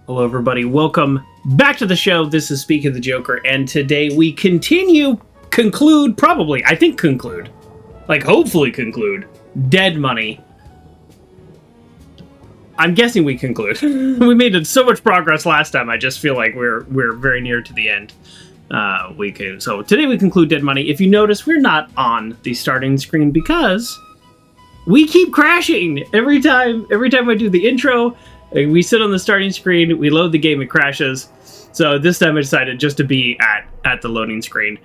Hello, everybody. Welcome back to the show. This is Speak of the Joker, and today we conclude, hopefully conclude, Dead Money. I'm guessing we conclude. We made so much progress last time, I just feel like we're very near to the end. So today we conclude Dead Money. If you notice, we're not on the starting screen because we keep crashing every time I do the intro. We sit on the starting screen, we load the game, it crashes. So this time I decided just to be at the loading screen.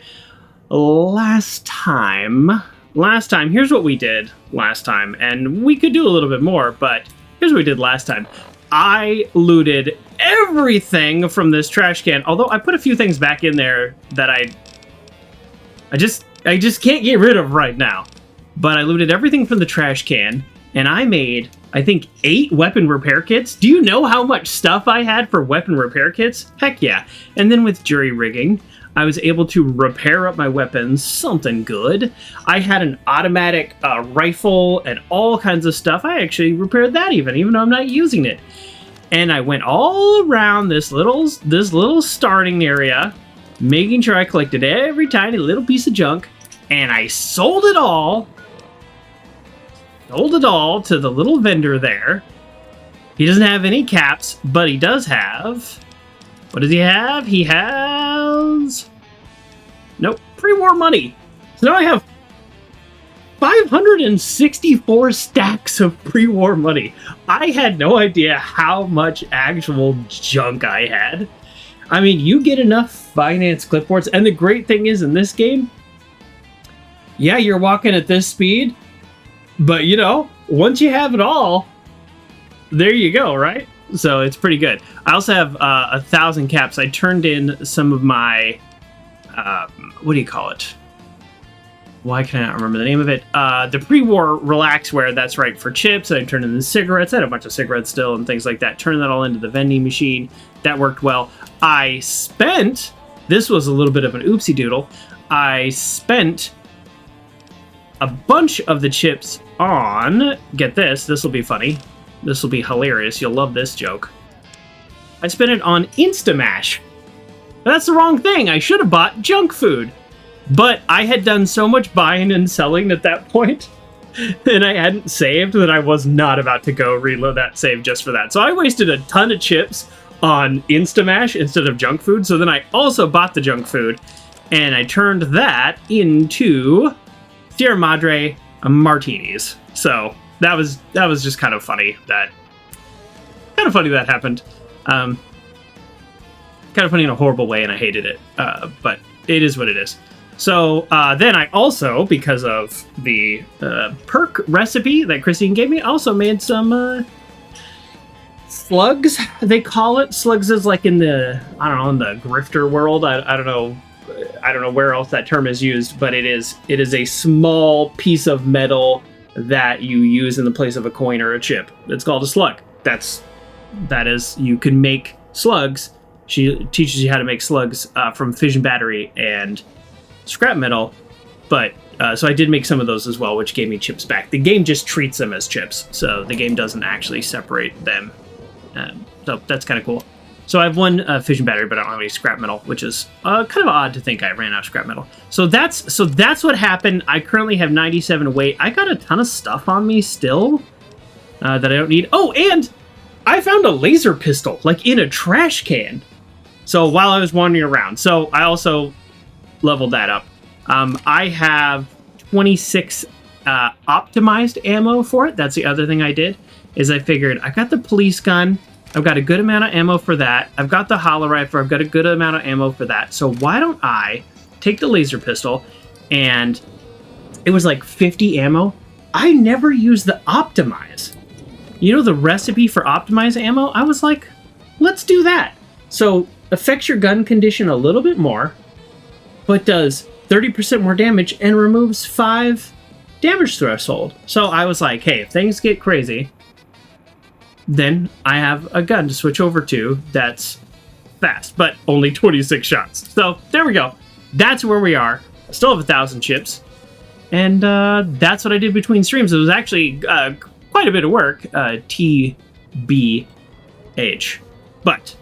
Last time, here's what we did last time, and we could do a little bit more, but here's what we did last time. I looted everything from this trash can, although I put a few things back in there that I just can't get rid of right now. But I looted everything from the trash can, and I made, I think, 8 weapon repair kits. Do you know how much stuff I had for weapon repair kits? Heck yeah. And then with jury rigging, I was able to repair up my weapons, something good. I had an automatic rifle and all kinds of stuff. I actually repaired that even though I'm not using it. And I went all around this little starting area, making sure I collected every tiny little piece of junk, and I sold it all to the little vendor there. He doesn't have any caps, but he does have... What does he have? He has... Nope, pre-war money. So now I have 564 stacks of pre-war money. I had no idea how much actual junk I had. I mean, you get enough finance clipboards, and the great thing is in this game, yeah, you're walking at this speed, but, you know, once you have it all, there you go, right? So it's pretty good. I also have 1,000 caps. I turned in some of my, what do you call it? Why can I not remember the name of it? The pre-war relaxware, that's right, for chips. I turned in the cigarettes. I had a bunch of cigarettes still and things like that. Turned that all into the vending machine. That worked well. I spent, this was a little bit of an oopsie doodle. I spent a bunch of the chips on, get this will be funny. This will be hilarious. You'll love this joke. I spent it on Instamash. That's the wrong thing. I should have bought junk food. But I had done so much buying and selling at that point, and I hadn't saved, that I was not about to go reload that save just for that. So I wasted a ton of chips on Instamash instead of junk food. So then I also bought the junk food, and I turned that into Sierra Madre martinis. So that was just kind of funny that happened. Kind of funny in a horrible way, and I hated it. But it is what it is. So then I also, because of the perk recipe that Christine gave me, also made some slugs, they call it. Slugs is like in the, I don't know, in the grifter world. I don't know where else that term is used, but it is a small piece of metal that you use in the place of a coin or a chip. It's called a slug. That is, you can make slugs. She teaches you how to make slugs from fission battery and scrap metal, but so I did make some of those as well, which gave me chips back. The game just treats them as chips, so the game doesn't actually separate them. So that's kind of cool. So I have one fission battery, but I don't have any scrap metal, which is kind of odd to think I ran out of scrap metal. So that's what happened. I currently have 97 weight. I got a ton of stuff on me still that I don't need. Oh, and I found a laser pistol, like in a trash can. So while I was wandering around, so I also leveled that up. I have 26 optimized ammo for it. That's the other thing I did, is I figured I got the police gun. I've got a good amount of ammo for that. I've got the hollow rifle. I've got a good amount of ammo for that. So why don't I take the laser pistol, and it was like 50 ammo. I never used the optimize. You know the recipe for optimize ammo? I was like, let's do that. So affects your gun condition a little bit more, but does 30% more damage and removes 5 damage threshold. So I was like, hey, if things get crazy, then I have a gun to switch over to that's fast, but only 26 shots. So there we go. That's where we are. I still have 1,000 chips. And that's what I did between streams. It was actually quite a bit of work, TBH. But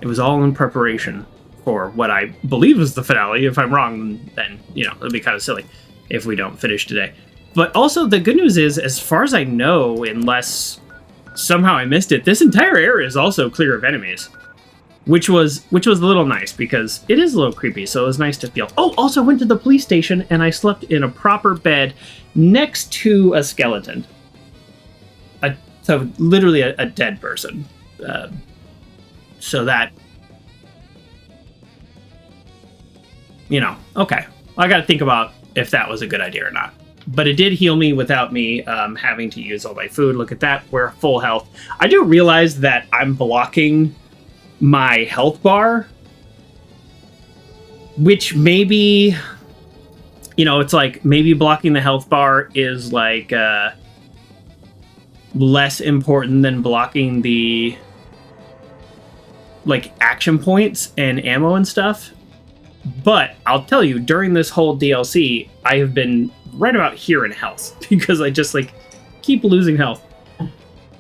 it was all in preparation for what I believe is the finale. If I'm wrong, then, you know, it'll be kind of silly if we don't finish today. But also, the good news is, as far as I know, unless somehow I missed it, this entire area is also clear of enemies. Which was a little nice, because it is a little creepy, so it was nice to feel. Oh, also went to the police station, and I slept in a proper bed next to a skeleton. So literally a dead person. So that, you know, okay. I gotta think about if that was a good idea or not. But it did heal me without me having to use all my food. Look at that, we're full health. I do realize that I'm blocking my health bar, which maybe, you know, it's like maybe blocking the health bar is like less important than blocking the like action points and ammo and stuff. But I'll tell you, during this whole DLC, I have been right about here in health because I just like keep losing health.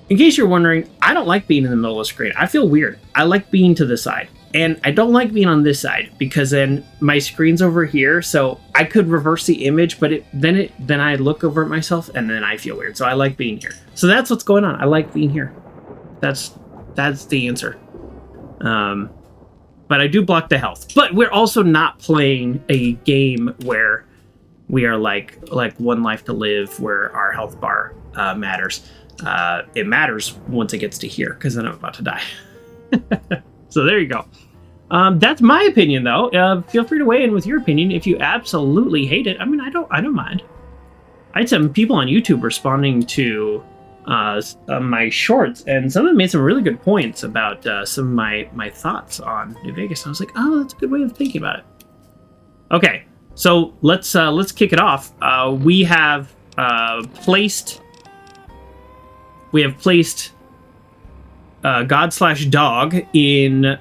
In case you're wondering, I don't like being in the middle of the screen. I feel weird. I like being to the side. And I don't like being on this side because then my screen's over here, so I could reverse the image, but then I look over at myself and then I feel weird. So I like being here. So that's what's going on. I like being here. That's the answer. But I do block the health. But we're also not playing a game where we are like one life to live, where our health bar matters. It matters once it gets to here, because then I'm about to die. So there you go. That's my opinion, though. Feel free to weigh in with your opinion if you absolutely hate it. I mean, I don't mind. I had some people on YouTube responding to my shorts, and some of them made some really good points about some of my thoughts on New Vegas. And I was like, oh, that's a good way of thinking about it. Okay, so let's kick it off. We have placed God/Dog in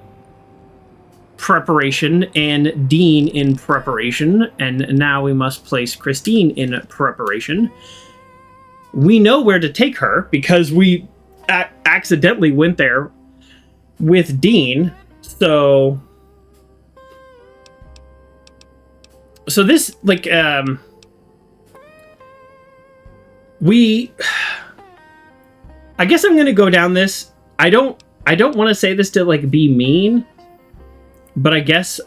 preparation and Dean in preparation, and now we must place Christine in preparation. We know where to take her because we accidentally went there with Dean. So this, like, I guess I'm gonna go down this. I don't want to say this to like be mean, but I guess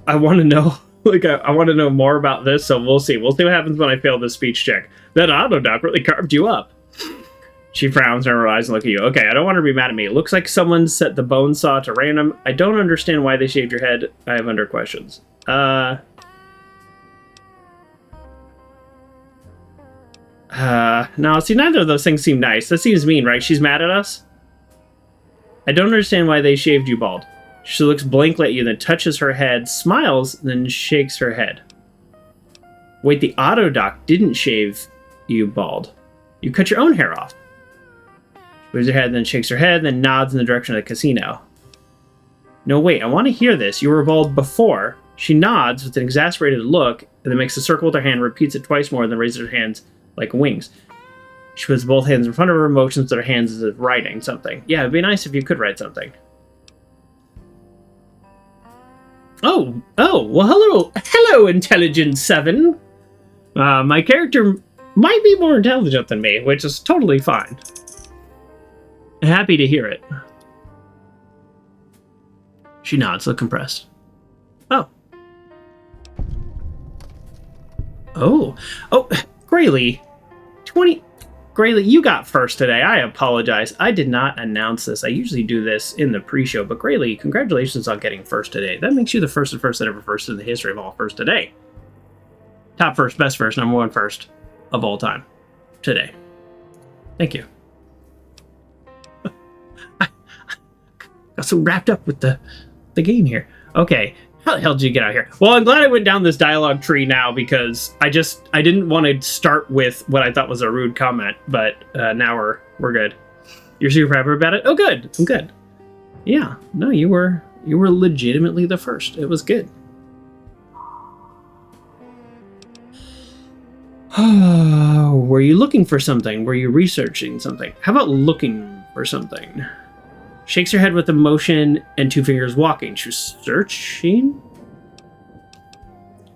I want to know. Like, I want to know more about this, so we'll see. We'll see what happens when I fail this speech check. That autodoc really carved you up. She frowns in her eyes and look at you. Okay, I don't want her to be mad at me. It looks like someone set the bone saw to random. I don't understand why they shaved your head. I have under questions. No, see, neither of those things seem nice. That seems mean, right? She's mad at us? I don't understand why they shaved you bald. She looks blankly at you, then touches her head, smiles, then shakes her head. Wait, the autodoc didn't shave you bald. You cut your own hair off. She moves her head, then shakes her head, then nods in the direction of the casino. No, wait, I want to hear this. You were bald before. She nods with an exasperated look, and then makes a circle with her hand, repeats it twice more, then raises her hands like wings. She puts both hands in front of her, motions with her hands as if writing something. Yeah, it'd be nice if you could write something. Oh, well, hello, Intelligence 7. My character might be more intelligent than me, which is totally fine. Happy to hear it. She nods, look impressed. Oh, Graylee. Graylee, you got first today. I apologize. I did not announce this. I usually do this in the pre-show, but Graylee, congratulations on getting first today. That makes you the first that ever first in the history of all first today. Top first, best first, number one first of all time today. Thank you. I got so wrapped up with the game here. Okay. How the hell did you get out here? Well, I'm glad I went down this dialogue tree now because I didn't want to start with what I thought was a rude comment, but now we're good. You're super happy about it? Oh, good. I'm good. Yeah. No, you were legitimately the first. It was good. Were you looking for something? Were you researching something? How about looking for something? Shakes her head with emotion and 2 fingers walking. She was searching.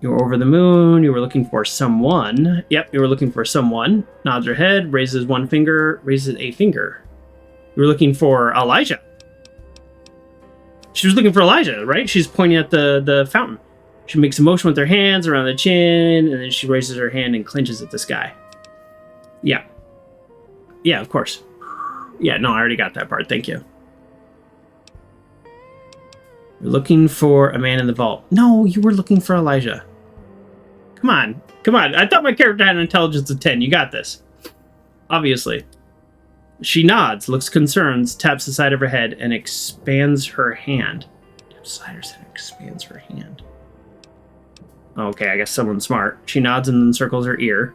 You were over the moon. You were looking for someone. Yep, you were looking for someone. Nods her head, raises 1 finger, raises a finger. You were looking for Elija. She was looking for Elija, right? She's pointing at the fountain. She makes a motion with her hands around the chin, and then she raises her hand and clenches at the sky. Yeah. Yeah, of course. Yeah, no, I already got that part. Thank you. You're looking for a man in the vault. No, you were looking for Elija. Come on. Come on. I thought my character had an intelligence of 10. You got this. Obviously. She nods, looks concerned, taps the side of her head, and expands her hand. Taps the side of her head and expands her hand. Okay, I guess someone's smart. She nods and then circles her ear.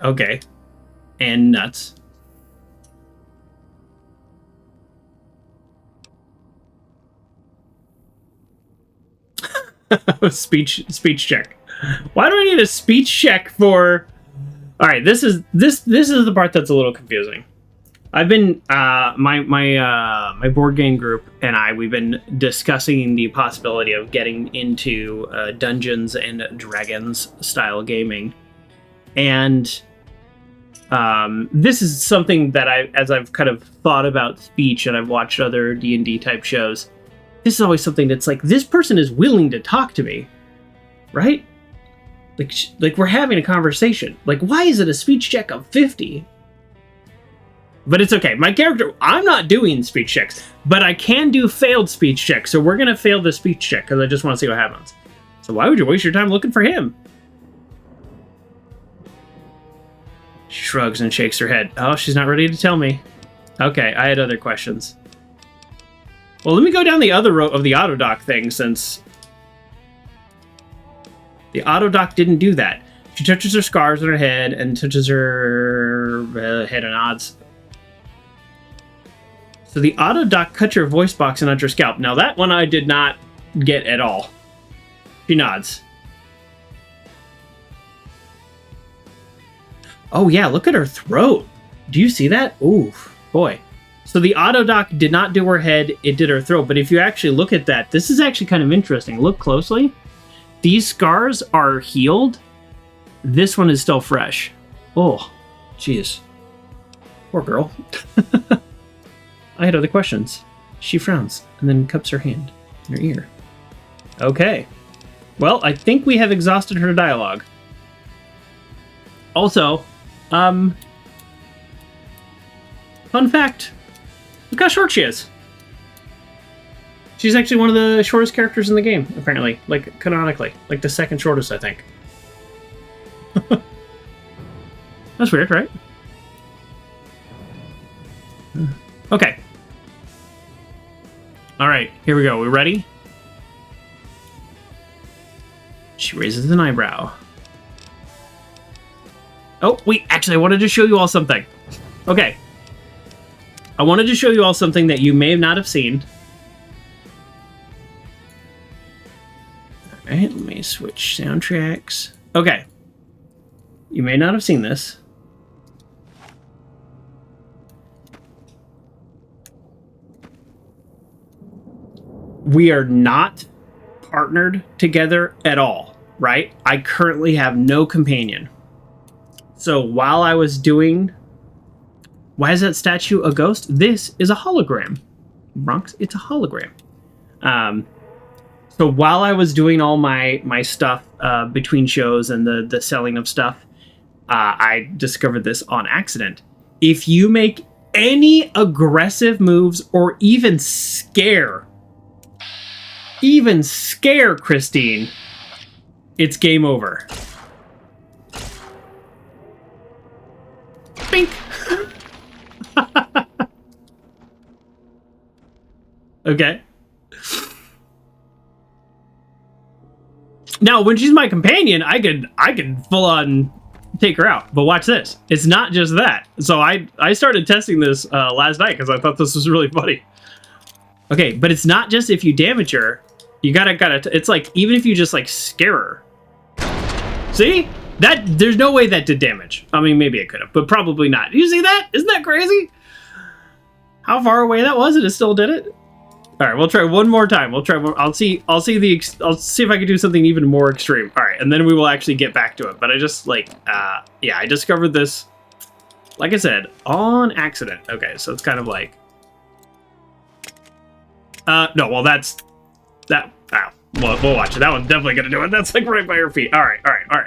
Okay. And nuts. speech check. Why do I need a speech check for? All right, this is the part that's a little confusing. I've been my board game group and we've been discussing the possibility of getting into Dungeons and Dragons style gaming, and this is something that as I've kind of thought about speech and I've watched other D&D type shows. This is always something that's like, this person is willing to talk to me, right? Like we're having a conversation. Like, why is it a speech check of 50? But it's okay. My character, I'm not doing speech checks, but I can do failed speech checks. So we're going to fail the speech check because I just want to see what happens. So why would you waste your time looking for him? She shrugs and shakes her head. Oh, she's not ready to tell me. Okay, I had other questions. Well, let me go down the other row of the autodoc thing, since the autodoc didn't do that. She touches her scars on her head and touches her head and nods. So the autodoc cut your voice box and on your scalp. Now that one I did not get at all. She nods. Oh yeah, look at her throat. Do you see that? Ooh, boy. So the autodoc did not do her head, it did her throat. But if you actually look at that, this is actually kind of interesting. Look closely. These scars are healed. This one is still fresh. Oh, jeez. Poor girl. I had other questions. She frowns and then cups her hand in her ear. Okay. Well, I think we have exhausted her dialogue. Also, fun fact. Look how short she is. She's actually one of the shortest characters in the game, apparently. Like, canonically. Like, the second shortest, I think. That's weird, right? Okay. Alright, here we go. We ready? She raises an eyebrow. Oh, wait, actually, I wanted to show you all something. Okay. I wanted to show you all something that you may not have seen. Alright, let me switch soundtracks. Okay. You may not have seen this. We are not partnered together at all, right? I currently have no companion. So while I was doing... Why is that statue a ghost? This is a hologram. Bronx, it's a hologram. So while I was doing all my stuff between shows and the selling of stuff, I discovered this on accident. If you make any aggressive moves or even scare Christine, it's game over. Bink. Okay. Now, when she's my companion, I could full on take her out. But watch this. It's not just that. So I started testing this last night because I thought this was really funny. Okay, but it's not just if you damage her. You gotta. It's like even if you just like scare her. See? There's no way that did damage. I mean, maybe it could have, but probably not. You see that? Isn't that crazy? How far away that was, and it still did it. All right, we'll try one more time. We'll try. I'll see if I can do something even more extreme. All right, and then we will actually get back to it. But I just yeah, I discovered this, like I said, on accident. Okay, so it's kind of like, no, well that's that. Ow. We'll watch it. That one's definitely gonna do it. That's like right by your feet. All right.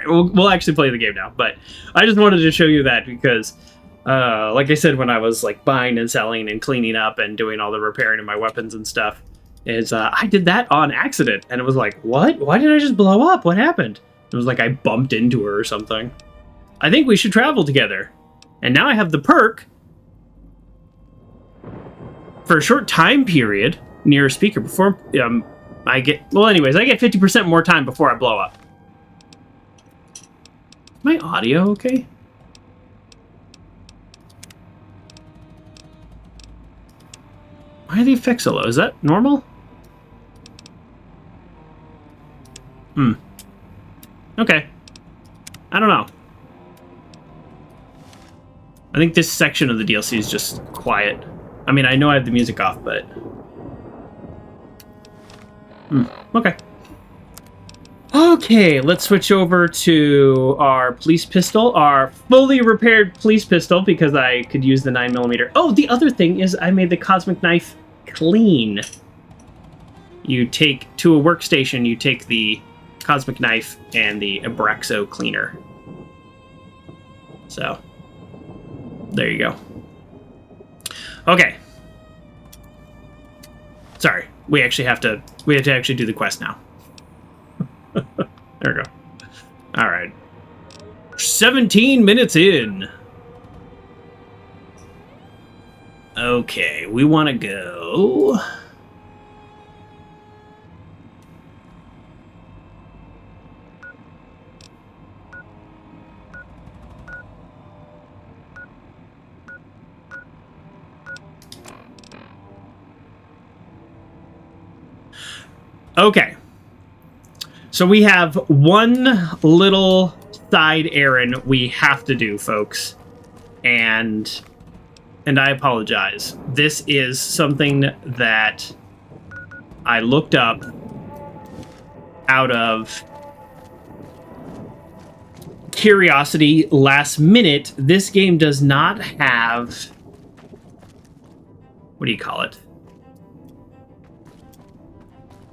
We'll actually play the game now. But I just wanted to show you that because, like I said, when I was like buying and selling and cleaning up and doing all the repairing of my weapons and stuff, I did that on accident, and it was like, what? Why did I just blow up? What happened? It was like I bumped into her or something. I think we should travel together. And now I have the perk for a short time period near a speaker before I get 50% more time before I blow up. Is my audio okay? Why are the effects so low? Is that normal? Okay. I don't know. I think this section of the DLC is just quiet. I mean, I know I have the music off, but... Okay. Okay, let's switch over to our police pistol, our fully repaired police pistol, because I could use the 9mm. Oh, the other thing is I made the cosmic knife clean. You take to a workstation, you take the cosmic knife and the Abraxo cleaner. So, there you go. Okay. Sorry, we have to actually do the quest now. There we go. All right. 17 minutes in. Okay, we want to go... Okay. So we have one little side errand we have to do, folks. And I apologize. This is something that I looked up out of curiosity last minute. This game does not have... What do you call it?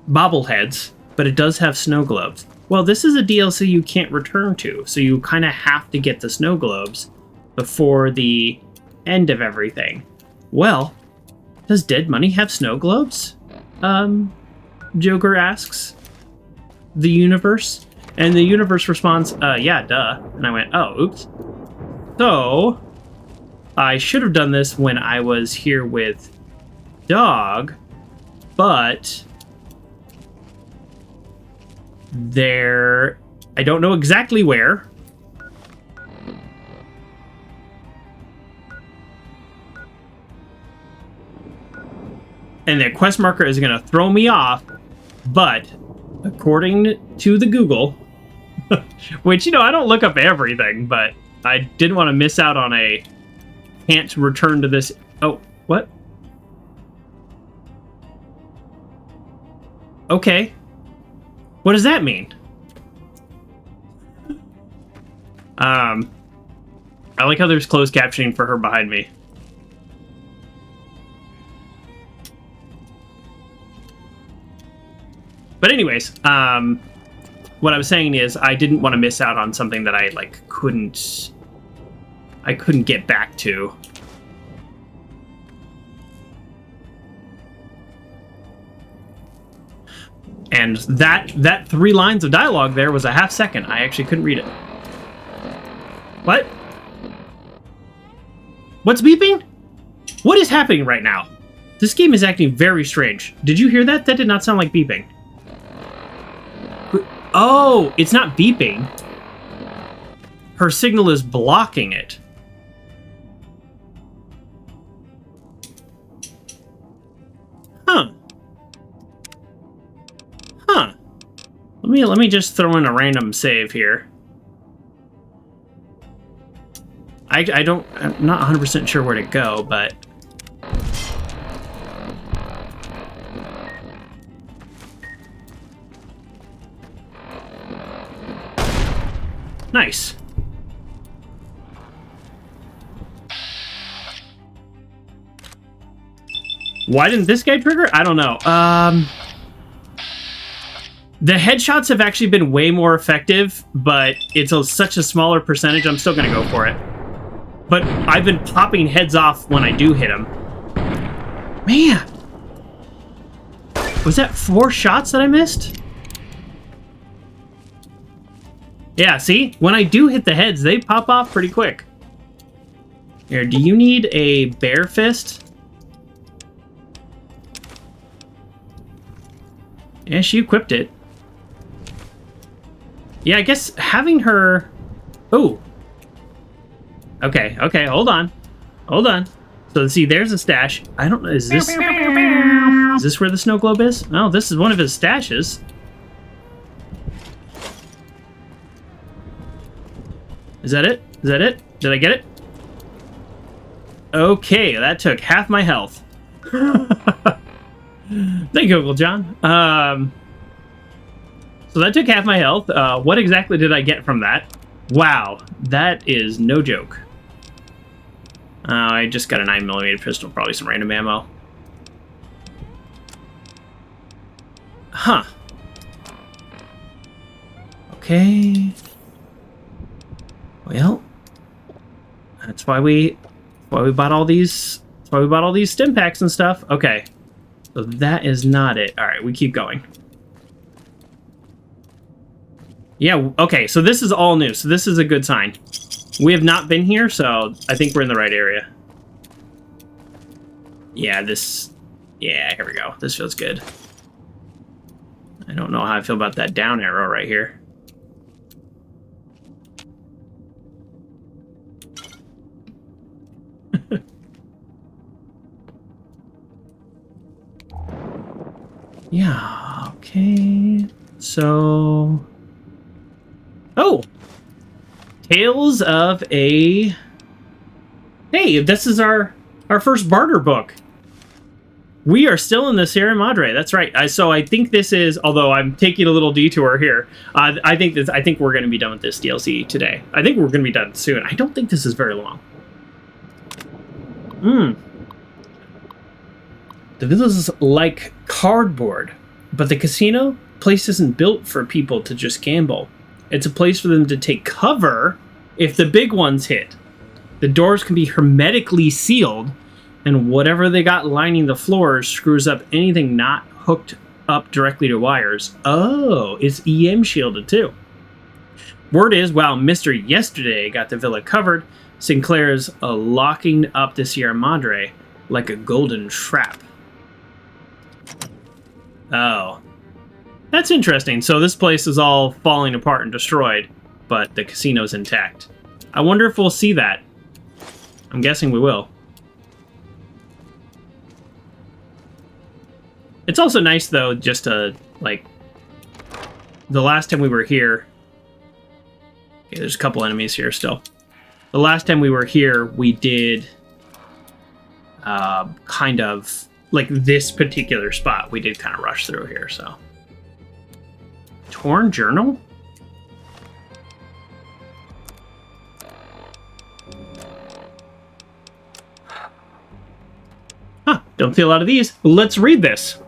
Bobbleheads, but it does have snow globes. Well, this is a DLC you can't return to, so you kind of have to get the snow globes before the end of everything. Well, does Dead Money have snow globes? Joker asks the universe, and the universe responds, yeah, duh. And I went, oh, oops. So, I should have done this when I was here with Dog, but... I don't know exactly where. And the quest marker is going to throw me off, but according to the Google, which, I don't look up everything, but I didn't want to miss out on a can't return to this. Oh, what? Okay. What does that mean? I like how there's closed captioning for her behind me. But anyways, what I was saying is I didn't want to miss out on something that I couldn't get back to. And that 3 lines of dialogue there was a half second. I actually couldn't read it. What? What's beeping? What is happening right now? This game is acting very strange. Did you hear that? That did not sound like beeping. Oh, it's not beeping. Her signal is blocking it. Huh. Let me just throw in a random save here. I'm not 100% sure where to go, but... Nice. Why didn't this guy trigger? I don't know. The headshots have actually been way more effective, but it's such a smaller percentage. I'm still going to go for it. But I've been popping heads off when I do hit them. Man. Was that 4 shots that I missed? Yeah, see? When I do hit the heads, they pop off pretty quick. Here, do you need a bear fist? Yeah, she equipped it. Yeah, I guess having her... Oh. Okay, hold on. Hold on. So, see, there's a stash. I don't know, is this where the snow globe is? Oh, this is one of his stashes. Is that it? Is that it? Did I get it? Okay, that took half my health. Thank you, Uncle John. So that took half my health. What exactly did I get from that? Wow, that is no joke. I just got a 9mm pistol, probably some random ammo. Huh. Okay. Well, that's why we bought all these. That's why we bought all these stim packs and stuff. Okay, so that is not it. All right, we keep going. Yeah. Okay, so this is all new. So this is a good sign. We have not been here, so I think we're in the right area. Yeah. Yeah. Here we go. This feels good. I don't know how I feel about that down arrow right here. Yeah, okay. So... Oh! Tales of a... Hey, this is our first barter book. We are still in the Sierra Madre. That's right. So I think this is, although I'm taking a little detour here, I think we're going to be done with this DLC today. I think we're going to be done soon. I don't think this is very long. The village is like cardboard, but the casino place isn't built for people to just gamble. It's a place for them to take cover if the big ones hit. The doors can be hermetically sealed, and whatever they got lining the floors screws up anything not hooked up directly to wires. Oh, it's EM shielded too. Word is, while Mr. Yesterday got the villa covered, Sinclair's locking up the Sierra Madre like a golden trap. Oh. That's interesting. So this place is all falling apart and destroyed, but the casino's intact. I wonder if we'll see that. I'm guessing we will. It's also nice, though, just to, like... The last time we were here... Okay, there's a couple enemies here still. The last time we were here, we did... kind of... Like, this particular spot, we did kind of rush through here, so... Torn journal? Huh, don't see a lot of these. Let's read this.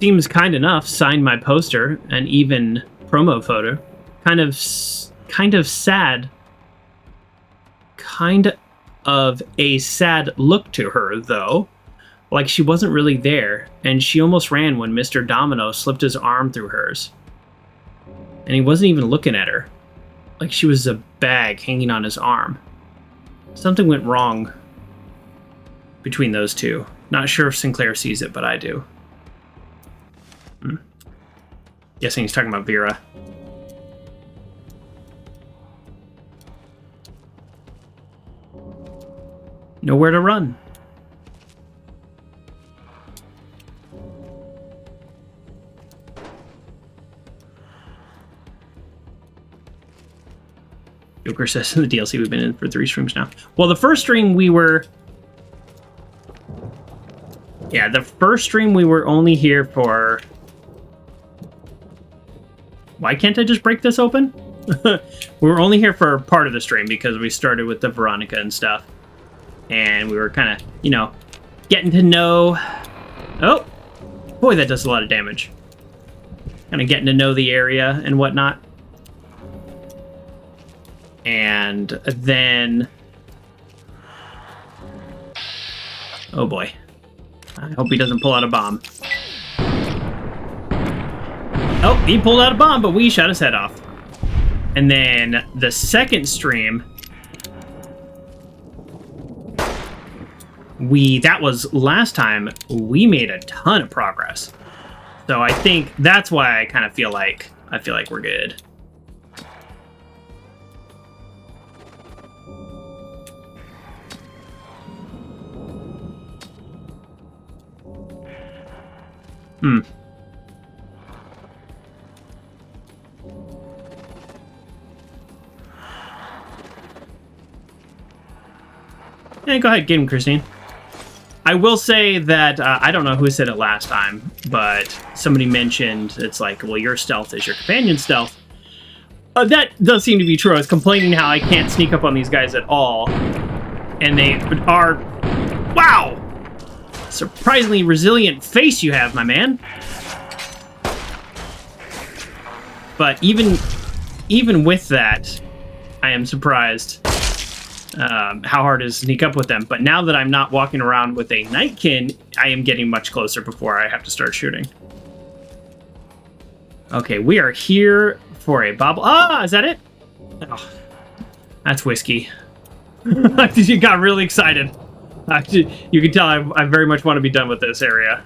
Seems kind enough. Signed my poster and even promo photo. Kind of sad. Kind of a sad look to her, though. Like she wasn't really there, and she almost ran when Mr. Domino slipped his arm through hers. And he wasn't even looking at her. Like she was a bag hanging on his arm. Something went wrong between those two. Not sure if Sinclair sees it, but I do. Guessing he's talking about Vera. Nowhere to run. Joker says in the DLC we've been in for 3 streams now. Well, the first stream we were... Yeah, the first stream we were only here for... Why can't I just break this open? We were only here for part of the stream because we started with the Veronica and stuff. And we were kind of, you know, getting to know... Oh! Boy, that does a lot of damage. Kind of getting to know the area and whatnot. And then... Oh boy. I hope he doesn't pull out a bomb. Oh, he pulled out a bomb, but we shot his head off. And then the second stream... That was last time, we made a ton of progress. So I think that's why I kind of feel like we're good. Hey, go ahead, get him, Christine. I will say that, I don't know who said it last time, but somebody mentioned it's like, well, your stealth is your companion's stealth. That does seem to be true. I was complaining how I can't sneak up on these guys at all. And they are... Wow! Surprisingly resilient face you have, my man. But even with that, I am surprised how hard it is to sneak up with them. But now that I'm not walking around with a Nightkin, I am getting much closer before I have to start shooting. Okay, we are here for a bobble. Ah, is that it? Oh, that's whiskey. You got really excited. You can tell I very much want to be done with this area.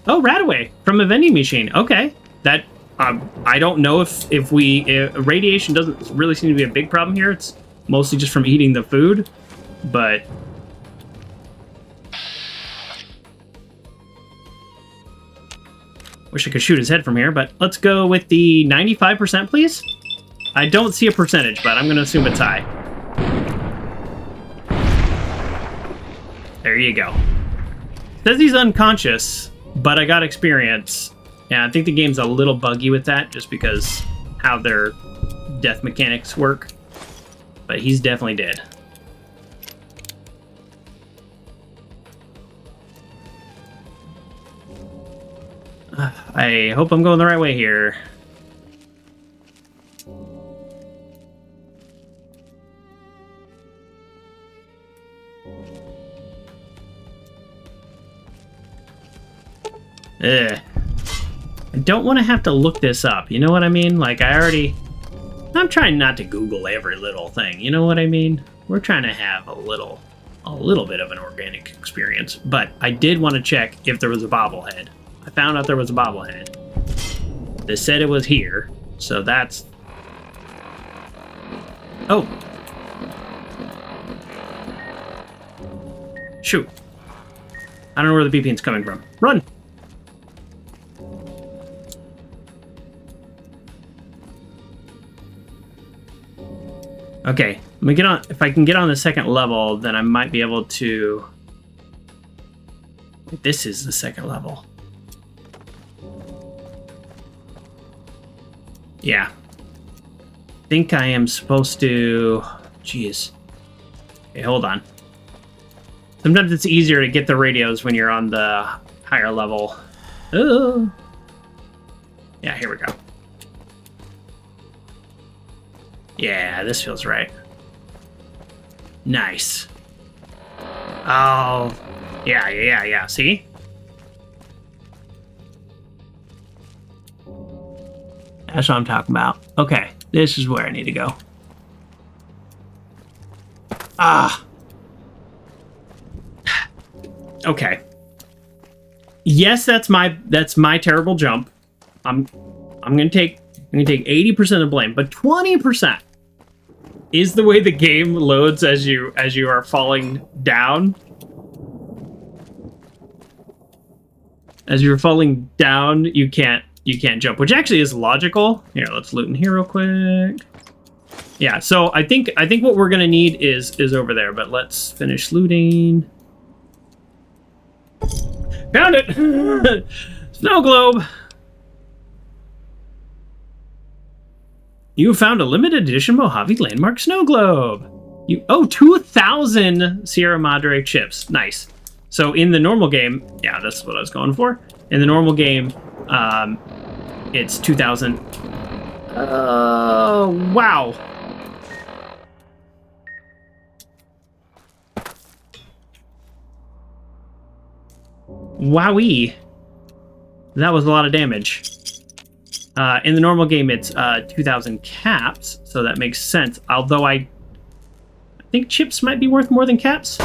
Oh, Radaway from a vending machine. Okay, that I don't know if radiation doesn't really seem to be a big problem here. It's mostly just from eating the food, but wish I could shoot his head from here. But let's go with the 95%, please. I don't see a percentage, but I'm going to assume it's high. There you go. Says he's unconscious, but I got experience. Yeah, I think the game's a little buggy with that, just because how their death mechanics work. But he's definitely dead. I hope I'm going the right way here. Ugh. I don't want to have to look this up, you know what I mean? Like, I'm trying not to Google every little thing, you know what I mean? We're trying to have a little bit of an organic experience, but I did want to check if there was a bobblehead. I found out there was a bobblehead. They said it was here, so that's... Oh! Shoot. I don't know where the beeping's coming from. Run! Okay, let me get on. If I can get on the second level, then I might be able to... This is the second level. Yeah. I think I am supposed to... Jeez. Okay, hold on. Sometimes it's easier to get the radios when you're on the higher level. Oh. Yeah, here we go. Yeah, this feels right. Nice. Oh, yeah. See? That's what I'm talking about. Okay, this is where I need to go. Ah. Okay. Yes, that's my terrible jump. I'm gonna take 80% of blame, but 20% is the way the game loads as you are falling down. As you're falling down, you can't jump, which actually is logical. Here, let's loot in here real quick. Yeah, so I think what we're gonna need is over there, but let's finish looting. Found it! Snow globe! You found a limited edition Mojave landmark snow globe. 2,000 Sierra Madre chips. Nice. So in the normal game, yeah, that's what I was going for. In the normal game, it's 2,000. Wow. Wowee. That was a lot of damage. In the normal game, it's 2,000 caps, so that makes sense. Although I think chips might be worth more than caps.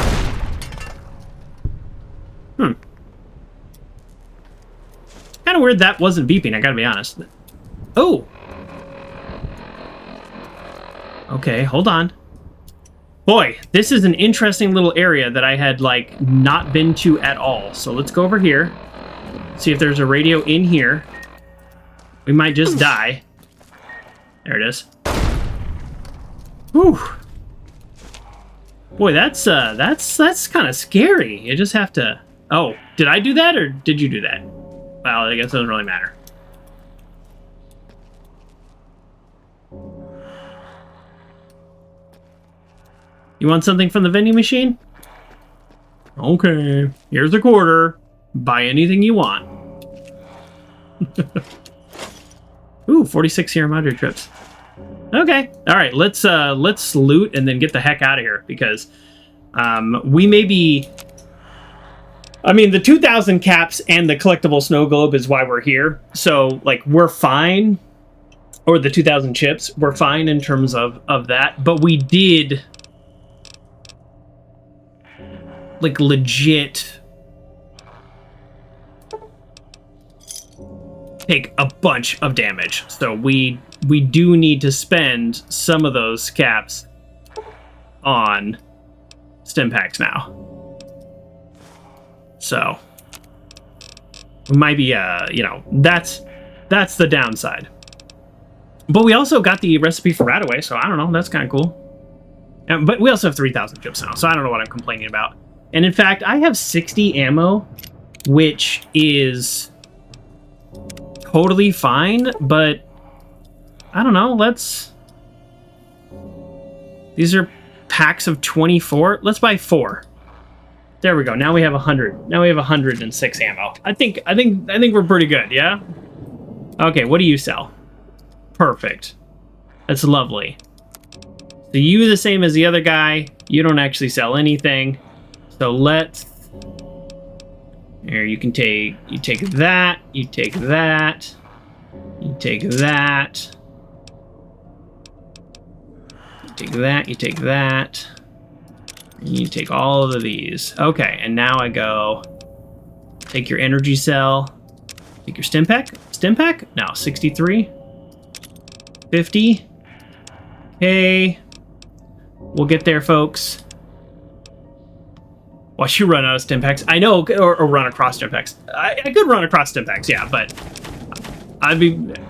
Kind of weird that wasn't beeping, I gotta be honest. Oh! Okay, hold on. Boy, this is an interesting little area that I had, like, not been to at all. So let's go over here. See if there's a radio in here. We might just die. There it is. Whew. Boy, that's kind of scary. You just have to... Oh, did I do that or did you do that? Well, I guess it doesn't really matter. You want something from the vending machine? Okay, here's a quarter. Buy anything you want. Ooh, 46 Sierra Madre trips. Okay, all right. Let's loot and then get the heck out of here because we may be. I mean, the 2,000 caps and the collectible snow globe is why we're here. So, like, we're fine. Or the 2,000 chips, we're fine in terms of that. But we did, like, legit take a bunch of damage. So we do need to spend some of those caps on stim packs now. So we might be that's the downside. But we also got the recipe for Radaway, so I don't know, that's kind of cool. But we also have 3,000 chips now, so I don't know what I'm complaining about. And in fact, I have 60 ammo, which is totally fine, but I don't know, these are packs of 24. Let's buy 4. There we go. Now we have 100. Now we have 106 ammo. I think we're pretty good, yeah? Okay, what do you sell? Perfect. That's lovely. So you the same as the other guy. You don't actually sell anything. So let's... Here, you take that, you take that, you take that, you take that, you take that, and you take all of these. Okay, and now I go, take your energy cell, take your stim pack? No, 63, 50, okay, we'll get there, folks. Watch you run out of stim packs. I know, or run across stim packs. I could run across stim packs, yeah, but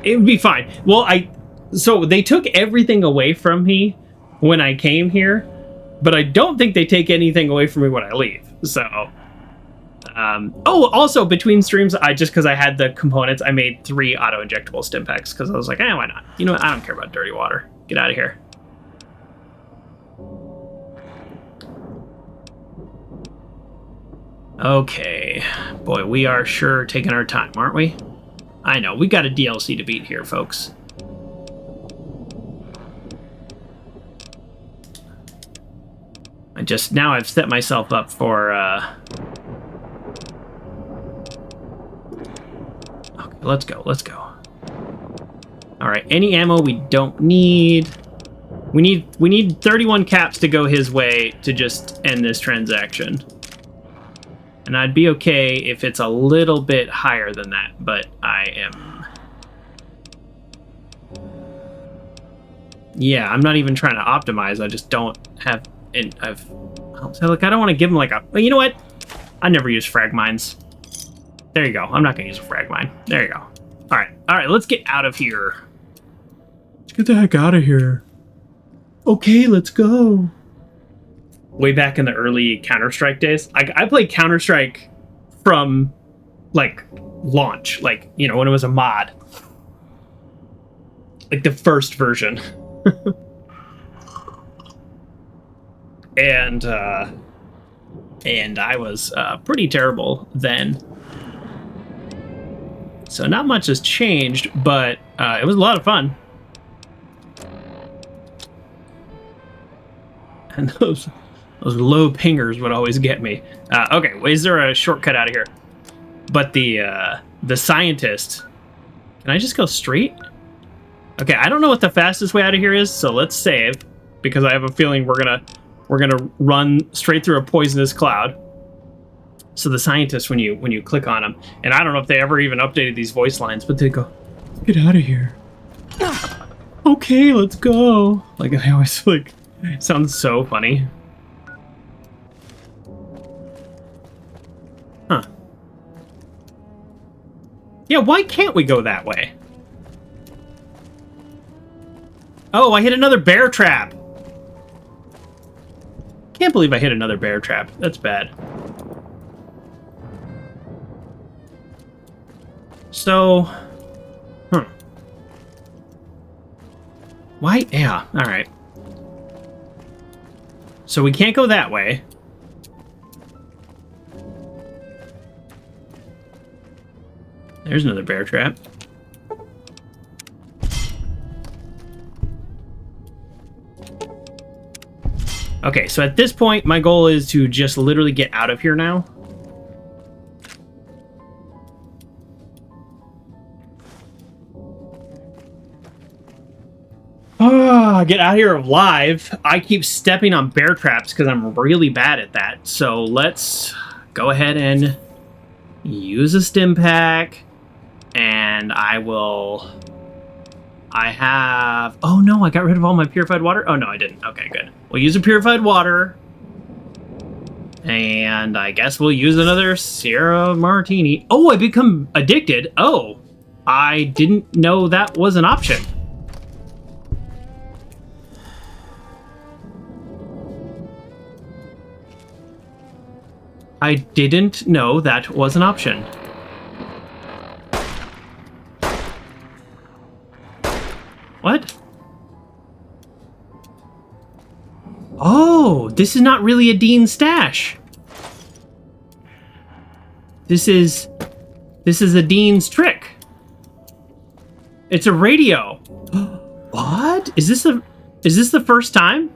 it would be fine. Well, so they took everything away from me when I came here, but I don't think they take anything away from me when I leave. So, also between streams, because I had the components, I made 3 auto injectable stim packs because I was like, why not? You know what? I don't care about dirty water. Get out of here. Okay, boy, we are sure taking our time, aren't we? I know, we got a DLC to beat here, folks. Now I've set myself up for, Okay, let's go. All right, any ammo we don't need. We need 31 caps to go his way to just end this transaction. And I'd be okay if it's a little bit higher than that, but I am... Yeah, I'm not even trying to optimize. I just don't have... Look, I don't want to give him like a... Well, you know what? I never use frag mines. There you go. I'm not going to use a frag mine. There you go. All right, let's get out of here. Let's get the heck out of here. Okay, let's go. Way back in the early Counter-Strike days, I played Counter-Strike from, like, launch. Like, you know, when it was a mod. Like, the first version. And I was pretty terrible then. So not much has changed, but it was a lot of fun. And those low pingers would always get me. Okay, well, is there a shortcut out of here? But the scientist, can I just go straight? Okay, I don't know what the fastest way out of here is, so let's save, because I have a feeling we're gonna run straight through a poisonous cloud. So the scientist, when you click on them, and I don't know if they ever even updated these voice lines, but they go, "Get out of here." Okay, let's go. Like, I always like, it sounds so funny. Huh. Yeah, why can't we go that way? Oh, I hit another bear trap. Can't believe I hit another bear trap. That's bad. So, why? Yeah, all right. So we can't go that way. There's another bear trap. Okay, so at this point, my goal is to just literally get out of here now. Get out of here alive. I keep stepping on bear traps because I'm really bad at that. So let's go ahead and use a stim pack. And I have... Oh no, I got rid of all my purified water? Oh no, I didn't. Okay, good. We'll use a purified water. And I guess we'll use another Sierra Martini. Oh, I become addicted. Oh, I didn't know that was an option. I didn't know that was an option. What? Oh, this is not really a Dean stash. This is a Dean's trick. It's a radio. What? Is this the first time?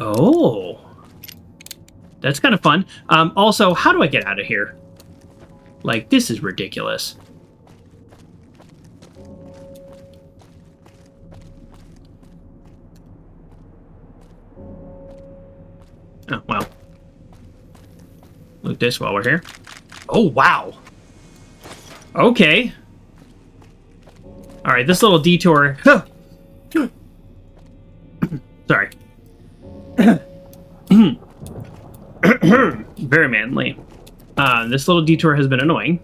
Oh. That's kind of fun. Also, how do I get out of here? Like, this is ridiculous. Oh, well. Loot this while we're here. Oh, wow. Okay. All right, this little detour. Sorry. Very manly. This little detour has been annoying,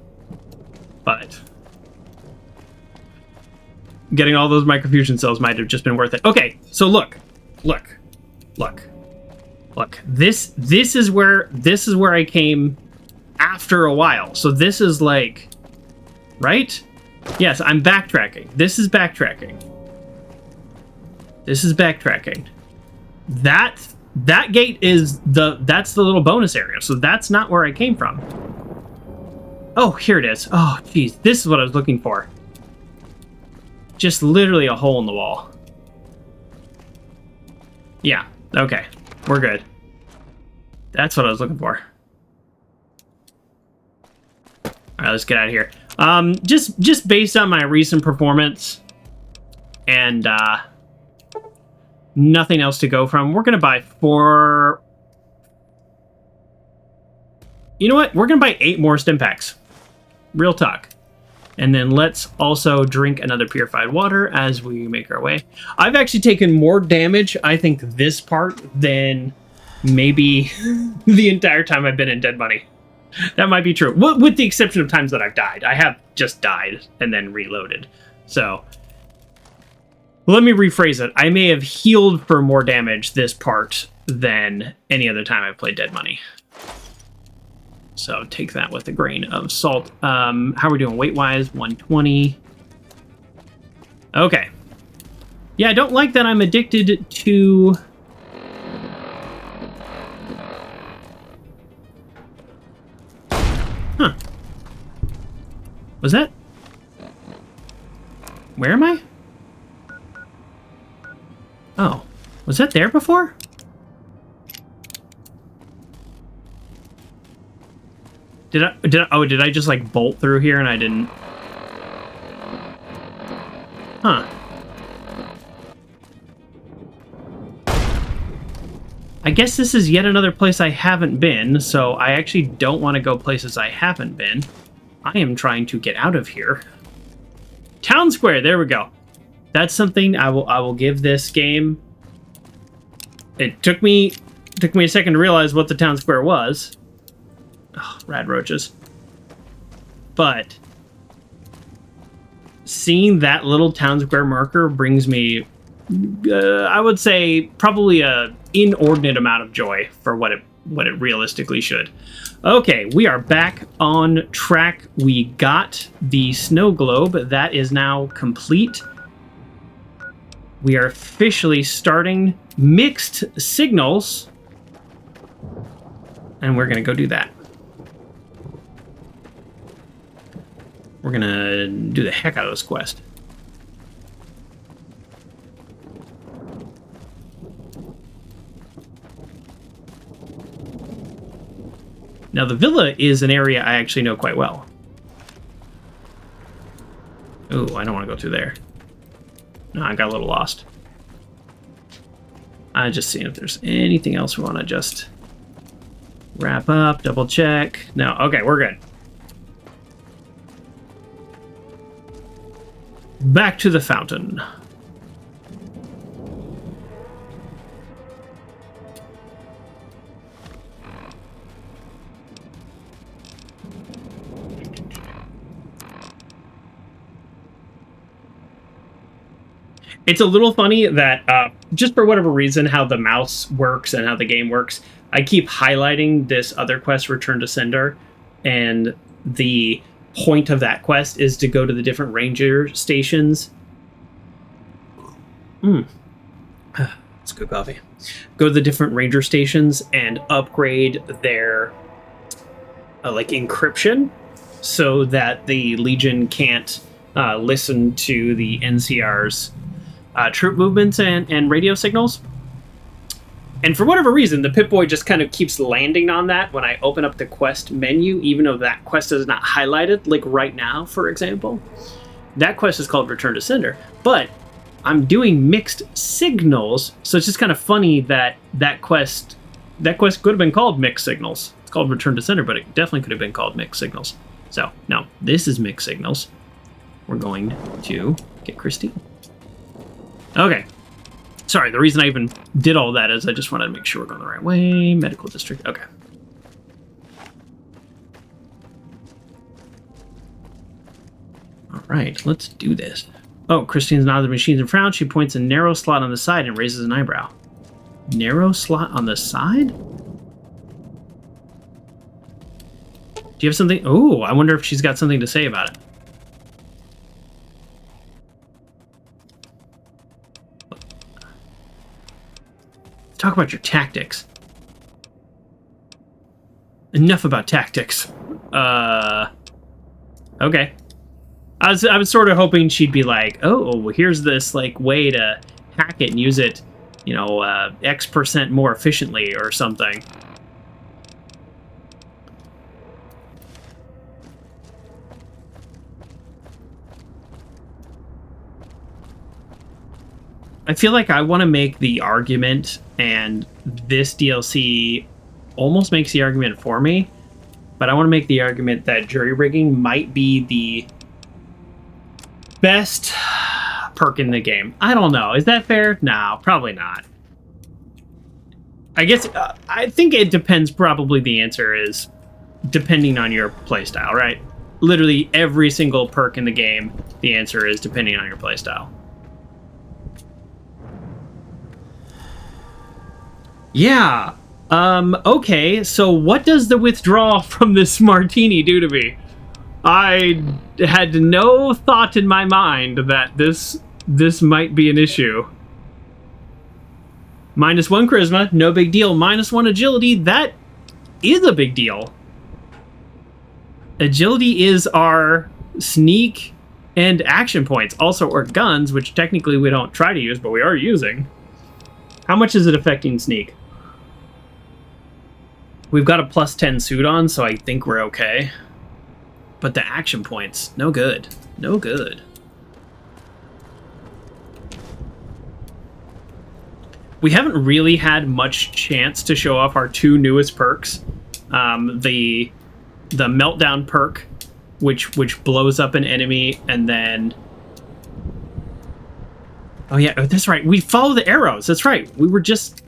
but getting all those microfusion cells might have just been worth it. Okay, so look. This is where I came after a while. So this is like, right? Yes, I'm backtracking. This is backtracking. That gate is that's the little bonus area. So that's not where I came from. Oh, here it is. Oh, geez. This is what I was looking for. Just literally a hole in the wall. Yeah. Okay. We're good. That's what I was looking for. All right, let's get out of here. Just based on my recent performance and nothing else to go from, we're gonna buy 4. You know what? We're gonna buy 8 more stim packs. Real talk. And then let's also drink another purified water as we make our way. I've actually taken more damage, I think, this part than maybe the entire time I've been in Dead Money. That might be true. With the exception of times that I've died. I have just died and then reloaded. So, let me rephrase it. I may have healed for more damage this part than any other time I've played Dead Money. So, take that with a grain of salt. How are we doing weight-wise? 120. Okay. Yeah, I don't like that I'm addicted to... Huh. Was that... Where am I? Oh. Was that there before? Did I just like bolt through here and I didn't? Huh. I guess this is yet another place I haven't been, so I actually don't want to go places I haven't been. I am trying to get out of here. Town Square, there we go. That's something I will give this game. It took me a second to realize what the Town Square was. Oh, rad roaches. But seeing that little Town Square marker brings me, I would say, probably a inordinate amount of joy for what it realistically should. Okay, we are back on track. We got the snow globe. That is now complete. We are officially starting mixed signals. And we're going to go do that. We're going to do the heck out of this quest. Now, the villa is an area I actually know quite well. Ooh, I don't want to go through there. No, I got a little lost. I'm just seeing if there's anything else we want to just wrap up, double check. No, okay, we're good. Back to the fountain. It's a little funny that just for whatever reason, how the mouse works and how the game works, I keep highlighting this other quest, Return to Sender, and the point of that quest is to go to the different ranger stations. It's good coffee. Go to the different ranger stations and upgrade their like encryption so that the Legion can't listen to the NCR's troop movements and radio signals. And for whatever reason, the Pip-Boy just kind of keeps landing on that when I open up the quest menu, even though that quest is not highlighted, like right now, for example. That quest is called Return to Sender. But I'm doing mixed signals, so it's just kind of funny that that quest could have been called Mixed Signals. It's called Return to Sender, but it definitely could have been called Mixed Signals. So, no, this is Mixed Signals. We're going to get Christine. Okay. Sorry, the reason I even did all that is I just wanted to make sure we're going the right way. Medical district. Okay. All right, let's do this. Oh, Christine's nodded the machines in front. She points a narrow slot on the side and raises an eyebrow. Narrow slot on the side? Do you have something? Oh, I wonder if she's got something to say about it. Talk about your tactics. Enough about tactics. Okay. I was sort of hoping she'd be like, oh, well, here's this like way to hack it and use it, you know, X% more efficiently or something. I feel like I want to make the argument, and this DLC almost makes the argument for me, but I want to make the argument that jury rigging might be the best perk in the game. I don't know. Is that fair? No, probably not. I guess I think it depends. Probably the answer is depending on your playstyle, right? Literally every single perk in the game, the answer is depending on your playstyle. Yeah. Okay, so what does the withdrawal from this martini do to me? I had no thought in my mind that this might be an issue. -1 charisma, no big deal. -1 agility, that is a big deal. Agility is our sneak and action points, also our guns, which technically we don't try to use, but we are using. How much is it affecting sneak? We've got a +10 suit on, so I think we're okay. But the action points, no good. No good. We haven't really had much chance to show off our two newest perks. The meltdown perk, which blows up an enemy, and then... Oh yeah, that's right. We follow the arrows. That's right. We were just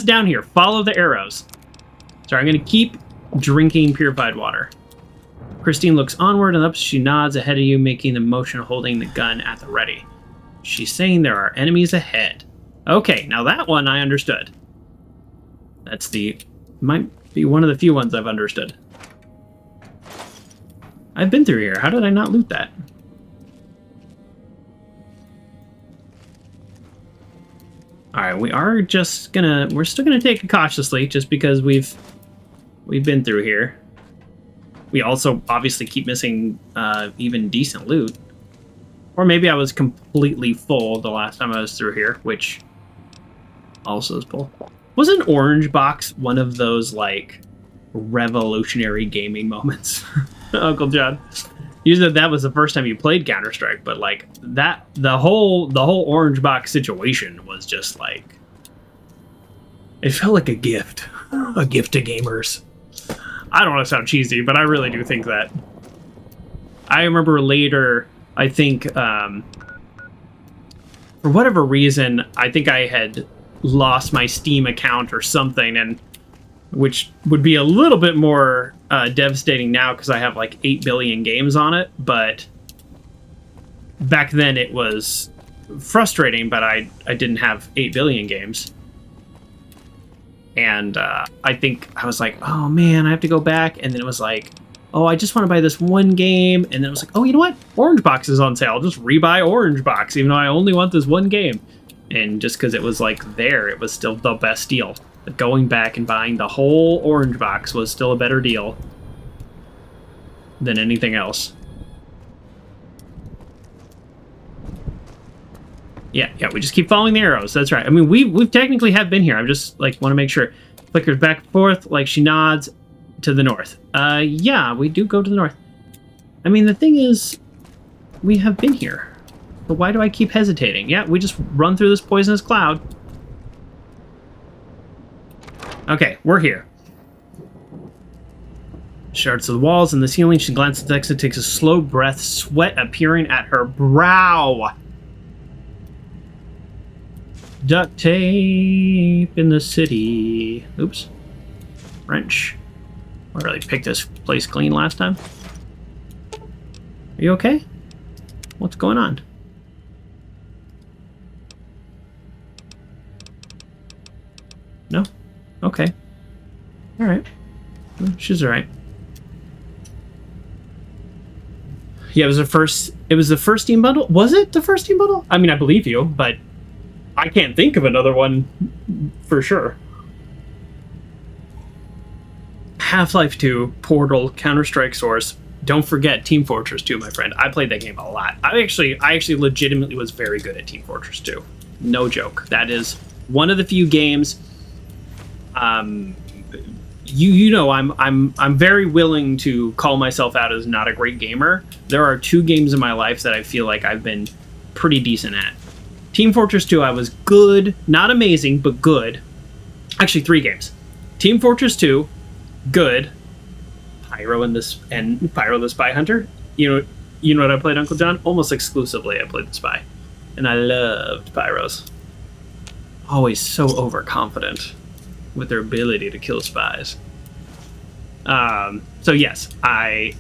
down here. Follow the arrows. Sorry, I'm gonna keep drinking purified water. Christine looks onward and up. She nods ahead of you, making the motion holding the gun at the ready. She's saying there are enemies ahead. Okay, now that one I understood. Might be one of the few ones I've understood. I've been through here. How did I not loot that? Alright, we're still gonna take it cautiously, just because we've been through here. We also obviously keep missing even decent loot. Or maybe I was completely full the last time I was through here, which also is full. Was an orange box one of those, like, revolutionary gaming moments? Uncle John. You said that was the first time you played Counter-Strike, but, like, the whole orange box situation was just, like... It felt like a gift. A gift to gamers. I don't want to sound cheesy, but I really do think that. I remember later, I think, for whatever reason, I think I had lost my Steam account or something, and which would be a little bit more devastating now because I have like 8 billion games on it, but back then it was frustrating, but I didn't have 8 billion games. And I think I was like, oh man, I have to go back. And then it was like, oh, I just want to buy this one game. And then it was like, oh, you know what? Orange Box is on sale. I'll just rebuy Orange Box, even though I only want this one game. And just because it was like there, it was still the best deal. But going back and buying the whole Orange Box was still a better deal than anything else. Yeah, we just keep following the arrows. That's right. I mean, we've technically have been here. I just, like, want to make sure. Flickers back and forth, like she nods to the north. Yeah, we do go to the north. I mean, the thing is, we have been here. But why do I keep hesitating? Yeah, we just run through this poisonous cloud. Okay, we're here. Shards of the walls and the ceiling. She glances at the exit, takes a slow breath, sweat appearing at her brow. Duct tape in the city. Oops. Wrench. I really picked this place clean last time. Are you okay? What's going on? No? Okay. Alright. She's alright. Yeah, it was the first Steam bundle. Was it the first Steam bundle? I mean, I believe you, but I can't think of another one for sure. Half-Life 2, Portal, Counter-Strike Source. Don't forget Team Fortress 2, my friend. I played that game a lot. I actually legitimately was very good at Team Fortress 2. No joke. That is one of the few games. You know, I'm very willing to call myself out as not a great gamer. There are 2 games in my life that I feel like I've been pretty decent at. Team Fortress 2, I was good, not amazing, but good. Actually, 3 games. Team Fortress 2, good. Pyro and Pyro the Spy Hunter. You know what I played, Uncle John? Almost exclusively I played the Spy. And I loved Pyros. Always so overconfident with their ability to kill spies. So yes, I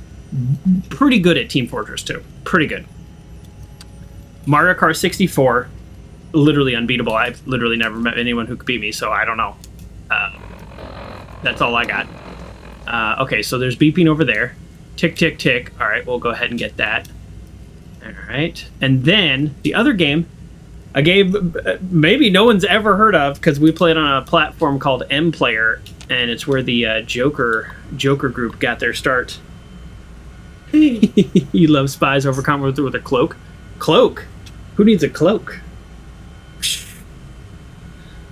pretty good at Team Fortress 2. Pretty good. Mario Kart 64, literally unbeatable. I've literally never met anyone who could beat me, so I don't know. That's all I got. Okay, so there's beeping over there. Tick, tick, tick. All right, we'll go ahead and get that. All right. And then the other game, a game maybe no one's ever heard of because we played on a platform called M Player, and it's where the Joker group got their start. You love spies overcome with a cloak. Cloak? Who needs a cloak?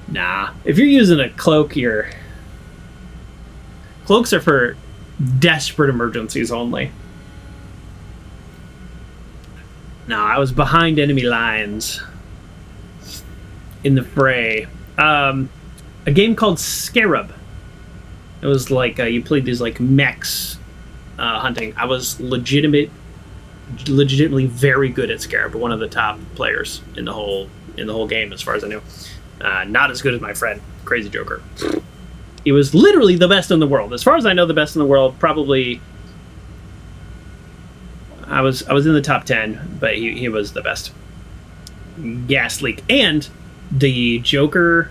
Nah. If you're using a cloak, cloaks are for desperate emergencies only. No, I was behind enemy lines in the fray. A game called Scarab. It was like you played these like mechs hunting. I was legitimately very good at Scarab, one of the top players in the whole game as far as I knew. Not as good as my friend, Crazy Joker. He was literally the best in the world. As far as I know, the best in the world. Probably, I was in the top 10, but he was the best. Gas leak. And the Joker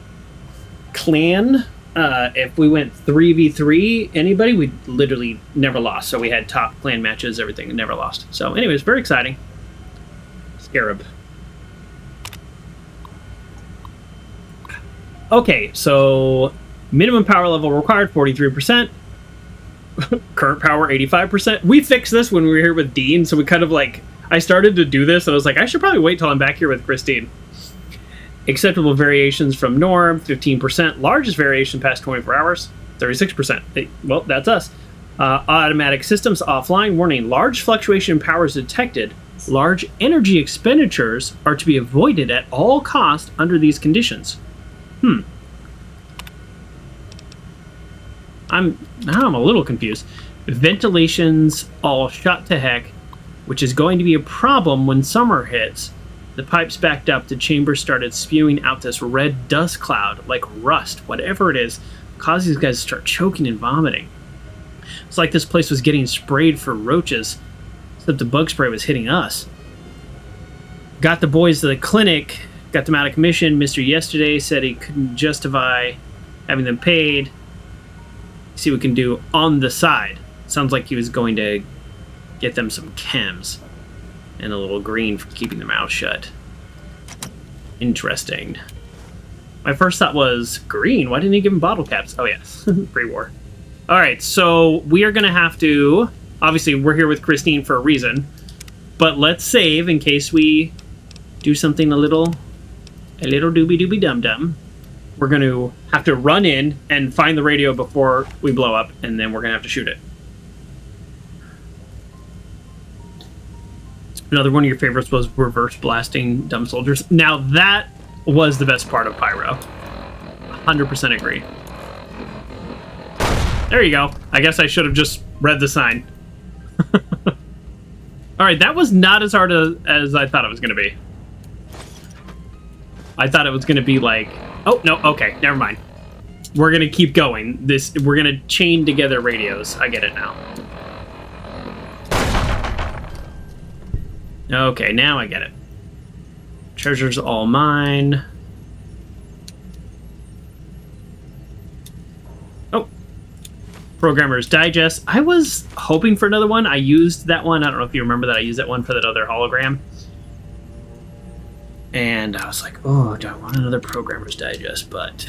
clan, if we went 3v3 anybody, we literally never lost. So we had top clan matches, everything, and never lost. So anyways, very exciting. Scarab. Okay, so minimum power level required, 43%. Current power, 85%. We fixed this when we were here with Dean, so we kind of like... I started to do this, and I was like, I should probably wait till I'm back here with Christine. Acceptable variations from norm, 15%. Largest variation past 24 hours, 36%. Well, that's us. Automatic systems offline. Warning, large fluctuation in power is detected. Large energy expenditures are to be avoided at all costs under these conditions. I'm a little confused. Ventilation's all shot to heck, which is going to be a problem when summer hits. The pipes backed up, the chamber started spewing out this red dust cloud, like rust, whatever it is, caused these guys to start choking and vomiting. It's like this place was getting sprayed for roaches, except the bug spray was hitting us. Got the boys to the clinic, got them out of commission. Mr. Yesterday said he couldn't justify having them paid. See what we can do on the side. Sounds like he was going to get them some chems and a little green for keeping their mouth shut. Interesting. My first thought was green. Why didn't he give him bottle caps? Oh yes, pre-war. All right, so we are gonna have to. Obviously, we're here with Christine for a reason, but let's save in case we do something a little doobie doobie dum dum. We're going to have to run in and find the radio before we blow up, and then we're going to have to shoot it. Another one of your favorites was reverse blasting dumb soldiers. Now, that was the best part of Pyro. 100% agree. There you go. I guess I should have just read the sign. Alright, that was not as hard as I thought it was going to be. I thought it was going to be like... Oh, no, okay, never mind. We're going to keep going. We're going to chain together radios. I get it now. Okay, now I get it. Treasure's all mine. Oh. Programmer's Digest. I was hoping for another one. I used that one. I don't know if you remember that. I used that one for that other hologram. And I was like, oh, do I want another Programmer's Digest? But...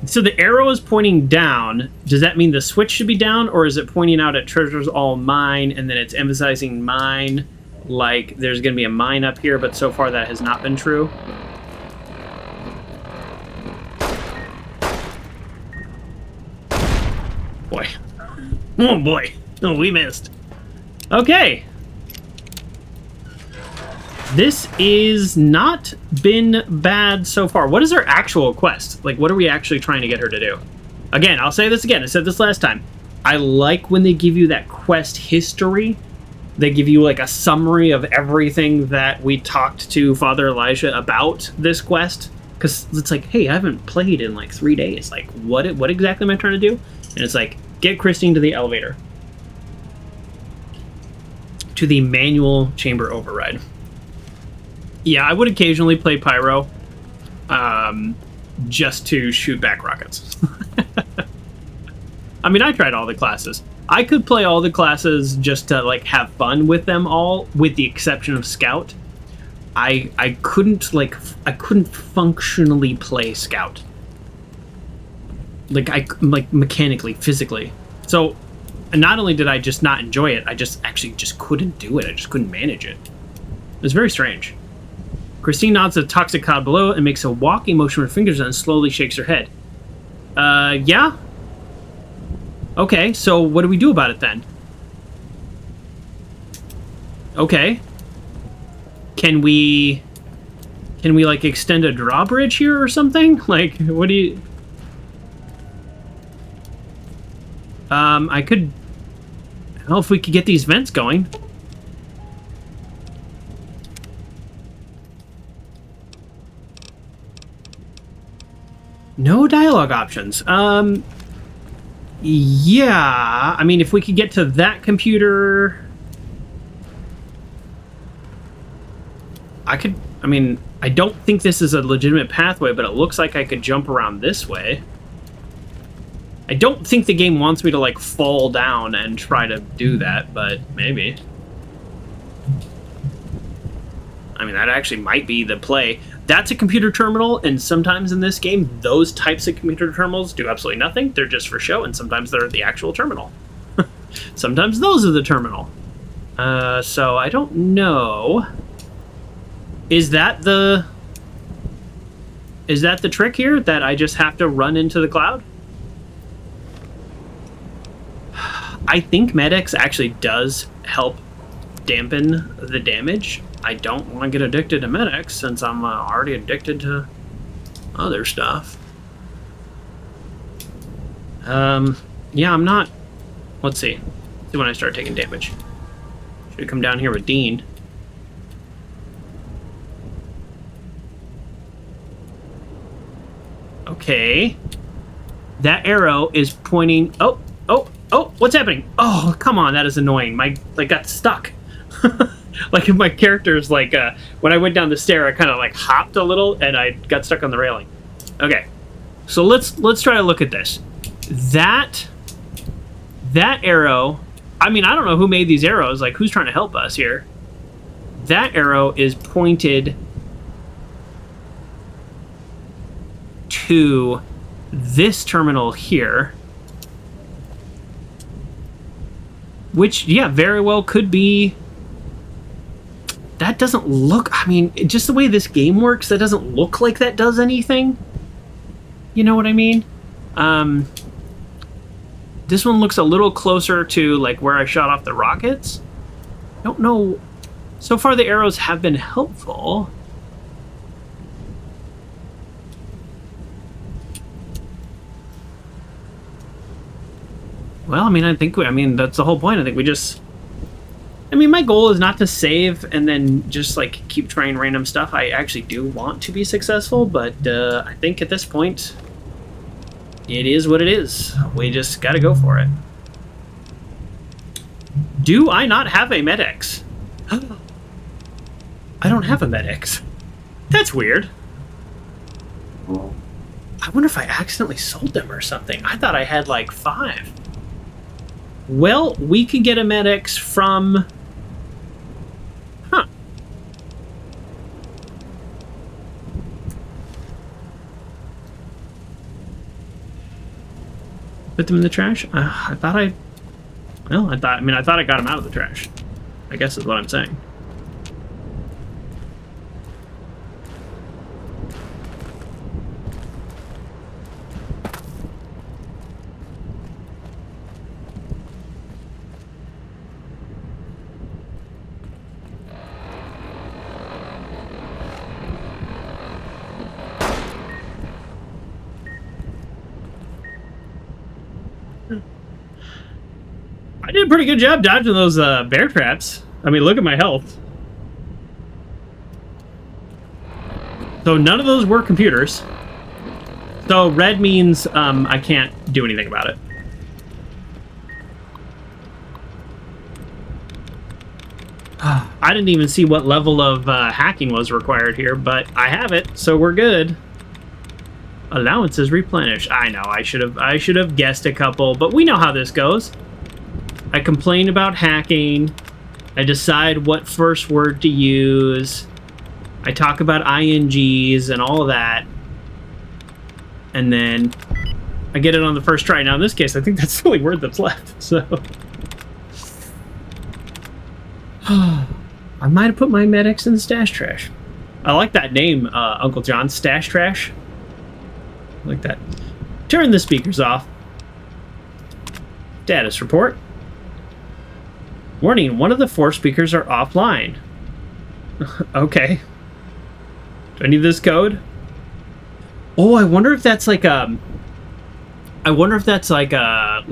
So the arrow is pointing down. Does that mean the switch should be down? Or is it pointing out at treasures all mine and then it's emphasizing mine? Like there's going to be a mine up here, but so far that has not been true. Boy. Oh boy. Oh, we missed. Okay. This is not been bad so far. What is her actual quest? Like, what are we actually trying to get her to do? Again, I'll say this again. I said this last time. I like when they give you that quest history. They give you, like, a summary of everything that we talked to Father Elijah about this quest. because it's like, hey, I haven't played in like 3 days. Like, what exactly am I trying to do? And it's like, get Christine to the elevator. To the manual chamber override. Yeah, I would occasionally play Pyro, just to shoot back rockets. I mean, I tried all the classes. I could play all the classes just to like have fun with them all, with the exception of Scout. I couldn't functionally play Scout. Like mechanically, physically. So not only did I just not enjoy it, I just actually couldn't do it. I just couldn't manage it. It was very strange. Christine nods at the toxic cloud below and makes a walking motion with her fingers and slowly shakes her head. Yeah? Okay, so what do we do about it then? Okay. Can we like extend a drawbridge here or something? Like, what do you... I don't know if we could get these vents going. No dialogue options. Yeah, I mean, if we could get to that computer... I mean, I don't think this is a legitimate pathway, but it looks like I could jump around this way. I don't think the game wants me to, like, fall down and try to do that, but maybe. I mean, that actually might be the play. That's a computer terminal, and sometimes in this game, those types of computer terminals do absolutely nothing. They're just for show, and sometimes they're the actual terminal. Sometimes those are the terminal. So I don't know. Is that the trick here? That I just have to run into the cloud? I think Med-X actually does help dampen the damage. I don't want to get addicted to Med-X since I'm already addicted to other stuff. Yeah, I'm not... Let's see. See when I start taking damage. Should come down here with Dean. Okay. That arrow is pointing... Oh, what's happening? Oh, come on, that is annoying. My, like, got stuck. Like, if my character's, like, when I went down the stair, I kind of, like, hopped a little, and I got stuck on the railing. Okay. So let's try to look at this. That arrow... I mean, I don't know who made these arrows. Like, who's trying to help us here? That arrow is pointed to this terminal here. Which, yeah, very well could be... That doesn't look... I mean, just the way this game works, that doesn't look like that does anything. You know what I mean? This one looks a little closer to, like, where I shot off the rockets. I don't know... So far, the arrows have been helpful. Well, I mean, that's the whole point. I think we just... I mean, my goal is not to save and then just, like, keep trying random stuff. I actually do want to be successful, but I think at this point, it is what it is. We just gotta go for it. Do I not have a Med-X? I don't have a Med-X. That's weird. I wonder if I accidentally sold them or something. I thought I had, like, 5. Well, we can get a Med-X from... Huh. Put them in the trash? I thought I got them out of the trash. I guess is what I'm saying. I did a pretty good job dodging those bear traps. I mean, look at my health. So none of those were computers. So red means I can't do anything about it. I didn't even see what level of hacking was required here, but I have it, so we're good. Allowances replenished. I know, I should have guessed a couple, but we know how this goes. I complain about hacking. I decide what first word to use. I talk about INGs and all of that. And then I get it on the first try. Now, in this case, I think that's the only word that's left, so... I might have put my medics in the stash trash. I like that name, Uncle John. Stash trash. I like that. Turn the speakers off. Status report. Warning, one of the 4 speakers are offline. Okay. Do I need this code? Oh, I wonder if that's like a... I wonder if that's like a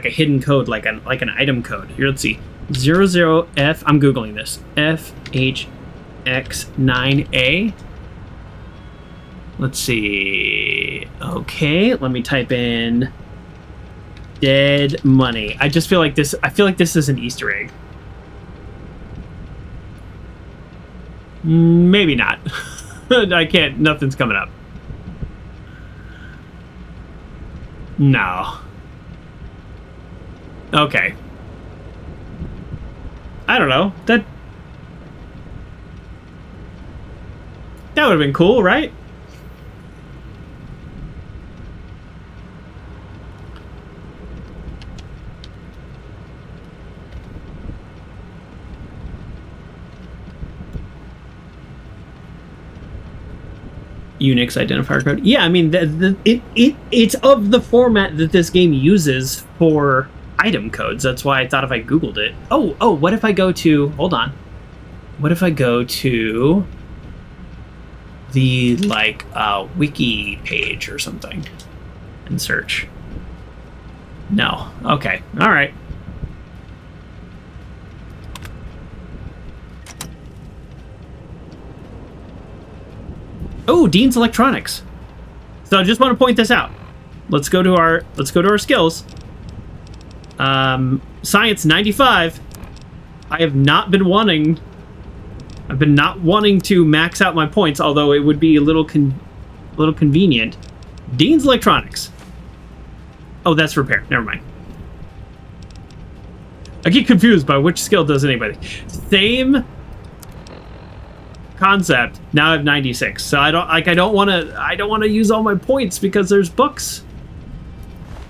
hidden code, like an item code. Here, let's see. 00F, I'm Googling this. FHX9A. Let's see. Okay, let me type in dead money. I just feel like this, is an Easter egg. Maybe not. I can't, nothing's coming up. No. Okay. I don't know. That would have been cool, right? Unix identifier code. Yeah, I mean, it's of the format that this game uses for item codes. That's why I thought if I Googled it. Oh, what if I go to... Hold on. What if I go to the, like, wiki page or something and search? No. Okay. All right. Oh, Dean's Electronics. So I just want to point this out. Let's go to our skills. Science 95. I've been not wanting to max out my points, although it would be a little convenient. Dean's Electronics. Oh, that's repair. Never mind. I get confused by which skill does anybody. Same concept. Now I have 96. So I don't want to use all my points because there's books.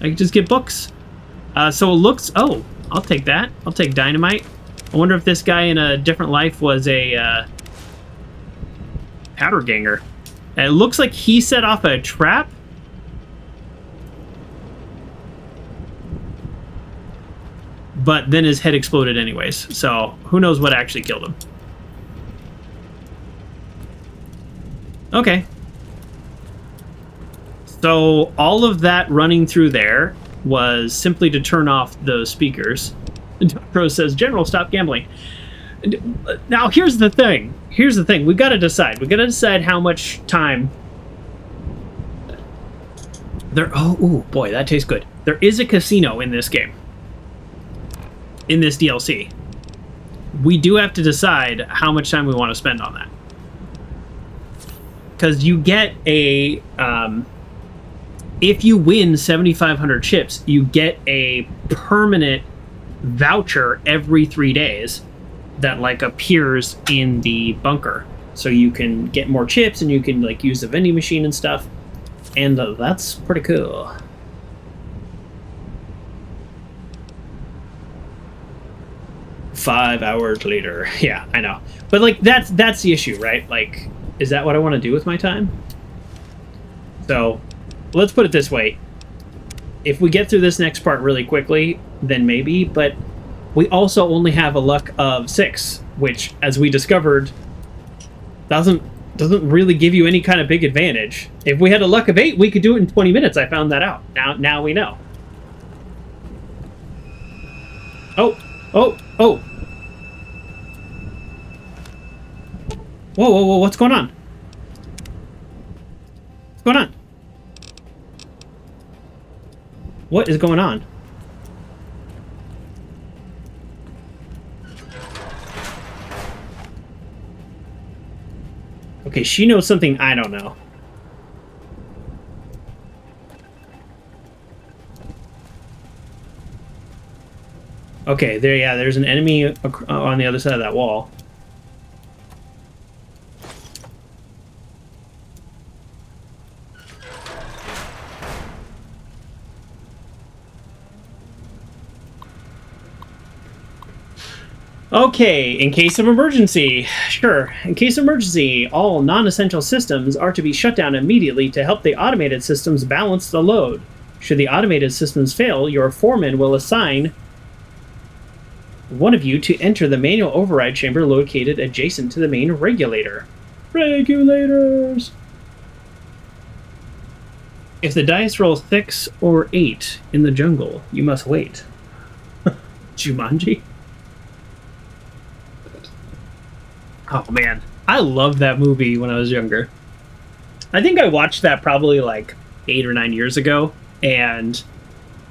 I can just get books. So it looks... Oh, I'll take that. I'll take dynamite. I wonder if this guy in a different life was a powder ganger. And it looks like he set off a trap. But then his head exploded anyways. So who knows what actually killed him. Okay. So all of that running through there was simply to turn off those speakers. Pro says, General, stop gambling. Now, here's the thing. We got to decide. We got to decide how much time there... Oh, ooh, boy, that tastes good. There is a casino in this game. In this DLC. We do have to decide how much time we want to spend on that. Because you get a... if you win 7,500 chips, you get a permanent voucher every 3 days that like appears in the bunker. So you can get more chips and you can like use the vending machine and stuff. And that's pretty cool. Five hours later. Yeah, I know. But like that's the issue, right? Like, is that what I want to do with my time? So let's put it this way. If we get through this next part really quickly, then maybe, but we also only have a luck of 6, which, as we discovered, doesn't really give you any kind of big advantage. If we had a luck of 8, we could do it in 20 minutes. I found that out. Now we know. Oh. Whoa, what's going on? going on? What is going on? Okay, she knows something I don't know. Okay, there's an enemy on the other side of that wall. Okay, in case of emergency. Sure. In case of emergency, all non-essential systems are to be shut down immediately to help the automated systems balance the load. Should the automated systems fail, your foreman will assign one of you to enter the manual override chamber located adjacent to the main regulator. Regulators! If the dice roll 6 or 8 in the jungle, you must wait. Jumanji? Oh man, I loved that movie when I was younger. I think I watched that probably like 8 or 9 years ago, and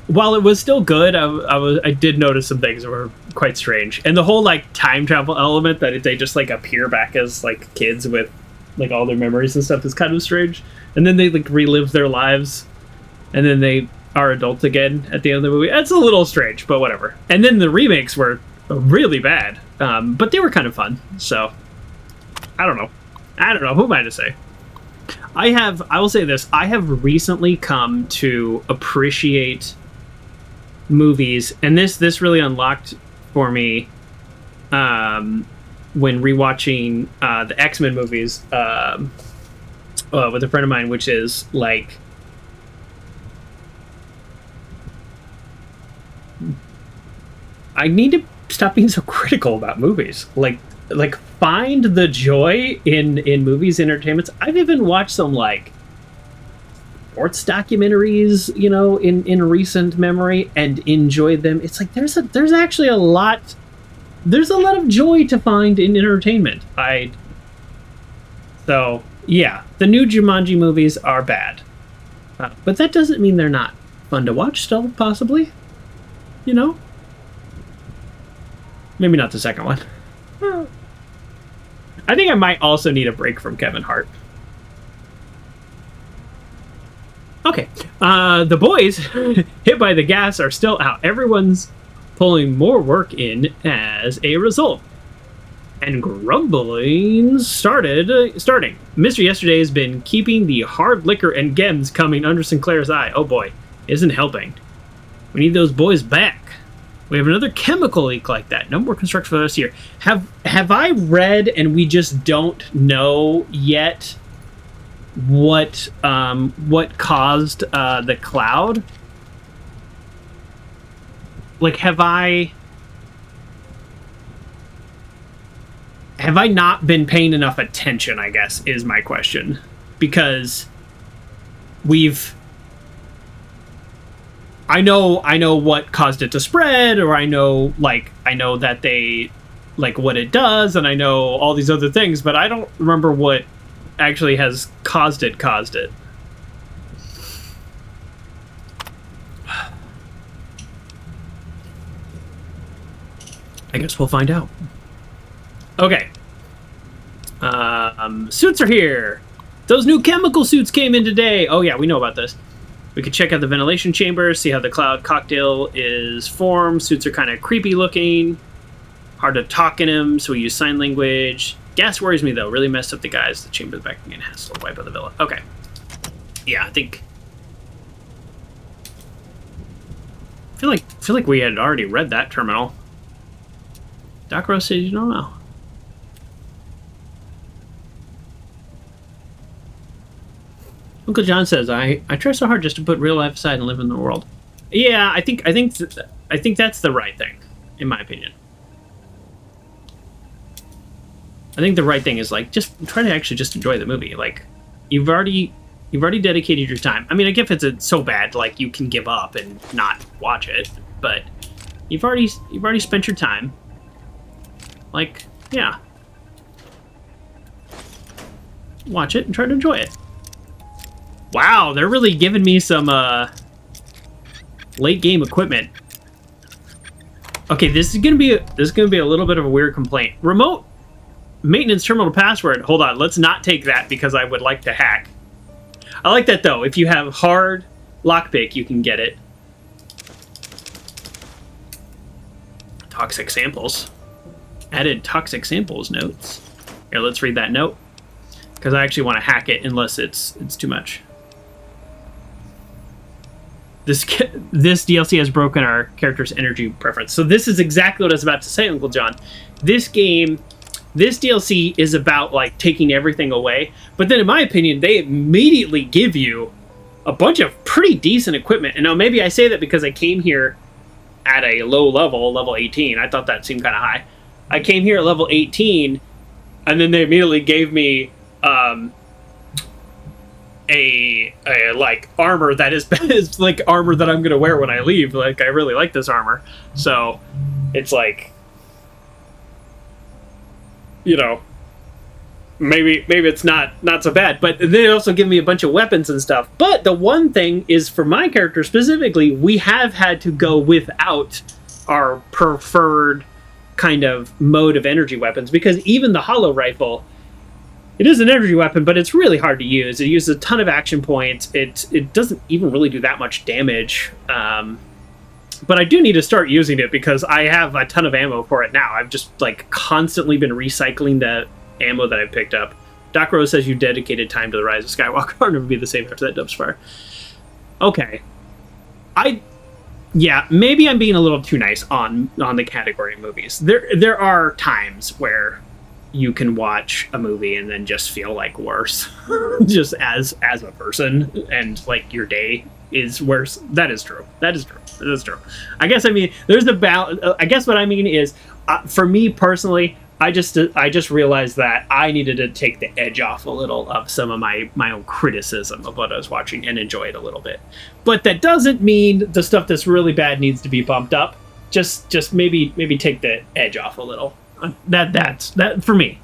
while it was still good, I did notice some things that were quite strange. And the whole like time travel element that they just like appear back as like kids with like all their memories and stuff is kind of strange. And then they like relive their lives, and then they are adults again at the end of the movie. That's a little strange, but whatever. And then the remakes were really bad, but they were kind of fun. So I don't know. Who am I to say? I will say this. I have recently come to appreciate movies, and this really unlocked for me when rewatching the X-Men movies with a friend of mine, which is like I need to stop being so critical about movies. Like find the joy in movies, entertainments. I've even watched some like sports documentaries, you know, in recent memory and enjoyed them. It's like there's actually a lot of joy to find in entertainment. So yeah, the new Jumanji movies are bad, but that doesn't mean they're not fun to watch still, possibly, you know. Maybe not the second one. I think I might also need a break from Kevin Hart. Okay, the boys hit by the gas are still out. Everyone's pulling more work in as a result. And grumbling starting. Mr. Yesterday has been keeping the hard liquor and gems coming under Sinclair's eye. Oh boy, isn't helping. We need those boys back. We have another chemical leak like that. No more construction for the rest of the year. Have I read and we just don't know yet what caused the cloud? Like, have I not been paying enough attention, I guess, is my question. Because I know what caused it to spread, or I know that they, like, what it does, and I know all these other things, but I don't remember what actually has caused it. I guess we'll find out. Okay. Suits are here. Those new chemical suits came in today. Oh yeah, we know about this. We could check out the ventilation chamber, see how the cloud cocktail is formed. Suits are kind of creepy looking. Hard to talk in them, so we use sign language. Gas worries me, though. Really messed up the guys. The chamber's back again. Has to wipe out the villa. Okay. Yeah, I feel like we had already read that terminal. Doc Rose says you don't know. Uncle John says, I try so hard just to put real life aside and live in the world. Yeah, I think that's the right thing, in my opinion. I think the right thing is, like, just try to actually just enjoy the movie. Like, you've already dedicated your time. I mean, I guess it's so bad, like, you can give up and not watch it, but you've already spent your time. Like, yeah. Watch it and try to enjoy it. Wow, they're really giving me some late game equipment. Okay, this is gonna be a little bit of a weird complaint. Remote maintenance terminal password. Hold on, let's not take that because I would like to hack. I like that though. If you have hard lockpick, you can get it. Toxic samples. Added toxic samples notes. Here, let's read that note because I actually want to hack it unless it's too much. This DLC has broken our character's energy preference. So this is exactly what I was about to say, Uncle John. This DLC is about like taking everything away, but then in my opinion, they immediately give you a bunch of pretty decent equipment. And now maybe I say that because I came here at a low level, level 18. I thought that seemed kind of high. I came here at level 18, and then they immediately gave me a like armor that is like armor that I'm gonna wear when I leave. Like I really like this armor, so it's like, you know, maybe it's not so bad. But they also give me a bunch of weapons and stuff. But the one thing is, for my character specifically, we have had to go without our preferred kind of mode of energy weapons, because even the hollow rifle, it is an energy weapon, but it's really hard to use. It uses a ton of action points. It doesn't even really do that much damage. But I do need to start using it because I have a ton of ammo for it now. I've just like constantly been recycling the ammo that I picked up. Doc Rose says you dedicated time to the Rise of Skywalker. I'll never be the same after that dumpster fire. Okay. Yeah, maybe I'm being a little too nice on the category of movies. There are times where you can watch a movie and then just feel like worse, just as a person, and like your day is worse. That is true. I guess there's I guess what I mean is, for me personally, I just realized that I needed to take the edge off a little of some of my own criticism of what I was watching and enjoy it a little bit. But that doesn't mean the stuff that's really bad needs to be bumped up. Just maybe take the edge off a little. That's for me.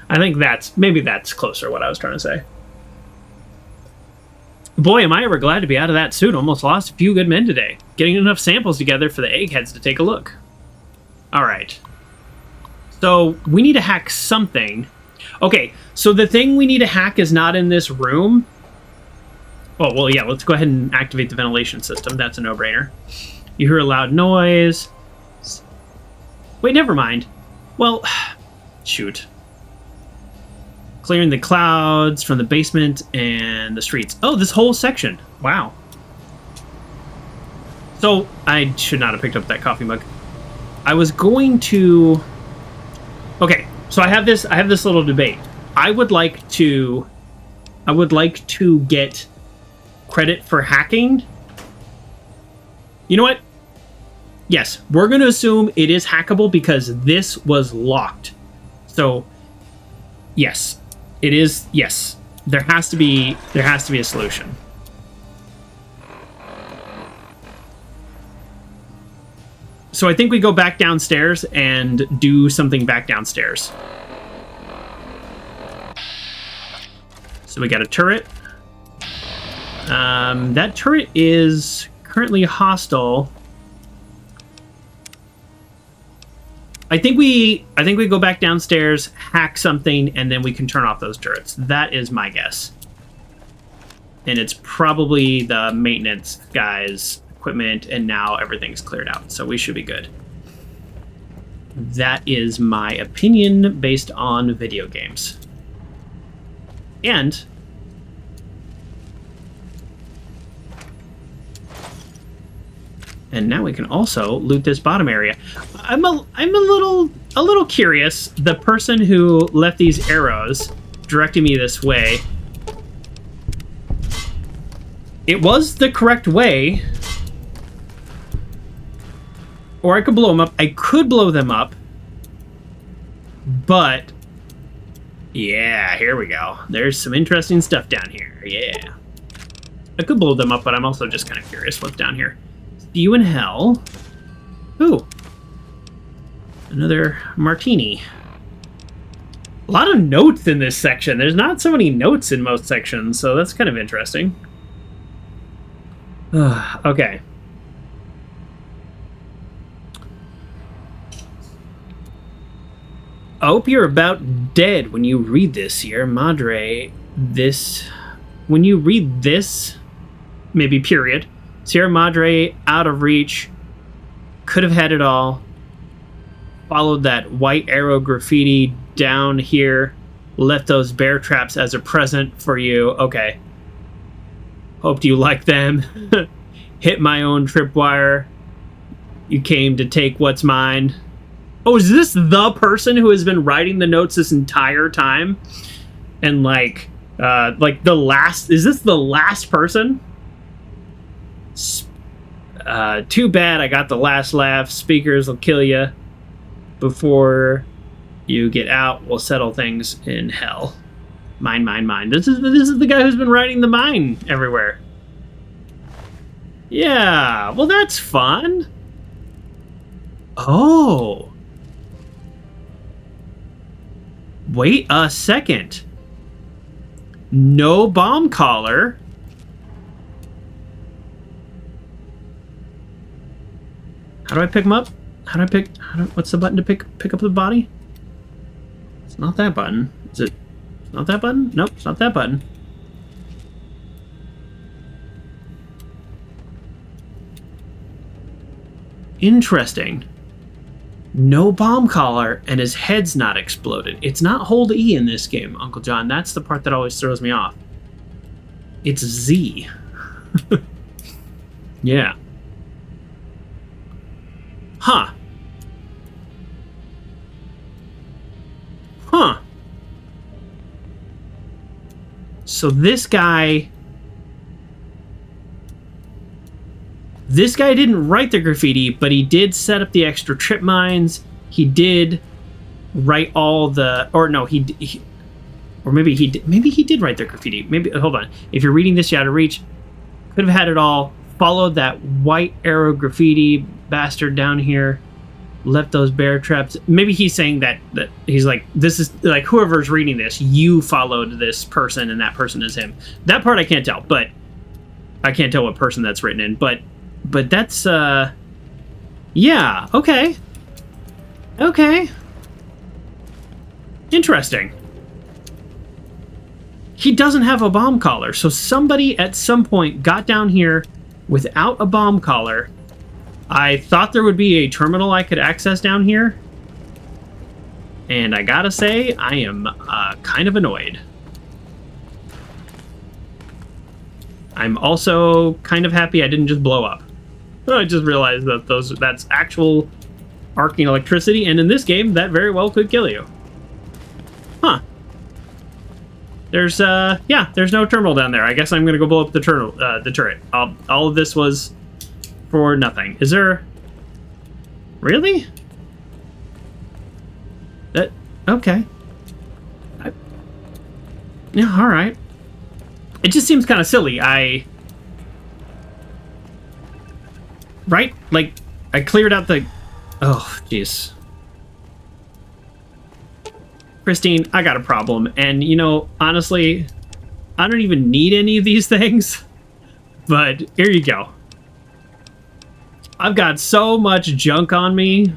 I think that's closer what I was trying to say. Boy, am I ever glad to be out of that suit. Almost lost a few good men today. Getting enough samples together for the eggheads to take a look. All right. So we need to hack something. Okay, so the thing we need to hack is not in this room. Oh, well, yeah, let's go ahead and activate the ventilation system. That's a no-brainer. You hear a loud noise. Wait, never mind. Well, shoot. Clearing the clouds from the basement and the streets. Oh, this whole section. Wow. So, I should not have picked up that coffee mug. I was going to... Okay, so I have this little debate. I would like to get credit for hacking. You know what? Yes, we're going to assume it is hackable because this was locked. So, yes, it is. Yes, there has to be a solution. So I think we go back downstairs and do something back downstairs. So we got a turret. That turret is currently hostile. I think we go back downstairs, hack something, and then we can turn off those turrets. That is my guess. And it's probably the maintenance guys' equipment, and now everything's cleared out, so we should be good. That is my opinion based on video games. And now we can also loot this bottom area. I'm a little curious. The person who left these arrows directing me this way, it was the correct way. Or I could blow them up. I could blow them up. But yeah, here we go. There's some interesting stuff down here. Yeah. I could blow them up, but I'm also just kind of curious what's down here. See you in hell. Ooh. Another martini. A lot of notes in this section. There's not so many notes in most sections, so that's kind of interesting. Okay. I hope you're about dead when you read this, Sierra Madre. When you read this, maybe period. Sierra Madre, out of reach, could have had it all. Followed that white arrow graffiti down here, left those bear traps as a present for you. Okay. Hoped you liked them. Hit my own tripwire. You came to take what's mine. Oh, is this the person who has been writing the notes this entire time? And like the last, is this the last person? Too bad I got the last laugh. Speakers will kill you. Before you get out, we'll settle things in hell. Mine, mine, mine. This is the guy who's been writing the mine everywhere. Yeah, well that's fun. Oh. Wait a second. No bomb collar. How do I pick him up? What's the button to pick up the body? It's not that button. Is it? It's not that button? Nope, it's not that button. Interesting. No bomb collar, and his head's not exploded. It's not hold E in this game, Uncle John. That's the part that always throws me off. It's Z. Yeah. Huh. Huh. So this guy didn't write the graffiti, but he did set up the extra trip mines. He did write all the, or no, maybe he did write the graffiti. Maybe, hold on. If you're reading this, you out of reach. Could have had it all. Followed that white arrow graffiti bastard down here. Left those bear traps. Maybe he's saying that he's like, this is like whoever's reading this, you followed this person and that person is him. That part I can't tell, but I can't tell what person that's written in, but that's yeah, okay. Okay. Interesting. He doesn't have a bomb collar, so somebody at some point got down here without a bomb collar. I thought there would be a terminal I could access down here. And I gotta say, I am kind of annoyed. I'm also kind of happy I didn't just blow up. I just realized that that's actual arcing electricity, and in this game, that very well could kill you. Huh. There's no terminal down there. I guess I'm gonna go blow up the turret. All of this was for nothing. Is there... Really? Okay. Yeah, alright. It just seems kind of silly. Right? Like, I cleared out the... Oh, jeez. Christine, I got a problem. And, you know, honestly, I don't even need any of these things. But here you go. I've got so much junk on me.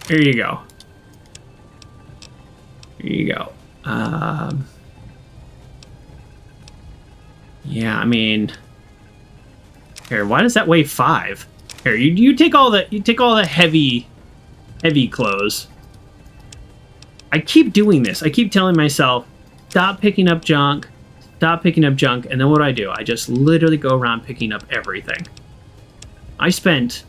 Here you go. Here you go. Yeah, I mean, here. Why does that weigh 5? Here, you take all the heavy clothes. I keep doing this. I keep telling myself, stop picking up junk. Stop picking up junk, and then what do? I just literally go around picking up everything. I spent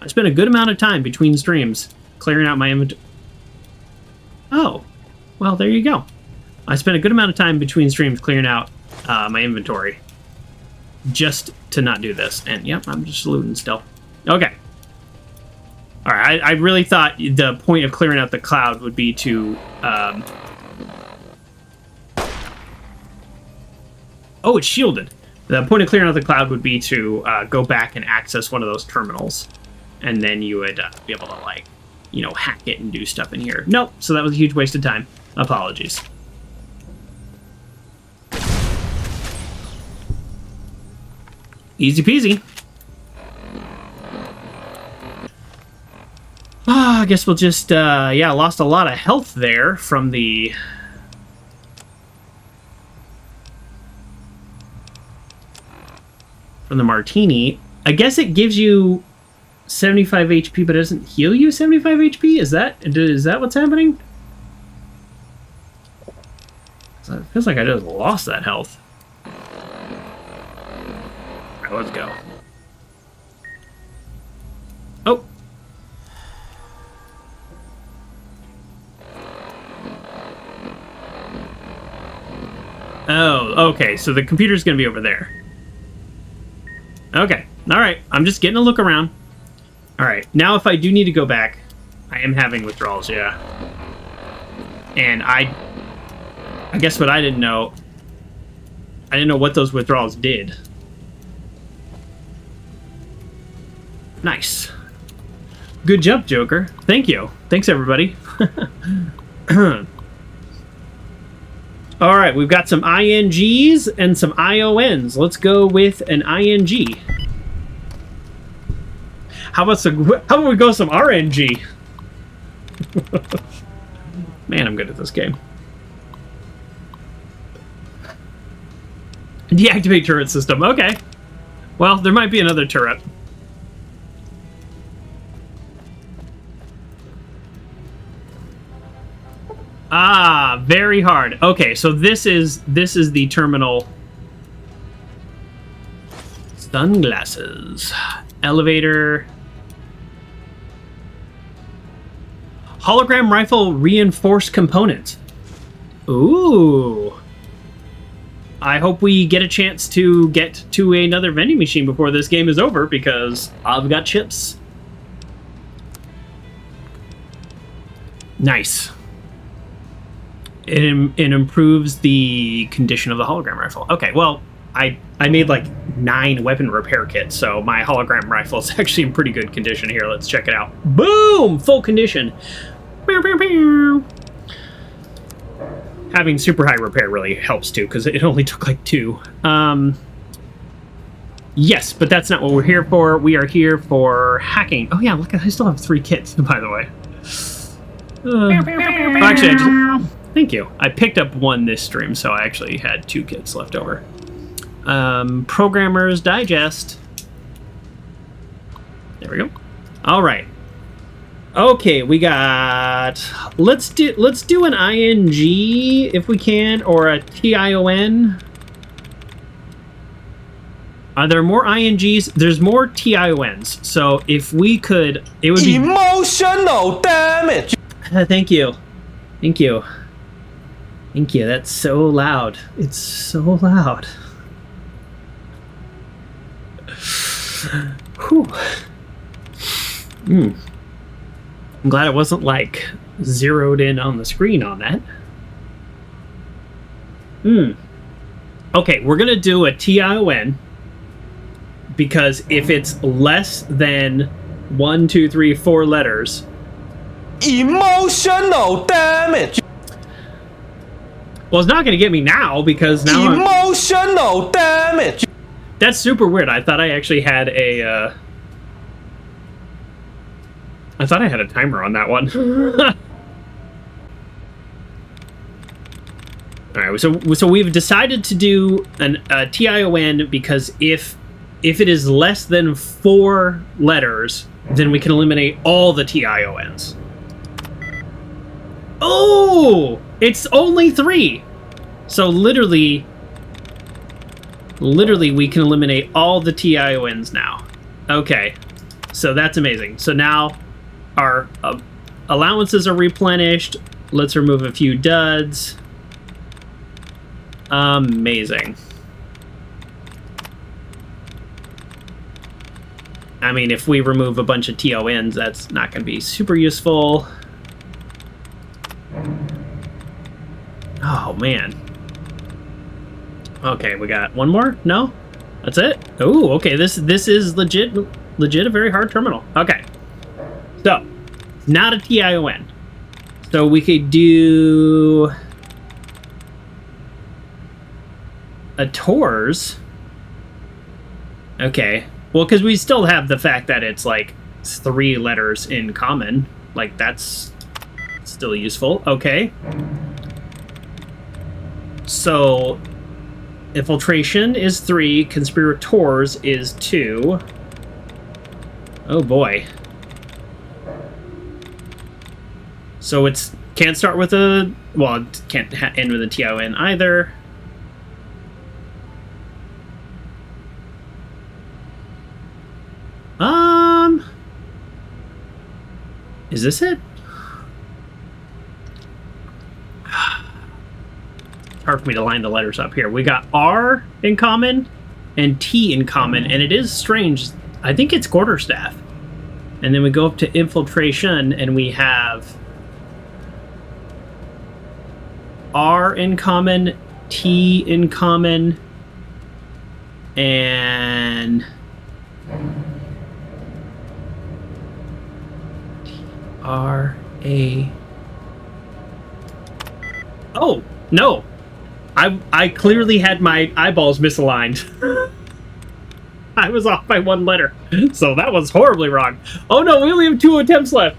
a good amount of time between streams clearing out my inventory. Oh, well, there you go. I spent a good amount of time between streams clearing out my inventory just to not do this. And yep, I'm just looting still. Okay. All right, I really thought the point of clearing out the cloud would be to... Oh, it's shielded. The point of clearing out the cloud would be to go back and access one of those terminals. And then you would be able to, like, you know, hack it and do stuff in here. Nope, so that was a huge waste of time. Apologies. Easy peasy. I guess we'll just, yeah, lost a lot of health there from the... martini. I guess it gives you 75 HP, but it doesn't heal you 75 HP? Is that what's happening? It feels like I just lost that health. Alright, let's go. Oh! Oh, okay, so the computer's gonna be over there. Okay, alright, I'm just getting a look around. Alright, now if I do need to go back, I am having withdrawals, yeah. And I guess what I didn't know what those withdrawals did. Nice. Good jump, Joker. Thank you. Thanks, everybody. Alright, we've got some INGs and some IONs. Let's go with an ING. How about we go some RNG? Man, I'm good at this game. Deactivate turret system. Okay. Well, there might be another turret. Ah, very hard. Okay, so this is the terminal. Sunglasses. Elevator. Hologram rifle reinforced component. Ooh. I hope we get a chance to get to another vending machine before this game is over, because I've got chips. Nice. It improves the condition of the hologram rifle. Okay, well, I made like 9 weapon repair kits, so my hologram rifle is actually in pretty good condition here. Let's check it out. Boom! Full condition. Having super high repair really helps too, because it only took like 2. Yes, but that's not what we're here for. We are here for hacking. Oh yeah, look, I still have 3 kits, by the way. Actually, thank you. I picked up 1 this stream, so I actually had 2 kits left over. Programmer's Digest. There we go. All right. Okay, we got. Let's do an ING if we can, or a TION. Are there more INGs? There's more TIONs. So if we could, it would be emotional damage. Thank you. Thank you. Thank you. That's so loud. It's so loud. Whew. I'm glad it wasn't like zeroed in on the screen on that. Okay, we're gonna do a TION, because if it's less than 1, 2, 3, 4 letters, emotional damage. Well, it's not gonna get me now, because now emotional damage. That's super weird. I thought I actually had a I thought I had a timer on that one. Alright, so we've decided to do a TION, because if it is less than 4 letters, then we can eliminate all the TIONs. Oh! It's only 3! So literally we can eliminate all the TIONs now. Okay, so that's amazing. So now our allowances are replenished. Let's remove a few duds. Amazing. I mean, if we remove a bunch of TONs, that's not going to be super useful. Oh, man. Okay, we got 1 more? No? That's it? Oh, okay, this is legit a very hard terminal. Okay. So, Not a TION. So we could do a Tours. Okay. Well, because we still have the fact that it's like 3 letters in common. Like, that's still useful. Okay. So, infiltration is 3. Conspirators is 2. Oh, boy. So it's can't start with a... Well, it can't end with a TION either. Is this it? It's hard for me to line the letters up here. We got R in common and T in common, and it is strange. I think it's quarterstaff. And then we go up to infiltration, and we have R in common, T in common, and R-A... Oh, no. I clearly had my eyeballs misaligned. I was off by 1 letter. So that was horribly wrong. Oh no, we only have 2 attempts left.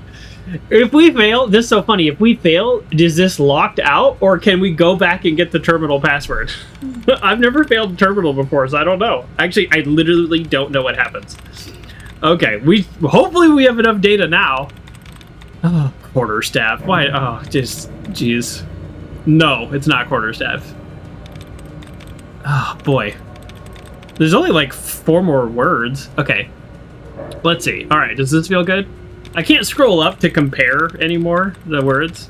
If we fail, this is so funny. If we fail, is this locked out, or can we go back and get the terminal password? I've never failed a terminal before, so I don't know. Actually, I literally don't know what happens. Okay, hopefully we have enough data now. Oh, quarterstaff. Why? Oh, just, jeez. No, it's not quarterstaff. Oh, boy. There's only like 4 more words. Okay. Let's see. All right, does this feel good? I can't scroll up to compare anymore, the words.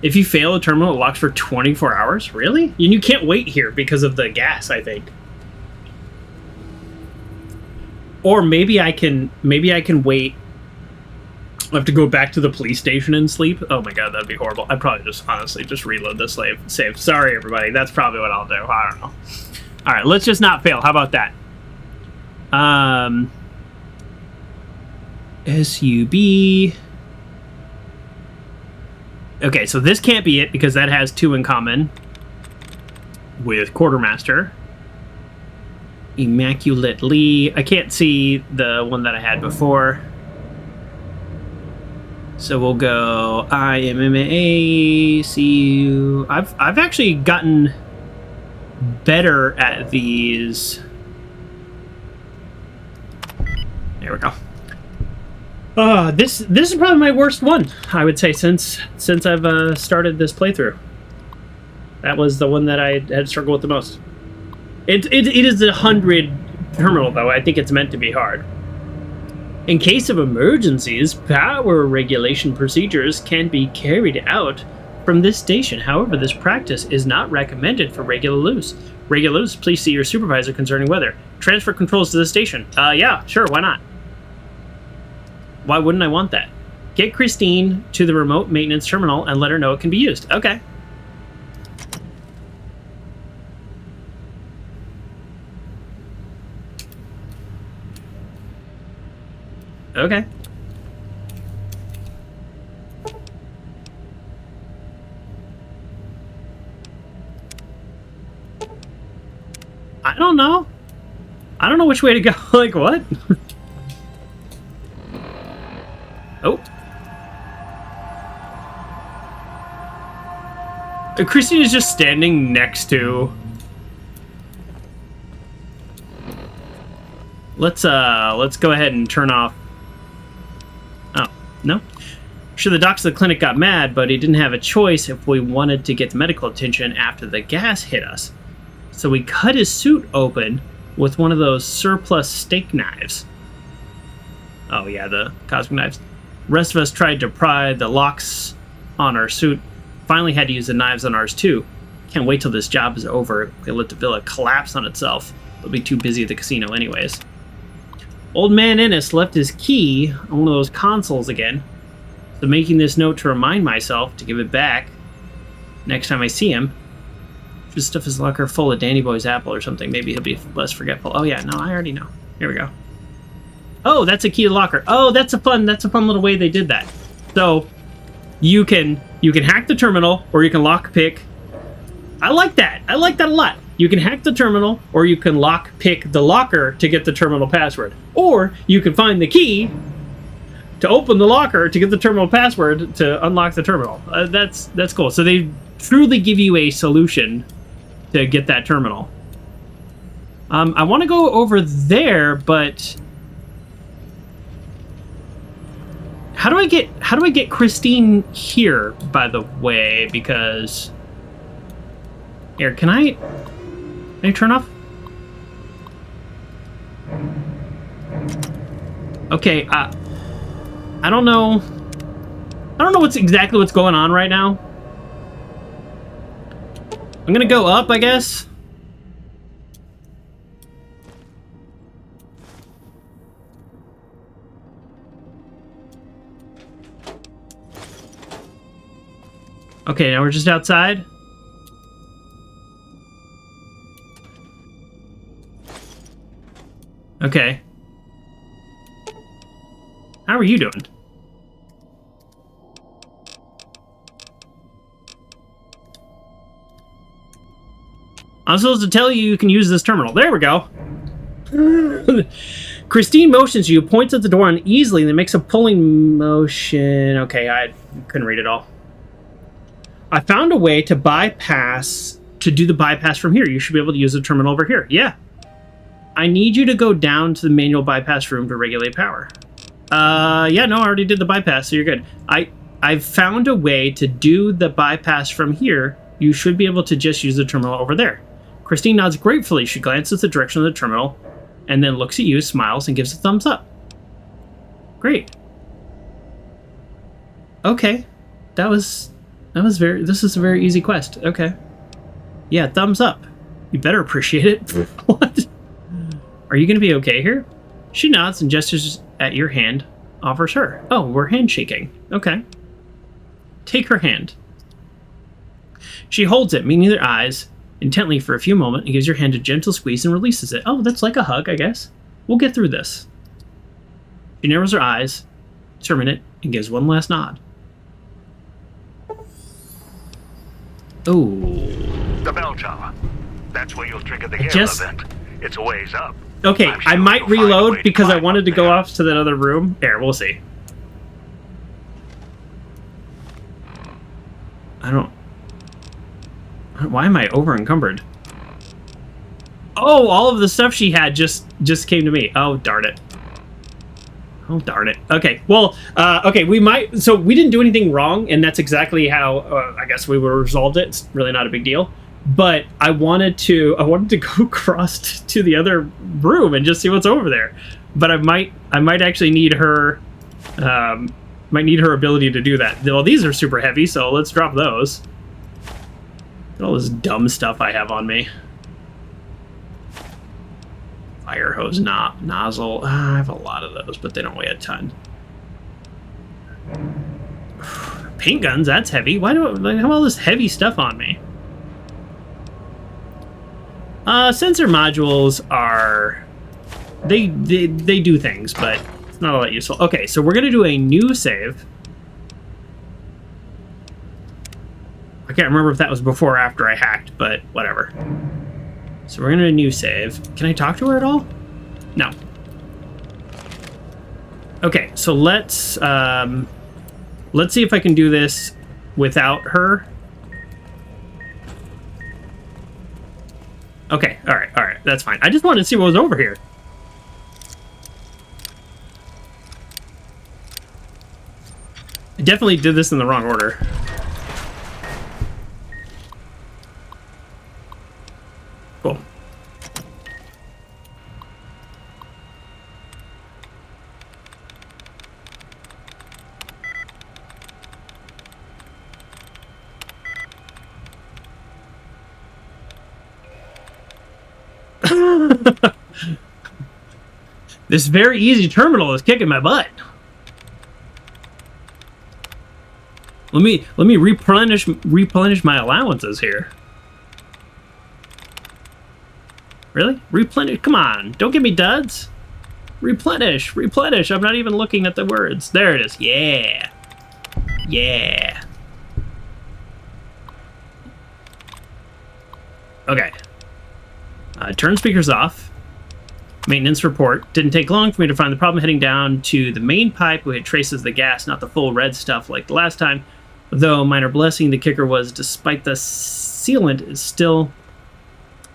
If you fail a terminal, it locks for 24 hours? Really? And you can't wait here because of the gas, I think. Or maybe I can wait. I have to go back to the police station and sleep. Oh my god, that'd be horrible. I'd probably just honestly just reload the save. Sorry, everybody. That's probably what I'll do. I don't know. All right, let's just not fail. How about that? SUB. Okay, so this can't be it because that has 2 in common with Quartermaster. Immaculately. I can't see the one that I had before. So we'll go IMMA, CU. I've actually gotten better at these. There we go. This is probably my worst one, I would say, since I've started this playthrough. That was the one that I had struggled with the most. It is a 100 terminal, though. I think it's meant to be hard. In case of emergencies, power regulation procedures can be carried out from this station. However, this practice is not recommended for regular use. Regular use, please see your supervisor concerning weather. Transfer controls to the station. Yeah, sure, why not? Why wouldn't I want that? Get Christine to the remote maintenance terminal and let her know it can be used. Okay. Okay. I don't know. I don't know which way to go. Like, what? Oh. Christine is just standing next to... Let's go ahead and turn off... Oh, no? Sure, the docs of the clinic got mad, but he didn't have a choice if we wanted to get the medical attention after the gas hit us. So we cut his suit open with one of those surplus steak knives. Oh yeah, the cosmic knives. The rest of us tried to pry the locks on our suit. Finally had to use the knives on ours too. Can't wait till this job is over. They let the villa collapse on itself. They'll be too busy at the casino anyways. Old man Ennis left his key on one of those consoles again. So making this note to remind myself to give it back next time I see him. Just stuff his locker full of Danny Boy's apple or something. Maybe he'll be less forgetful. Oh yeah, no, I already know. Here we go. Oh, that's a key to the locker. Oh, that's a fun little way they did that. So you can hack the terminal, or you can lockpick. I like that. I like that a lot. You can hack the terminal, or you can lockpick the locker to get the terminal password. Or you can find the key to open the locker to get the terminal password to unlock the terminal. That's cool. So they truly give you a solution to get that terminal. I want to go over there, but how do I get Christine here, by the way? Because here, can I turn off? Okay, I don't know what's going on right now. I'm gonna go up, I guess. Okay, now we're just outside. Okay. How are you doing? I'm supposed to tell you can use this terminal. There we go. Christine motions you, points at the door uneasily, and then makes a pulling motion. Okay, I couldn't read it all. I found a way to do the bypass from here. You should be able to use the terminal over here. Yeah. I need you to go down to the manual bypass room to regulate power. Yeah, no, I already did the bypass, so you're good. I've found a way to do the bypass from here. You should be able to just use the terminal over there. Christine nods gratefully. She glances the direction of the terminal and then looks at you, smiles, and gives a thumbs up. Great. Okay. This is a very easy quest. Okay. Yeah, thumbs up. You better appreciate it. What? Are you going to be okay here? She nods and gestures at your hand, offers her. Oh, we're handshaking. Okay. Take her hand. She holds it, meeting their eyes intently for a few moments, and gives your hand a gentle squeeze and releases it. Oh, that's like a hug, I guess. We'll get through this. She narrows her eyes, determines it, and gives one last nod. Oh. The bell tower. That's where you'll trigger the Gala event. It's a ways up. Okay, Sure I might reload because I wanted to go off to that other room. There, we'll see. Why am I over encumbered? Oh, all of the stuff she had just came to me. Oh, darn it. Oh, darn it. Okay, well, okay, so we didn't do anything wrong, and that's exactly how, I guess we would have resolved it. It's really not a big deal. But I wanted to go across to the other room and just see what's over there. But I might actually need her, ability to do that. Well, these are super heavy, so let's drop those. Look at all this dumb stuff I have on me. Fire hose nozzle. I have a lot of those, but they don't weigh a ton. Paint guns, that's heavy. Why do I have all this heavy stuff on me? Sensor modules are... They do things, but it's not all that useful. Okay, so we're going to do a new save. I can't remember if that was before or after I hacked, but whatever. So we're going to do a new save. Can I talk to her at all? No. Okay, so let's see if I can do this without her. Okay, all right, that's fine. I just wanted to see what was over here. I definitely did this in the wrong order. Cool. This very easy terminal is kicking my butt. Let me replenish my allowances here. Really? Replenish? Come on, don't give me duds. Replenish, replenish. I'm not even looking at the words. There it is. Yeah. Yeah. Okay. Turn speakers off. Maintenance report. Didn't take long for me to find the problem, heading down to the main pipe where it traces the gas, not the full red stuff like the last time. Though minor blessing, the kicker was, despite the sealant is still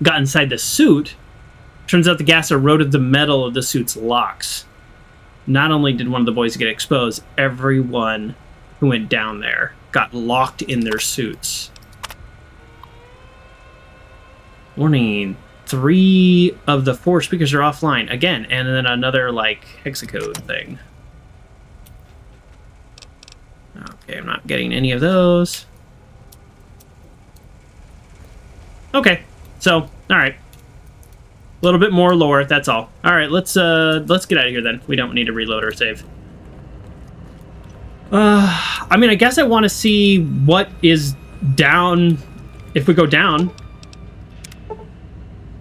got inside the suit, turns out the gas eroded the metal of the suit's locks. Not only did one of the boys get exposed, everyone who went down there got locked in their suits. Warning, 3 of the 4 speakers are offline again, and then another like hexacode thing. Okay, I'm not getting any of those. Okay, so all right, a little bit more lore. That's all. All right, let's get out of here then. We don't need to reload or save. I mean, I guess I want to see what is down. If we go down.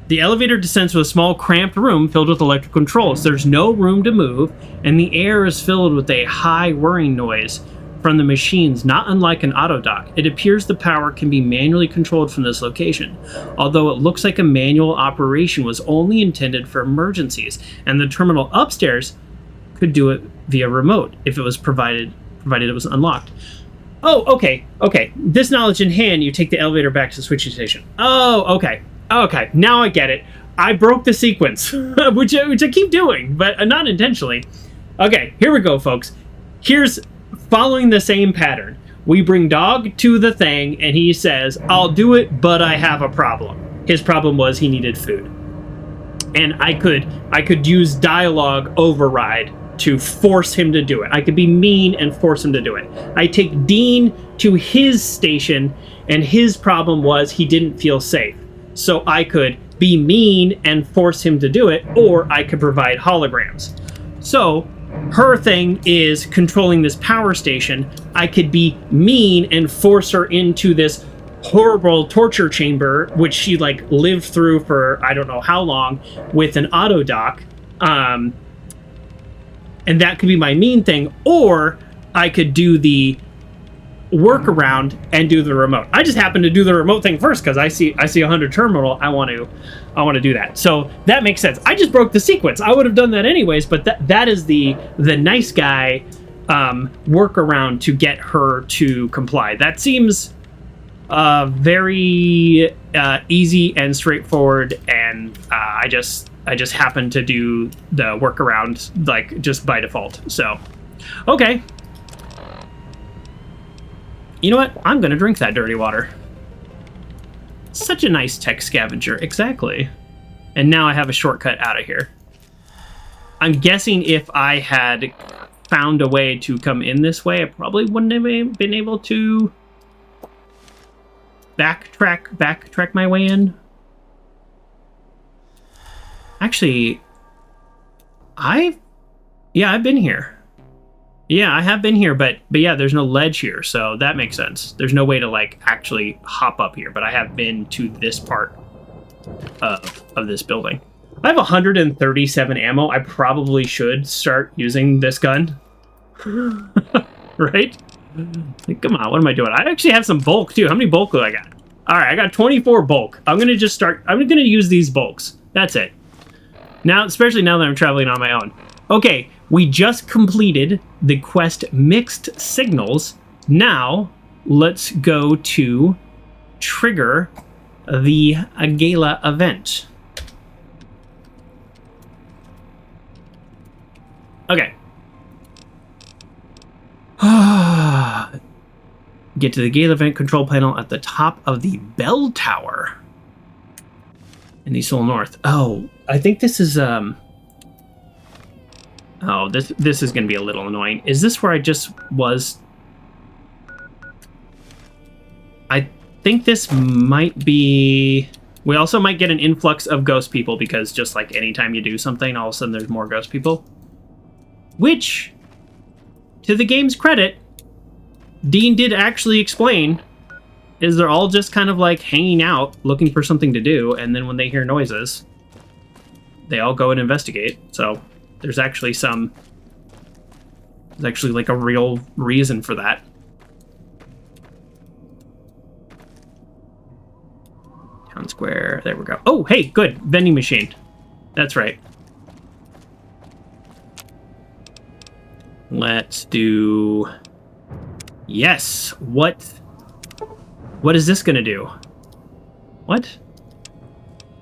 The elevator descends to a small, cramped room filled with electrical controls. There's no room to move, and the air is filled with a high whirring noise from the machines, not unlike an auto dock. It appears the power can be manually controlled from this location, although it looks like a manual operation was only intended for emergencies, and the terminal upstairs could do it via remote if it was provided it was unlocked. Oh, okay. This knowledge in hand, you take the elevator back to the switching station. Oh, okay. Okay, now I get it. I broke the sequence, which I keep doing, but not intentionally. Okay, here we go, folks. Here's following the same pattern. We bring Dog to the thing, and he says, I'll do it, but I have a problem. His problem was he needed food. And I could use dialogue override to force him to do it. I could be mean and force him to do it. I take Dean to his station, and his problem was he didn't feel safe. So I could be mean and force him to do it, or I could provide holograms. So her thing is controlling this power station. I could be mean and force her into this horrible torture chamber, which she like lived through for I don't know how long with an auto dock. And that could be my mean thing, or I could do the workaround and do the remote. I just happen to do the remote thing first because I see 100 terminal. I want to do that. So that makes sense. I just broke the sequence. I would have done that anyways, but that is the nice guy workaround to get her to comply. That seems very easy and straightforward, and I just happen to do the workaround like just by default. So okay. You know what? I'm going to drink that dirty water. Such a nice tech scavenger. Exactly. And now I have a shortcut out of here. I'm guessing if I had found a way to come in this way, I probably wouldn't have been able to backtrack my way in. Actually, I've been here. Yeah, I have been here, but yeah, there's no ledge here, so that makes sense. There's no way to like actually hop up here, but I have been to this part of this building. I have 137 ammo. I probably should start using this gun. Right? Like, come on, what am I doing? I actually have some bulk too. How many bulk do I got? All right, I got 24 bulk. I'm gonna use these bulks. That's it. Now, especially now that I'm traveling on my own. Okay, we just completed the quest Mixed Signals. Now, let's go to trigger the Gala event. Okay. Get to the Gala event control panel at the top of the bell tower in the Seoul North. Oh, I think this is Oh, this is going to be a little annoying. Is this where I just was? I think this might be... We also might get an influx of ghost people because just like anytime you do something, all of a sudden there's more ghost people. Which, to the game's credit, Dean did actually explain, is they're all just kind of like hanging out, looking for something to do, and then when they hear noises, they all go and investigate, so... There's actually some... There's actually, like, a real reason for that. Town square. There we go. Oh, hey, good. Vending machine. That's right. Let's do... Yes. What is this gonna do? What?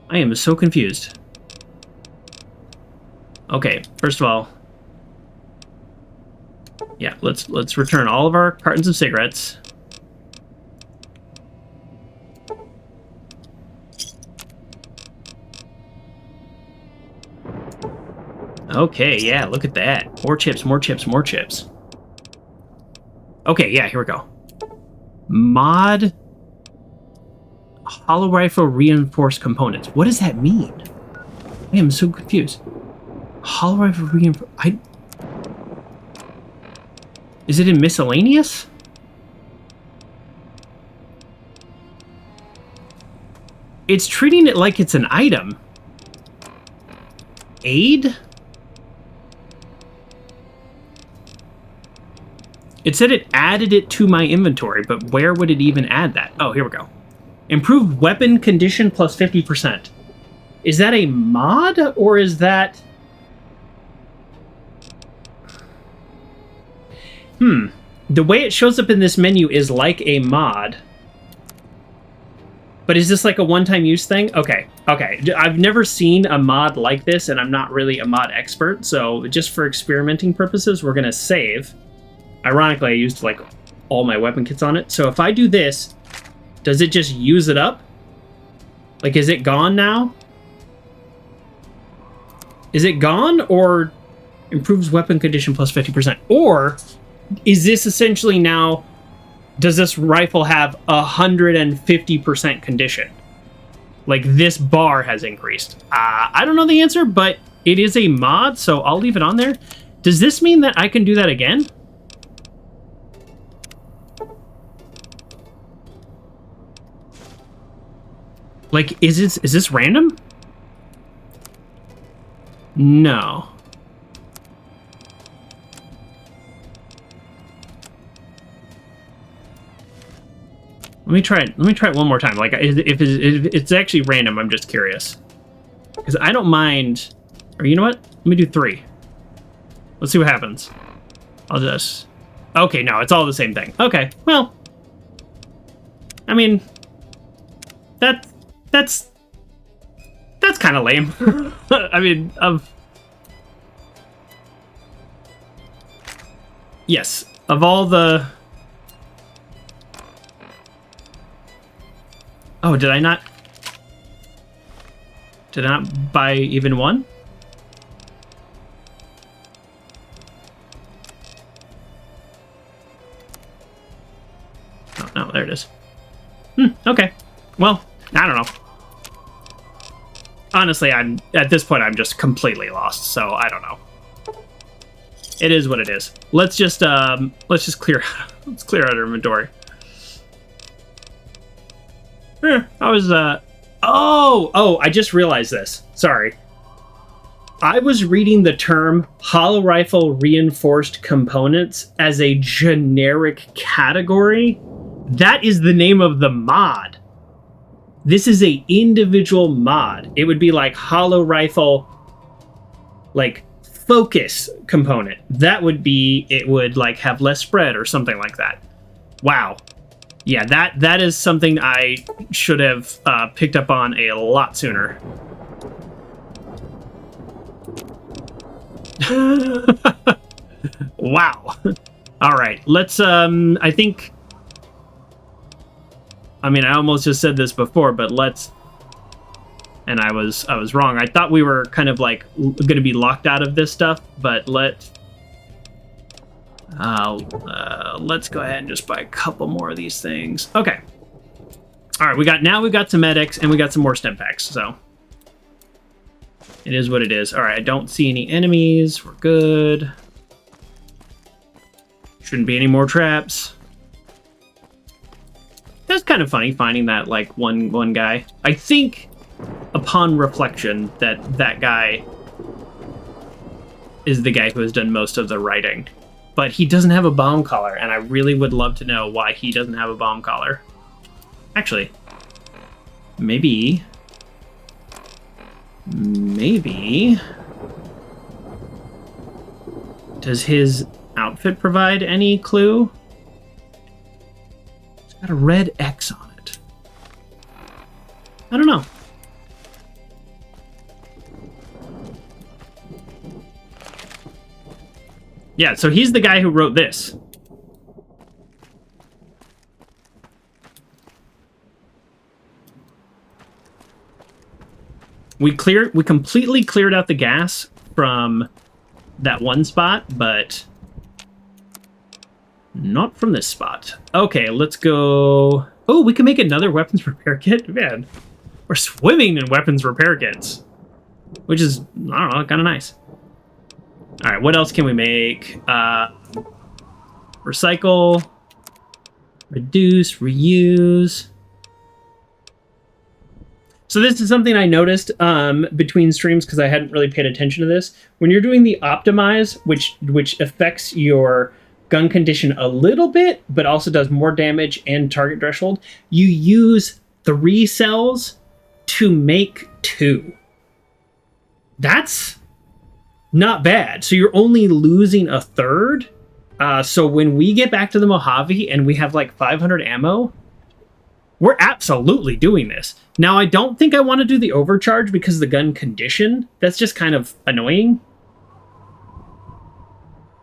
I am so confused. Okay, first of all... Yeah, let's return all of our cartons of cigarettes. Okay, yeah, look at that. More chips, more chips, more chips. Okay, yeah, here we go. Mod hollow rifle reinforced components. What does that mean? I am so confused. Hollow rifle reinforced... Is it in miscellaneous? It's treating it like it's an item. Aid? It said it added it to my inventory, but where would it even add that? Oh, here we go. Improved weapon condition plus 50%. Is that a mod, or is that... The way it shows up in this menu is like a mod. But is this like a one-time use thing? Okay, okay. I've never seen a mod like this, and I'm not really a mod expert, so just for experimenting purposes, we're gonna save. Ironically, I used like all my weapon kits on it. So if I do this, does it just use it up? Like, is it gone now? Is it gone, or improves weapon condition plus 50%? Or is this essentially now, does this rifle have 150% condition? Like, this bar has increased. I don't know the answer, but it is a mod, so I'll leave it on there. Does this mean that I can do that again? Like, is this random? No. Let me try it one more time. Like, if it's actually random, I'm just curious. Because I don't mind... Or you know what? Let me do 3. Let's see what happens. I'll just... Okay, no, it's all the same thing. Okay, well... I mean... That's kind of lame. I mean, yes, of all the... Oh, did I not buy even one? Oh, no, there it is. Okay. Well, I don't know. Honestly, at this point, I'm just completely lost, so I don't know. It is what it is. Let's just clear out our inventory. I was I just realized this. Sorry. I was reading the term hollow rifle reinforced components as a generic category. That is the name of the mod. This is a individual mod. It would be like hollow rifle, like focus component. That would be, it would like have less spread or something like that. Wow. Yeah, that is something I should have picked up on a lot sooner. Wow. All right, let's I think, I mean, I almost just said this before, but let's, and I was wrong. I thought we were kind of like going to be locked out of this stuff, but let's go ahead and just buy a couple more of these things. Okay. All right, we've got some medics and we got some more stim packs, so it is what it is. All right, I don't see any enemies. We're good. Shouldn't be any more traps. That's kind of funny finding that like one guy. I think upon reflection that guy is the guy who has done most of the writing. But he doesn't have a bomb collar, and I really would love to know why he doesn't have a bomb collar. Actually, maybe... Does his outfit provide any clue? It's got a red X on it. I don't know. Yeah, so he's the guy who wrote this. We completely cleared out the gas from that one spot, but not from this spot. Okay, let's go. Oh, we can make another weapons repair kit? Man, we're swimming in weapons repair kits, which is, I don't know, kind of nice. All right, what else can we make? Recycle, reduce, reuse. So this is something I noticed between streams because I hadn't really paid attention to this. When you're doing the optimize, which affects your gun condition a little bit, but also does more damage and target threshold, you use 3 cells to make 2. That's not bad. So you're only losing a third. So when we get back to the Mojave and we have like 500 ammo, we're absolutely doing this. Now, I don't think I want to do the overcharge because of the gun condition. That's just kind of annoying.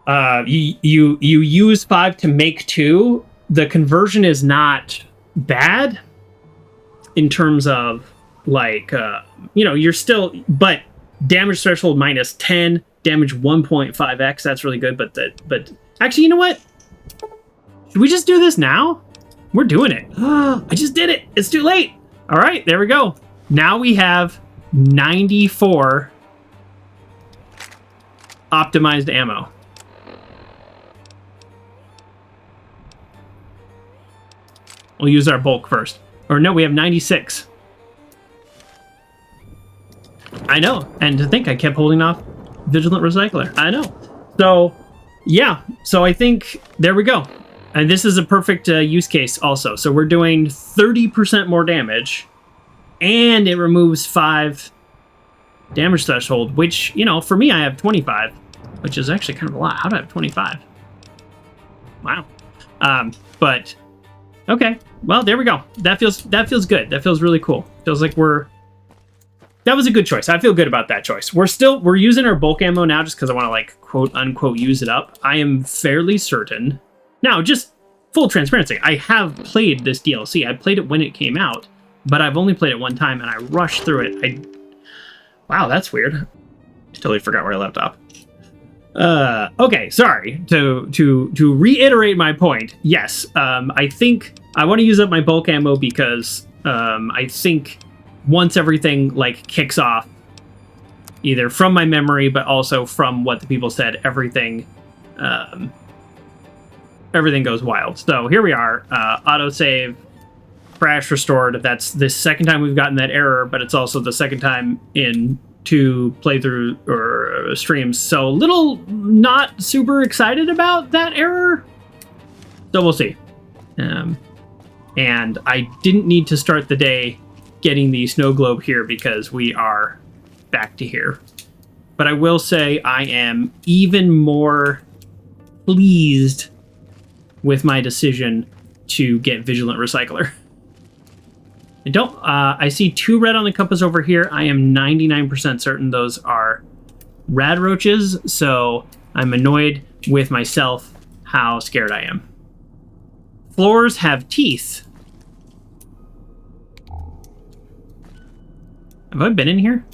You use 5 to make 2. The conversion is not bad in terms of like, you're still, but damage threshold minus 10, damage 1.5x. That's really good. But actually, you know what? Should we just do this now? We're doing it. I just did it. It's too late. All right, there we go. Now we have 94 optimized ammo. We'll use our bulk first. Or no, we have 96. I know. And to think I kept holding off Vigilant Recycler. I know. So, yeah. So I think there we go. And this is a perfect use case also. So we're doing 30% more damage, and it removes 5 damage threshold, which, for me, I have 25, which is actually kind of a lot. How do I have 25? Wow. But, okay. Well, there we go. That feels good. That feels really cool. Feels like that was a good choice. I feel good about that choice. We're using our bulk ammo now just because I want to, like, quote unquote, use it up. I am fairly certain. Now, just full transparency, I have played this DLC. I played it when it came out, but I've only played it one time, and I rushed through it. Wow, that's weird. I totally forgot where I left off. Okay, sorry. To reiterate my point, yes, I think I want to use up my bulk ammo because I think once everything, like, kicks off, either from my memory, but also from what the people said, everything goes wild. So here we are, autosave, crash restored. That's the second time we've gotten that error, but it's also the second time in 2 playthrough or streams. So a little not super excited about that error. So we'll see. And I didn't need to start the day getting the snow globe here because we are back to here. But I will say I am even more pleased with my decision to get Vigilant Recycler. I see 2 red on the compass over here. I am 99% certain those are rad roaches, so I'm annoyed with myself how scared I am. Floors have teeth. Have I been in here?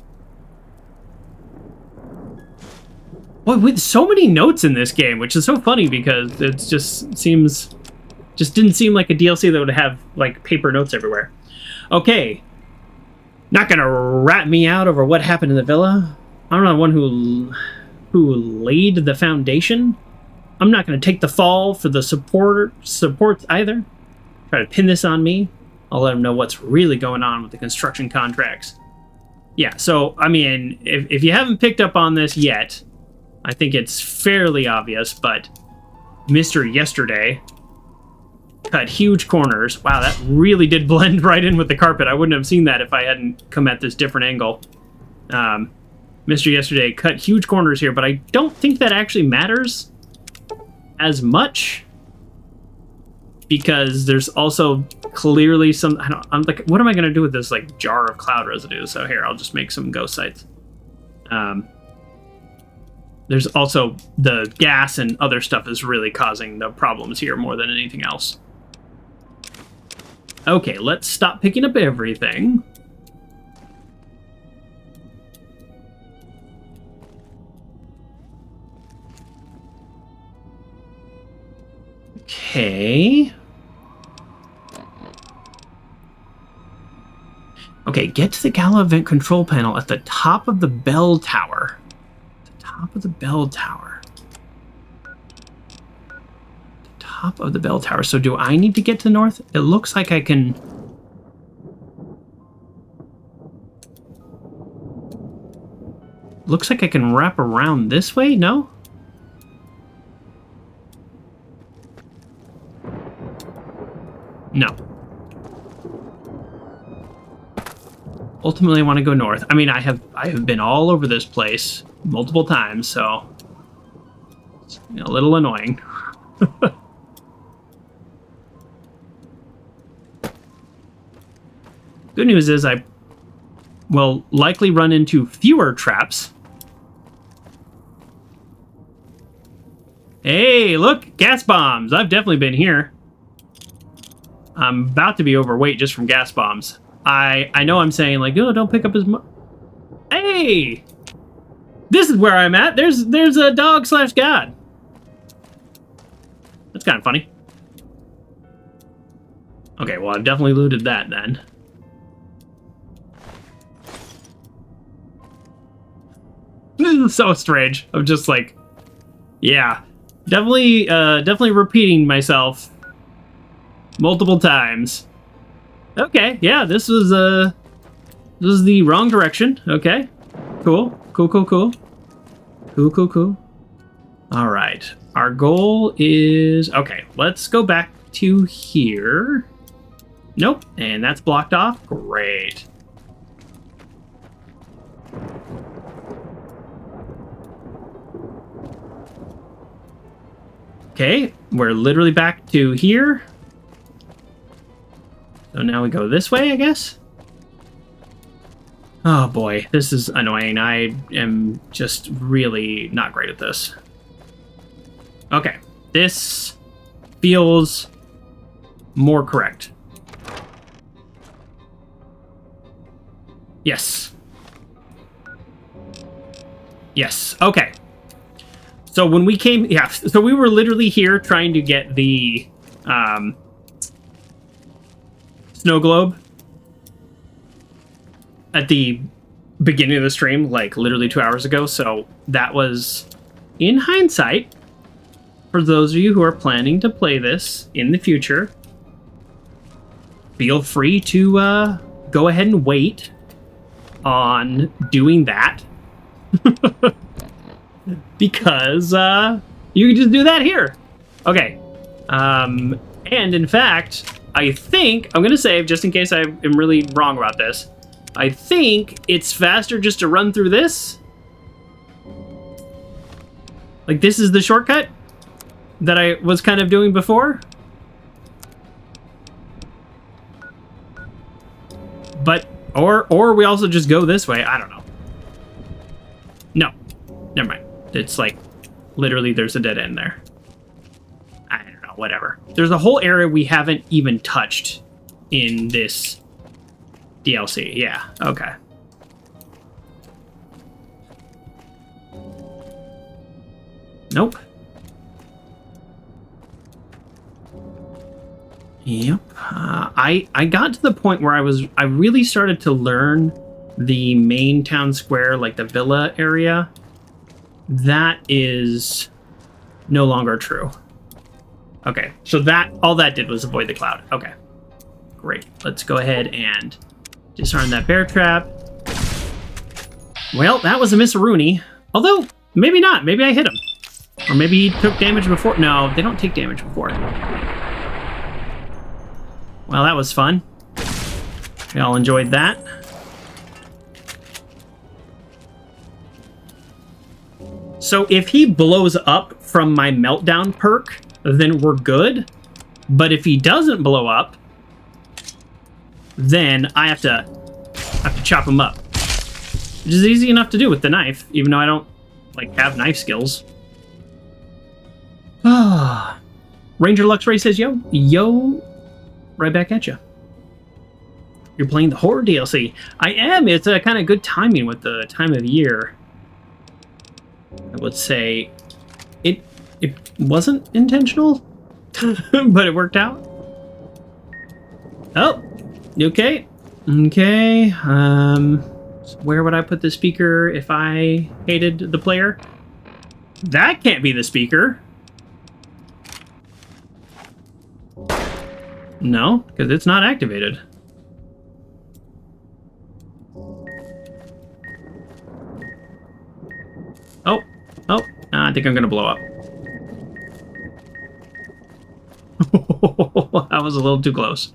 Well, with so many notes in this game, which is so funny because it just didn't seem like a DLC that would have, like, paper notes everywhere. Okay. Not gonna rat me out over what happened in the villa. I'm not the one who laid the foundation. I'm not gonna take the fall for the supports either. Try to pin this on me. I'll let them know what's really going on with the construction contracts. Yeah, so, I mean, if you haven't picked up on this yet, I think it's fairly obvious, but Mr. Yesterday cut huge corners. Wow, that really did blend right in with the carpet. I wouldn't have seen that if I hadn't come at this different angle. Mr. Yesterday cut huge corners here, but I don't think that actually matters as much because there's also clearly some... I'm like, what am I going to do with this like jar of cloud residue? So here, I'll just make some ghost sites. There's also the gas and other stuff is really causing the problems here more than anything else. Okay, let's stop picking up everything. Okay. Okay, get to the Gala event control panel at the top of the bell tower. Top of the bell tower. Top of the bell tower. So do I need to get to the north? It looks like I can... Looks like I can wrap around this way? No? No. Ultimately, I want to go north. I mean, I have been all over this place multiple times, so it's a little annoying. Good news is I will likely run into fewer traps. Hey, look, gas bombs. I've definitely been here. I'm about to be overweight just from gas bombs. I know I'm saying like, oh, don't pick up as much. Hey, this is where I'm at. There's a dog / god. That's kind of funny. Okay, well, I've definitely looted that then. This is so strange. I'm just like, yeah, definitely repeating myself multiple times. Okay, yeah, this was the wrong direction. Okay, cool. All right, our goal is okay. Let's go back to here. Nope, and that's blocked off. Great. Okay, we're literally back to here. So now we go this way, I guess? Oh boy, this is annoying. I am just really not great at this. Okay, this feels more correct. Yes. Yes, okay. So when we came, yeah, so we were literally here trying to get the snow globe at the beginning of the stream, like literally 2 hours ago. So that was, in hindsight, for those of you who are planning to play this in the future, feel free to go ahead and wait on doing that. Because you can just do that here. Okay. And in fact, I think, I'm going to save just in case I am really wrong about this. I think it's faster just to run through this. Like this is the shortcut that I was kind of doing before. But, or we also just go this way. I don't know. No, never mind. It's like, literally there's a dead end there. I don't know, whatever. There's a whole area we haven't even touched in this DLC. Yeah, okay. Nope. Yep. I got to the point where I really started to learn the main town square, like the villa area. That is no longer true. Okay, so that all that did was avoid the cloud. Okay, great. Let's go ahead and disarm that bear trap. Well, that was a miss-a-rooney. Although, Maybe not. Maybe I hit him. Or maybe he took damage before. No, they don't take damage before. Well, that was fun. We all enjoyed that. So if he blows up from my meltdown perk, then we're good. But if he doesn't blow up, then I have to chop him up. Which is easy enough to do with the knife, even though I don't like have knife skills. Ah, Ranger Luxuries says, yo, right back at you. You're playing the horror DLC. I am. It's a kind of good timing with the time of year. I would say it wasn't intentional, but it worked out. Oh, okay. Okay. So where would I put the speaker if I hated the player? That can't be the speaker. No, because it's not activated. Oh, I think I'm gonna blow up. That was a little too close.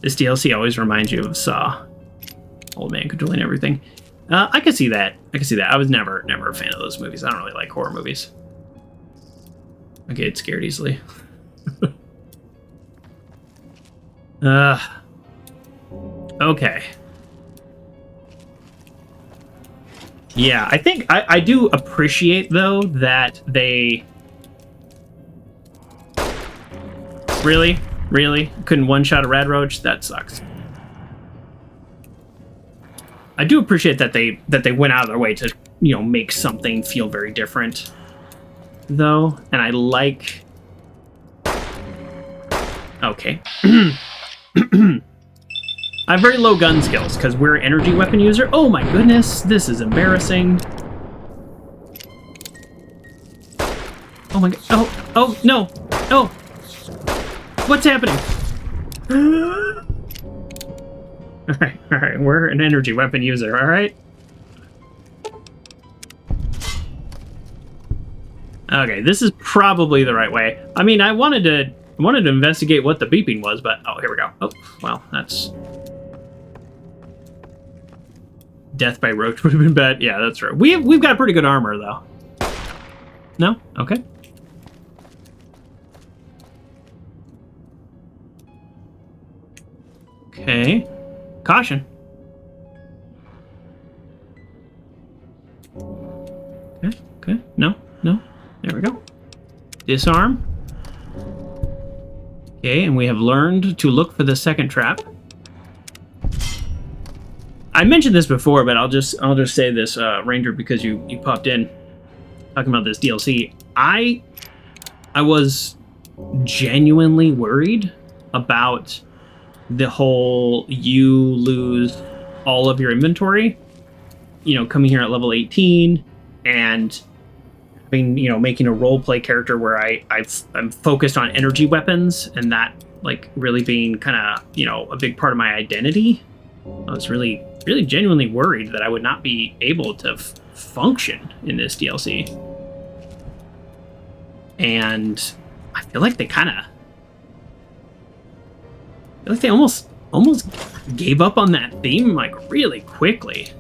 This DLC always reminds you of Saw. Old man controlling everything. I could see that. I was never a fan of those movies. I don't really like horror movies. I get scared easily. Okay. Yeah, I think I do appreciate though that they really couldn't one-shot a rad roach. That sucks. I do appreciate that they went out of their way to, you know, make something feel very different though, and I like. Okay. I have very low gun skills because we're an energy weapon user. Oh my goodness, this is embarrassing. Oh my god. Oh no. Oh. What's happening? All right, we're an energy weapon user, all right? Okay, this is probably the right way. I mean, I wanted to investigate what the beeping was, but oh, here we go. Oh, well, that's death by roach would have been bad. Yeah, that's right. We've got pretty good armor though. No? Okay. Okay. Caution. Okay. No. There we go. Disarm. Okay, and we have learned to look for the second trap. I mentioned this before, but I'll just say this, Ranger, because you popped in talking about this DLC. I was genuinely worried about the whole you lose all of your inventory, you know, coming here at level 18 and making a role play character where I'm focused on energy weapons and that like really being kind of, you know, a big part of my identity. I was really genuinely worried that I would not be able to function in this DLC. And I feel like they almost gave up on that theme like really quickly.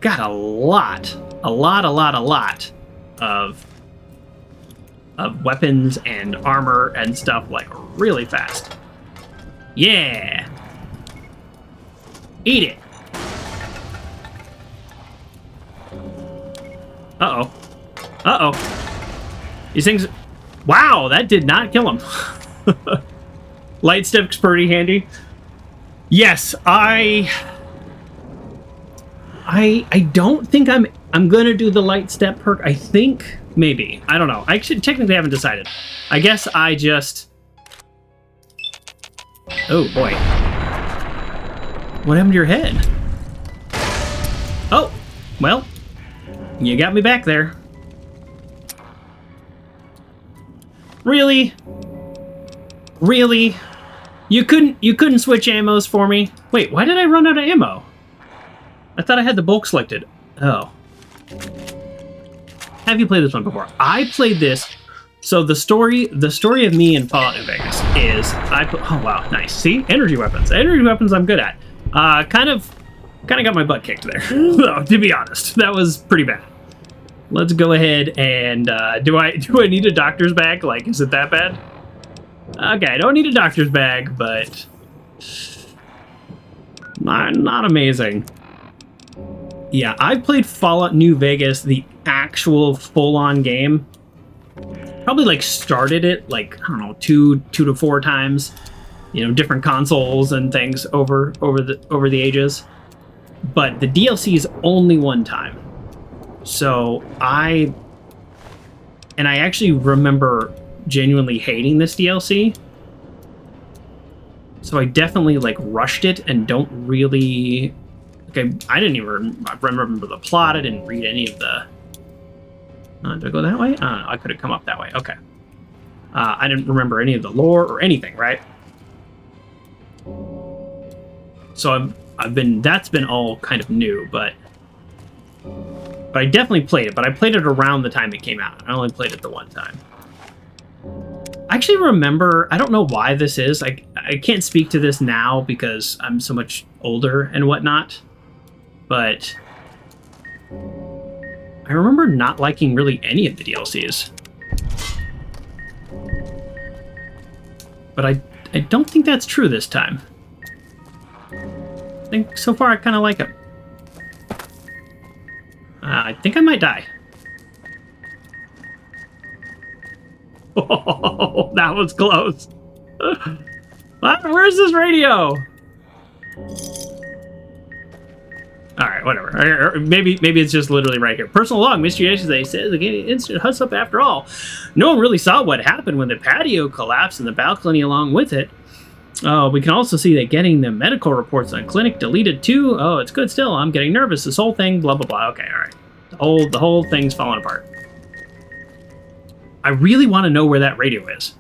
Got a lot of weapons and armor and stuff like really fast. Yeah. Eat it. Uh-oh. These things... Wow, that did not kill him. Light step's pretty handy. Yes, I don't think I'm gonna do the light step perk. I think maybe. I don't know. I technically haven't decided. I guess I just... Oh boy. What happened to your head? Oh, well, you got me back there. Really? Really? You couldn't switch ammos for me? Wait, why did I run out of ammo? I thought I had the bulk selected. Oh. Have you played this one before? I played this. So the story of me in Fallout New Vegas is oh wow, nice. See? Energy weapons. Energy weapons I'm good at. Kind of got my butt kicked there. No, to be honest. That was pretty bad. Let's go ahead and do I need a doctor's bag? Like, is it that bad? Okay, I don't need a doctor's bag, but not amazing. Yeah, I've played Fallout New Vegas, the actual full-on game. Probably like started it like, I don't know, two to four times. You know, different consoles and things over the ages. But the DLC is only one time. So I actually remember genuinely hating this DLC. So I definitely like rushed it and don't really... Okay, I didn't even remember the plot. I didn't read any of the... did I go that way? I could have come up that way. Okay. I didn't remember any of the lore or anything, right? So that's been all kind of new, but I definitely played it, but I played it around the time it came out. I only played it the one time. I actually remember, I don't know why this is. I can't speak to this now because I'm so much older and whatnot, but I remember not liking really any of the DLCs. But I don't think that's true this time. I think so far I kind of like it. I think I might die. Oh, that was close. Where's this radio? Alright, whatever. Maybe it's just literally right here. Personal log, Mystery Ashes, they said the instant huts up after all. No one really saw what happened when the patio collapsed and the balcony along with it. Oh, we can also see that getting the medical reports on clinic deleted too. Oh, it's good still. I'm getting nervous. This whole thing, blah, blah, blah. Okay, alright. The whole thing's falling apart. I really want to know where that radio is.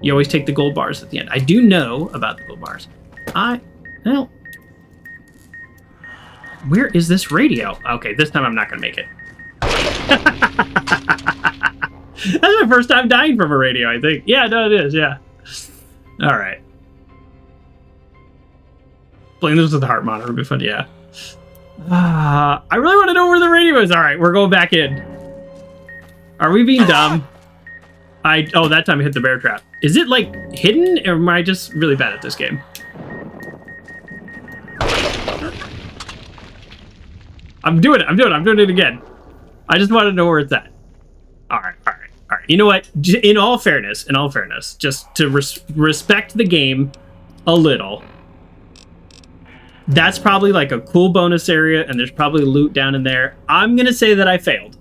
You always take the gold bars at the end. I do know about the gold bars. Well, where is this radio? Okay, this time I'm not going to make it. That's my first time dying from a radio, I think. Yeah, no, it is, yeah. All right. Playing this with the heart monitor would be fun, yeah. I really want to know where the radio is. All right, we're going back in. Are we being dumb? Oh, that time I hit the bear trap. Is it, like, hidden, or am I just really bad at this game? I'm doing it again. I just want to know where it's at. All right. You know what? In all fairness, just to respect the game a little, that's probably like a cool bonus area, and there's probably loot down in there. I'm going to say that I failed.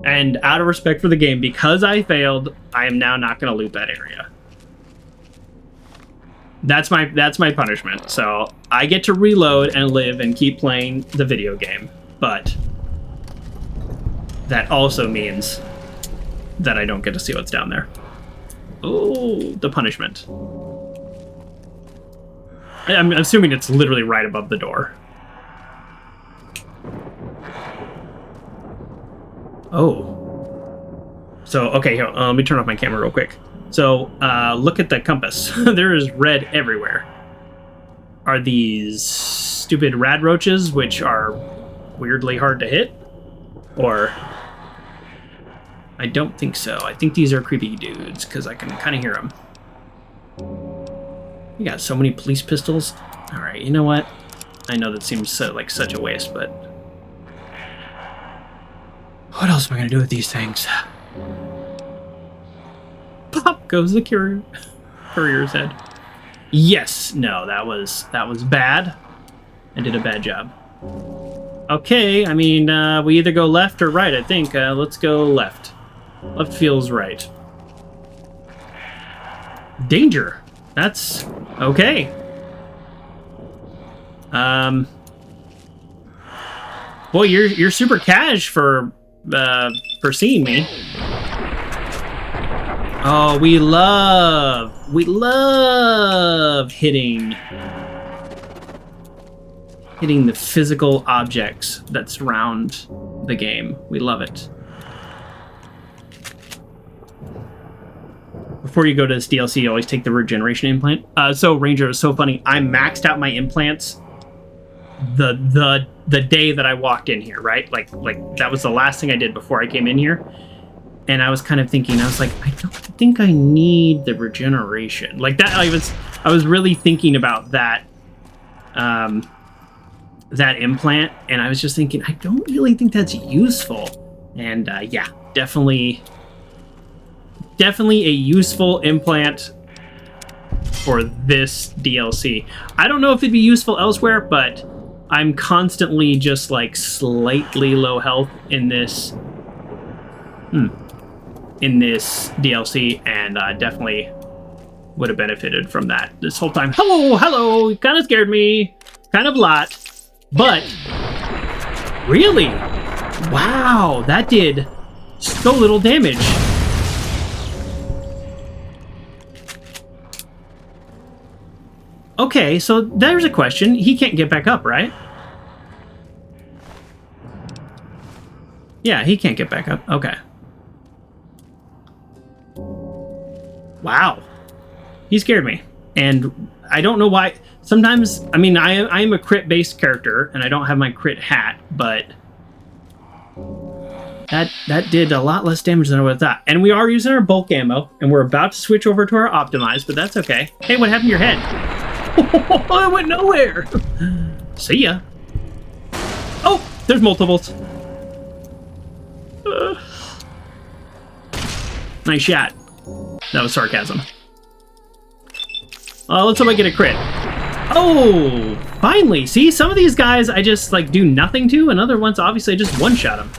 And out of respect for the game, because I failed, I am now not going to loot that area. That's my punishment. So I get to reload and live and keep playing the video game. But that also means that I don't get to see what's down there. Oh, the punishment. I'm assuming it's literally right above the door. Oh. So, okay, here, let me turn off my camera real quick. So, look at the compass. There is red everywhere. Are these stupid rad roaches, which are weirdly hard to hit? Or... I don't think so. I think these are creepy dudes, because I can kind of hear them. We got so many police pistols. Alright, you know what? I know that seems like such a waste, but... what else am I going to do with these things? Pop goes the courier's head. Yes! No, that was bad. I did a bad job. Okay, I mean, we either go left or right, I think. Let's go left. Left feels right. Danger. That's okay. Boy, you're super cash for seeing me. Oh, we love We love hitting the physical objects that surround the game. We love it. Before you go to this DLC, you always take the regeneration implant. So Ranger, is so funny. I maxed out my implants the day that I walked in here, right? Like that was the last thing I did before I came in here. And I was kind of thinking, I was like, I don't think I need the regeneration. Like that, I was really thinking about that, that implant, and I was just thinking, I don't really think that's useful. And yeah, definitely a useful implant for this DLC. I don't know if it'd be useful elsewhere, but I'm constantly just like slightly low health in this DLC, and definitely would have benefited from that this whole time. Hello, you kind of scared me, kind of a lot, but really, wow, that did so little damage. Okay, so there's a question. He can't get back up, right? Yeah, he can't get back up. Okay. Wow. He scared me. And I don't know why. Sometimes, I mean, I am a crit-based character, and I don't have my crit hat, but that did a lot less damage than I would have thought. And we are using our bulk ammo, and we're about to switch over to our optimized, but that's okay. Hey, what happened to your head? I went nowhere. See ya. Oh, there's multiples. Nice shot. That was sarcasm. Let's hope I get a crit. Oh, finally. See, some of these guys I just like do nothing to, and other ones obviously I just one-shot them.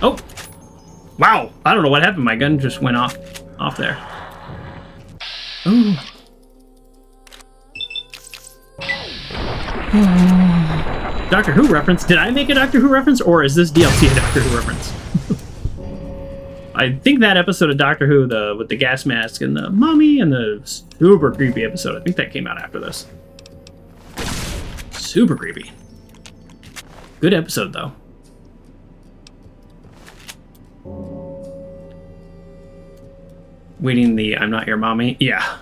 Oh, wow. I don't know what happened. My gun just went off there. Ooh. Doctor Who reference. Did I make a Doctor Who reference, or is this DLC a Doctor Who reference? I think that episode of Doctor Who, with the gas mask and the mummy and the super creepy episode, I think that came out after this. Super creepy. Good episode, though. Waiting the I'm not your mommy. Yeah.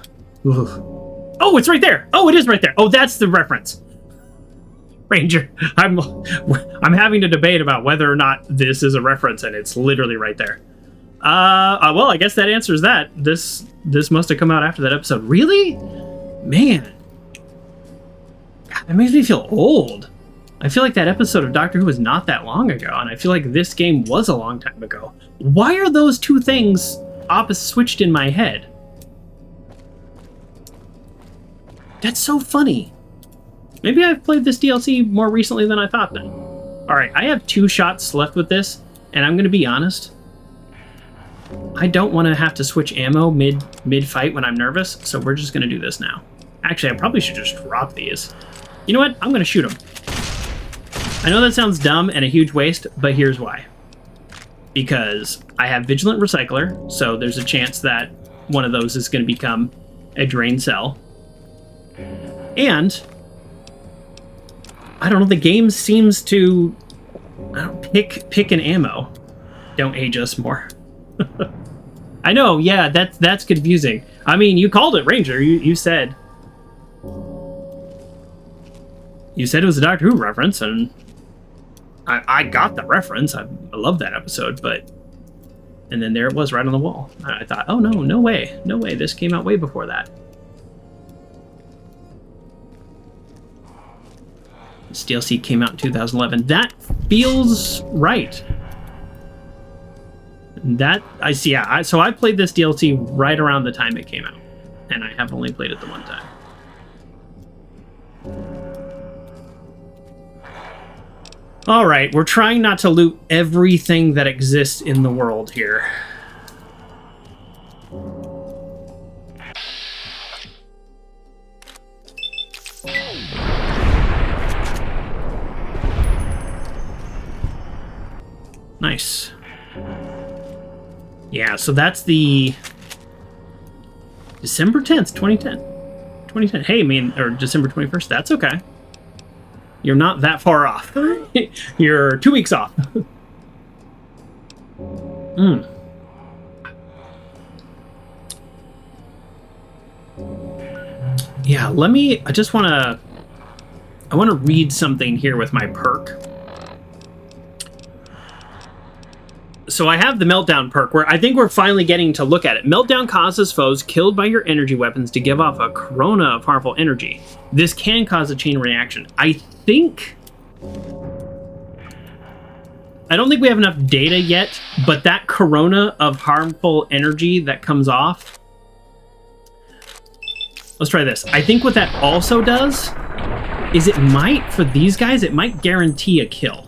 Ooh. Oh, it's right there. Oh, it is right there. Oh, that's the reference. Ranger, I'm having a debate about whether or not this is a reference, and it's literally right there. Well, I guess that answers that. This must have come out after that episode. Really? Man. God, that makes me feel old. I feel like that episode of Doctor Who was not that long ago, and I feel like this game was a long time ago. Why are those two things switched in my head? That's so funny. Maybe I've played this DLC more recently than I thought then. Alright, I have 2 shots left with this, and I'm gonna be honest. I don't want to have to switch ammo mid-fight when I'm nervous, so we're just gonna do this now. Actually, I probably should just drop these. You know what? I'm gonna shoot them. I know that sounds dumb and a huge waste, but here's why. Because I have Vigilant Recycler, so there's a chance that one of those is going to become a drain cell. And I don't know, the game seems to pick an ammo. Don't age us more. I know, yeah, that's confusing. I mean, you called it, Ranger. You said it was a Doctor Who reference, and I got the reference. I love that episode, and then there it was right on the wall. I thought, oh no way. This came out way before that. This DLC came out in 2011. That feels right. That I see. Yeah. So I played this DLC right around the time it came out, and I have only played it the one time. All right, we're trying not to loot everything that exists in the world here. Nice. Yeah, so that's the December 10th, 2010. 2010. Hey, I mean, or December 21st. That's okay. You're not that far off. You're 2 weeks off. Yeah, I want to read something here with my perk. So I have the Meltdown perk, where I think we're finally getting to look at it. Meltdown causes foes killed by your energy weapons to give off a corona of harmful energy. This can cause a chain reaction. I don't think we have enough data yet, but that corona of harmful energy that comes off... Let's try this. I think what that also does is it might, for these guys, it might guarantee a kill.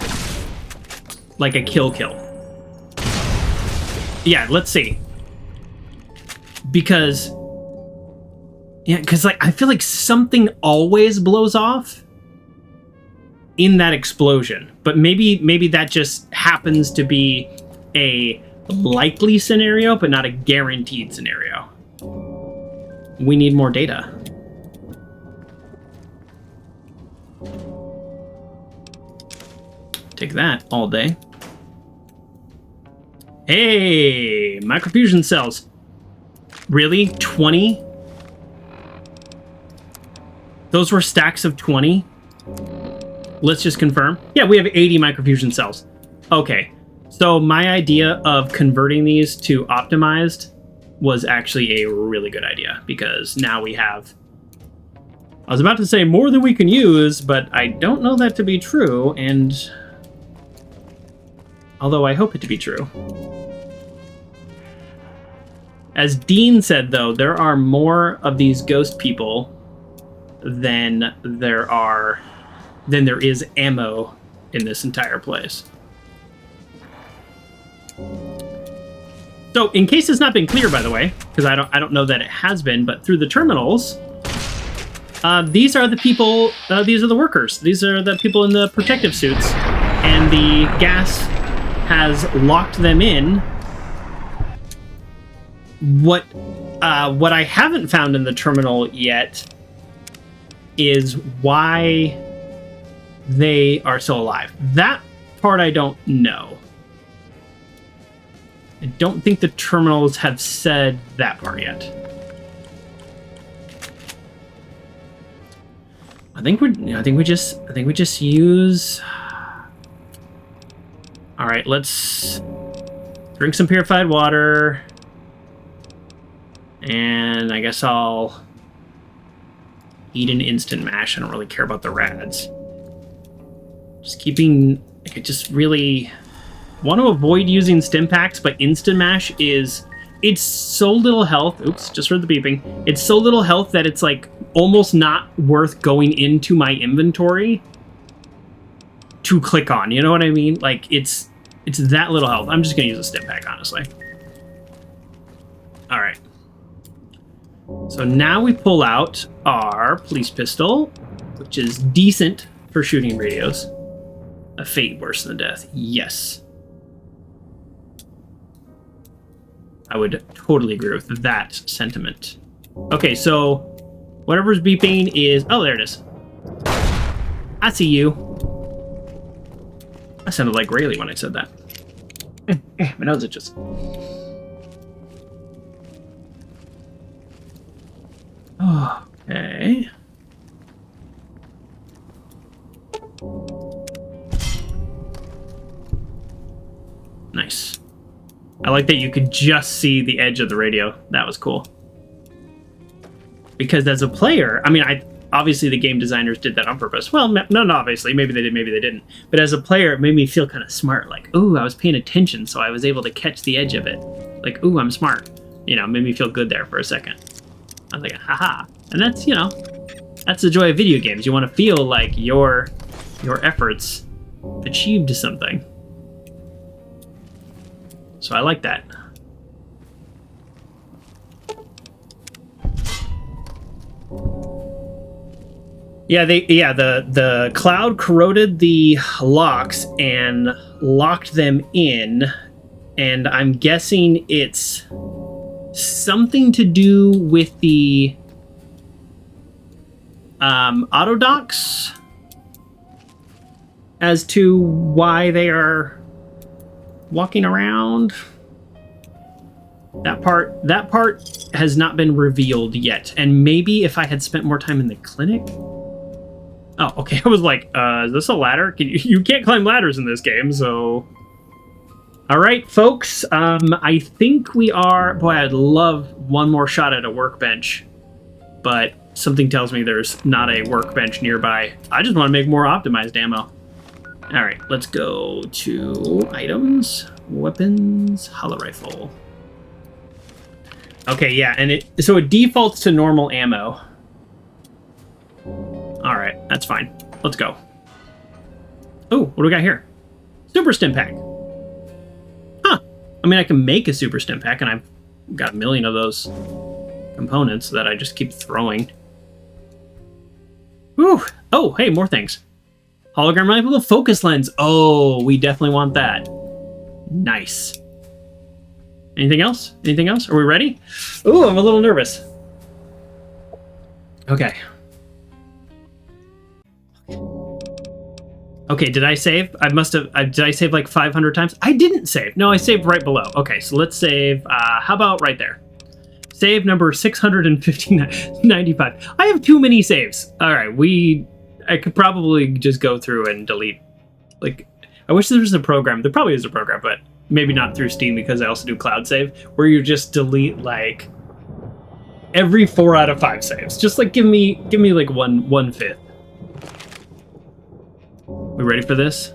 Like a kill. Yeah, let's see. Because like I feel like something always blows off in that explosion. But maybe that just happens to be a likely scenario, but not a guaranteed scenario. We need more data. Take that all day. Hey, microfusion cells. Really? 20? Those were stacks of 20? Let's just confirm. Yeah, we have 80 microfusion cells. Okay, so my idea of converting these to optimized was actually a really good idea, because now we have... I was about to say more than we can use, but I don't know that to be true, and... although I hope it to be true. As Dean said, though, there are more of these ghost people than there is ammo in this entire place. So, in case it's not been clear, by the way, because I don't know that it has been, but through the terminals, these are the people. These are the workers. These are the people in the protective suits, and the gas has locked them in. What I haven't found in the terminal yet is why they are still alive. That part I don't know. I don't think the terminals have said that part yet. I think we just use... All right, let's drink some purified water. And I guess I'll eat an instant mash. I don't really care about the rads. Just keeping... I just really want to avoid using stim packs, but instant mash is... It's so little health. Oops, just heard the beeping. It's so little health that it's like almost not worth going into my inventory to click on. You know what I mean? Like, it's that little health. I'm just going to use a stim pack, honestly. All right. So now we pull out our police pistol, which is decent for shooting radios. A fate worse than death. Yes. I would totally agree with that sentiment. Okay, so whatever's beeping is... Oh, there it is. I see you. I sounded like Rayleigh when I said that. My nose itches. Okay. Nice. I like that you could just see the edge of the radio. That was cool. Because as a player, I mean, obviously the game designers did that on purpose. Well, no, obviously. Maybe they did, maybe they didn't. But as a player, it made me feel kind of smart. Like, ooh, I was paying attention, so I was able to catch the edge of it. Like, ooh, I'm smart. You know, made me feel good there for a second. I was like, haha. And that's, you know, that's the joy of video games. You want to feel like your efforts achieved something. So I like that. Yeah, the cloud corroded the locks and locked them in, And I'm guessing it's something to do with the auto docks as to why they are walking around. That part has not been revealed yet. And maybe if I had spent more time in the clinic. Oh, okay. I was like, is this a ladder? You can't climb ladders in this game, so. All right, folks. I think we are. Boy, I'd love one more shot at a workbench, but something tells me there's not a workbench nearby. I just want to make more optimized ammo. All right, let's go to items, weapons, hollow rifle. Okay, yeah, and it defaults to normal ammo. All right, that's fine. Let's go. Oh, what do we got here? Super stim pack. Huh. I mean, I can make a super stim pack, and I've got a million of those components that I just keep throwing. Whew. Oh, hey, more things. Hologram rifle focus lens. Oh, we definitely want that. Nice. Anything else? Anything else? Are we ready? Ooh, I'm a little nervous. Okay. Okay, did I save? Did I save like 500 times? I didn't save. No, I saved right below. Okay, so let's save, how about right there? Save number 695. I have too many saves. All right, I could probably just go through and delete. Like, I wish there was a program. There probably is a program, but maybe not through Steam because I also do cloud save, where you just delete like every 4 out of 5 saves. Just like give me like 1/5. We ready for this?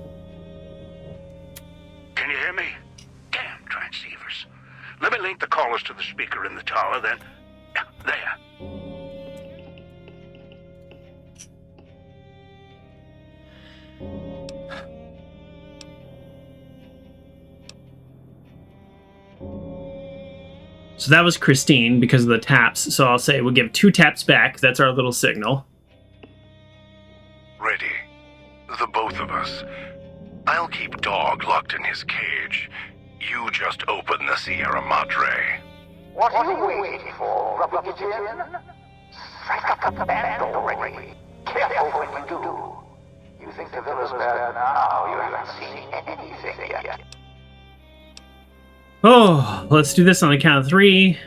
Can you hear me? Damn transceivers. Let me link the callers to the speaker in the tower, then. There. So that was Christine because of the taps. So I'll say we'll give 2 taps back. That's our little signal. Ready. The both of us. I'll keep Dog locked in his cage. You just open the Sierra Madre. What are you waiting for, Rubber Kitten? Strike up the band already. Careful when you do. You think the villa's bad now? You haven't seen anything yet. Oh, let's do this on the count of 3.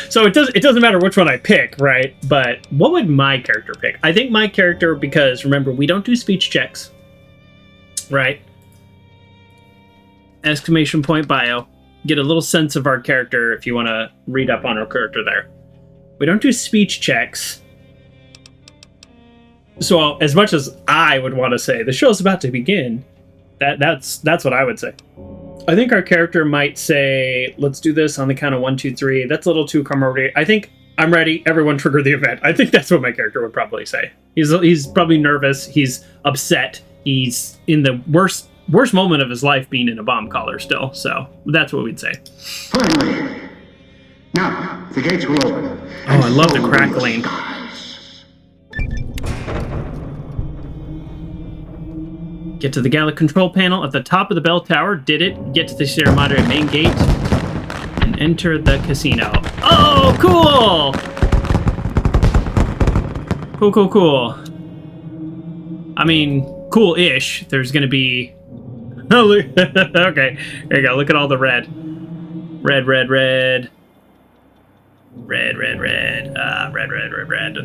So it doesn't matter which one I pick, right? But what would my character pick? I think my character, because remember, we don't do speech checks, right? Exclamation point bio. Get a little sense of our character if you want to read up on our character there. We don't do speech checks. So as much as I would want to say the show's about to begin, that's what I would say. I think our character might say, let's do this on the count of 1, 2, 3. That's a little too camaraderie. I think I'm ready. Everyone trigger the event. I think that's what my character would probably say. He's probably nervous. He's upset. He's in the worst moment of his life being in a bomb collar still. So that's what we'd say. Finally. Now, the gates will open. Oh, I love the crackling. Get to the Gala control panel at the top of the bell tower. Did it. Get to the Sierra Madre main gate and enter the casino. Oh, cool! Cool. I mean, cool-ish. There's gonna be... Oh, look. Okay, there you go. Look at all the red. Red. Red.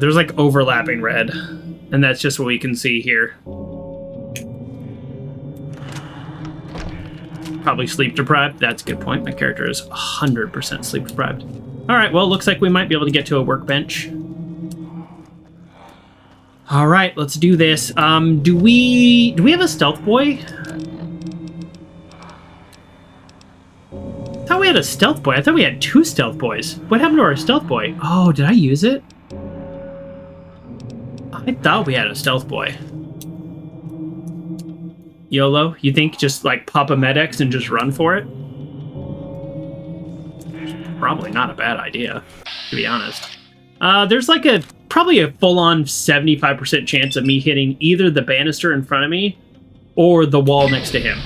There's like overlapping red. And that's just what we can see here. Probably sleep deprived. That's a good point. My character is 100% sleep deprived. All right, well, looks like we might be able to get to a workbench. All right, let's do this. Do we have a stealth boy? I thought we had a stealth boy. I thought we had 2 stealth boys. What happened to our stealth boy? Oh, did I use it? I thought we had a stealth boy. YOLO, you think just like pop a Med-X and just run for it? Probably not a bad idea, to be honest. There's like probably a full-on 75% chance of me hitting either the banister in front of me or the wall next to him.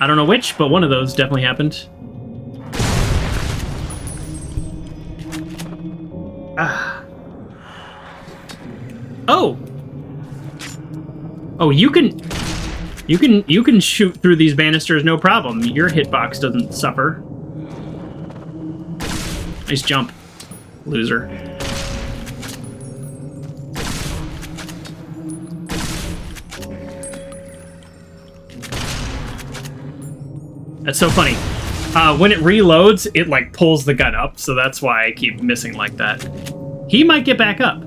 I don't know which, but one of those definitely happened. Ah. Oh! Oh, you can shoot through these banisters, no problem. Your hitbox doesn't suffer. Nice jump, loser. That's so funny. When it reloads, it like pulls the gun up, so that's why I keep missing like that. He might get back up.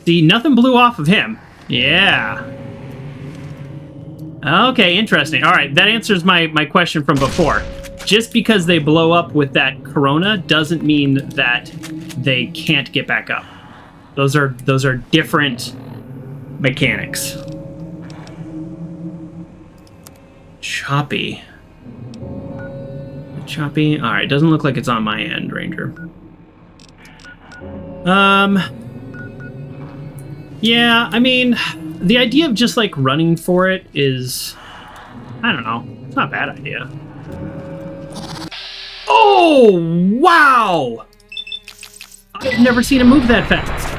See, nothing blew off of him. Yeah. Okay, interesting. All right, that answers my question from before. Just because they blow up with that Corona doesn't mean that they can't get back up. Those are different mechanics. Choppy. Choppy. All right, doesn't look like it's on my end, Ranger. Yeah, I mean, the idea of just like running for it is, I don't know, it's not a bad idea. Oh, wow! I've never seen him move that fast.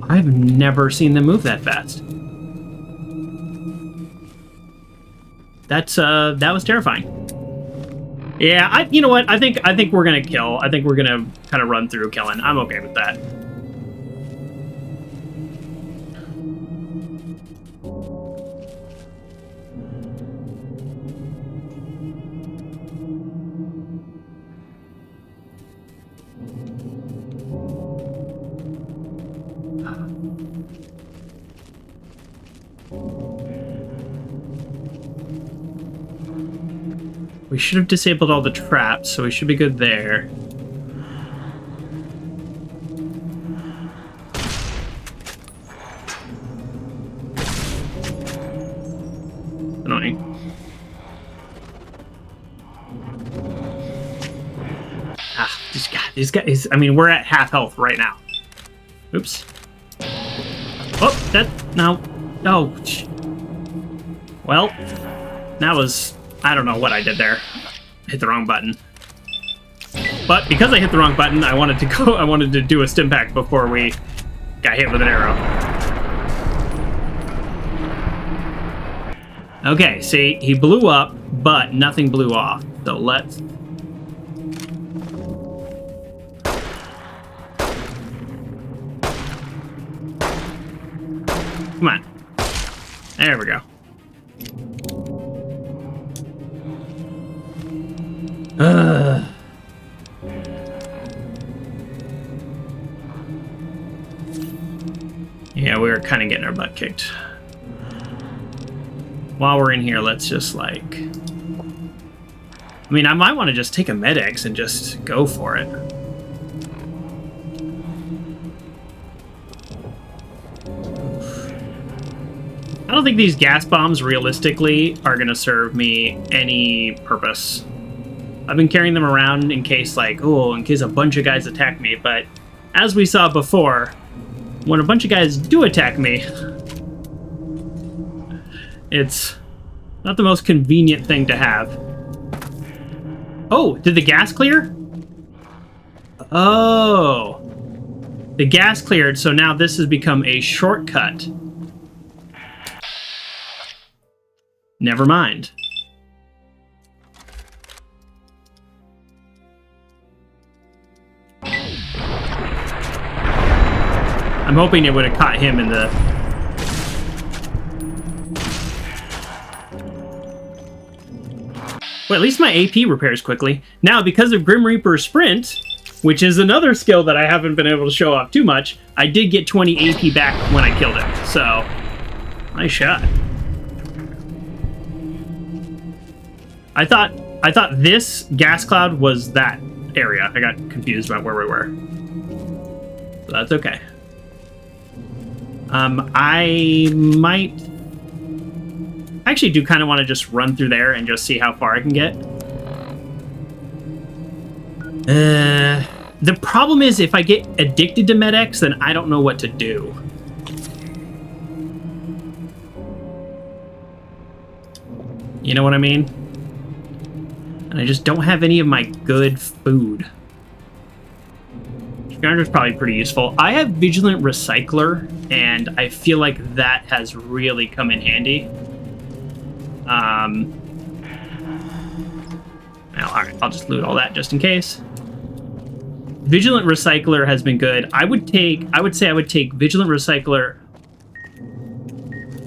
I've never seen them move that fast. That was terrifying. Yeah, you know what? I think we're gonna kill. I think we're gonna kind of run through killing. I'm okay with that. We should have disabled all the traps, so we should be good there. Annoying. Ah, these guys, I mean, we're at half health right now. Oops. Oh, no. Well, that was... I don't know what I did there. Hit the wrong button. But because I hit the wrong button, I wanted to do a stim pack before we got hit with an arrow. Okay, see, he blew up, but nothing blew off. So let's... Come on. There we go. Yeah, we were kind of getting our butt kicked. While we're in here, let's just like... I mean, I might want to just take a med-X and just go for it. I don't think these gas bombs realistically are going to serve me any purpose. I've been carrying them around in case, like, in case a bunch of guys attack me, but as we saw before, when a bunch of guys do attack me, it's not the most convenient thing to have. Oh, did the gas clear? Oh. The gas cleared, so now this has become a shortcut. Never mind. I'm hoping it would have caught him in the... Well, at least my AP repairs quickly. Now, because of Grim Reaper Sprint, which is another skill that I haven't been able to show off too much, I did get 20 AP back when I killed him. So, nice shot. I thought this gas cloud was that area. I got confused about where we were. So that's okay. I might actually do kind of want to just run through there and just see how far I can get. The problem is if I get addicted to MedX, then I don't know what to do. You know what I mean? And I just don't have any of my good food. Scavenger's probably pretty useful. I have Vigilant Recycler, and I feel like that has really come in handy. Well, alright, I'll just loot all that just in case. Vigilant Recycler has been good. I would say I would take Vigilant Recycler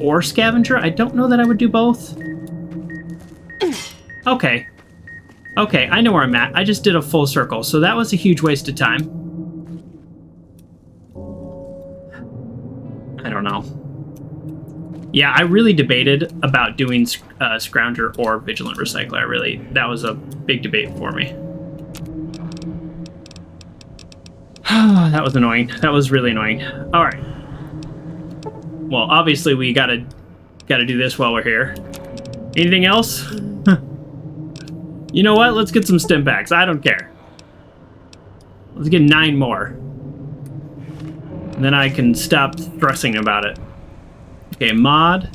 or Scavenger. I don't know that I would do both. Okay. Okay, I know where I'm at. I just did a full circle, so that was a huge waste of time. I don't know. Yeah, I really debated about doing Scrounger or Vigilant Recycler. That was a big debate for me. That was annoying. That was really annoying. All right. Well, obviously we gotta do this while we're here. Anything else? You know what? Let's get some stim packs. I don't care. Let's get 9 more. And then I can stop stressing about it. Okay, mod.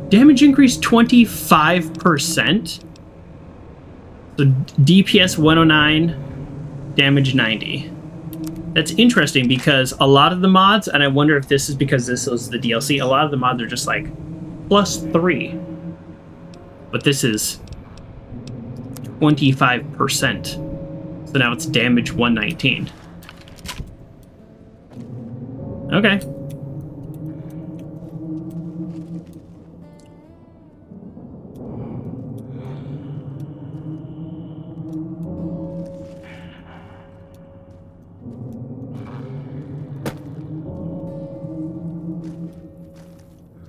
Damage increase 25%. So DPS 109, damage 90. That's interesting because a lot of the mods, and I wonder if this is because this was the DLC, a lot of the mods are just like +3. But this is 25%. So now it's damage 119. Okay.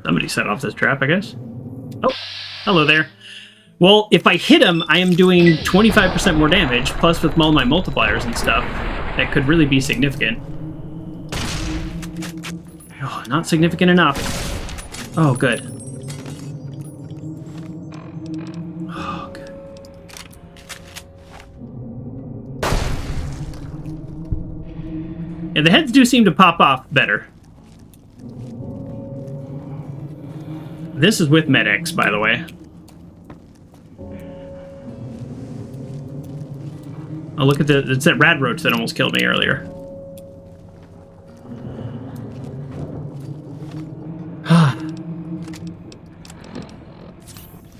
Somebody set off this trap, I guess. Oh, hello there. Well, if I hit him, I am doing 25% more damage, plus with all my multipliers and stuff. That could really be significant. Oh, not significant enough. Oh, good. Oh, good. Yeah, the heads do seem to pop off better. This is with MedX, by the way. Oh, look at it's that rad roach that almost killed me earlier.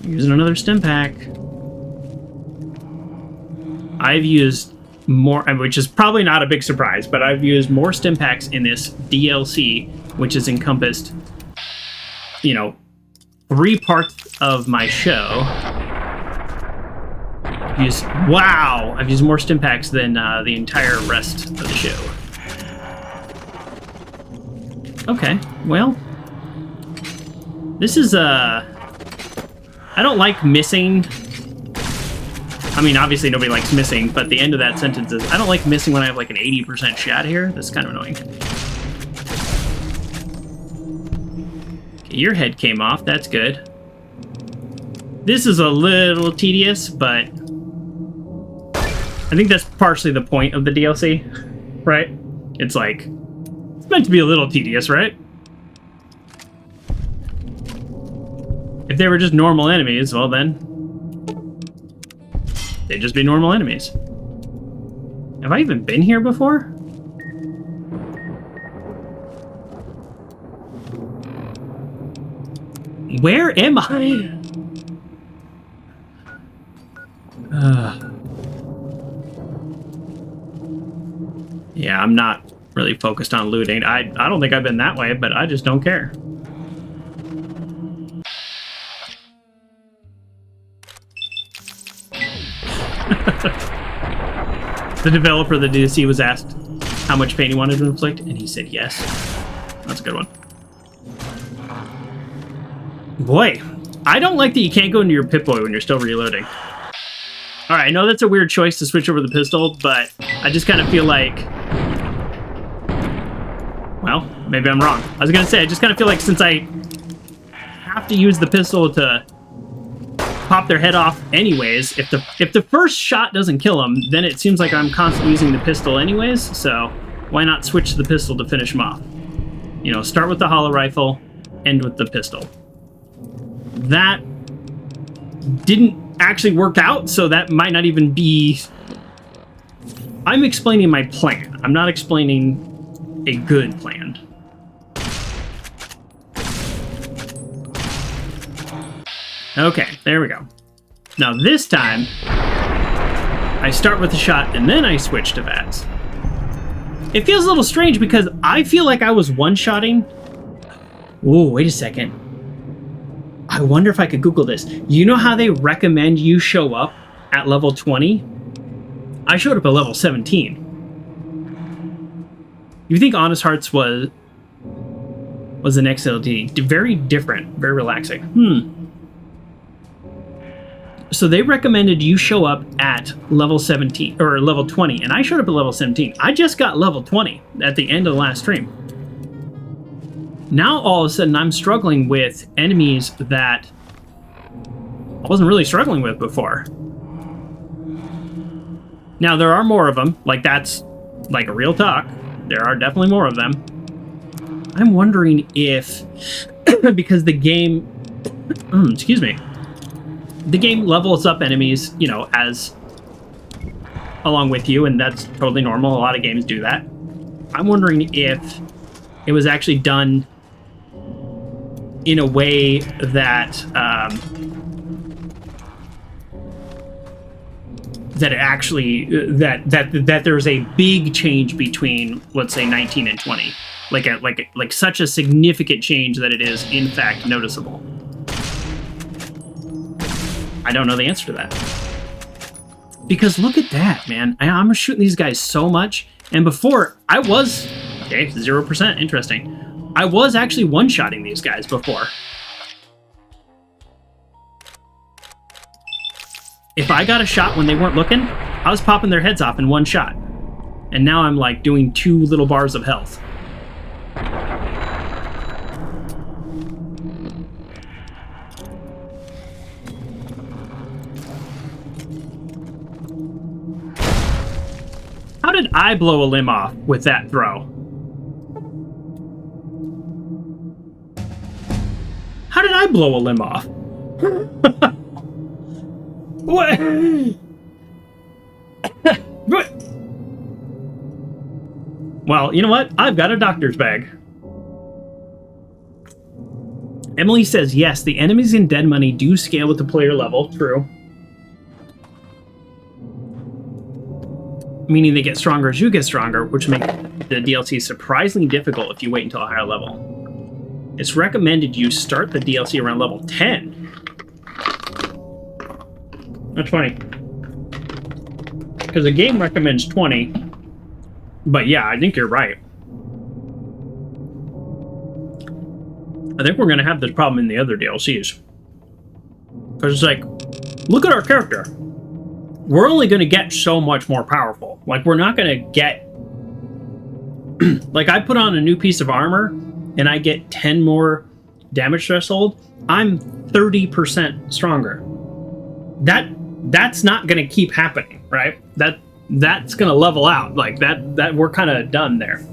Using another stim pack. I've used more, which is probably not a big surprise, but I've used more stim packs in this DLC, which has encompassed, you know, 3 parts of my show. I've used more stim packs than the entire rest of the show. Okay, well, this is I don't like missing. I mean, obviously nobody likes missing, but the end of that sentence is, I don't like missing when I have like an 80% shot here. That's kind of annoying. Okay, your head came off. That's good. This is a little tedious, but I think that's partially the point of the DLC, right? It's like, it's meant to be a little tedious, right? If they were just normal enemies, well then, they'd just be normal enemies. Have I even been here before? Where am I? Yeah, I'm not really focused on looting. I don't think I've been that way, but I just don't care. The developer of the DLC was asked how much pain he wanted to inflict, and he said yes. That's a good one. Boy, I don't like that you can't go into your Pip-Boy when you're still reloading. Alright, I know that's a weird choice to switch over the pistol, but I just kind of feel like Well, maybe I'm wrong. I was gonna say, I just kind of feel like since I have to use the pistol to pop their head off anyways, if the first shot doesn't kill them, then it seems like I'm constantly using the pistol anyways, so why not switch to the pistol to finish them off? You know, start with the hollow rifle, end with the pistol. That didn't actually work out, so that might not even be... I'm explaining my plan. I'm not explaining a good plan. Okay, there we go. Now this time, I start with the shot and then I switch to VATS. It feels a little strange because I feel like I was one-shotting. Ooh, wait a second. I wonder if I could Google this. You know how they recommend you show up at level 20? I showed up at level 17. You think Honest Hearts was an XLD? Very different, very relaxing. So they recommended you show up at level 17 or level 20, and I showed up at level 17. I just got level 20 at the end of the last stream. Now all of a sudden I'm struggling with enemies that I wasn't really struggling with before. Now there are more of them, like that's like a real talk. There are definitely more of them. I'm wondering if, because the game, excuse me, the game levels up enemies, you know, as along with you, and that's totally normal. A lot of games do that. I'm wondering if it was actually done in a way that that it actually that there's a big change between, let's say, 19 and 20, like such a significant change that it is in fact noticeable. I don't know the answer to that. Because look at that, man. I'm shooting these guys so much. And before, I was... Okay, 0%. Interesting. I was actually one-shotting these guys before. If I got a shot when they weren't looking, I was popping their heads off in one shot. And now I'm like doing 2 little bars of health. How did I blow a limb off with that throw? How did I blow a limb off? What? Well, you know what? I've got a doctor's bag. Emily says, yes, the enemies in Dead Money do scale with the player level. True. Meaning they get stronger as you get stronger, which makes the DLC surprisingly difficult if you wait until a higher level. It's recommended you start the DLC around level 10. That's funny. Because the game recommends 20. But yeah, I think you're right. I think we're going to have this problem in the other DLCs. Because it's like, look at our character. We're only going to get so much more powerful. Like, we're not going to get... like, I put on a new piece of armor, and I get 10 more damage threshold. I'm 30% stronger. That's not going to keep happening, right? That's going to level out. Like, that we're kind of done there.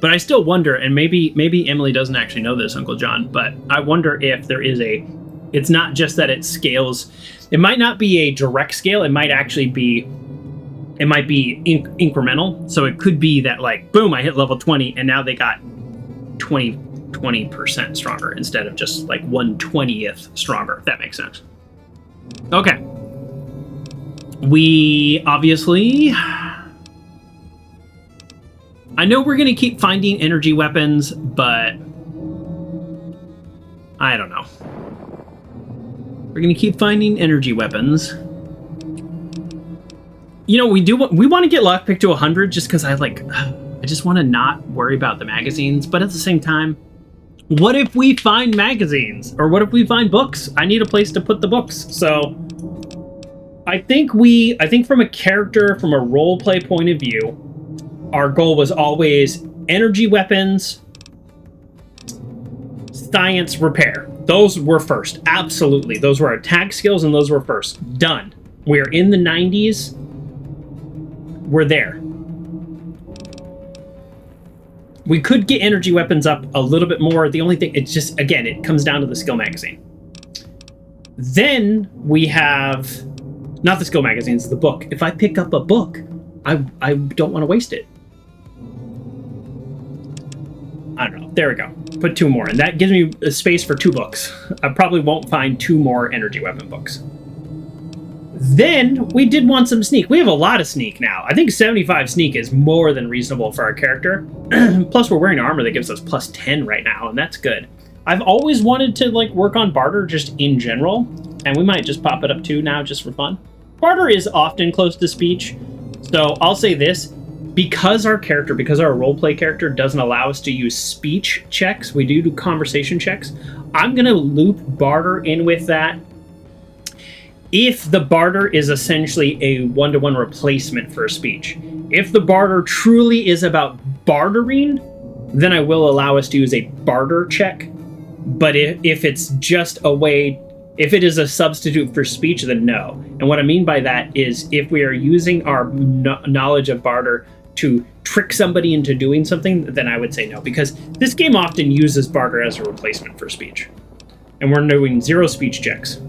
But I still wonder, and maybe Emily doesn't actually know this, Uncle John, but I wonder if there is a... It's not just that it scales... It might not be a direct scale. It might actually be... It might be incremental. So it could be that, like, boom, I hit level 20, and now they got 20% stronger instead of just, like, 1/20th stronger, if that makes sense. Okay. We obviously... I know we're going to keep finding energy weapons, but... I don't know. We're going to keep finding energy weapons. You know, we want to get lockpick to 100 just because I just want to not worry about the magazines. But at the same time, what if we find magazines? Or what if we find books? I need a place to put the books. So I think from a character, from a role play point of view, our goal was always energy weapons, science, repair. Those were first. Absolutely. Those were our attack skills, and those were first. Done. We're in the 90s. We're there. We could get energy weapons up a little bit more. The only thing, it's just, again, it comes down to the skill magazine. Then we have, not the skill magazines, the book. If I pick up a book, I don't want to waste it. I don't know. There we go. Put 2 more, and that gives me a space for 2 books. I probably won't find 2 more energy weapon books. Then we did want some sneak. We have a lot of sneak now. I think 75 sneak is more than reasonable for our character. Plus, we're wearing armor that gives us plus 10 right now, and that's good. I've always wanted to like work on barter just in general, and we might just pop it up too now just for fun. Barter is often close to speech, so I'll say this. Because our roleplay character doesn't allow us to use speech checks, we do conversation checks, I'm going to loop barter in with that. If the barter is essentially a one-to-one replacement for speech. If the barter truly is about bartering, then I will allow us to use a barter check. But if it's just a way, if it is a substitute for speech, then no. And what I mean by that is if we are using our knowledge of barter to trick somebody into doing something, then I would say no. Because this game often uses barter as a replacement for speech. And we're doing 0 speech checks.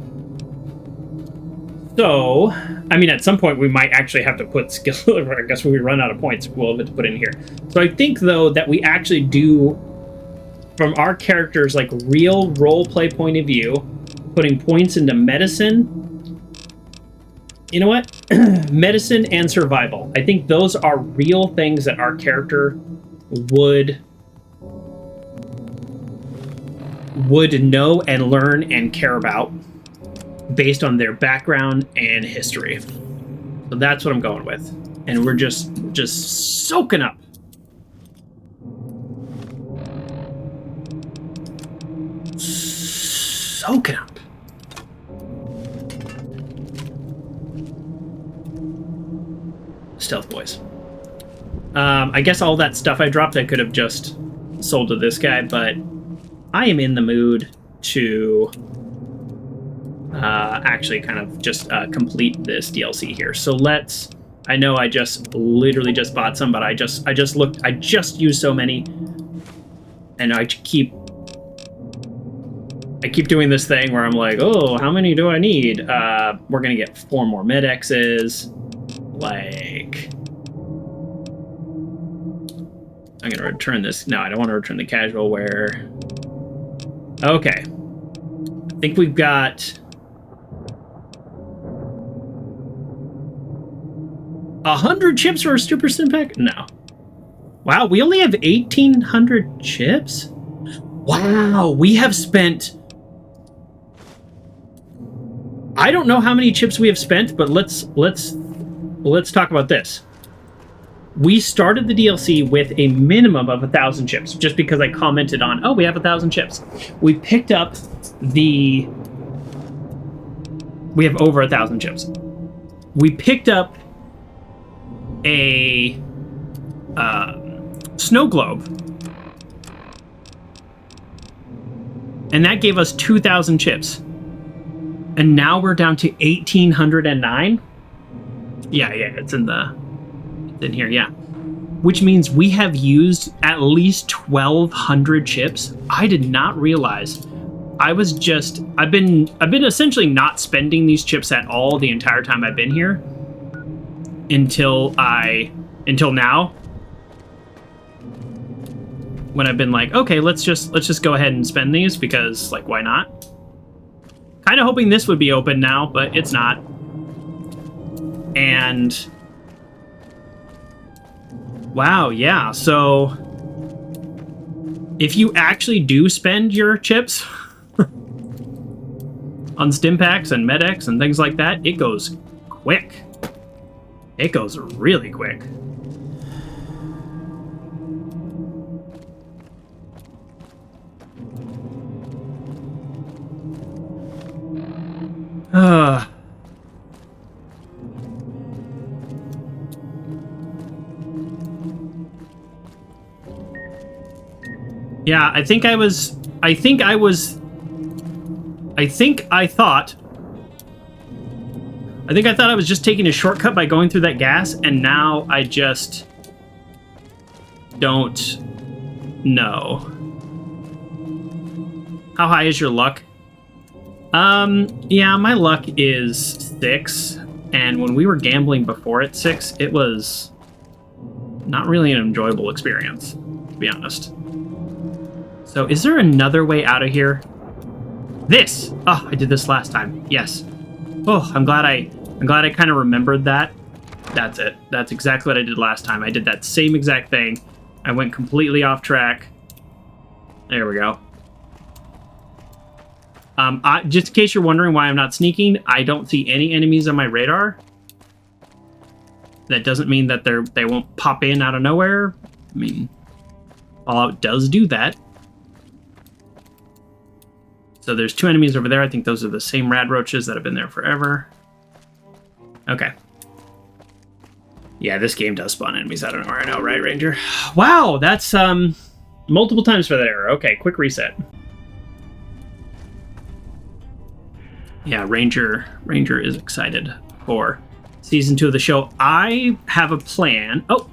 So, I mean, at some point we might actually have to put skill, I guess when we run out of points, we'll have to put in here. So I think, though, that we actually do, from our character's, like, real roleplay point of view, putting points into medicine. You know what? Medicine and survival. I think those are real things that our character would know and learn and care about based on their background and history. So that's what I'm going with. And we're just soaking up. Soaking up. Stealth boys. I guess all that stuff I dropped I could have just sold to this guy, but I am in the mood to actually kind of just complete this DLC here. So let's, I know I just literally just bought some, but I just used so many, and I keep doing this thing where I'm like, oh, how many do I need? We're gonna get 4 more Med-X's. Like, I'm gonna return this. No, I don't want to return the casual wear. Okay, I think we've got 100 chips for a super Stimpak? No. Wow, we only have 1,800 chips? Wow, we have spent... I don't know how many chips we have spent, but let's talk about this. We started the DLC with a minimum of 1,000 chips, just because I commented on, oh, we have 1,000 chips. We picked up we have over 1,000 chips. We picked up a snow globe, and that gave us 2,000 chips. And now we're down to 1,809. Yeah, it's in here, yeah. Which means we have used at least 1,200 chips. I did not realize. I've been essentially not spending these chips at all the entire time I've been here. Until now. When I've been like, okay, let's just go ahead and spend these because, like, why not? Kind of hoping this would be open now, but it's not. And wow, yeah, so if you actually do spend your chips on Stimpaks and Med-X and things like that, it goes quick. It goes really quick. Yeah, I think I thought I was just taking a shortcut by going through that gas, and now I just don't know. How high is your luck? Yeah, my luck is 6, and when we were gambling before at 6, it was not really an enjoyable experience, to be honest. So is there another way out of here? This! Oh, I did this last time. Yes. Oh, I'm glad I kind of remembered that. That's it. That's exactly what I did last time. I did that same exact thing. I went completely off track. There we go. Just in case you're wondering why I'm not sneaking, I don't see any enemies on my radar. That doesn't mean that they won't pop in out of nowhere. I mean, Fallout does do that. So there's 2 enemies over there. I think those are the same rad roaches that have been there forever. Okay. Yeah, this game does spawn enemies out of nowhere. I know, right, Ranger? Wow, that's multiple times for that error. Okay, quick reset. Yeah, Ranger is excited for season 2 of the show. I have a plan. Oh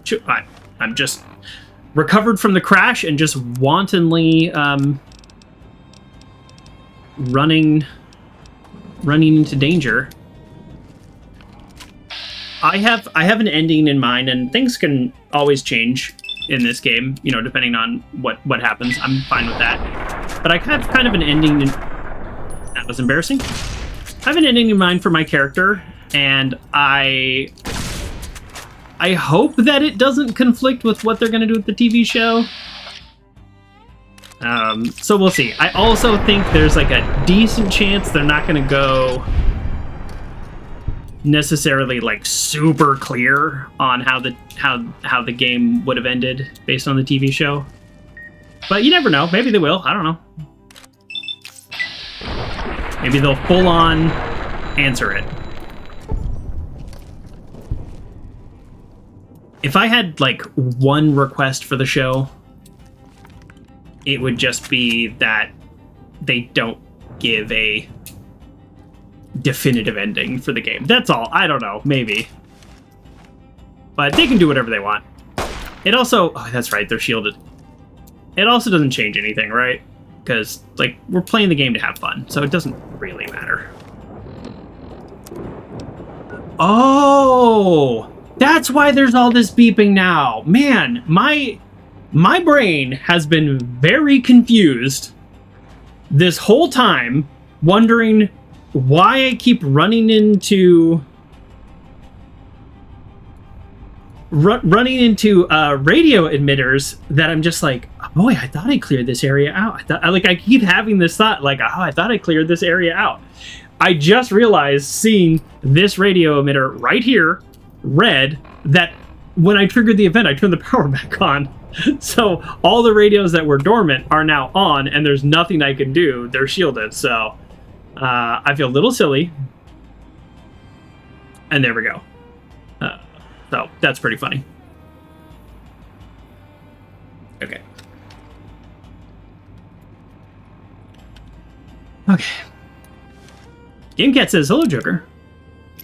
shoot! I'm just recovered from the crash and just wantonly running into danger. I have an ending in mind, and things can always change in this game, you know, depending on what happens. I'm fine with that. But I have kind of an ending in... That was embarrassing. I have an ending in mind for my character, and I hope that it doesn't conflict with what they're going to do with the TV show. So we'll see. I also think there's like a decent chance they're not going to go necessarily like super clear on how the game would have ended based on the TV show. But you never know. Maybe they will. I don't know. Maybe they'll full on answer it. If I had like one request for the show, it would just be that they don't give a definitive ending for the game. That's all. I don't know. Maybe. But they can do whatever they want. It also... Oh, that's right. They're shielded. It also doesn't change anything, right? Because, like, we're playing the game to have fun, so it doesn't really matter. Oh! That's why there's all this beeping now. Man, my brain has been very confused this whole time, wondering why I keep running into radio emitters that I'm just like, oh, boy, I thought I cleared this area out. I keep having this thought, like, oh, I thought I cleared this area out. I just realized, seeing this radio emitter right here, red, that when I triggered the event, I turned the power back on. So all the radios that were dormant are now on, and there's nothing I can do. They're shielded, so I feel a little silly. And there we go. So that's pretty funny. Okay. Okay. GameCat says, hello, Joker.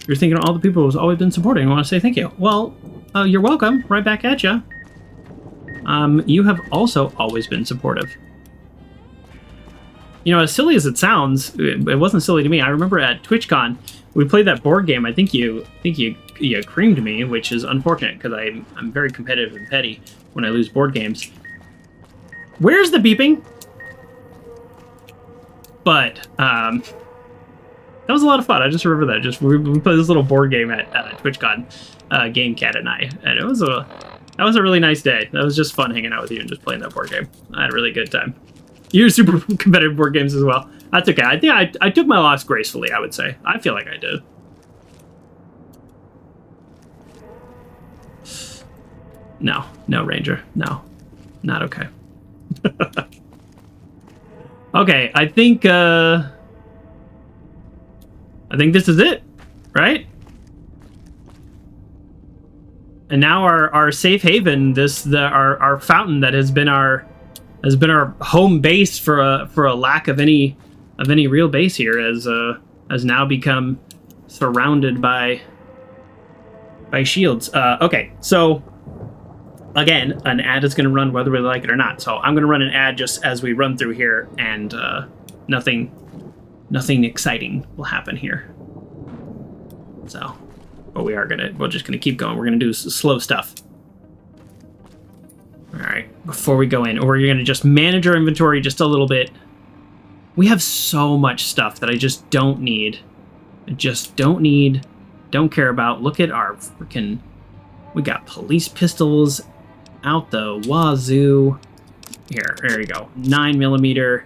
You're thinking of all the people who's always been supporting. I want to say thank you. Well, you're welcome. Right back at you. You have also always been supportive. You know, as silly as it sounds, it wasn't silly to me. I remember at TwitchCon, we played that board game. I think you creamed me, which is unfortunate because I'm very competitive and petty when I lose board games. Where's the beeping? But that was a lot of fun. I just remember that. We played this little board game at TwitchCon, GameCat and I, and that was a really nice day. That was just fun hanging out with you and just playing that board game. I had a really good time. You're super competitive board games as well. That's okay. I think I took my loss gracefully, I would say. I feel like I did. No, Ranger. No, not okay. Okay, I think this is it, right? And now our safe haven, our fountain that has been our has been our home base for a lack of any real base here, has now become surrounded by shields. Okay, so again, an ad is going to run whether we like it or not. So I'm going to run an ad just as we run through here, and nothing exciting will happen here. So, but we're just gonna keep going. We're gonna do slow stuff. All right, before we go in, we're gonna just manage our inventory just a little bit. We have so much stuff that I just don't need. Don't care about. Look at our freaking, we got police pistols out the wazoo. There you go. 9mm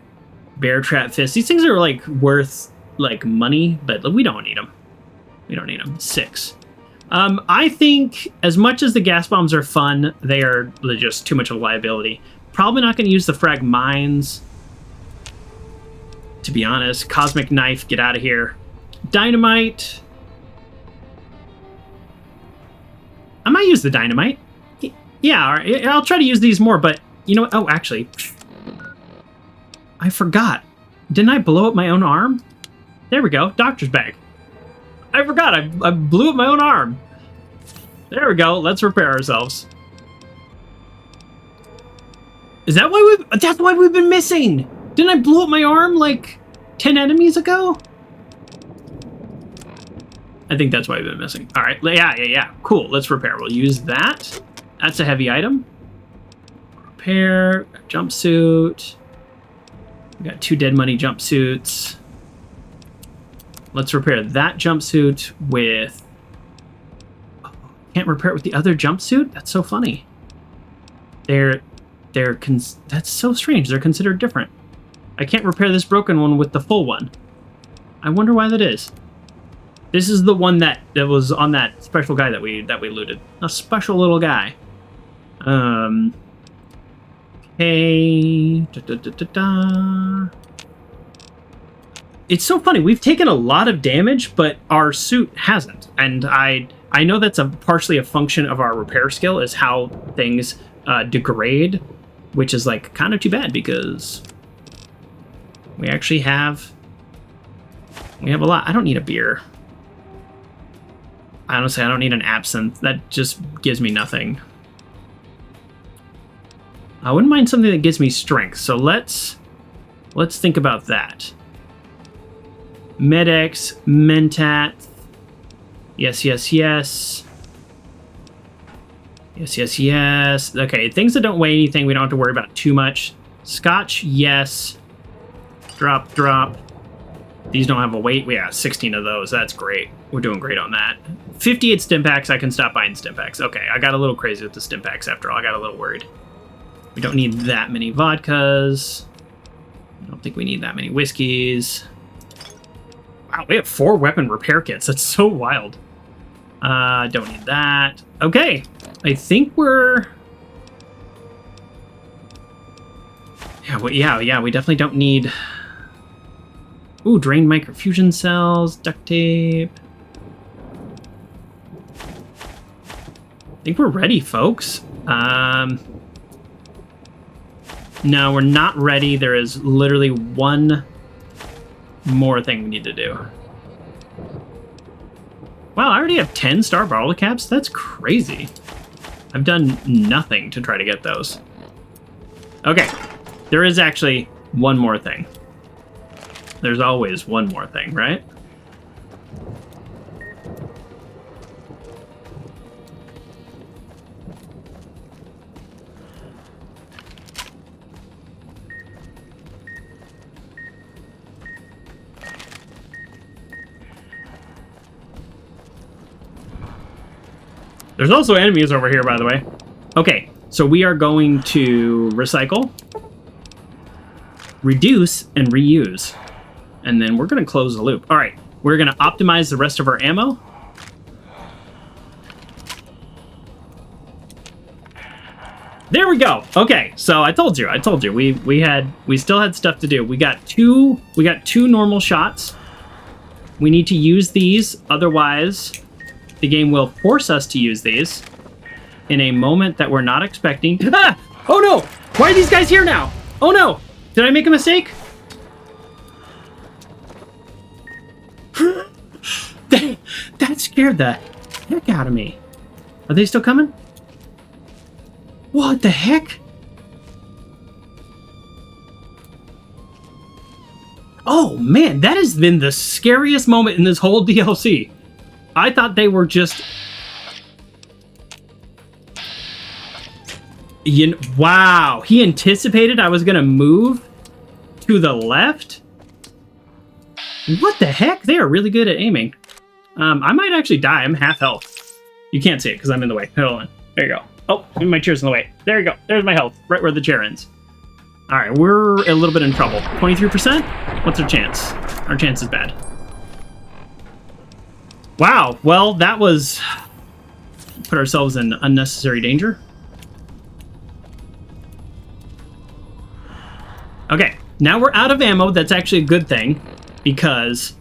bear trap fist. These things are like worth like money, but we don't need them. We don't need them. 6. I think as much as the gas bombs are fun, they are just too much of a liability. Probably not going to use the frag mines, to be honest. Cosmic knife, get out of here. Dynamite. I might use the dynamite. Yeah, all right. I'll try to use these more, but you know what? Oh, actually, I forgot. Didn't I blow up my own arm? There we go. Doctor's bag. I forgot. I blew up my own arm. There we go. Let's repair ourselves. Is that why that's why we've been missing? Didn't I blow up my arm like 10 enemies ago? I think that's why we've been missing. All right. Yeah. Cool. Let's repair. We'll use that. That's a heavy item. Repair. Jumpsuit. We got 2 dead money jumpsuits. Let's repair that jumpsuit with... Oh, can't repair it with the other jumpsuit? That's so funny. That's so strange. They're considered different. I can't repair this broken one with the full one. I wonder why that is. This is the one that was on that special guy that we looted. A special little guy. Okay. It's so funny. We've taken a lot of damage, but our suit hasn't. And I know that's partially a function of our repair skill, is how things degrade, which is like kind of too bad because we actually have a lot. I don't need a beer. Honestly, I don't need an absinthe. That just gives me nothing. I wouldn't mind something that gives me strength. So let's think about that. Medex, Mentat. Yes. Yes. Okay, things that don't weigh anything, we don't have to worry about too much. Scotch, yes. Drop. These don't have a weight. We have 16 of those. That's great. We're doing great on that. 58 stim packs. I can stop buying stim packs. Okay, I got a little crazy with the stim packs after all. I got a little worried. We don't need that many vodkas. I don't think we need that many whiskeys. Wow, we have 4 weapon repair kits. That's so wild. Don't need that. Okay, I think we're... Yeah, we definitely don't need... Ooh, drained microfusion cells, duct tape. I think we're ready, folks. No, we're not ready. There is literally one more thing we need to do. Wow, I already have 10 star bottle caps? That's crazy. I've done nothing to try to get those. Okay, there is actually one more thing. There's always one more thing, right? There's also enemies over here, by the way. Okay, so we are going to recycle, reduce, and reuse. And then we're going to close the loop. All right, we're going to optimize the rest of our ammo. There we go. Okay, so I told you. We still had stuff to do. We got two normal shots. We need to use these, otherwise the game will force us to use these in a moment that we're not expecting. Ah! Oh no! Why are these guys here now? Oh no! Did I make a mistake? That scared the heck out of me. Are they still coming? What the heck? Oh man, that has been the scariest moment in this whole DLC. I thought they were just... Wow, he anticipated I was gonna move to the left? What the heck? They are really good at aiming. I might actually die. I'm half health. You can't see it because I'm in the way. Hold on. There you go. Oh, my chair's in the way. There you go. There's my health. Right where the chair ends. Alright, we're a little bit in trouble. 23%? What's our chance? Our chance is bad. Wow. Well, that was... Put ourselves in unnecessary danger. Okay. Now we're out of ammo. That's actually a good thing. Because...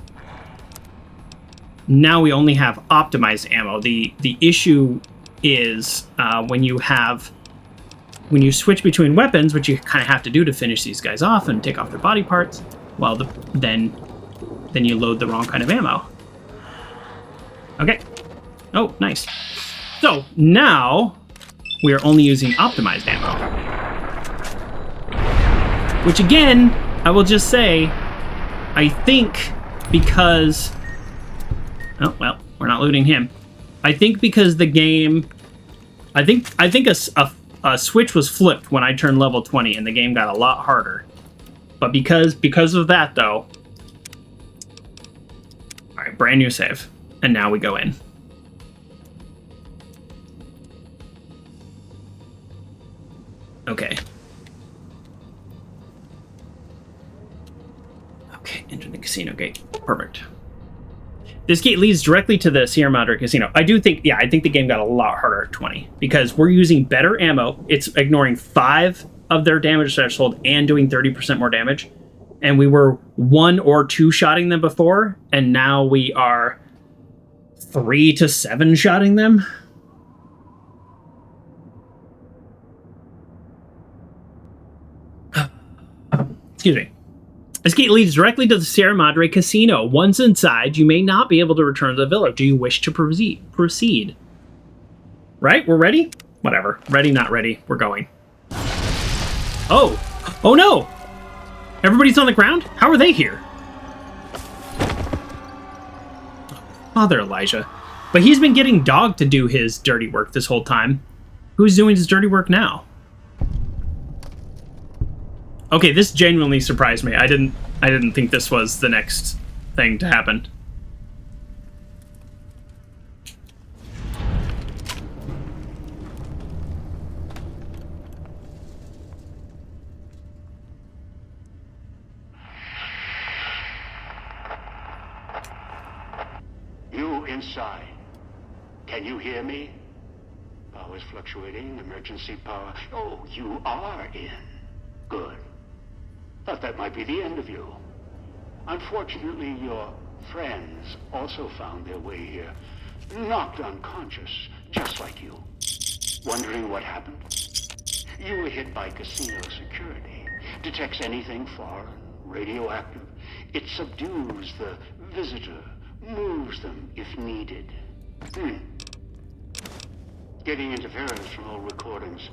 now we only have optimized ammo. The issue is when you switch between weapons, which you kind of have to do to finish these guys off and take off their body parts, well, then you load the wrong kind of ammo. Okay. Oh, nice. So now we are only using optimized ammo. Which again, I will just say, I think because... oh, well, we're not looting him. I think because the game... I think a switch was flipped when I turned level 20 and the game got a lot harder. But because of that, though... Alright, brand new save. And now we go in. Okay. Okay, enter the casino gate. Perfect. This gate leads directly to the Sierra Madre casino. I think the game got a lot harder at 20 because we're using better ammo. It's ignoring 5 of their damage threshold and doing 30% more damage. And we were 1 or 2 shotting them before, and now we are 3 to 7 shotting them. Excuse me. This gate leads directly to the Sierra Madre casino. Once inside, you may not be able to return to the villa. Do you wish to proceed? Right? We're ready? Whatever. Ready, not ready. We're going. Oh! Oh no! Everybody's on the ground? How are they here? Father Elijah. But he's been getting Dog to do his dirty work this whole time. Who's doing his dirty work now? Okay, this genuinely surprised me. I didn't think this was the next thing to happen. You inside. Can you hear me? Power's fluctuating. Emergency power. Oh, you are in. Good. Thought that might be the end of you. Unfortunately, your friends also found their way here. Knocked unconscious, just like you. Wondering what happened? You were hit by casino security. Detects anything foreign, radioactive. It subdues the visitor, moves them if needed. Getting interference from old recordings.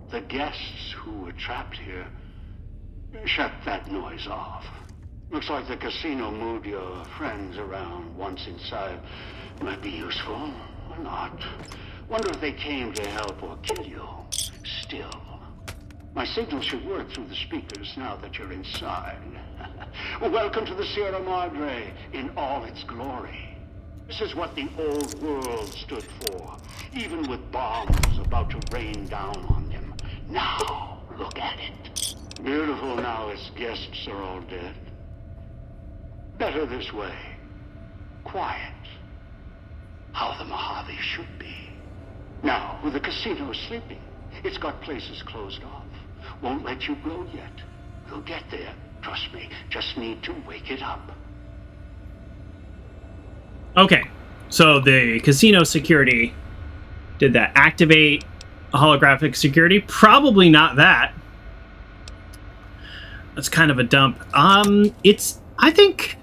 The guests who were trapped here shut that noise off. Looks like the casino moved your friends around once inside. Might be useful, or not. Wonder if they came to help or kill you. Still, my signal should work through the speakers now that you're inside. Welcome to the Sierra Madre in all its glory. This is what the old world stood for, even with bombs about to rain down on them. Now, look at it. Beautiful now its guests are all dead. Better this way. Quiet. How the Mojave should be. Now, with the casino sleeping, it's got places closed off. Won't let you go yet. You'll get there. Trust me. Just need to wake it up. Okay. So the casino security, did that activate holographic security? Probably not that. That's kind of a dump. I think.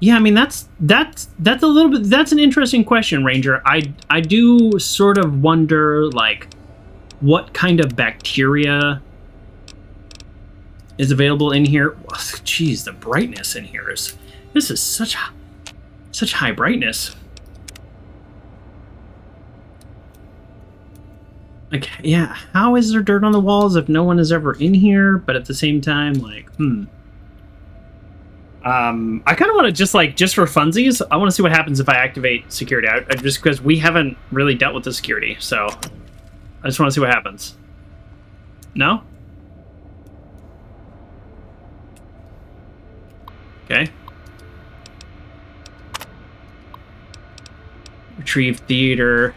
Yeah, I mean that's a little bit. That's an interesting question, Ranger. I do sort of wonder like what kind of bacteria is available in here. Jeez, the brightness in here is. This is such high brightness. Like, yeah, how is there dirt on the walls if no one is ever in here? But at the same time, like, I kind of want to just for funsies, I want to see what happens if I activate security. Just because we haven't really dealt with the security, so I just want to see what happens. No? Okay. Retrieve theater.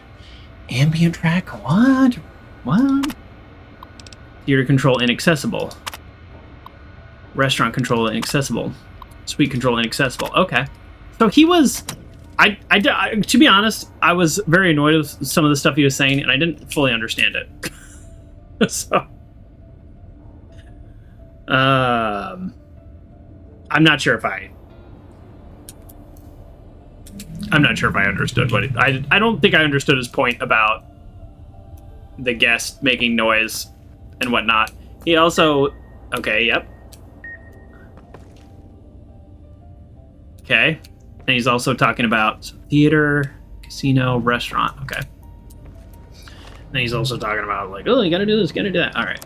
Ambient track? What? Theater control inaccessible. Restaurant control inaccessible. Suite control inaccessible. Okay. So he was... I, to be honest, I was very annoyed with some of the stuff he was saying, and I didn't fully understand it. So... I'm not sure if I understood what I don't think I understood his point about the guest making noise and whatnot. He also... Okay, yep. Okay. And he's also talking about theater, casino, restaurant. Okay. And he's also talking about, like, oh, you gotta do this, gotta do that. All right.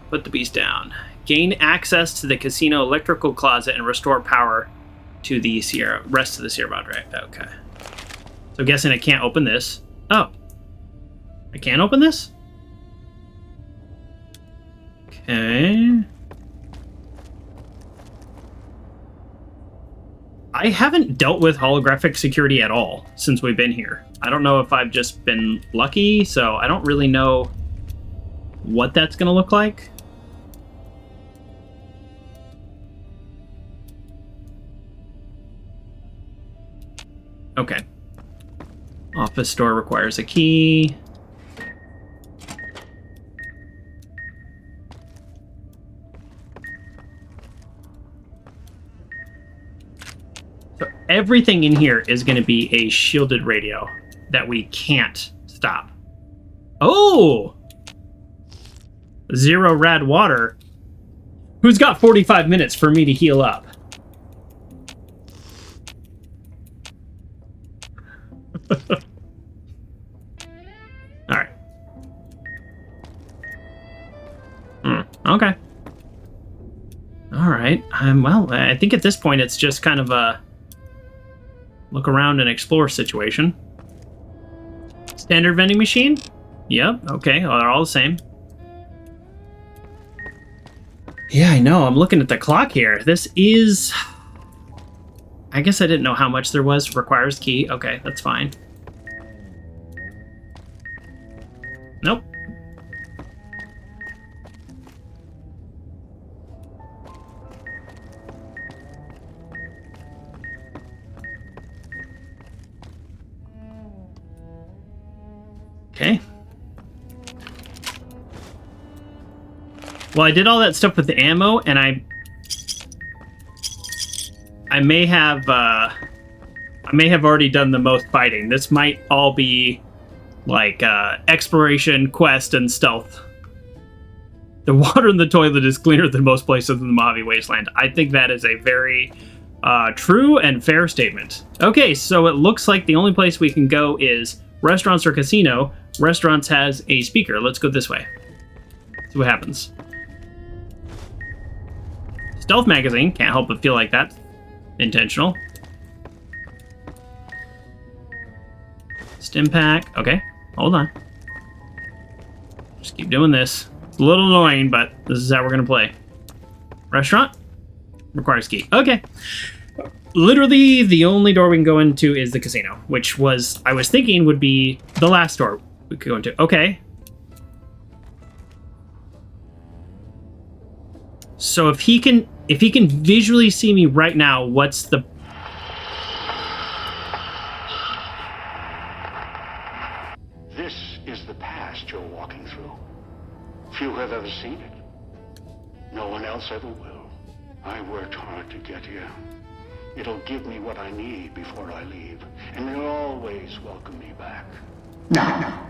Put the beast down. Gain access to the casino electrical closet and restore power to the rest of the Sierra Madre. Okay. So I'm guessing I can't open this. Oh. I can't open this? Okay. I haven't dealt with holographic security at all since we've been here. I don't know if I've just been lucky, so I don't really know what that's going to look like. Okay. Office door requires a key. So everything in here is going to be a shielded radio that we can't stop. Oh! Zero rad water. Who's got 45 minutes for me to heal up? Alright. Okay. Alright. Well, I think at this point it's just kind of a look around and explore situation. Standard vending machine? Yep, okay. Well, they're all the same. Yeah, I know. I'm looking at the clock here. This is... I guess I didn't know how much there was. Requires key. Okay, that's fine. Nope. Okay. Well, I did all that stuff with the ammo, and I may have already done the most fighting. This might all be like exploration, quest, and stealth. The water in the toilet is cleaner than most places in the Mojave Wasteland. I think that is a very true and fair statement. Okay, so it looks like the only place we can go is restaurants or casino. Restaurants has a speaker. Let's go this way. See what happens. Stealth magazine. Can't help but feel like that's intentional. Stim pack. Okay, hold on. Just keep doing this. It's a little annoying, but this is how we're gonna play. Restaurant requires key. Okay. Literally, the only door we can go into is the casino, which was I was thinking would be the last door we could go into. Okay. So if he can visually see me right now, what's the... This is the past you're walking through. Few have ever seen it. No one else ever will. I worked hard to get here. It'll give me what I need before I leave, and they'll always welcome me back. Now,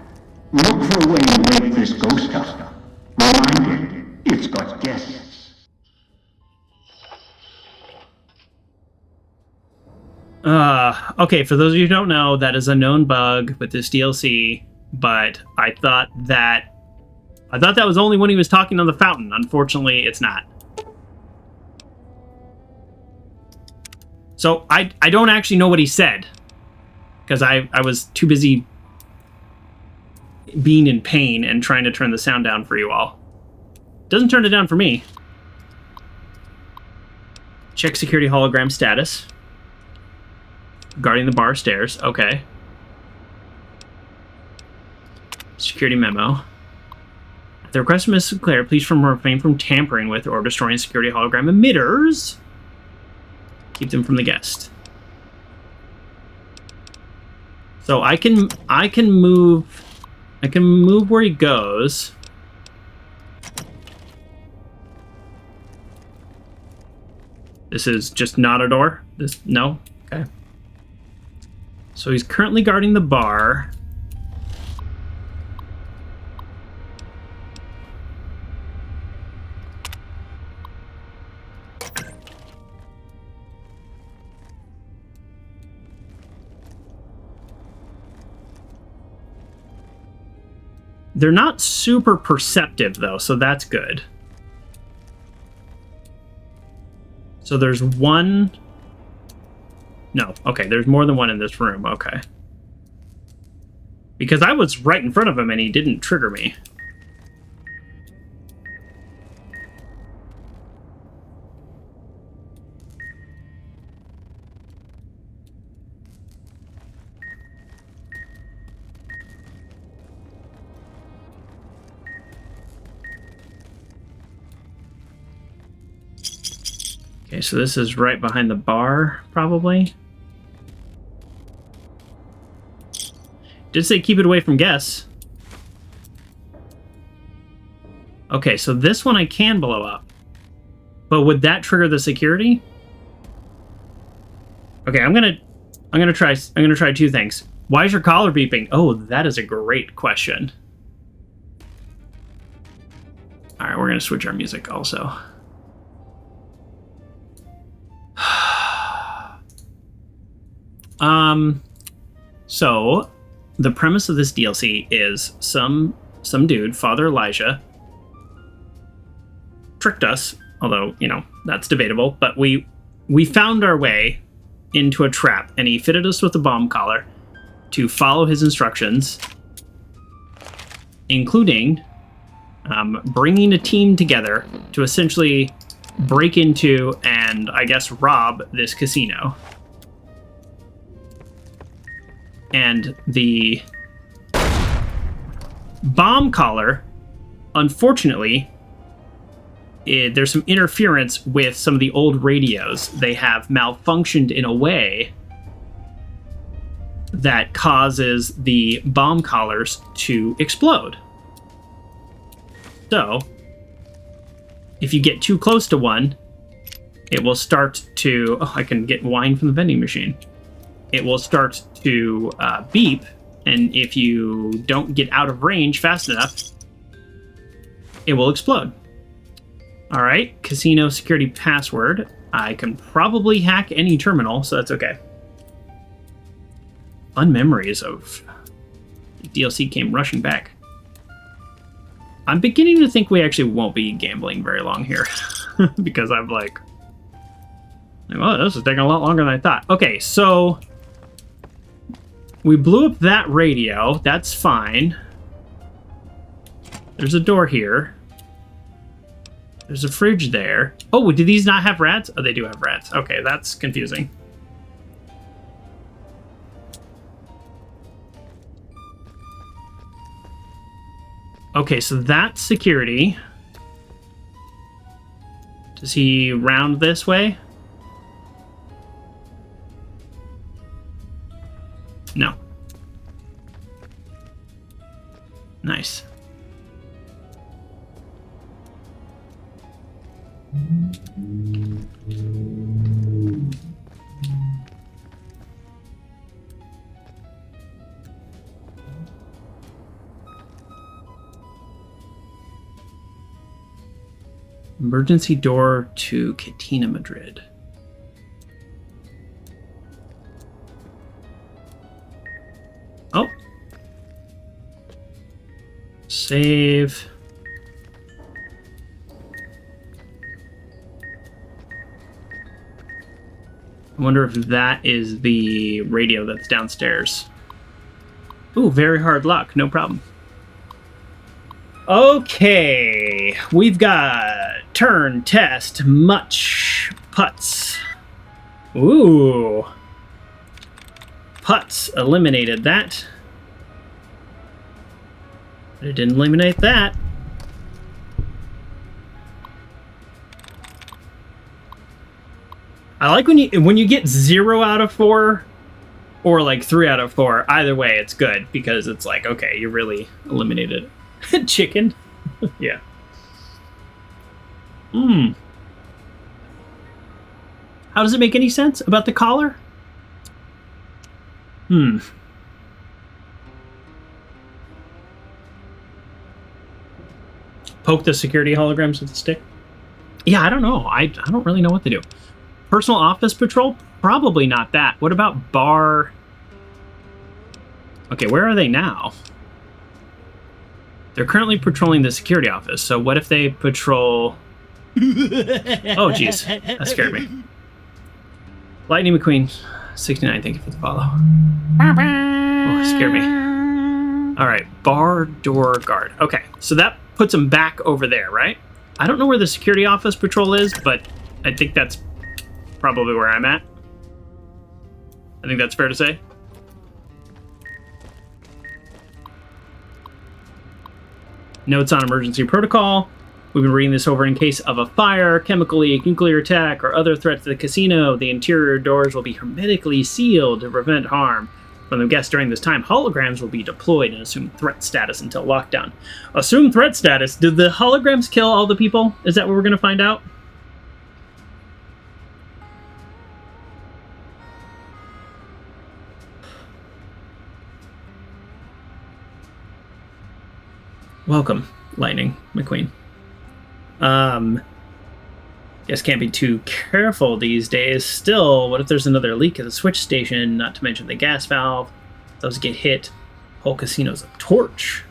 look for a way to break this ghost house. Remind it, it's got guests. Okay, for those of you who don't know, that is a known bug with this DLC, but I thought that was only when he was talking on the fountain. Unfortunately, it's not. So I don't actually know what he said, because I was too busy being in pain and trying to turn the sound down for you all. Doesn't turn it down for me. Check security hologram status. Guarding the bar stairs. Okay. Security memo. At the request of Ms. Sinclair, please refrain from tampering with or destroying security hologram emitters. Keep them from the guest. So I can move where he goes. This is just not a door? No? Okay. So he's currently guarding the bar. They're not super perceptive, though, so that's good. So there's one... No, okay, there's more than one in this room, okay. Because I was right in front of him and he didn't trigger me. Okay, so this is right behind the bar, probably. Did say keep it away from guests. Okay, so this one I can blow up. But would that trigger the security? Okay, I'm gonna try two things. Why is your collar beeping? Oh, that is a great question. Alright, we're gonna switch our music also. So the premise of this DLC is some dude, Father Elija, tricked us, although, you know, that's debatable, but we found our way into a trap, and he fitted us with a bomb collar to follow his instructions, including bringing a team together to essentially break into and, I guess, rob this casino. And the bomb collar, unfortunately, there's some interference with some of the old radios. They have malfunctioned in a way that causes the bomb collars to explode. So, if you get too close to one, it will start to... Oh, I can get wine from the vending machine. It will start to beep, and if you don't get out of range fast enough, it will explode. All right, casino security password. I can probably hack any terminal, so that's okay. Fun memories of DLC came rushing back. I'm beginning to think we actually won't be gambling very long here, because I'm like, well, this is taking a lot longer than I thought. Okay, so we blew up that radio. That's fine. There's a door here. There's a fridge there. Oh, do these not have rats? Oh, they do have rats. Okay, that's confusing. Okay, so that's security. Does he round this way? No. Emergency door to Catina Madrid. Oh. Save. I wonder if that is the radio that's downstairs. Ooh, very hard luck. No problem. Okay. We've got turn, test, much, putts. Ooh. Putts eliminated that. But it didn't eliminate that. I like when you get 0 out of 4 or like 3 out of 4. Either way, it's good because it's like, okay, you really eliminated it. Chicken. Yeah. How does it make any sense about the collar? Poke the security holograms with the stick? Yeah, I don't know. I don't really know what to do. Personal office patrol? Probably not that. What about bar? Okay, where are they now? They're currently patrolling the security office, so what if they patrol... Oh, jeez. That scared me. Lightning McQueen, 69, thank you for the follow. Oh, it scared me. Alright, bar door guard. Okay, so that puts them back over there, right? I don't know where the security office patrol is, but I think that's probably where I'm at. I think that's fair to say. Notes on emergency protocol. We've been reading this over in case of a fire, chemical leak, nuclear attack, or other threat to the casino. The interior doors will be hermetically sealed to prevent harm from the guests during this time. Holograms will be deployed and assume threat status until lockdown. Assume threat status? Did the holograms kill all the people? Is that what we're going to find out? Welcome, Lightning McQueen. Guess can't be too careful these days. Still, what if there's another leak at the switch station, not to mention the gas valve? Those get hit. Whole casino's a torch.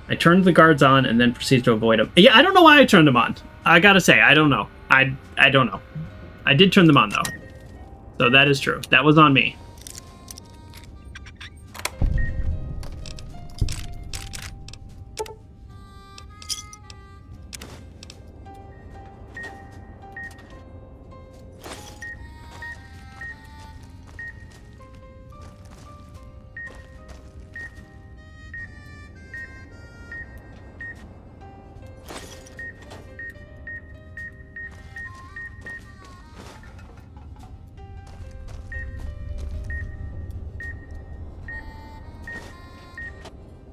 I turned the guards on and then proceeded to avoid them. Yeah, I don't know why I turned them on. I gotta say, I don't know. I don't know. I did turn them on, though. So that is true. That was on me.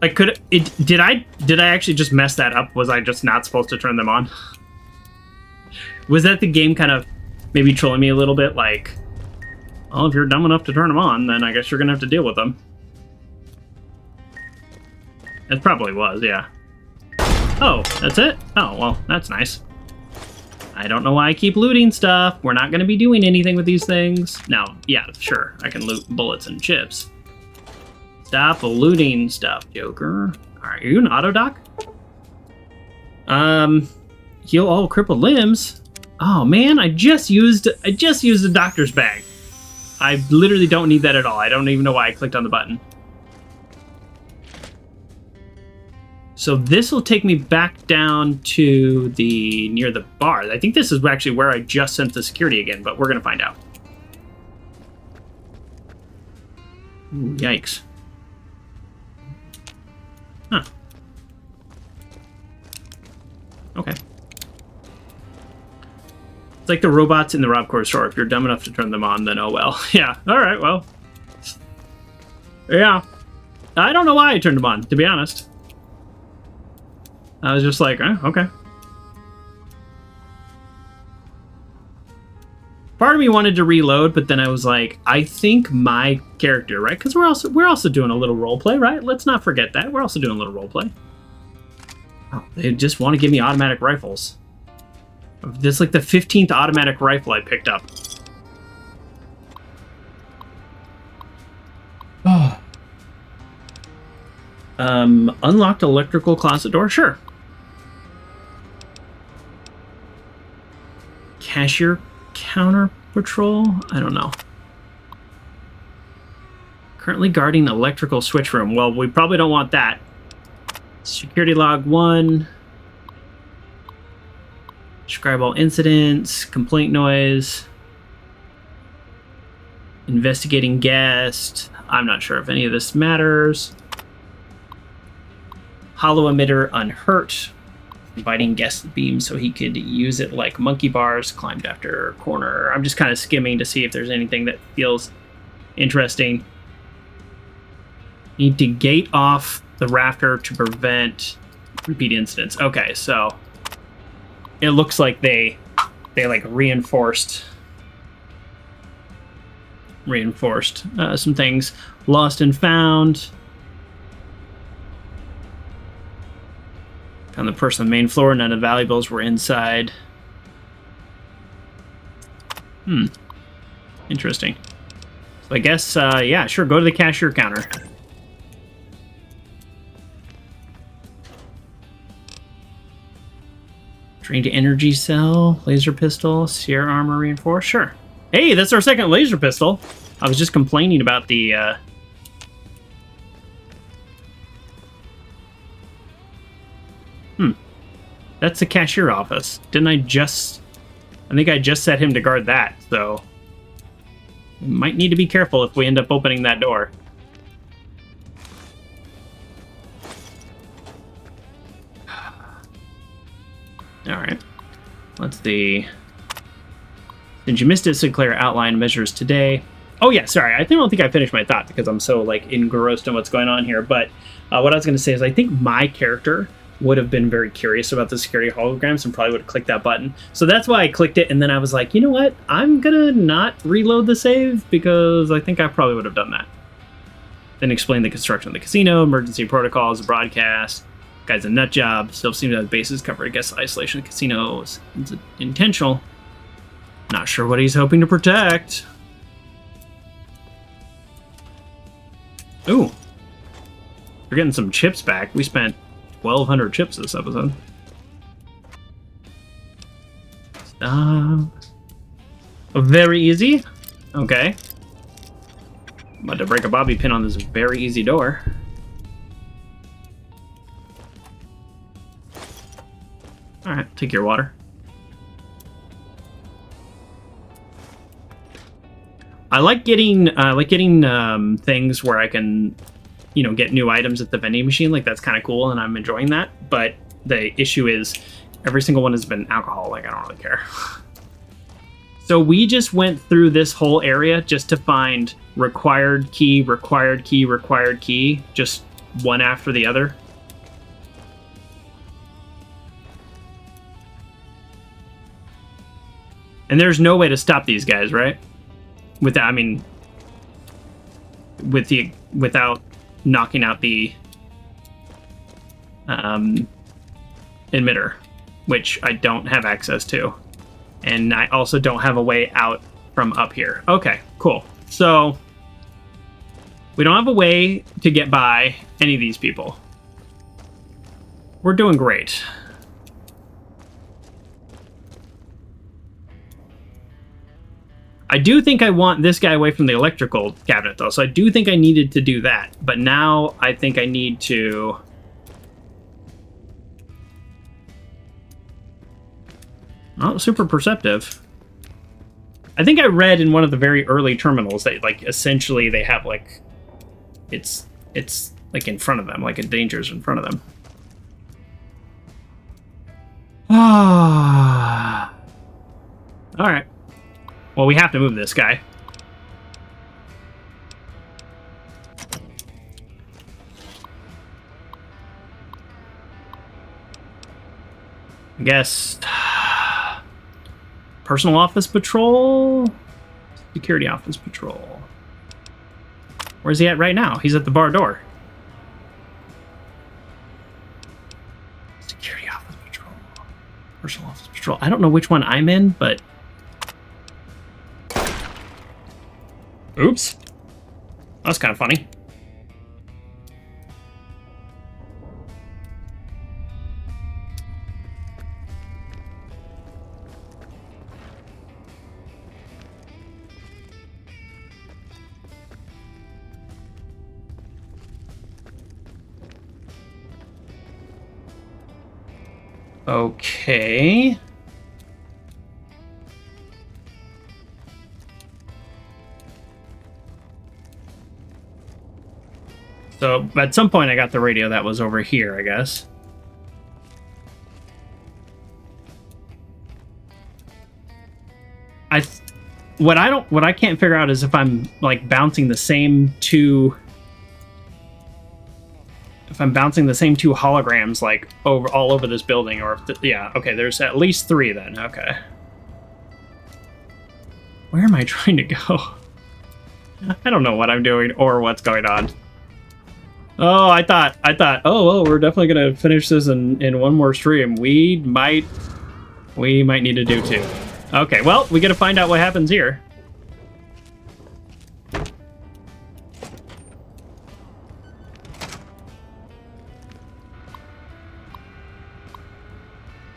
Like, did I actually just mess that up? Was I just not supposed to turn them on? Was that the game kind of maybe trolling me a little bit? Like, well, if you're dumb enough to turn them on, then I guess you're gonna have to deal with them. It probably was, yeah. Oh, that's it? Oh, well, that's nice. I don't know why I keep looting stuff. We're not gonna be doing anything with these things. Now, yeah, sure, I can loot bullets and chips. Stop looting stuff, Joker. Alright, are you an auto doc? Heal all crippled limbs. Oh man, I just used the doctor's bag. I literally don't need that at all. I don't even know why I clicked on the button. So this will take me back down to near the bar. I think this is actually where I just sent the security again, but we're gonna find out. Ooh, yikes. Huh. Okay. It's like the robots in the Rob Corps store. If you're dumb enough to turn them on, then oh well. Yeah, alright, well. Yeah. I don't know why I turned them on, to be honest. I was just like, okay. Part of me wanted to reload, but then I was like, I think my character, right? Because we're also doing a little role play, right? Let's not forget that we're also doing a little role play. Oh, they just want to give me automatic rifles. This is like the 15th automatic rifle I picked up. Oh. Unlocked electrical closet door? Sure. Cashier counter patrol? I don't know. Currently guarding electrical switch room. Well, we probably don't want that. Security log 1. Describe all incidents. Complaint noise. Investigating guest. I'm not sure if any of this matters. Hollow emitter unhurt. Inviting guest beam so he could use it like monkey bars. Climbed after corner. I'm just kind of skimming to see if there's anything that feels interesting. Need to gate off the rafter to prevent repeat incidents. Okay, so it looks like they like reinforced some things. Lost and found. Found the person on the main floor. None of the valuables were inside. Interesting. So I guess, yeah, sure, go to the cashier counter. Drained energy cell, laser pistol, Sierra armor reinforced. Sure. Hey, that's our second laser pistol. I was just complaining about the, That's the cashier office. Didn't I just... I think I just set him to guard that, so... We might need to be careful if we end up opening that door. Alright. Let's see. Since you missed it, Sinclair outline measures today. Oh yeah, sorry. I don't think I finished my thought because I'm so like engrossed in what's going on here. But what I was going to say is I think my character would have been very curious about the security holograms and probably would have clicked that button. So that's why I clicked it, and then I was like, you know what? I'm gonna not reload the save because I think I probably would have done that. Then explain the construction of the casino, emergency protocols, broadcast. Guy's a nut job. Still seems to have bases covered. I guess isolation of the casino is intentional. Not sure what he's hoping to protect. Ooh. We're getting some chips back. We spent 1,200 chips this episode. Very easy. Okay. I'm about to break a bobby pin on this very easy door. Alright, take your water. I like getting things where I can, you know, get new items at the vending machine. Like, that's kind of cool, and I'm enjoying that. But the issue is every single one has been alcohol. Like, I don't really care. So we just went through this whole area just to find required key, required key, required key, just one after the other. And there's no way to stop these guys, right? Without, I mean, without knocking out the emitter, which I don't have access to. And I also don't have a way out from up here. Okay, cool. So we don't have a way to get by any of these people. We're doing great. I do think I want this guy away from the electrical cabinet, though, so I do think I needed to do that. But now I think I need to... Not super perceptive. I think I read in one of the very early terminals that, like, essentially they have, like... It's like, in front of them, like, a danger's in front of them. Ah. Alright. Well, we have to move this guy. guess personal office patrol, security office patrol. Where's he at right now? He's at the bar door. Security office patrol, personal office patrol. I don't know which one I'm in, but oops, that's kind of funny. Okay. So at some point I got the radio that was over here, I guess. What I can't figure out is if I'm like bouncing the same two holograms like all over this building, or if yeah, okay, there's at least 3 then. Okay. Where am I trying to go? I don't know what I'm doing or what's going on. Oh, I thought, oh, well, we're definitely going to finish this in one more stream. We might need to do 2. Okay, well, we got to find out what happens here.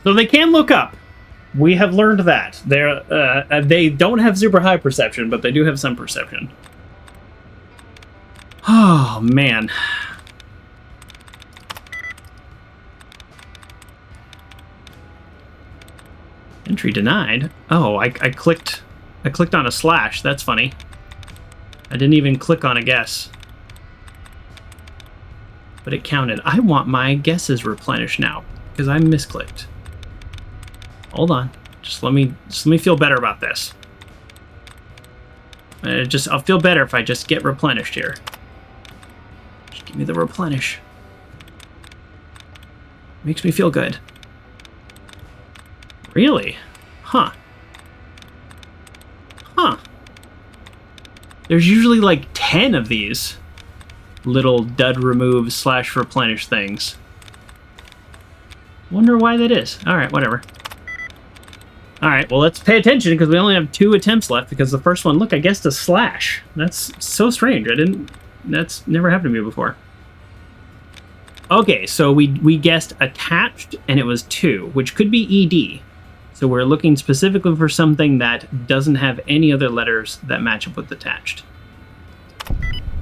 So they can look up. We have learned that. They don't have super high perception, but they do have some perception. Oh, man. Entry denied. Oh, I clicked on a slash. That's funny. I didn't even click on a guess. But it counted. I want my guesses replenished now because I misclicked. Hold on. Just let me feel better about this. I'll feel better if I just get replenished here. Just give me the replenish. Makes me feel good. Really? Huh. Huh. There's usually like 10 of these little dud remove / replenish things. Wonder why that is. Alright, whatever. Alright, well, let's pay attention because we only have 2 attempts left because the first one, look, I guessed a slash. That's so strange. That's never happened to me before. Okay, so we guessed attached and it was 2, which could be ED. So we're looking specifically for something that doesn't have any other letters that match up with attached.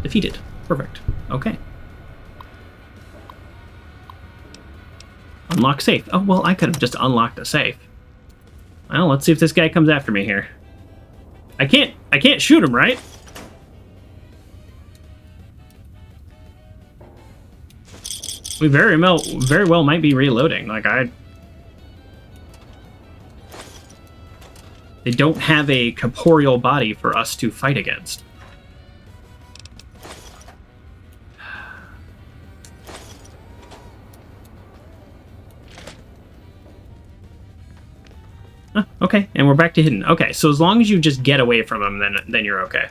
Defeated. Perfect. Okay. Unlock safe. Oh, well, I could have just unlocked a safe. Well, let's see if this guy comes after me here. I can't shoot him, right? We very well might be reloading. Like, they don't have a corporeal body for us to fight against. Okay, and we're back to hidden. Okay, so as long as you just get away from them, then you're okay.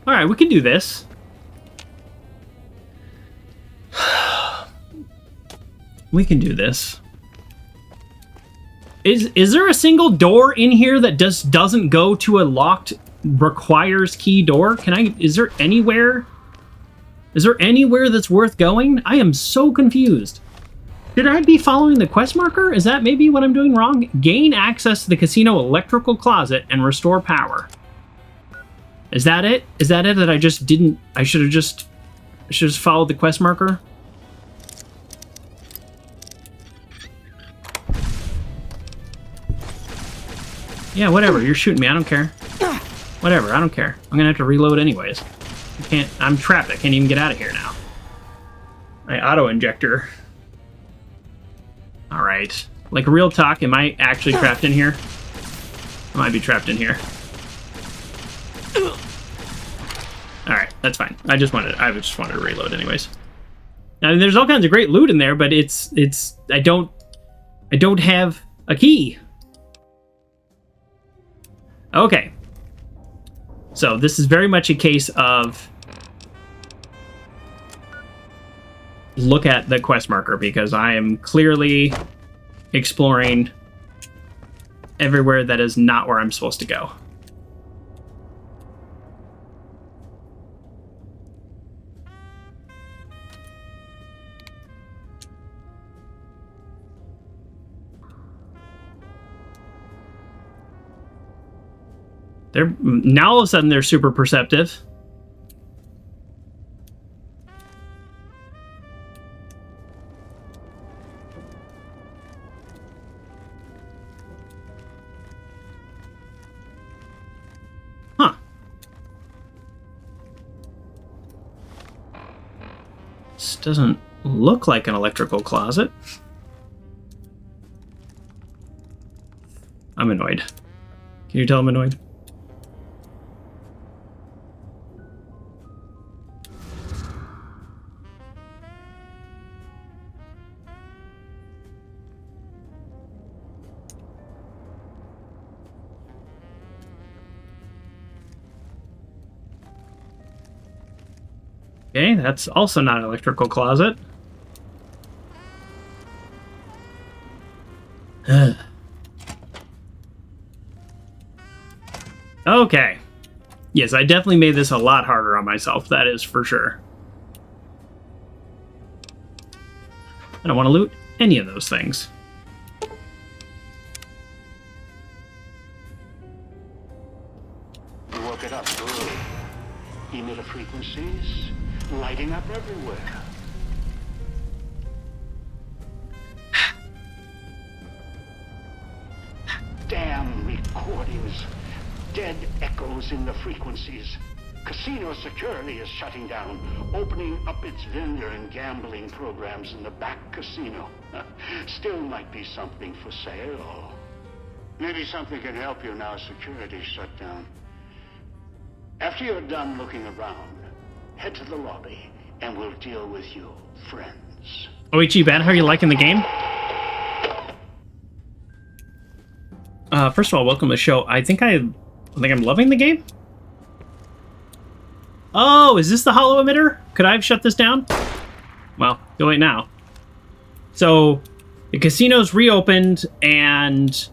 All right, we can do this. We can do this. Is there a single door in here that just doesn't go to a locked requires key door? Is there anywhere that's worth going? I am so confused. Should I be following the quest marker? Is that maybe what I'm doing wrong? Gain access to the casino electrical closet and restore power. Is that it? Is that it that I just didn't... I should have just followed the quest marker? Yeah, whatever. You're shooting me. I don't care. Whatever. I don't care. I'm gonna have to reload anyways. I'm trapped. I can't even get out of here now. My auto-injector... Alright. Like, real talk, am I actually trapped in here? I might be trapped in here. Alright, that's fine. I just wanted to reload anyways. Now, there's all kinds of great loot in there, but I don't I don't have a key. Okay. So this is very much a case of look at the quest marker, because I am clearly exploring everywhere that is not where I'm supposed to go. They're now all of a sudden they're super perceptive. Huh. This doesn't look like an electrical closet. I'm annoyed. Can you tell I'm annoyed? Okay, that's also not an electrical closet. Okay. Yes, I definitely made this a lot harder on myself, that is for sure. I don't want to loot any of those things. You woke it up good. Emitter frequencies lighting up everywhere. Damn recordings. Dead echoes in the frequencies. Casino security is shutting down, opening up its vendor and gambling programs in the back casino. Still might be something for sale. Maybe something can help you now security's shut down. After you're done looking around, head to the lobby and we'll deal with you, friends. Oichi Ben, how are you liking the game? First of all, welcome to the show. I think I'm loving the game. Oh, is this the holo emitter? Could I have shut this down? Well, too late now. So, the casino's reopened and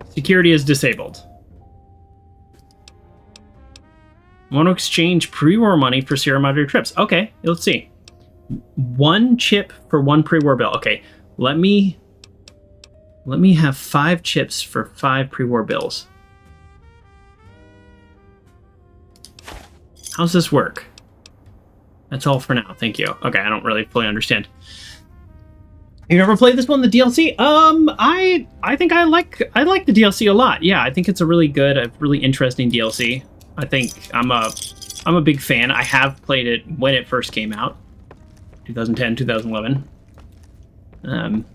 security is disabled. Want to exchange pre-war money for Sierra Madre trips. Okay, let's see. 1 chip for 1 pre-war bill. Okay, let me have 5 chips for 5 pre-war bills. How's this work? That's all for now. Thank you. Okay, I don't really fully understand. You ever played this one, the DLC? I think I like the DLC a lot. Yeah, I think it's a really good, a really interesting DLC. I think I'm a big fan. I have played it when it first came out, 2010, 2011.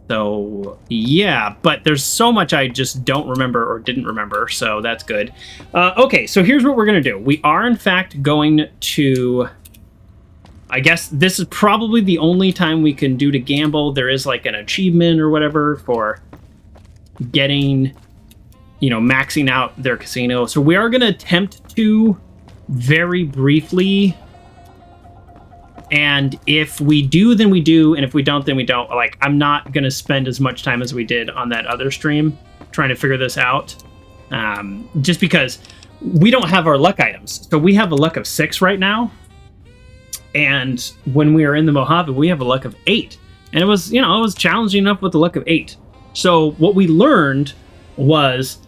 So yeah, but there's so much I just don't remember or didn't remember, so that's good. Okay, so here's what we're gonna do. We are in fact going to, I guess this is probably the only time we can do to gamble. There is like an achievement or whatever for getting, you know, maxing out their casino. So we are gonna attempt to very briefly. And if we do, then we do. And if we don't, then we don't. Like, I'm not going to spend as much time as we did on that other stream trying to figure this out. Just because we don't have our luck items. So we have a luck of 6 right now. And when we are in the Mojave, we have a luck of 8. And it was, you know, it was challenging enough with the luck of 8. So what we learned was,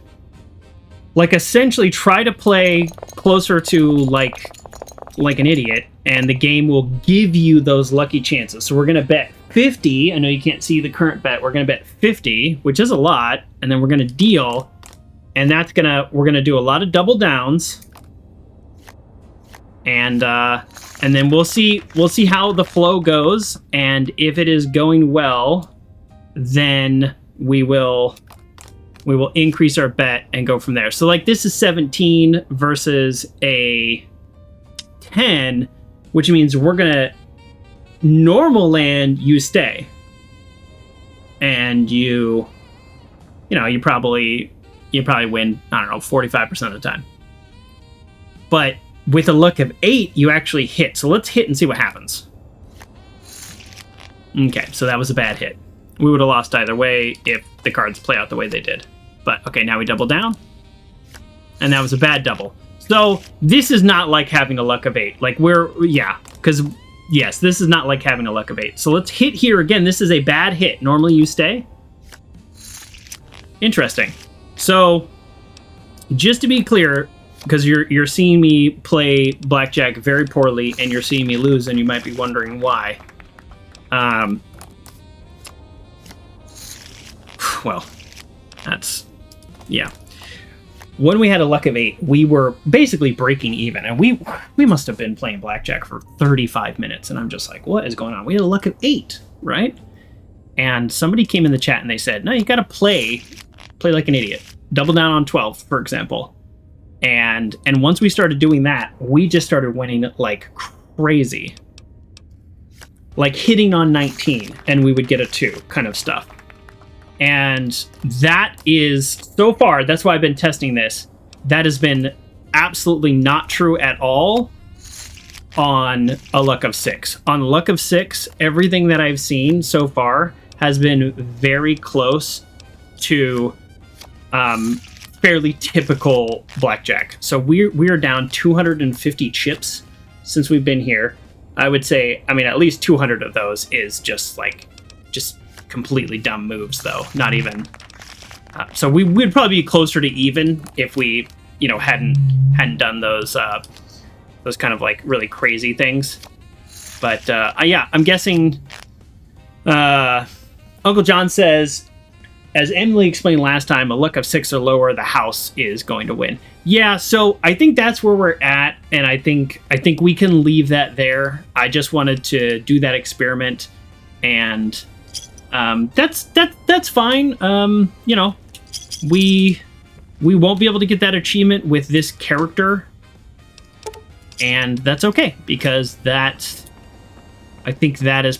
like, essentially try to play closer to, like an idiot, and the game will give you those lucky chances. So we're going to bet 50. I know you can't see the current bet. We're going to bet 50, which is a lot, and then we're going to deal, and we're going to do a lot of double downs, and then we'll see how the flow goes, and if it is going well, then we will increase our bet and go from there. So like this is 17 versus a 10, which means we're gonna normal land, you stay. and you probably win, I don't know, 45% of the time. But with a luck of 8, you actually hit. So let's hit and see what happens. Okay, so that was a bad hit. We would have lost either way if the cards play out the way they did. But okay, now we double down. And that was a bad double. So this is not like having a luck of 8. Like yes, this is not like having a luck of 8. So let's hit here again. This is a bad hit. Normally you stay. Interesting. So just to be clear, because you're seeing me play blackjack very poorly and you're seeing me lose, and you might be wondering why. Well, yeah. When we had a luck of 8, we were basically breaking even, and we must have been playing blackjack for 35 minutes, and I'm just like, what is going on? We had a luck of 8, right? And somebody came in the chat and they said, no, you gotta play like an idiot. Double down on 12, for example. And once we started doing that, we just started winning like crazy. Like hitting on 19, and we would get a 2 kind of stuff. And that is, so far, that's why I've been testing this. That has been absolutely not true at all on a luck of 6. On luck of 6, everything that I've seen so far has been very close to fairly typical blackjack. So we're down 250 chips since we've been here. I would say, I mean, at least 200 of those is just completely dumb moves, though. Not even. So we'd probably be closer to even if we, hadn't done those kind of like really crazy things. But yeah, I'm guessing. Uncle John says, as Emily explained last time, a luck of 6 or lower, the house is going to win. Yeah, so I think that's where we're at, and I think we can leave that there. I just wanted to do that experiment, and that's fine. We won't be able to get that achievement with this character, and that's okay, because I think that's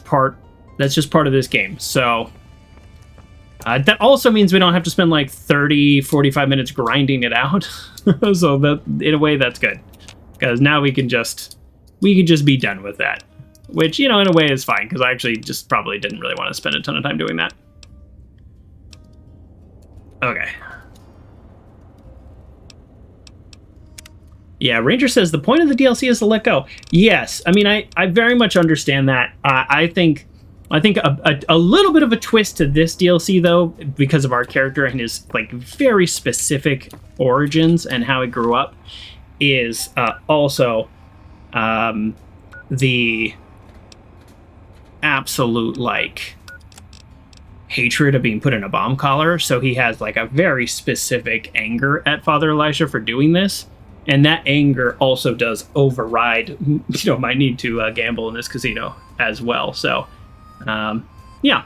just part of this game. So that also means we don't have to spend like 30-45 minutes grinding it out. So that, in a way, that's good, because now we can just be done with that, which, in a way is fine, because I actually just probably didn't really want to spend a ton of time doing that. Okay. Yeah, Ranger says the point of the DLC is to let go. Yes, I mean, I very much understand that. I think a little bit of a twist to this DLC, though, because of our character and his like very specific origins and how he grew up, is also the absolute like hatred of being put in a bomb collar. So he has like a very specific anger at Father Elijah for doing this. And that anger also does override, my need to gamble in this casino as well. So, yeah.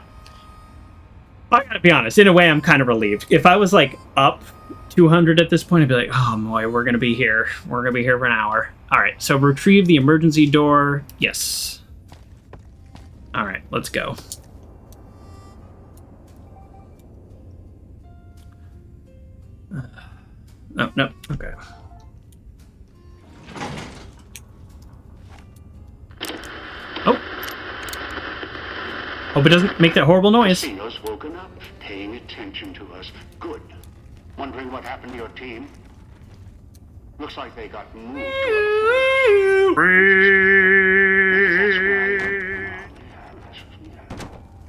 I gotta be honest, in a way, I'm kind of relieved. If I was like up 200 at this point, I'd be like, oh boy, we're gonna be here. We're gonna be here for an hour. All right, so retrieve the emergency door. Yes. All right, let's go. No, okay. Oh. Hope it doesn't make that horrible noise. Casino's woken up, paying attention to us. Good. Wondering what happened to your team? Looks like they got moved to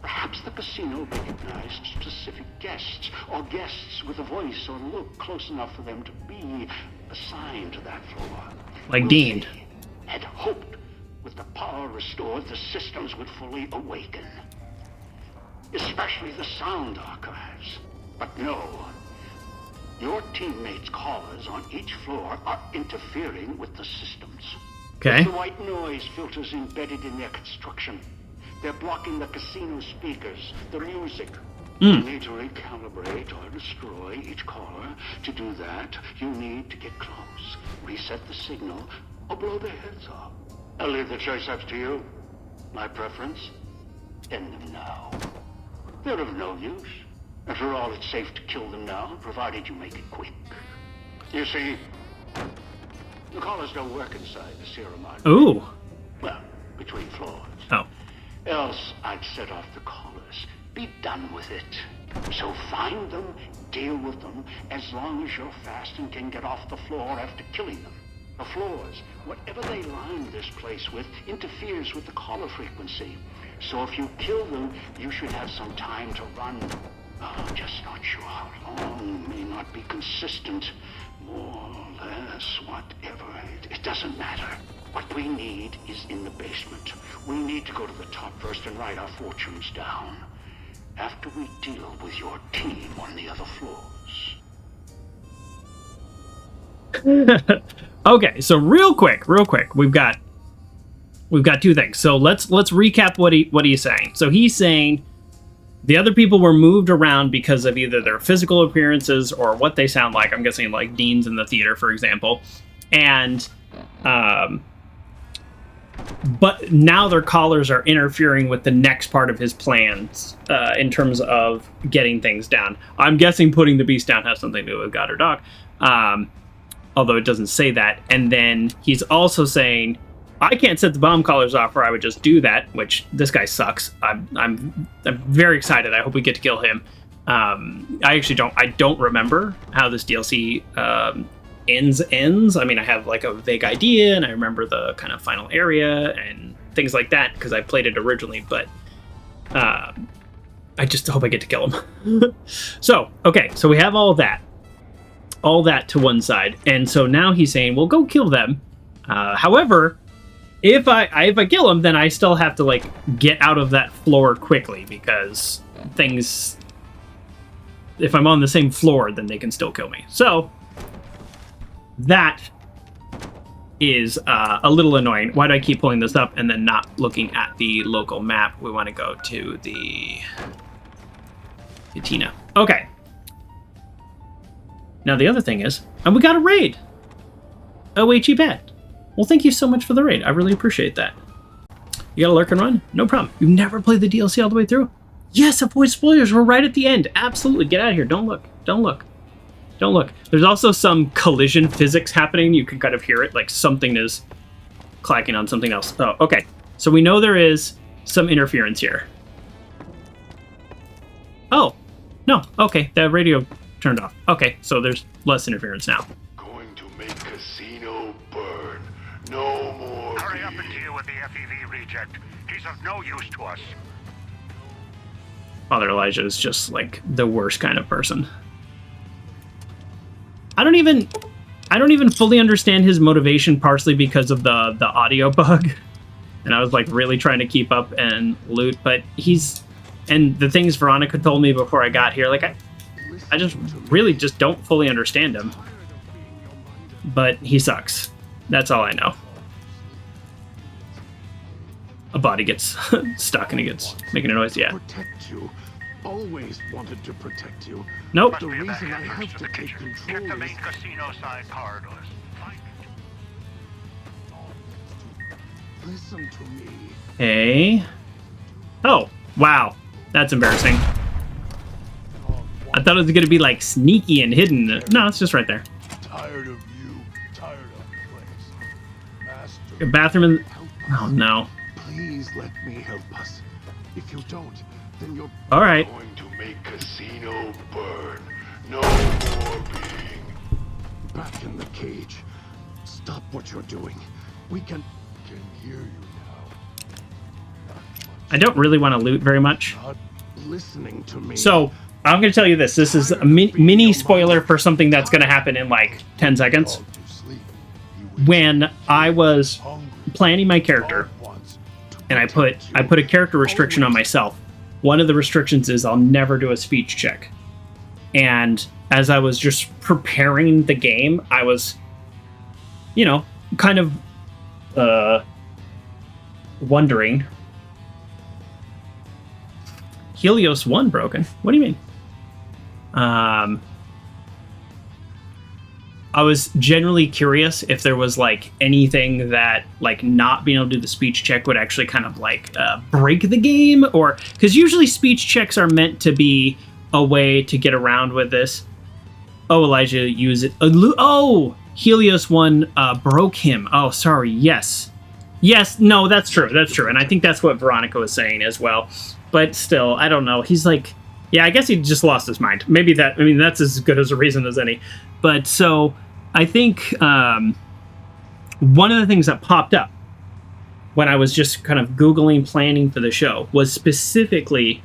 Perhaps the casino recognized specific guests, or guests with a voice or look close enough for them to be assigned to that floor. Like Dean. Had hoped with the power restored, the systems would fully awaken. Especially the sound archives. But no. Your teammates' callers on each floor are interfering with the systems. Okay. With the white noise filters embedded in their construction. They're blocking the casino speakers, the music. You need to recalibrate or destroy each caller. To do that, you need to get close, reset the signal, or blow their heads off. I'll leave the choice up to you. My preference? End them now. They're of no use. After all, it's safe to kill them now, provided you make it quick. You see, the collars don't work inside the Sierra Madre. Ooh. Well, between floors. Oh. Else, I'd set off the collars. Be done with it. So find them, deal with them, as long as you're fast and can get off the floor after killing them. The floors, whatever they line this place with, interferes with the collar frequency. So if you kill them, you should have some time to run. Oh, just not sure how long. May not be consistent. More, less, whatever. It doesn't matter. What we need is in the basement. We need to go to the top first and write our fortunes down. After we deal with your team on the other floors. Okay, so real quick, we've got two things. So let's recap what he's saying. So he's saying the other people were moved around because of either their physical appearances or what they sound like. I'm guessing like Dean's in the theater, for example. And but now their collars are interfering with the next part of his plans in terms of getting things down. I'm guessing putting the beast down has something to do with God or Dog, although it doesn't say that. And then he's also saying, I can't set the bomb collars off, or I would just do that. Which this guy sucks. I'm very excited. I hope we get to kill him. I actually don't remember how this DLC ends. I mean, I have like a vague idea, and I remember the kind of final area and things like that because I played it originally. But I just hope I get to kill him. So okay, so we have all that to one side, and so now he's saying, "Well, go kill them." However, if I kill him, then I still have to like get out of that floor quickly because things. If I'm on the same floor, then they can still kill me. So that is a little annoying. Why do I keep pulling this up and then not looking at the local map? We want to go to the Tina. Okay. Now the other thing is, and we got a raid. Oh, wait, you bet. Well, thank you so much for the raid. I really appreciate that. You got a lurk and run? No problem. You've never played the DLC all the way through? Yes, avoid spoilers. We're right at the end. Absolutely. Get out of here. Don't look. Don't look. Don't look. There's also some collision physics happening. You can kind of hear it, like something is clacking on something else. Oh, okay. So we know there is some interference here. Oh, no. Okay, the radio turned off. Okay, so there's less interference now. Going to make casino burn. No more. Hurry up and deal with the FEV reject. He's of no use to us. Father Elijah is just like the worst kind of person. I don't even fully understand his motivation, partially because of the audio bug. And I was like really trying to keep up and loot, but and the things Veronica told me before I got here, like I just really just don't fully understand him. But he sucks. That's all I know. A body gets stuck and it gets making a noise. Yeah. Protect you. Always wanted to protect you. Nope. The reason I have to take control Get the is... main casino side corridors. Find Listen to me. Hey. Oh, wow. That's embarrassing. I thought it was going to be like sneaky and hidden. No, it's just right there. Tired of you. Tired of the place. Master. A bathroom in... Oh, no. Please let me help us. If you don't, then you're... All right. Going to make casino burn. No more being. back in the cage. Stop what you're doing. We can hear you now. I don't really want to loot very much. Not listening to me. So, I'm going to tell you this. This is a mini spoiler for something that's going to happen in like 10 seconds. When I was planning my character, and I put a character restriction on myself. One of the restrictions is I'll never do a speech check. And as I was just preparing the game, I was, you know, kind of wondering. Helios 1 broken. What do you mean? I was generally curious if there was like anything that like not being able to do the speech check would actually kind of like break the game, or because usually speech checks are meant to be a way to get around with this. Oh, Elijah, use it. Oh, Helios one broke him. Oh, sorry. Yes. No, that's true. And I think that's what Veronica was saying as well. But still, I don't know. He's like, yeah, I guess he just lost his mind. Maybe that's as good as a reason as any. But so I think one of the things that popped up when I was just kind of Googling planning for the show was specifically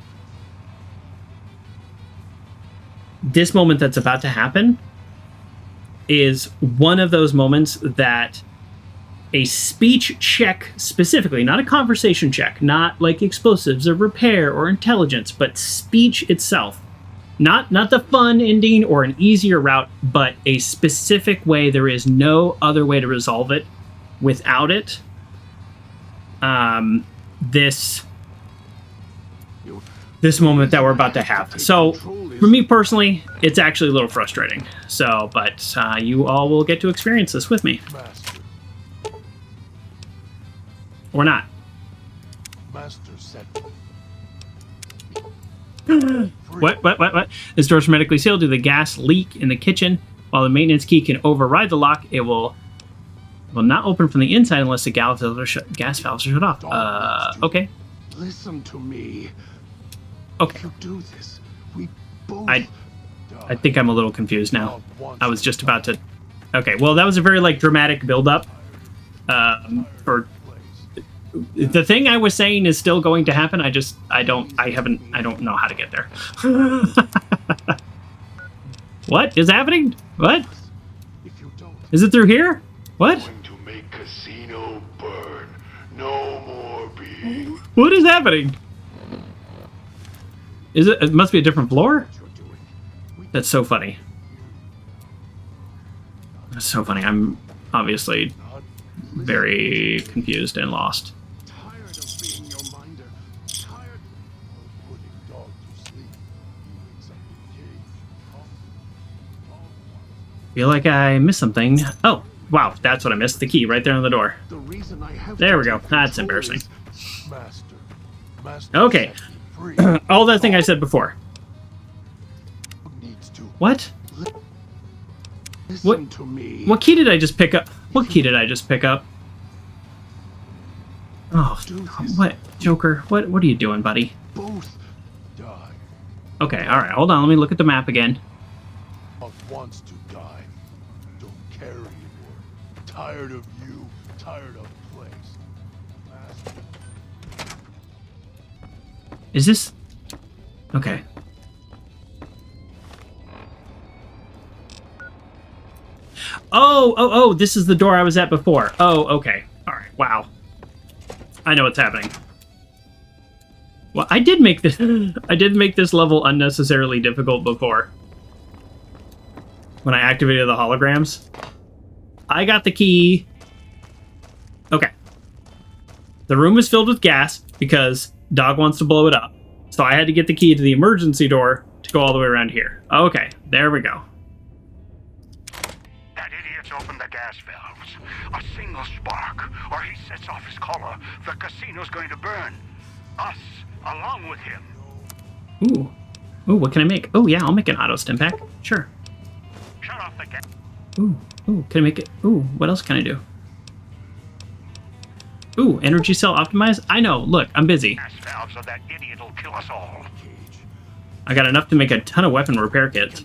this moment that's about to happen is one of those moments that a speech check specifically, not a conversation check, not like explosives or repair or intelligence, but speech itself. Not the fun ending or an easier route, but a specific way. There is no other way to resolve it without it. This moment that we're about to have. So, for me personally, it's actually a little frustrating. So, but you all will get to experience this with me. Or not. Master said. What? This door's hermetically sealed due to the gas leak in the kitchen. While the maintenance key can override the lock, it will not open from the inside unless the gas valves are shut off. Okay. Listen to me. Okay. If you do this, we both I think I'm a little confused now. I was just about to. Okay, well, that was a very like dramatic build-up. For the thing I was saying is still going to happen. I don't know how to get there. What is happening? What? Is it through here? What? Going to make casino burn. No more being. What is happening? Is it? It must be a different floor. That's so funny. That's so funny. I'm obviously very confused and lost. Tired of being your minder. Tired of putting dog to sleep. Feel like I missed something. Oh, wow. That's what I missed. The key right there on the door. There we go. That's embarrassing. Okay. All that thing I said before. What? What key did I just pick up? What key did I just pick up? Oh, what? Joker, what are you doing, buddy? Both die. Okay, alright, hold on, let me look at the map again. Wants to die. Don't care anymore. Tired of you. Tired of place. Is this... Okay. Oh, this is the door I was at before. Oh, okay. Alright, wow. I know what's happening. Well, I did make this level unnecessarily difficult before. When I activated the holograms. I got the key. Okay. The room is filled with gas because Dog wants to blow it up. So I had to get the key to the emergency door to go all the way around here. Okay, there we go. That idiot's opened the gas valves. A single spark, or he sets off his collar. The casino's going to burn. Us, along with him. Ooh, what can I make? Oh, yeah, I'll make an auto stim pack. Sure. Shut off the gas. Ooh, can I make it? Ooh, what else can I do? Ooh, energy cell optimize? I know, look, I'm busy. Gas valves of that idiot will kill us all. I got enough to make a ton of weapon repair kits.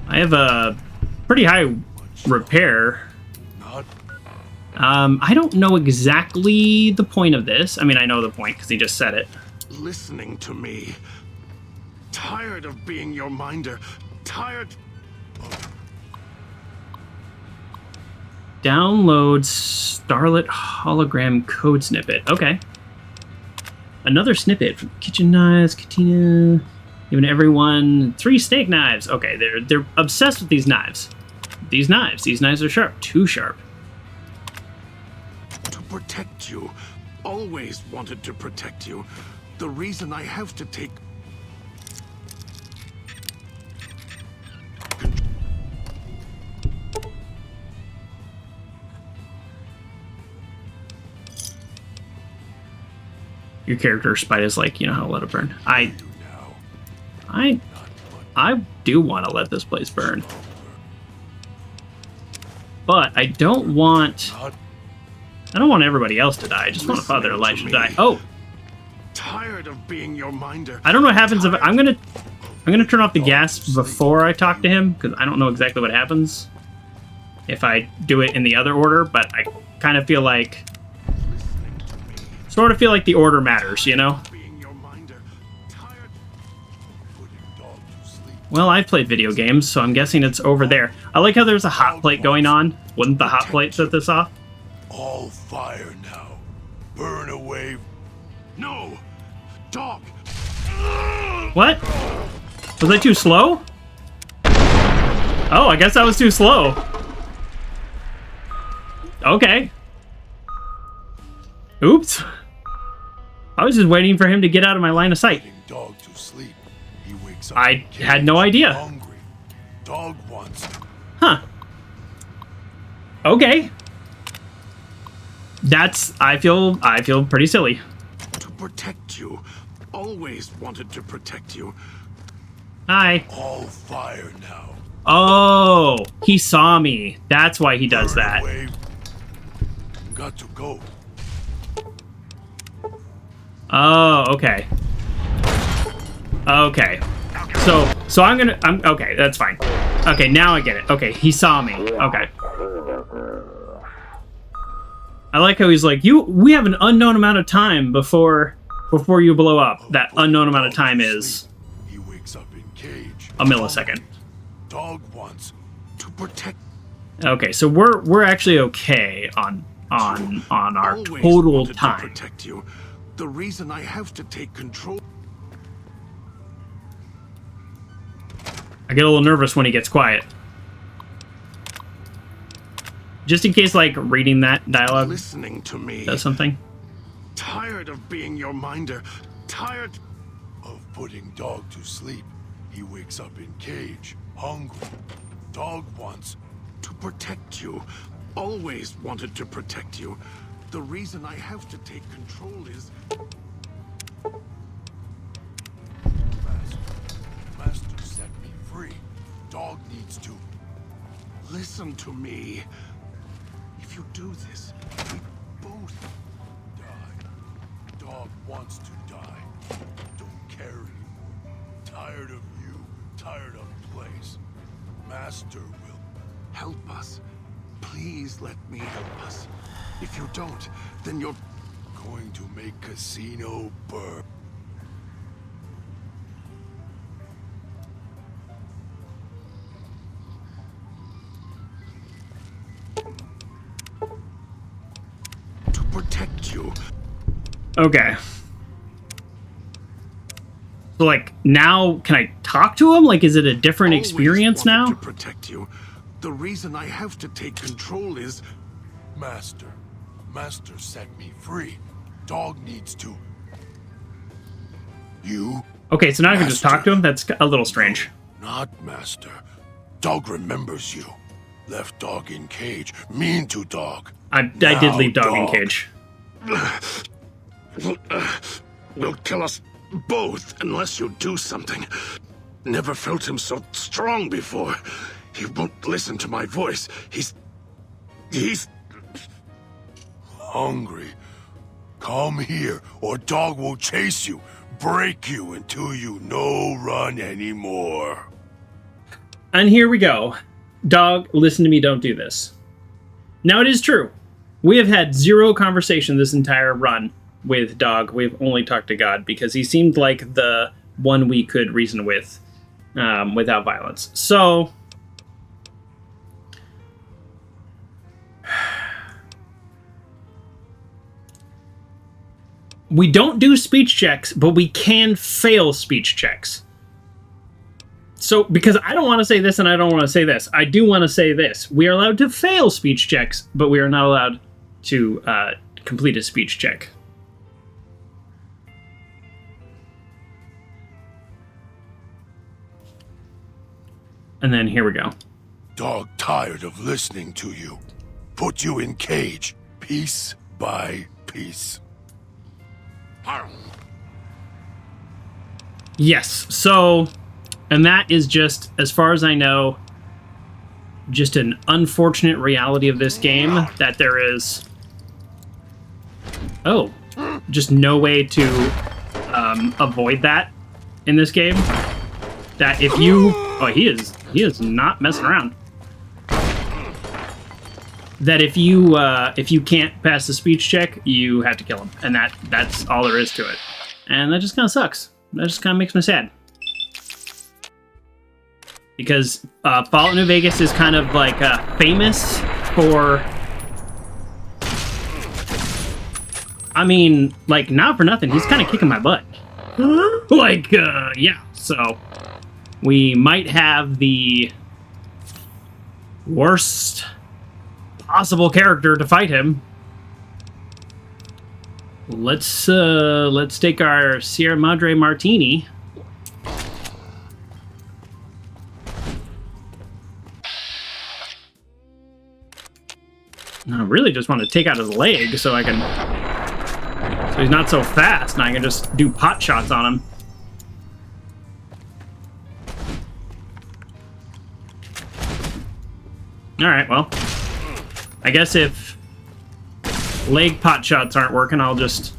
I have a pretty high repair. I don't know exactly the point of this. I mean, I know the point because he just said it. Listening to me. Tired of being your minder. Tired. Download Starlit hologram code snippet. Okay. Another snippet from kitchen knives, Katina, giving everyone 3 steak knives. Okay, they're obsessed with these knives. These knives are sharp. Too sharp. To protect you. Always wanted to protect you. The reason I have to take... Your character Spite is like, you know how to let it burn. I do want to let this place burn. But I don't want everybody else to die. I just want Father Elijah to die. Oh! Tired of being your minder. I don't know what happens if I'm gonna turn off the gas before I talk to him, because I don't know exactly what happens if I do it in the other order, but I kind of feel like the order matters, you know? Well, I've played video games, so I'm guessing it's over there. I like how there's a hot plate going on. Wouldn't the hot plate set this off? All fire now. Burn away. No! Dog! What? Was I too slow? Oh, I guess I was too slow. Okay. Oops. I was just waiting for him to get out of my line of sight. Dog to sleep. He wakes up I had no idea. hungry. Dog wants. Huh. Okay. I feel pretty silly. To protect you. Always wanted to protect you. Hi. All fire now. Oh, he saw me. That's why he does Burn that. away. Got to go. Oh, okay. Okay. So I'm okay, that's fine. Okay, now I get it. Okay, he saw me. Okay. I like how he's like, we have an unknown amount of time before you blow up. That unknown amount of time is He wakes up in cage. a millisecond. Dog wants to protect. Okay, so we're actually okay on our Always total wanted to time. protect you. The reason I have to take control. I get a little nervous when he gets quiet. Just in case, like, reading that dialogue Listening to me. does something. Tired of being your minder. Tired of putting dog to sleep. He wakes up in cage, hungry. Dog wants to protect you. Always wanted to protect you. The reason I have to take control is... Master set me free. Dog needs to... Listen to me. If you do this, we both die. Dog wants to die. Don't care anymore. Tired of you. Tired of the place. Master will help us. Please let me help us. If you don't, then you're going to make Casino burn. To protect you. Okay. So, like, now, can I talk to him? Like, is it a different Always experience wanted now? To protect you. The reason I have to take control is... Master. Master set me free. Dog needs to... You? Okay, so now I can just talk Master. to him? That's a little strange. Not Master. Dog remembers you. Left dog in cage. Mean to dog. I did leave dog in dog. cage. Will kill us both unless you do something. Never felt him so strong before. He won't listen to my voice. He's hungry. Come here, or dog will chase you, break you until you no run anymore. And here we go. Dog, listen to me, don't do this. Now, it is true. We have had zero conversation this entire run with Dog. We've only talked to God because he seemed like the one we could reason with without violence. So... we don't do speech checks, but we can fail speech checks. So, because I don't want to say this and I don't want to say this, I do want to say this. We are allowed to fail speech checks, but we are not allowed to complete a speech check. And then here we go. Dog tired of listening to you. Put you in cage, piece by piece. Yes, so, and that is just, as far as I know, just an unfortunate reality of this game, that there is, just no way to avoid that in this game. That if you, he is not messing around. That if you can't pass the speech check, you have to kill him, and that's all there is to it, and that just kind of sucks. That just kind of makes me sad. Because Fallout New Vegas is kind of like famous for, I mean, like, not for nothing, he's kind of kicking my butt. Like, yeah, so we might have the worst possible character to fight him. Let's take our Sierra Madre martini. I really just want to take out his leg so he's not so fast and I can just do pot shots on him. Alright, well, I guess if leg pot shots aren't working, I'll just...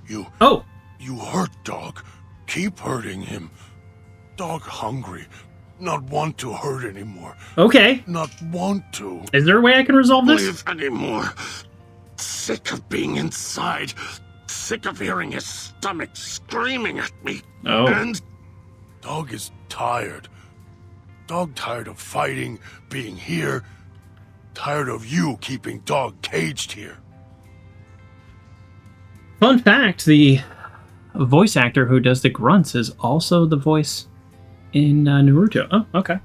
You hurt Dog. Keep hurting him. Dog hungry. Not want to hurt anymore. Okay. Not want to. Is there a way I can resolve this? Live anymore. Sick of being inside. Sick of hearing his stomach screaming at me. Oh. And Dog is tired. Dog tired of fighting, being here. Tired of you keeping Dog caged here. Fun fact, the voice actor who does the grunts is also the voice in Naruto. Oh, okay.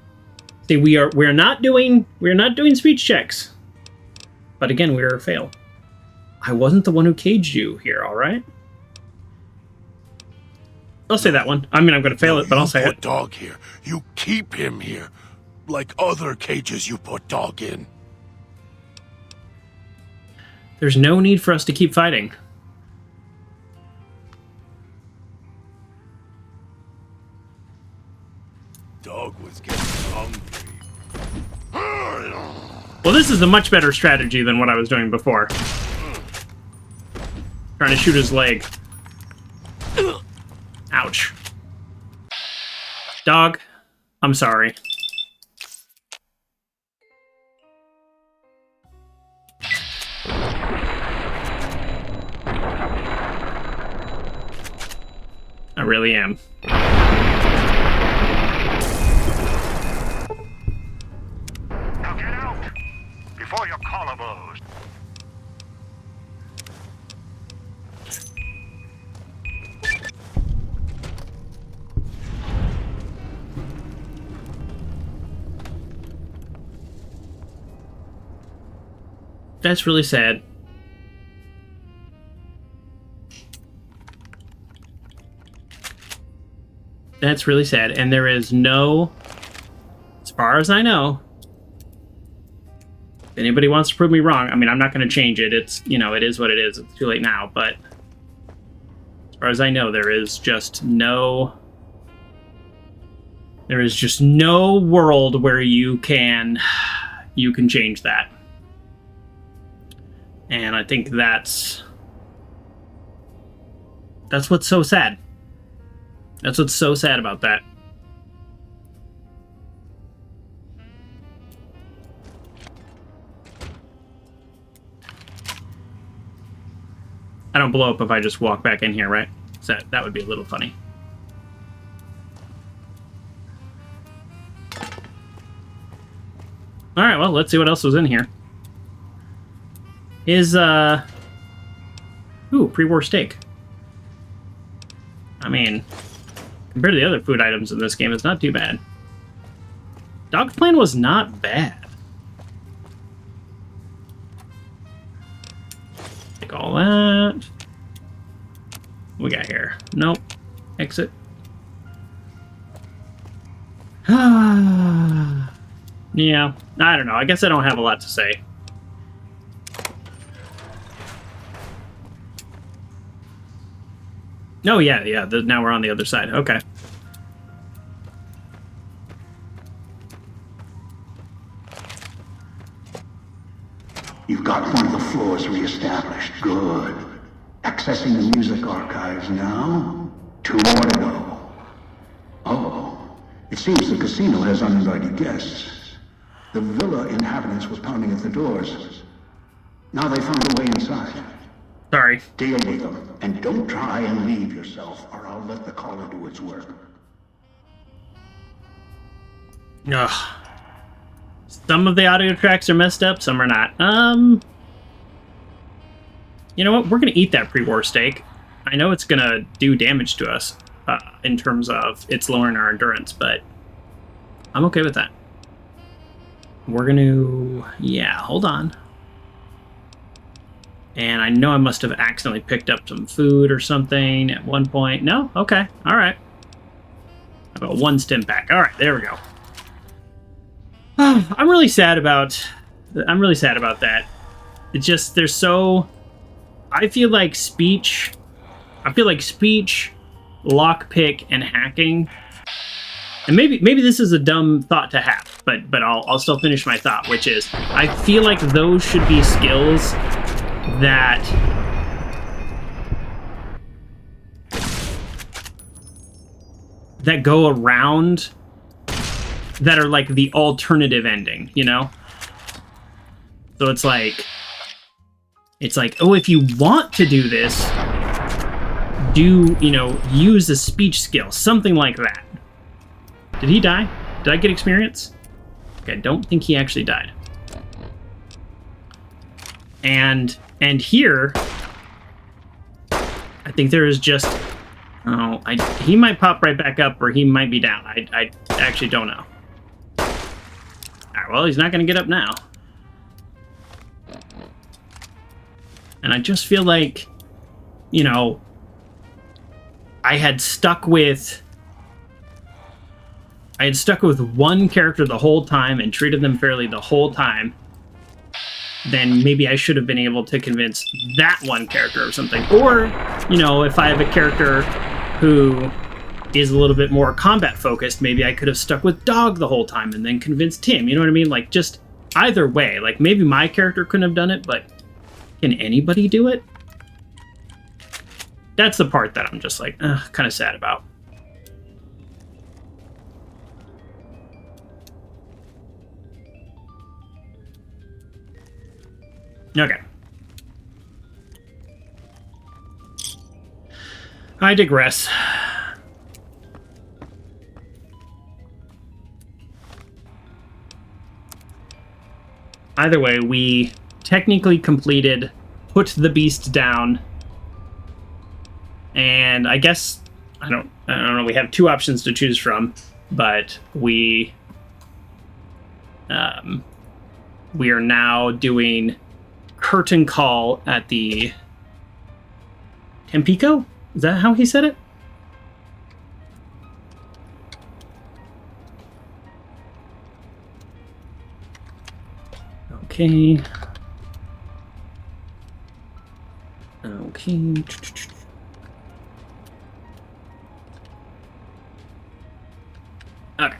See, we're not doing speech checks. But again, we are a fail. I wasn't the one who caged you here, all right? I'll say that one. I mean, I'm going to fail it, but I'll say it. You put Dog here. You keep him here. Like other cages you put Dog in. There's no need for us to keep fighting. Dog was getting hungry. Well, this is a much better strategy than what I was doing before. Trying to shoot his leg. Ouch. Dog, I'm sorry. I really am. Now get out before your collar blows. That's really sad. That's really sad. And there is no, as far as I know, if anybody wants to prove me wrong, I mean, I'm not going to change it. It's, you know, it is what it is. It's too late now. But as far as I know, there is just no world where you can change that. And I think that's what's so sad. That's what's so sad about that. I don't blow up if I just walk back in here, right? So that would be a little funny. Alright, well, let's see what else was in here. Is, pre-war steak. I mean, compared to the other food items in this game, it's not too bad. Dog's plan was not bad. Take all that. What we got here? Nope. Exit. Yeah. I don't know. I guess I don't have a lot to say. Oh, yeah. Now we're on the other side. Okay. You've got one of the floors reestablished. Good. Accessing the music archives now. 2 more to go. Oh, it seems the casino has uninvited guests. The villa inhabitants were pounding at the doors. Now they found a way inside. Sorry. Deal with them, and don't try and leave yourself, or I'll let the collar do its work. Ugh. Some of the audio tracks are messed up, some are not. You know what? We're gonna eat that pre-war steak. I know it's gonna do damage to us in terms of it's lowering our endurance, but I'm okay with that. We're gonna... Yeah, hold on. And I know I must have accidentally picked up some food or something at one point. No? Okay. All right. I've got 1 stim pack. All right, there we go. I'm really sad about that. It's just there's so I feel like speech, lockpick, and hacking. And maybe this is a dumb thought to have, but I'll still finish my thought, which is I feel like those should be skills that go around, that are like the alternative ending, you know? So it's like, oh, if you want to do this, use a speech skill, something like that. Did he die? Did I get experience? Okay, I don't think he actually died. And here, I think there is just, he might pop right back up, or he might be down. I actually don't know. Alright, well, he's not going to get up now. And I just feel like, I had stuck with one character the whole time and treated them fairly the whole time. Then maybe I should have been able to convince that one character or something. Or, if I have a character who is a little bit more combat focused, maybe I could have stuck with Dog the whole time and then convinced him. You know what I mean? Like, just either way. Like, maybe my character couldn't have done it, but can anybody do it? That's the part that I'm just like, kind of sad about. Okay. I digress. Either way, we technically completed Put the Beast Down. And I guess, I don't know, we have 2 options to choose from, but we are now doing Curtain Call at the Tampico? Is that how he said it? Okay. Okay. Okay.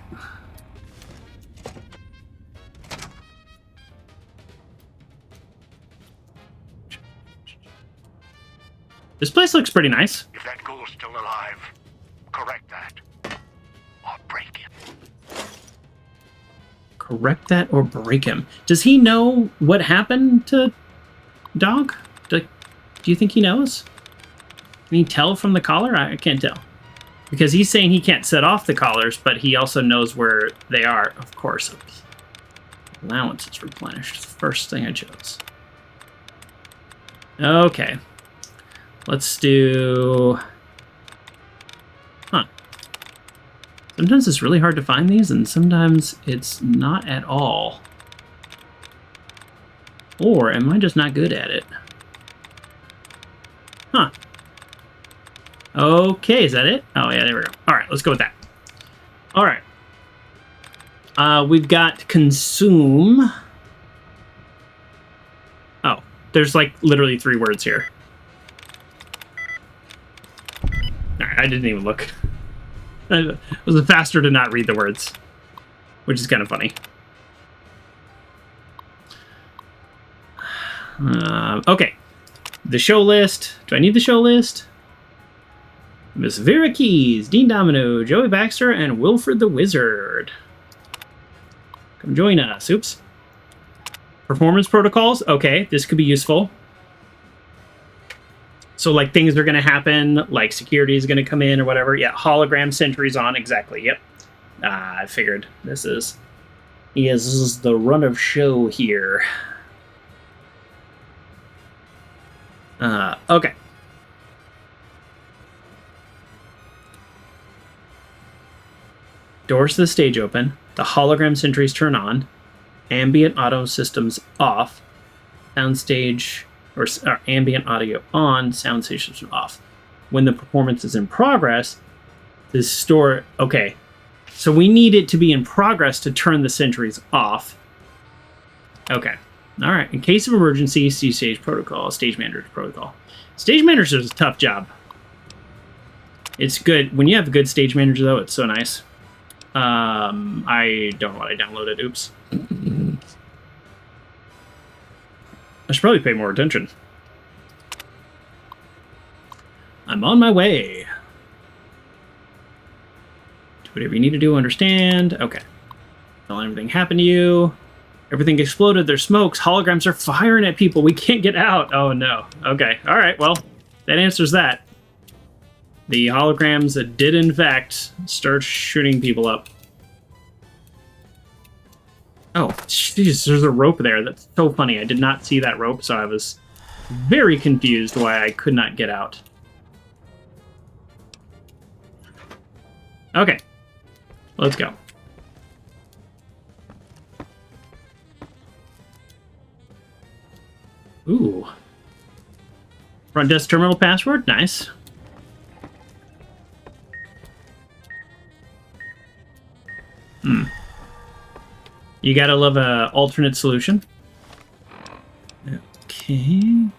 This place looks pretty nice. If that ghoul's still alive, correct that. Or break him. Correct that or break him. Does he know what happened to Dog? Do you think he knows? Can he tell from the collar? I can't tell. Because he's saying he can't set off the collars, but he also knows where they are, of course. Allowance is replenished. The first thing I chose. Okay. Let's do... Huh. Sometimes it's really hard to find these, and sometimes it's not at all. Or am I just not good at it? Huh. Okay, is that it? Oh, yeah, there we go. All right, let's go with that. All right. We've got consume. Oh, there's like literally 3 words here. Alright, I didn't even look. It was faster to not read the words, which is kind of funny. Okay. The show list. Do I need the show list? Miss Vera Keys, Dean Domino, Joey Baxter, and Wilfred the Wizard. Come join us. Oops. Performance protocols. Okay, this could be useful. So, like, things are going to happen, like security is going to come in or whatever. Yeah, hologram sentries on. Exactly. Yep. I figured this is the run of show here. Okay. Doors to the stage open. The hologram sentries turn on. Ambient auto systems off. Soundstage or ambient audio on. Soundstage system off. When the performance is in progress, the store. Okay, so we need it to be in progress to turn the sentries off. Okay. All right. In case of emergency, see stage protocol. Stage manager's protocol. Stage manager is a tough job. It's good when you have a good stage manager, though. It's so nice. I don't know what I downloaded. Oops. I should probably pay more attention. I'm on my way. Do whatever you need to do. Understand. Okay. Don't let everything happen to you. Everything exploded. There's smokes. Holograms are firing at people. We can't get out. Oh, no. Okay. All right. Well, that answers that. The holograms did, in fact, start shooting people up. Oh, jeez. There's a rope there. That's so funny. I did not see that rope, so I was very confused why I could not get out. Okay. Let's go. Ooh. Front desk terminal password? Nice. You gotta love a alternate solution. Okay.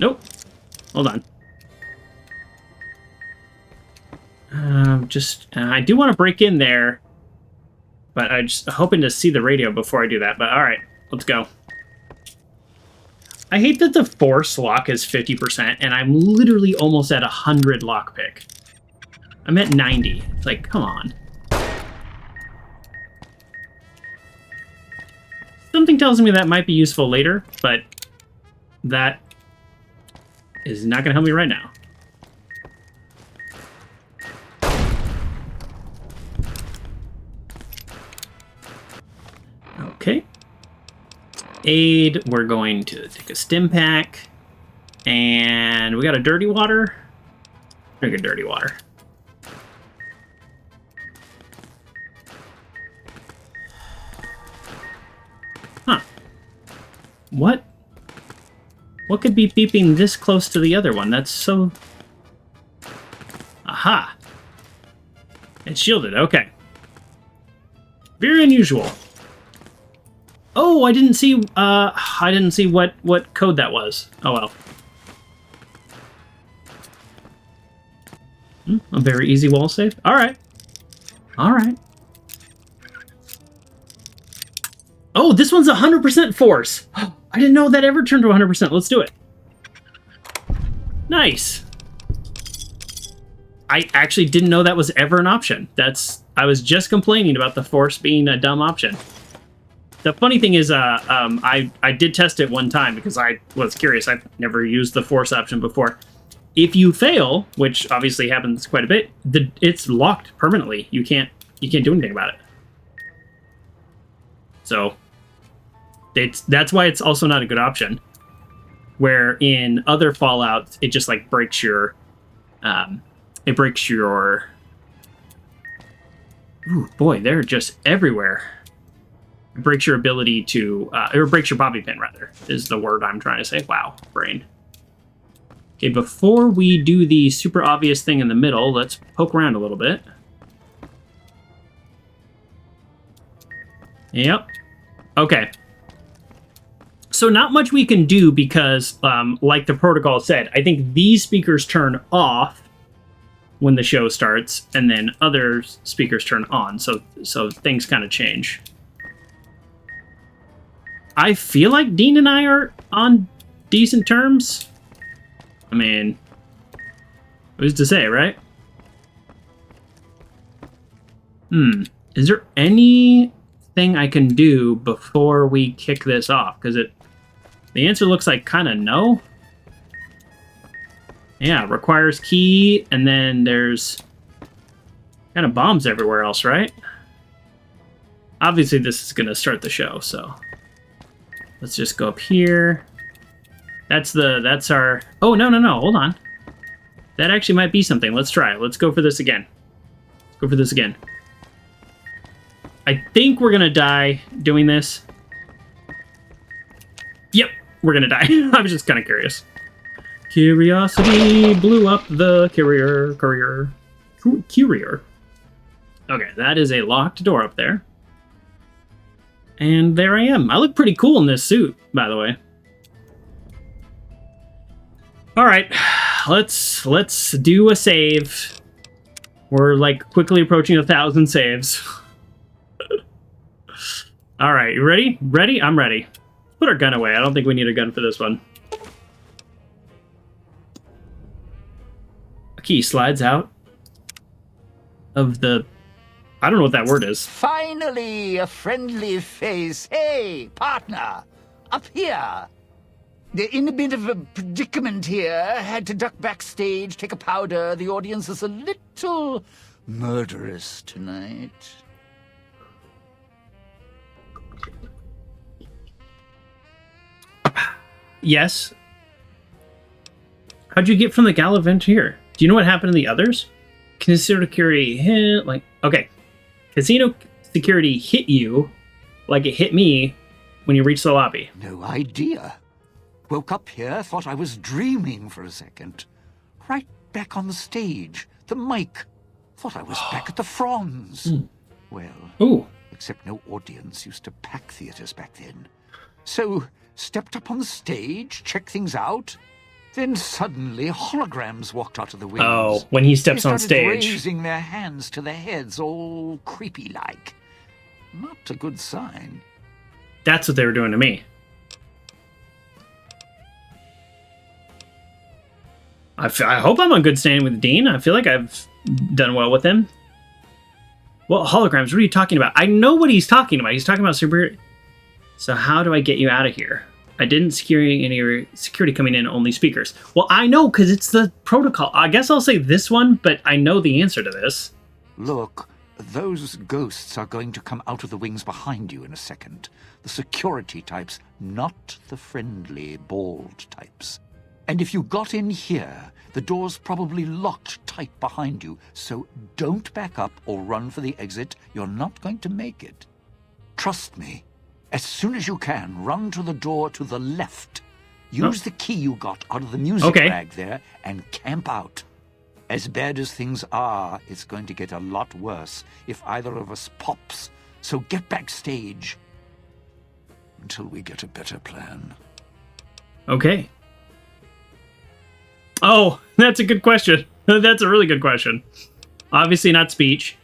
Nope. Hold on. I do want to break in there, but I'm just hoping to see the radio before I do that. But all right, let's go. I hate that the force lock is 50%, and I'm literally almost at 100 lockpick. I'm at 90. It's like, come on. Something tells me that might be useful later, but that is not going to help me right now. Okay. Aid, we're going to take a stim pack. And we got a dirty water. Drink a dirty water. Huh. What? What could be beeping this close to the other one? That's so... Aha! It's shielded, okay. Very unusual. Oh, I didn't see what code that was. Oh well. A very easy wall save. Alright. Alright. Oh, this one's 100% force. I didn't know that ever turned to 100%. Let's do it. Nice. I actually didn't know that was ever an option. I was just complaining about the force being a dumb option. The funny thing is, I did test it one time because I was curious. I've never used the force option before. If you fail, which obviously happens quite a bit, it's locked permanently. You can't do anything about it. So that's why it's also not a good option. Where in other Fallouts, it just like breaks your, Ooh, boy, they're just everywhere. It breaks your ability to, or breaks your bobby pin, rather, is the word I'm trying to say. Wow, brain. Okay, before we do the super obvious thing in the middle, let's poke around a little bit. Yep. Okay. So not much we can do because, like the protocol said, I think these speakers turn off when the show starts, and then other speakers turn on. So things kind of change. I feel like Dean and I are on decent terms. I mean, who's to say, right? Is there anything I can do before we kick this off? Because the answer looks like kind of no. Yeah, requires key, and then there's kind of bombs everywhere else, right? Obviously, this is going to start the show, so let's just go up here. That's our... Oh, no, hold on. That actually might be something. Let's try it. Let's go for this again. Let's go for this again. I think we're going to die doing this. Yep, we're going to die. I was just kind of curious. Curiosity blew up the Courier. Okay, that is a locked door up there. And there I am. I look pretty cool in this suit, by the way. All right, let's do a save. We're like quickly approaching 1,000 saves. All right, you ready? Ready? I'm ready. Put our gun away. I don't think we need a gun for this one. A key slides out of the... I don't know what that word is. Finally, a friendly face. Hey, partner, up here. They're in a bit of a predicament here. Had to duck backstage, take a powder. The audience is a little murderous tonight. Yes. How'd you get from the Gala event here? Do you know what happened to the others? Consider security hit, like, okay. Casino security hit you like it hit me when you reached the lobby. No idea. Woke up here, thought I was dreaming for a second. Right back on the stage, the mic. Thought I was back at the Fronds. Well, except no audience used to pack theaters back then. So, stepped up on the stage, checked things out. Then suddenly, holograms walked out of the wings. Oh, when he steps on stage. Raising their hands to their heads, all creepy-like. Not a good sign. That's what they were doing to me. I hope I'm on good standing with Dean. I feel like I've done well with him. Well, holograms, what are you talking about? I know what he's talking about. He's talking about super... So how do I get you out of here? I didn't secure any security coming in, only speakers. Well, I know, because it's the protocol. I guess I'll say this one, but I know the answer to this. Look, those ghosts are going to come out of the wings behind you in a second. The security types, not the friendly, bald types. And if you got in here, the door's probably locked tight behind you, so don't back up or run for the exit. You're not going to make it. Trust me. As soon as you can, run to the door to the left. Use the key you got out of the music bag there and camp out. As bad as things are, it's going to get a lot worse if either of us pops. So get backstage until we get a better plan. Okay. Oh, that's a good question. That's a really good question. Obviously not speech.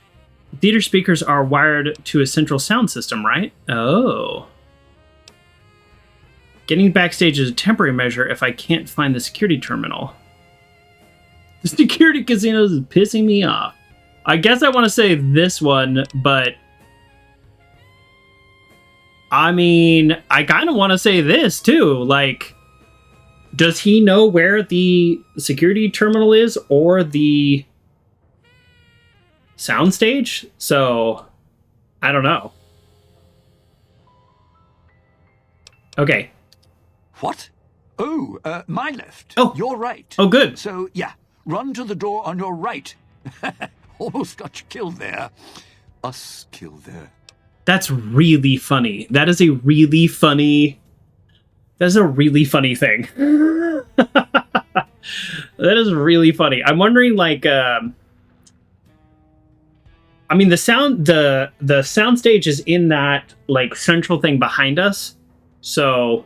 Theater speakers are wired to a central sound system, right? Oh. Getting backstage is a temporary measure if I can't find the security terminal. The security casinos is pissing me off. I guess I want to say this one, but... I mean, I kind of want to say this, too. Like, does he know where the security terminal is or the soundstage? So, I don't know. Okay. What? Oh, my left. Oh. You're right. Oh, good. So, yeah, run to the door on your right. Almost got you killed there. Us killed there. That's really funny. That is a really funny... That's a really funny thing. That is really funny. I'm wondering, like, I mean, the soundstage is in that like central thing behind us. So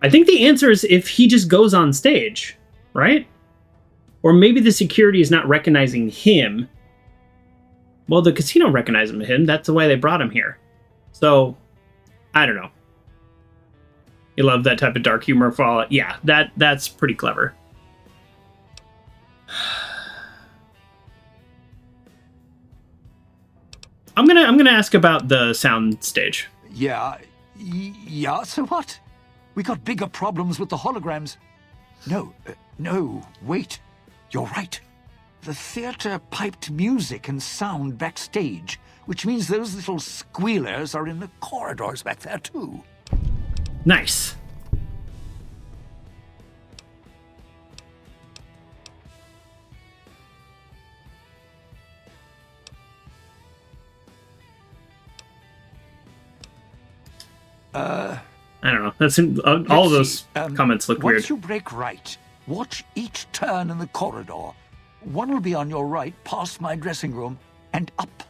I think the answer is if he just goes on stage, right? Or maybe the security is not recognizing him. Well, the casino recognizes him. That's the way they brought him here. So I don't know. You love that type of dark humor fall. Yeah, that's pretty clever. I'm gonna ask about the sound stage. Yeah, so what? We got bigger problems with the holograms. No, wait. You're right. The theater piped music and sound backstage, which means those little squealers are in the corridors back there too. Nice. I don't know. That's all of those comments look weird. Once you break right, watch each turn in the corridor. One will be on your right, past my dressing room, and up.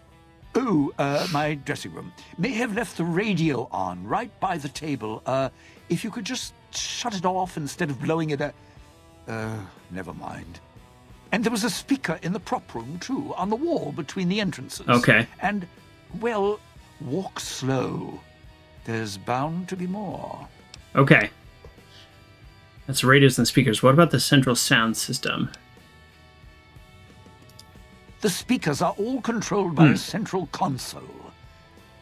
Oh, my dressing room. May have left the radio on, right by the table. If you could just shut it off instead of blowing it never mind. And there was a speaker in the prop room, too, on the wall between the entrances. Okay. And, well, walk slow. There's bound to be more. Okay. That's radios and speakers. What about the central sound system? The speakers are all controlled by a central console.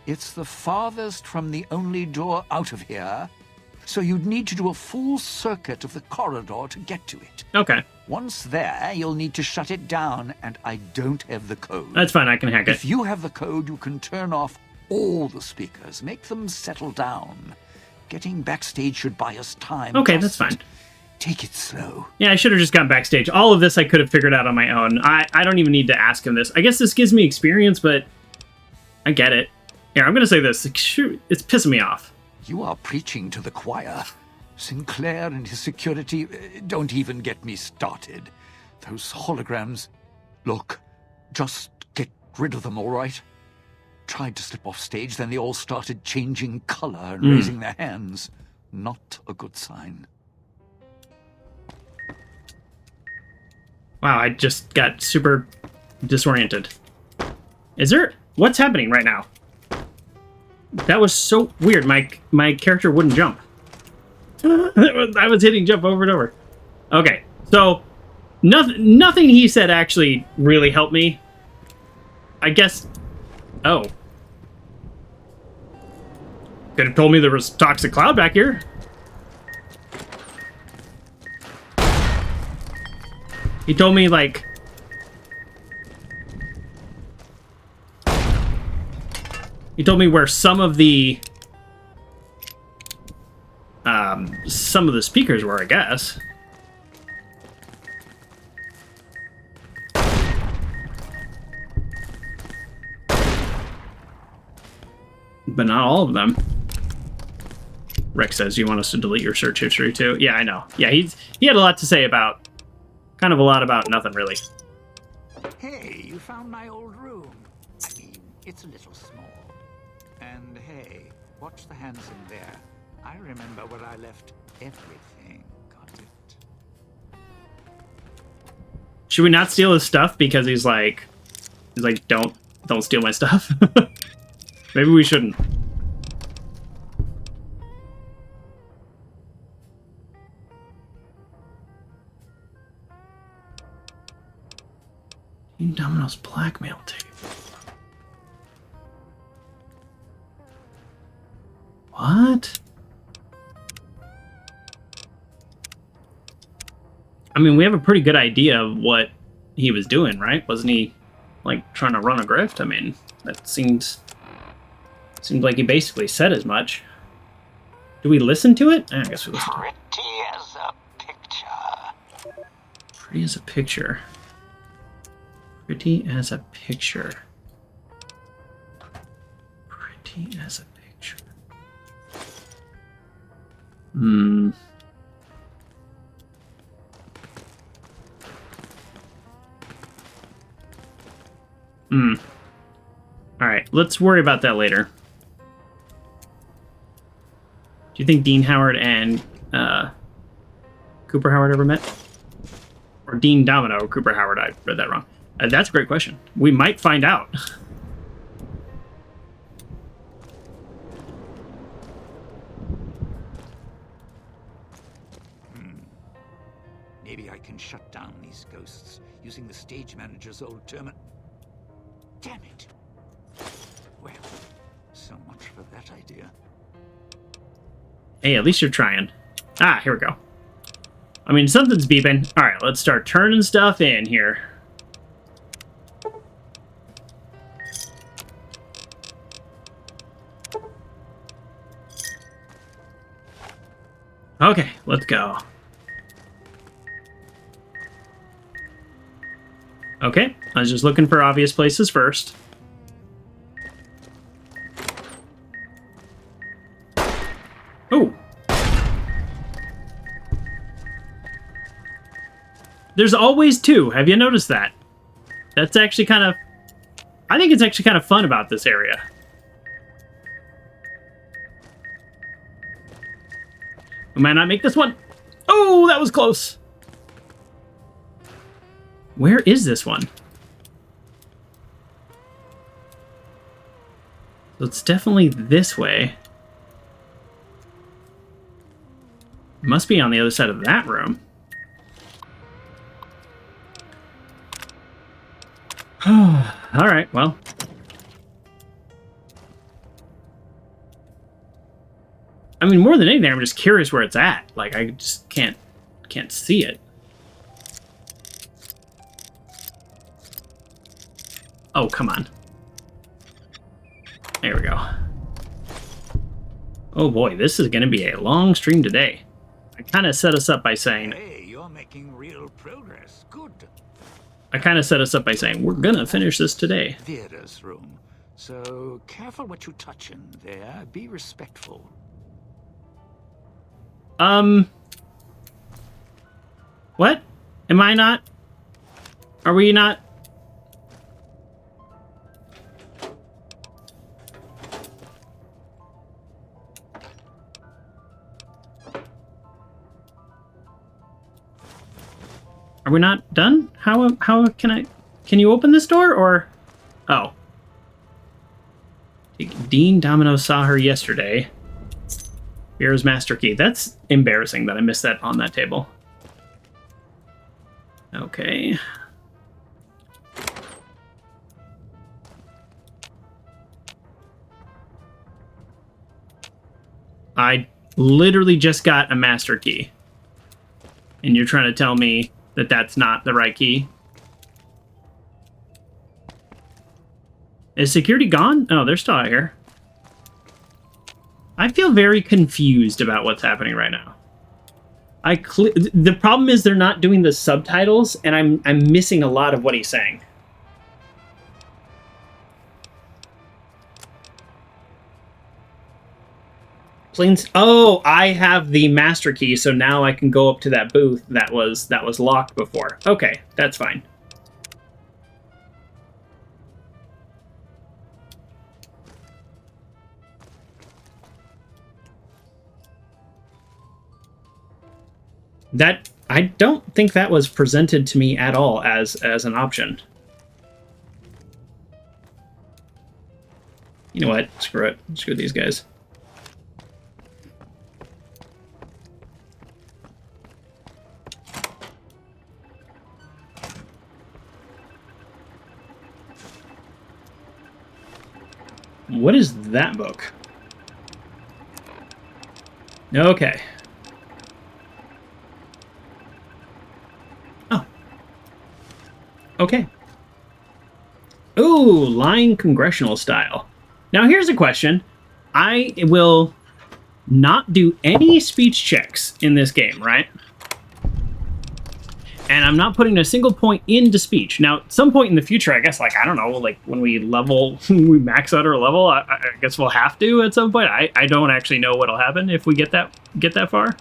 It's the farthest from the only door out of here, so you'd need to do a full circuit of the corridor to get to it. Okay. Once there, you'll need to shut it down, and I don't have the code. That's fine, I can hack it. If you have the code, you can turn off all the speakers, make them settle down. Getting backstage should buy us time. Okay, that's fine. Take it slow. Yeah, I should have just gone backstage. All of this I could have figured out on my own. I don't even need to ask him this. I guess this gives me experience, but I get it. Here, I'm going to say this. It's pissing me off. You are preaching to the choir. Sinclair and his security, don't even get me started. Those holograms. Look, just get rid of them, all right? Tried to slip off stage, then they all started changing color and raising their hands. Not a good sign. Wow, I just got super disoriented. What's happening right now? That was so weird. My character wouldn't jump. I was hitting jump over and over. Okay, so nothing he said actually really helped me. I guess. Oh. Could have told me there was toxic cloud back here. He told me, like... He told me where some of the speakers were, I guess. But not all of them. Rex says, you want us to delete your search history too? Yeah, I know. Yeah, he had a lot to say about... Kind of a lot about nothing, really. Hey, you found my old room. I mean, it's a little small. And hey, watch the hands in there. I remember where I left everything. Got it? Should we not steal his stuff because he's like, don't steal my stuff? Maybe we shouldn't. Domino's blackmail tape. What? I mean, we have a pretty good idea of what he was doing, right? Wasn't he, like, trying to run a grift? I mean, that seemed like he basically said as much. Do we listen to it? I guess we listen to it. Pretty as a picture. Pretty as a picture. Pretty as a picture. Pretty as a picture. Alright, let's worry about that later. Do you think Dean Howard and Cooper Howard ever met? Or Dean Domino, Cooper Howard? I read that wrong. That's a great question. We might find out. Maybe I can shut down these ghosts using the stage manager's old terminal. Damn it. Well, so much for that idea. Hey, at least you're trying. Ah, here we go. I mean, something's beeping. All right, let's start turning stuff in here. Okay, let's go. Okay, I was just looking for obvious places first. Oh. There's always two. Have you noticed that? That's actually kind of... I think it's actually kind of fun about this area. We might not make this one. Oh, that was close. Where is this one? So it's definitely this way. Must be on the other side of that room. All right, well. I mean, more than anything, I'm just curious where it's at. Like, I just can't see it. Oh, come on. There we go. Oh boy, this is going to be a long stream today. I kind of set us up by saying... Hey, you're making real progress. Good. I kind of set us up by saying, we're going to finish this today. Vera's room. So, careful what you touch in there. Be respectful. What? Am I not? Are we not? Are we not done? How can you open this door, or... Oh. Dean Domino saw her yesterday. Vera's master key. That's embarrassing that I missed that on that table. Okay. I literally just got a master key. And you're trying to tell me that that's not the right key? Is security gone? Oh, they're still out here. I feel very confused about what's happening right now. The problem is they're not doing the subtitles, and I'm missing a lot of what he's saying. Planes. Oh, I have the master key, so now I can go up to that booth that was locked before. Okay, that's fine. That, I don't think that was presented to me at all as an option. You know what? Screw it. Screw these guys. What is that book? Okay. Oh. Okay. Ooh, lying congressional style. Now here's a question. I will not do any speech checks in this game, right? And I'm not putting a single point into speech. Now, at some point in the future, I guess, like, I don't know, like, when we max out our level, I guess we'll have to at some point. I don't actually know what'll happen if we get that far.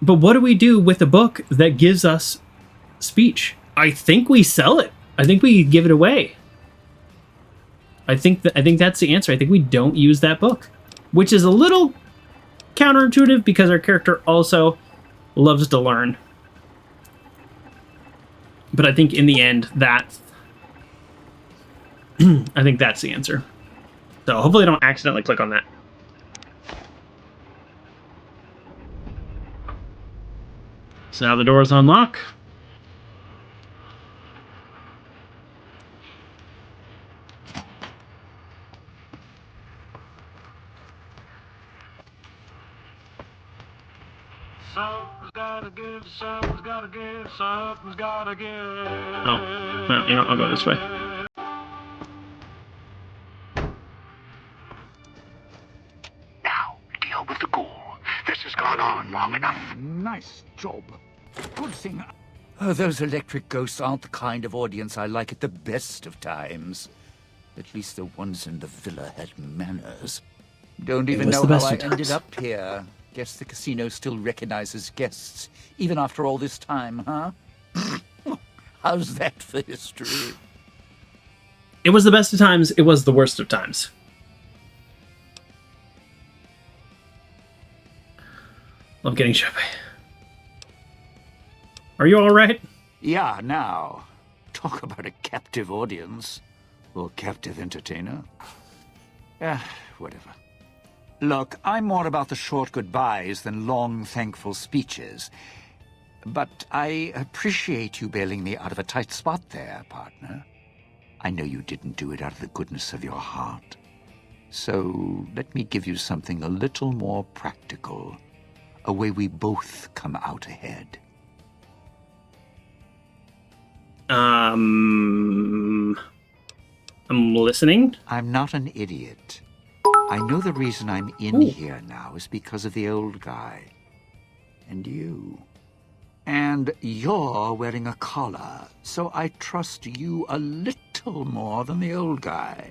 But what do we do with a book that gives us speech? I think we sell it. I think we give it away. I think that's the answer. I think we don't use that book, which is a little counterintuitive because our character also loves to learn. But I think in the end, I think that's the answer. So hopefully I don't accidentally click on that. So now the doors unlock. Something's gotta give, something's gotta give, something's gotta give. Oh, well, you know, I'll go this way. Now, deal with the ghoul. This has gone on long enough. Nice job. Good thing. Oh, those electric ghosts aren't the kind of audience I like at the best of times. At least the ones in the villa had manners. Don't even know how I ended up here. Guess the casino still recognizes guests, even after all this time, huh? How's that for history? It was the best of times, it was the worst of times. Love getting chubby. Are you alright? Yeah, now. Talk about a captive audience. Or captive entertainer. Whatever. Look, I'm more about the short goodbyes than long, thankful speeches. But I appreciate you bailing me out of a tight spot there, partner. I know you didn't do it out of the goodness of your heart. So let me give you something a little more practical. A way we both come out ahead. I'm listening. I'm not an idiot. I know the reason I'm in here now is because of the old guy. And you. And you're wearing a collar, so I trust you a little more than the old guy.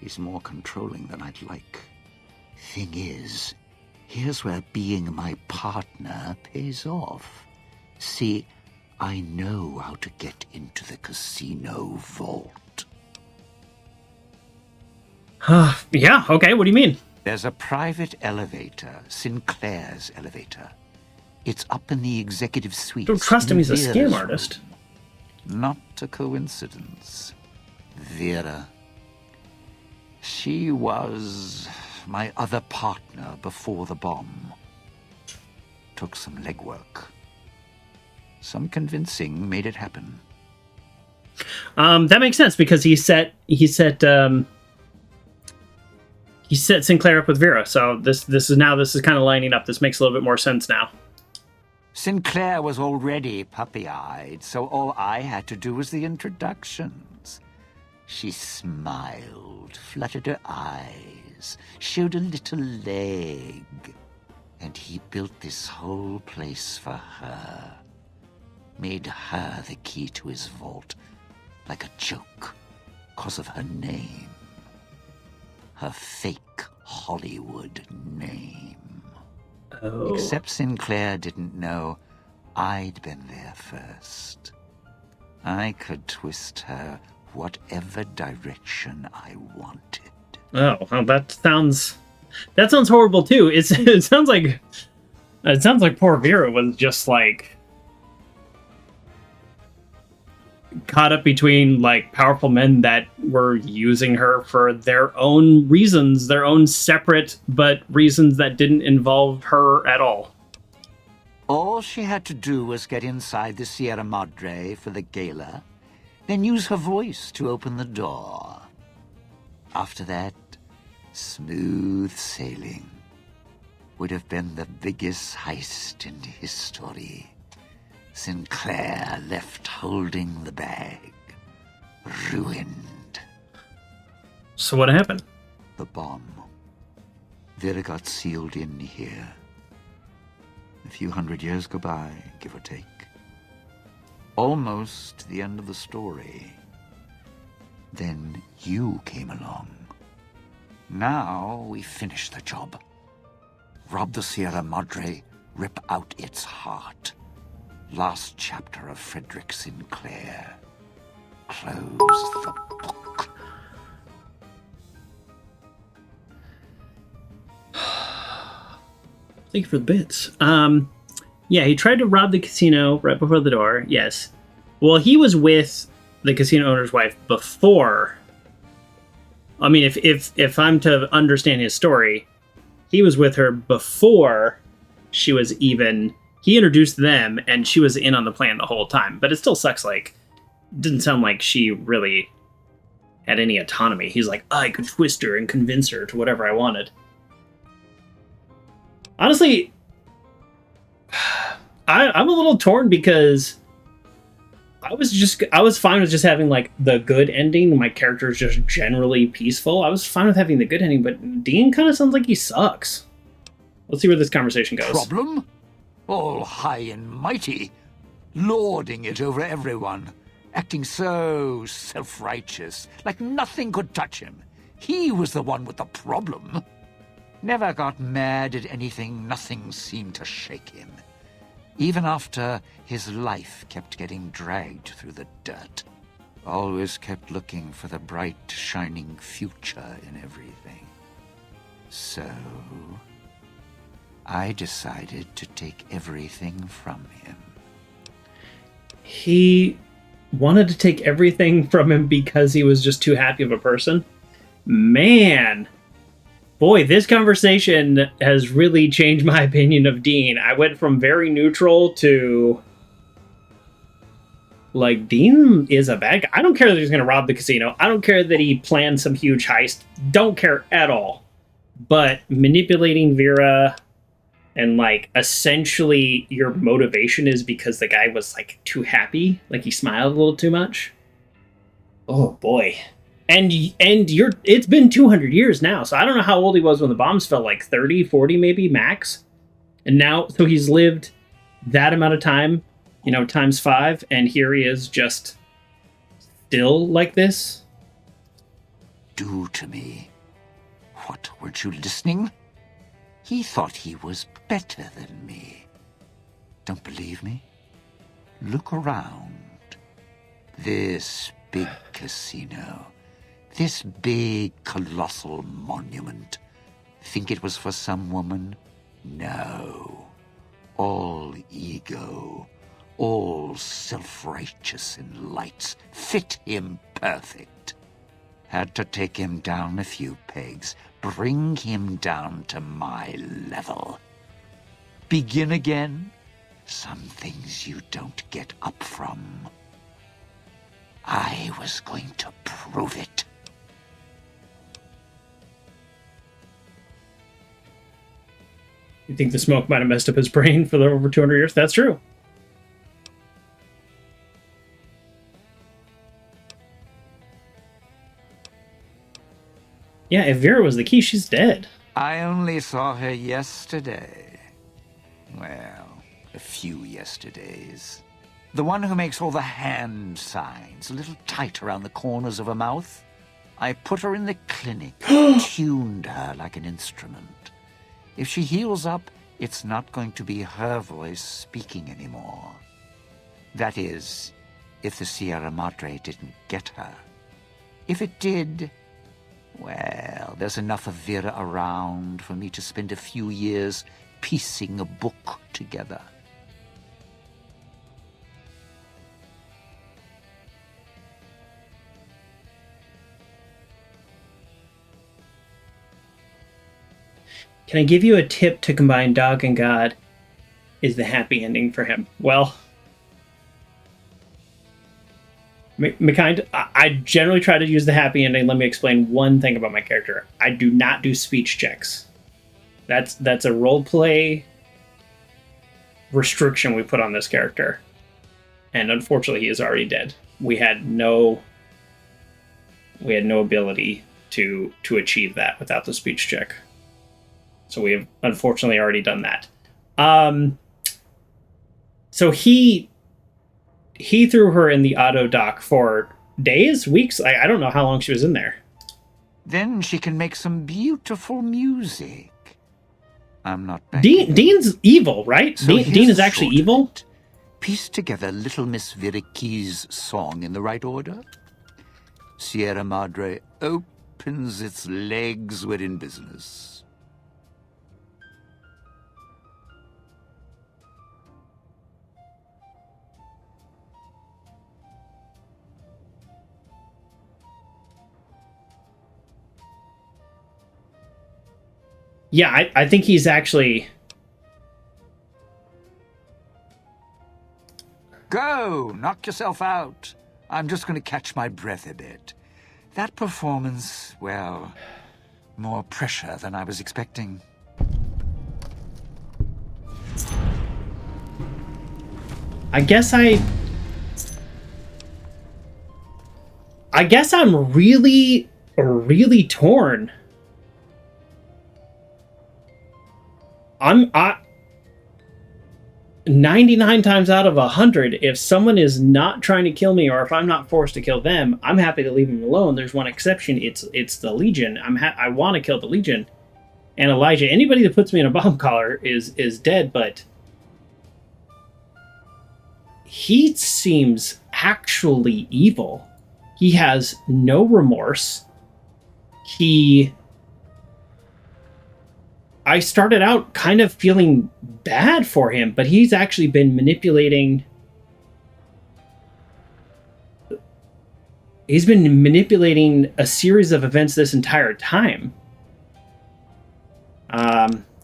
He's more controlling than I'd like. Thing is, here's where being my partner pays off. See, I know how to get into the casino vault. Yeah, okay, what do you mean? There's a private elevator, Sinclair's elevator. It's up in the executive suite. Don't trust him, he's a scam artist. Not a coincidence. Vera. She was my other partner before the bomb. Took some legwork. Some convincing made it happen. That makes sense because he set Sinclair up with Vera. So this is kind of lining up. This makes a little bit more sense now. Sinclair was already puppy-eyed, so all I had to do was the introductions. She smiled, fluttered her eyes, showed a little leg, and he built this whole place for her. Made her the key to his vault, like a joke, 'cause of her name. Her fake Hollywood name. Oh. Except Sinclair didn't know I'd been there first. I could twist her whatever direction I wanted. Oh, well, that sounds horrible too. It sounds like poor Vera was just like caught up between like powerful men that were using her for their own reasons, their own separate but reasons that didn't involve her at all. All she had to do was get inside the Sierra Madre for the Gala, then use her voice to open the door. After that, smooth sailing. Would have been the biggest heist in history. Sinclair left holding the bag. Ruined. So what happened? The bomb. Vera got sealed in here. A few hundred years go by, give or take. Almost the end of the story. Then you came along. Now we finish the job. Rob the Sierra Madre, rip out its heart. Last chapter of Frederick Sinclair. close the book. Thank you for the bits. Yeah, he tried to rob the casino right before the door. Yes. Well, he was with the casino owner's wife before. I mean, if I'm to understand his story, he was with her before she was even. He introduced them, and she was in on the plan the whole time. But it still sucks. Like, it didn't sound like she really had any autonomy. He's like, I could twist her and convince her to whatever I wanted. Honestly, I'm a little torn because I was fine with just having like the good ending. My character is just generally peaceful. I was fine with having the good ending, but Dean kind of sounds like he sucks. Let's see where this conversation goes. Problem? All high and mighty, lording it over everyone, acting so self-righteous, like nothing could touch him. He was the one with the problem. Never got mad at anything, nothing seemed to shake him. Even after his life kept getting dragged through the dirt. Always kept looking for the bright, shining future in everything. So, I decided to take everything from him. He wanted to take everything from him because he was just too happy of a person? Man! Boy, this conversation has really changed my opinion of Dean. I went from very neutral to... like, Dean is a bad guy. I don't care that he's going to rob the casino. I don't care that he planned some huge heist. Don't care at all. But manipulating Vera and, like, essentially your motivation is because the guy was, like, too happy. Like, he smiled a little too much. Oh, boy. And it's been 200 years now, so I don't know how old he was when the bombs fell, like 30, 40 maybe, max. And now, so he's lived that amount of time, you know, times 5, and here he is just still like this. Do to me. What, weren't you listening? He thought he was better than me. Don't believe me? Look around. This big casino. This big, colossal monument. Think it was for some woman? No. All ego. All self-righteous in lights. Fit him perfect. Had to take him down a few pegs. Bring him down to my level. Begin again? Some things you don't get up from. I was going to prove it. You think the smoke might have messed up his brain for the over 200 years? That's true. Yeah, if Vera was the key, she's dead. I only saw her yesterday. Well, a few yesterdays. The one who makes all the hand signs, a little tight around the corners of her mouth. I put her in the clinic, tuned her like an instrument. If she heals up, it's not going to be her voice speaking anymore. That is, if the Sierra Madre didn't get her. If it did, well, there's enough of Vera around for me to spend a few years piecing a book together. Can I give you a tip to combine Dog and God? Is the happy ending for him? Well, McKind, I generally try to use the happy ending. Let me explain one thing about my character. I do not do speech checks. That's a roleplay restriction we put on this character. And unfortunately, he is already dead. We had no ability to achieve that without the speech check. So we have unfortunately already done that. So he threw her in the auto dock for days, weeks. I don't know how long she was in there. Then she can make some beautiful music. I'm not bad. Dean's evil, right? So Dean is actually evil? Piece together Little Miss Vera Key's song in the right order. Sierra Madre opens its legs, we're in business. Yeah, I think he's actually... Go! Knock yourself out. I'm just going to catch my breath a bit. That performance, well, more pressure than I was expecting. I guess I'm really, really torn. 99 times out of 100, if someone is not trying to kill me, or if I'm not forced to kill them, I'm happy to leave them alone. There's one exception. It's the Legion. I want to kill the Legion. And Elijah, anybody that puts me in a bomb collar is dead, but he seems actually evil. He has no remorse. I started out kind of feeling bad for him, but he's actually been manipulating... He's been manipulating a series of events this entire time.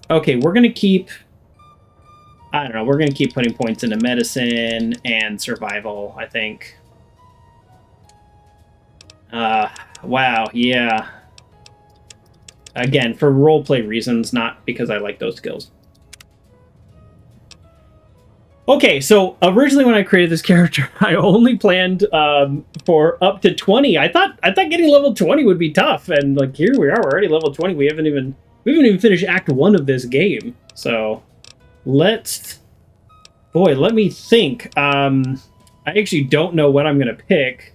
Okay, we're going to keep... I don't know, we're going to keep putting points into medicine and survival, I think. Wow, yeah. Again, for roleplay reasons, not because I like those skills. Okay, so originally when I created this character, I only planned for up to 20. I thought getting level 20 would be tough, and like here we are, we're already level 20. We haven't even finished Act 1 of this game. So let me think. I actually don't know what I'm gonna pick.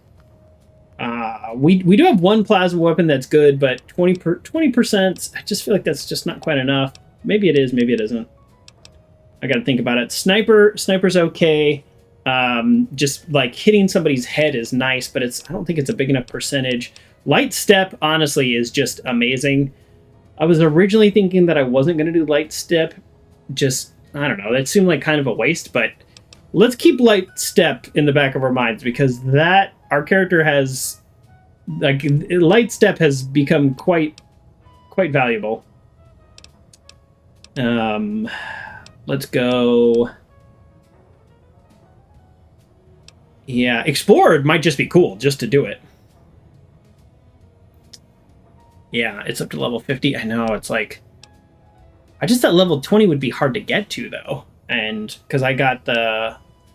We do have one plasma weapon that's good, but 20%, I just feel like that's just not quite enough. Maybe it is, maybe it isn't. I gotta think about it. Sniper's okay. Just like hitting somebody's head is nice, but I don't think it's a big enough percentage. Light step, honestly, is just amazing. I was originally thinking that I wasn't gonna do light step. Just, I don't know, that seemed like kind of a waste, but let's keep light step in the back of our minds, because our character has, like, light step has become quite valuable. Let's go. Yeah, explored might just be cool just to do it. Yeah, it's up to level 50. I know, it's like, I just thought level 20 would be hard to get to though, and because I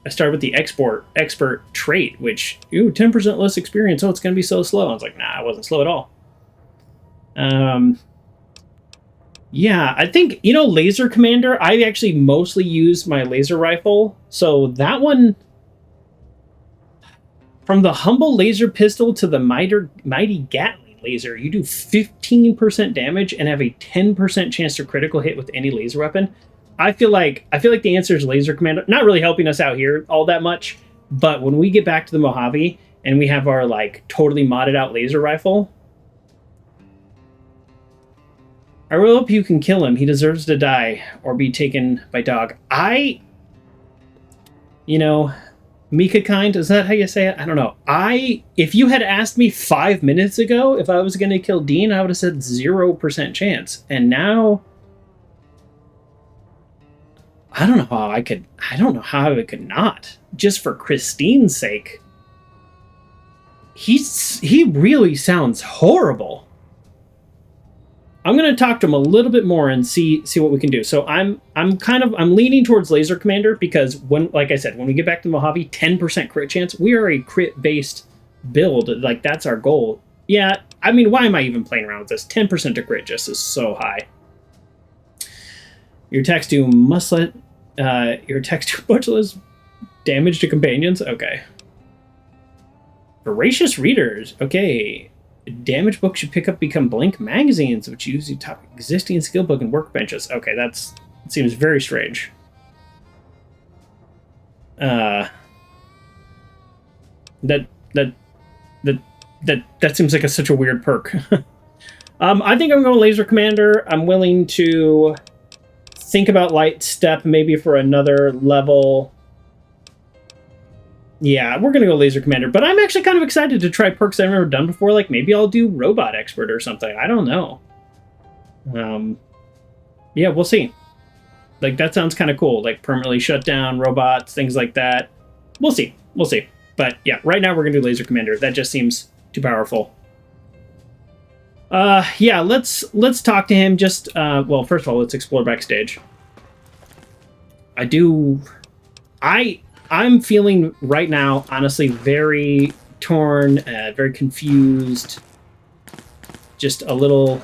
started with the expert trait, which, 10% less experience, so it's going to be so slow. I was like, nah, it wasn't slow at all. Yeah, I think, Laser Commander, I actually mostly use my laser rifle. So that one, from the humble laser pistol to the mighty Gatling laser, you do 15% damage and have a 10% chance to critical hit with any laser weapon. I feel like the answer is Laser Commander. Not really helping us out here all that much, but when we get back to the Mojave and we have our like totally modded out laser rifle, I really hope you can kill him. He deserves to die or be taken by dog. Mika kind, is that how you say it? I don't know. If you had asked me 5 minutes ago if I was going to kill Dean, I would have said 0% chance. And now, I don't know how I could not. Just for Christine's sake. He really sounds horrible. I'm going to talk to him a little bit more and see what we can do. So I'm leaning towards Laser Commander, because like I said, when we get back to Mojave, 10% crit chance. We are a crit based build. Like, that's our goal. Yeah, I mean, why am I even playing around with this? 10% to crit just is so high. Your attacks do much less damage to companions. Okay. Voracious readers. Okay. Damage books you pick up become blank magazines, which use the top existing skill book and workbenches. Okay, it seems very strange. The that seems like such a weird perk. I think I'm going Laser Commander. I'm willing to think about Light Step maybe for another level. Yeah, we're going to go Laser Commander, but I'm actually kind of excited to try perks I've never done before. Like, maybe I'll do Robot Expert or something. I don't know. Yeah, we'll see. Like, that sounds kind of cool. Like, permanently shut down robots, things like that. We'll see. We'll see. But, yeah, right now we're going to do Laser Commander. That just seems too powerful. Yeah, let's talk to him. Just, well, first of all, let's explore Backstage. I'm feeling right now, honestly, very torn, very confused. Just a little...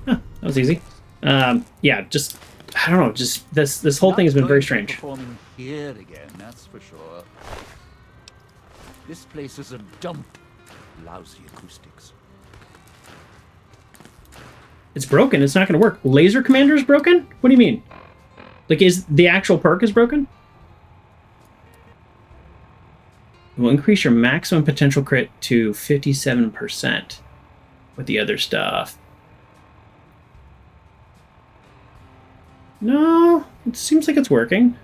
Huh, that was easy. Yeah, just, I don't know, just this whole thing has been very strange. Performing here again, that's for sure. This place is a dump. Lousy acoustics. It's broken. It's not going to work. Laser Commander is broken? What do you mean? Like, is the actual perk is broken? It will increase your maximum potential crit to 57% with the other stuff. No, it seems like it's working.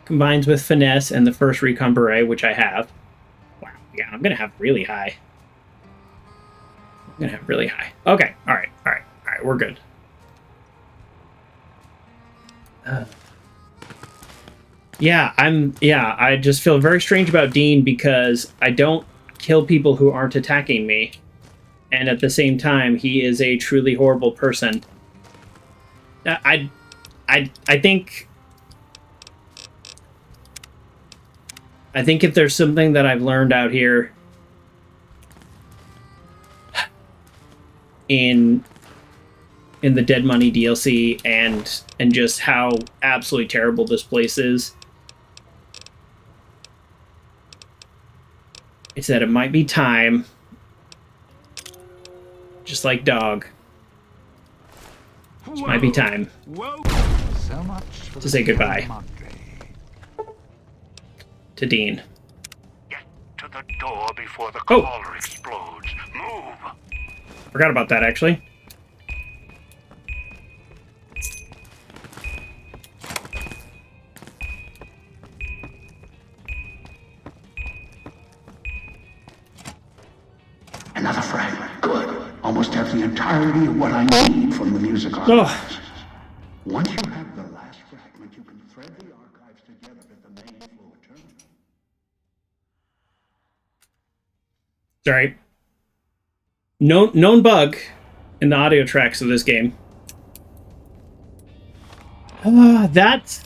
Combines with Finesse and the first Recon Beret, which I have. Wow, yeah, I'm going to have really high. I'm going to have really high. Okay, all right, we're good. I just feel very strange about Dean because I don't kill people who aren't attacking me. And at the same time, he is a truly horrible person. I think if there's something that I've learned out here in the Dead Money DLC and just how absolutely terrible this place is, it's that it might be time, just like Dog, it might be time So much for to say goodbye Sierra Madre. to Dean. Get to the door before the caller explodes. Move! Forgot about that, actually. Another fragment. Good. Almost have the entirety of what I need from the music archives. Once you have the last fragment, you can thread the archives together at the main floor terminal. Sorry. Known bug in the audio tracks of this game. That's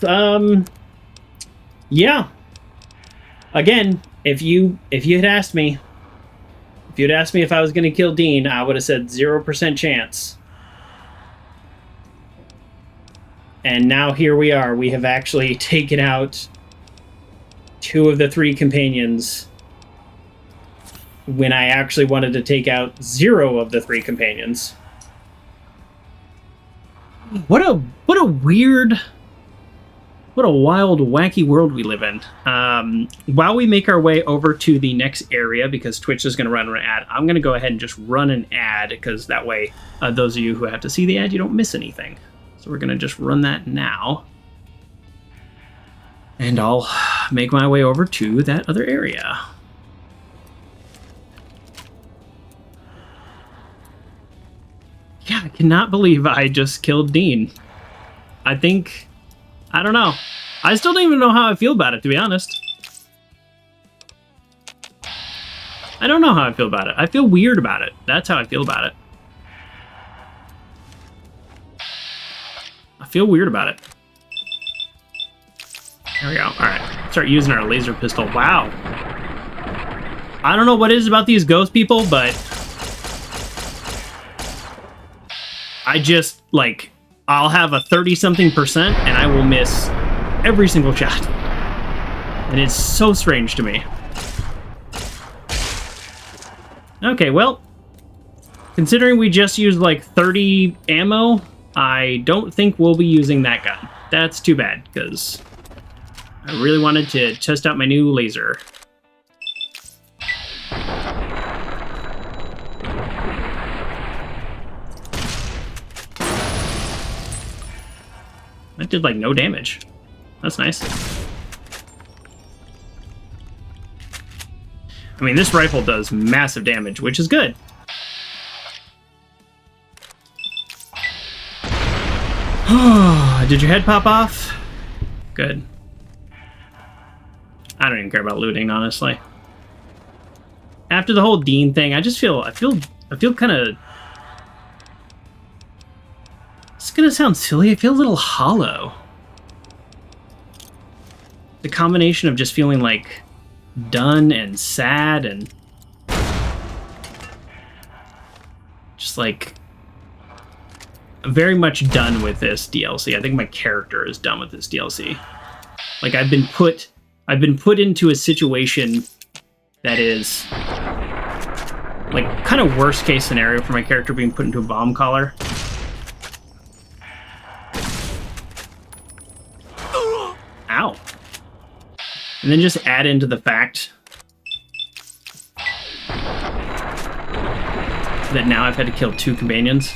yeah. Again, if you had asked me, if I was going to kill Dean, I would have said 0% chance. And now here we are. We have actually taken out 2 of the 3 companions when I actually wanted to take out 0 of the 3 companions. What a weird, what a wild, wacky world we live in. While we make our way over to the next area, because Twitch is going to run an ad, I'm going to go ahead and just run an ad, because that way, those of you who have to see the ad, you don't miss anything. So we're going to just run that now. And I'll make my way over to that other area. Yeah, I cannot believe I just killed Dean. I don't know. I still don't even know how I feel about it, to be honest. I don't know how I feel about it. I feel weird about it. That's how I feel about it. I feel weird about it. There we go. Alright. Start using our laser pistol. Wow. I don't know what it is about these ghost people, but I just, like, I'll have a 30-something% and I will miss every single shot. And it's so strange to me. Okay, well, considering we just used like 30 ammo, I don't think we'll be using that gun. That's too bad, because I really wanted to test out my new laser. That did, like, no damage. That's nice. I mean, this rifle does massive damage, which is good. Did your head pop off? Good. I don't even care about looting, honestly. After the whole Dean thing, I feel kind of... It's gonna sound silly. I feel a little hollow. The combination of just feeling like done and sad and just like very much done with this DLC. I think my character is done with this DLC. Like I've been put into a situation that is like kind of worst case scenario for my character being put into a bomb collar. Ow. And then just add into the fact that now I've had to kill 2 companions.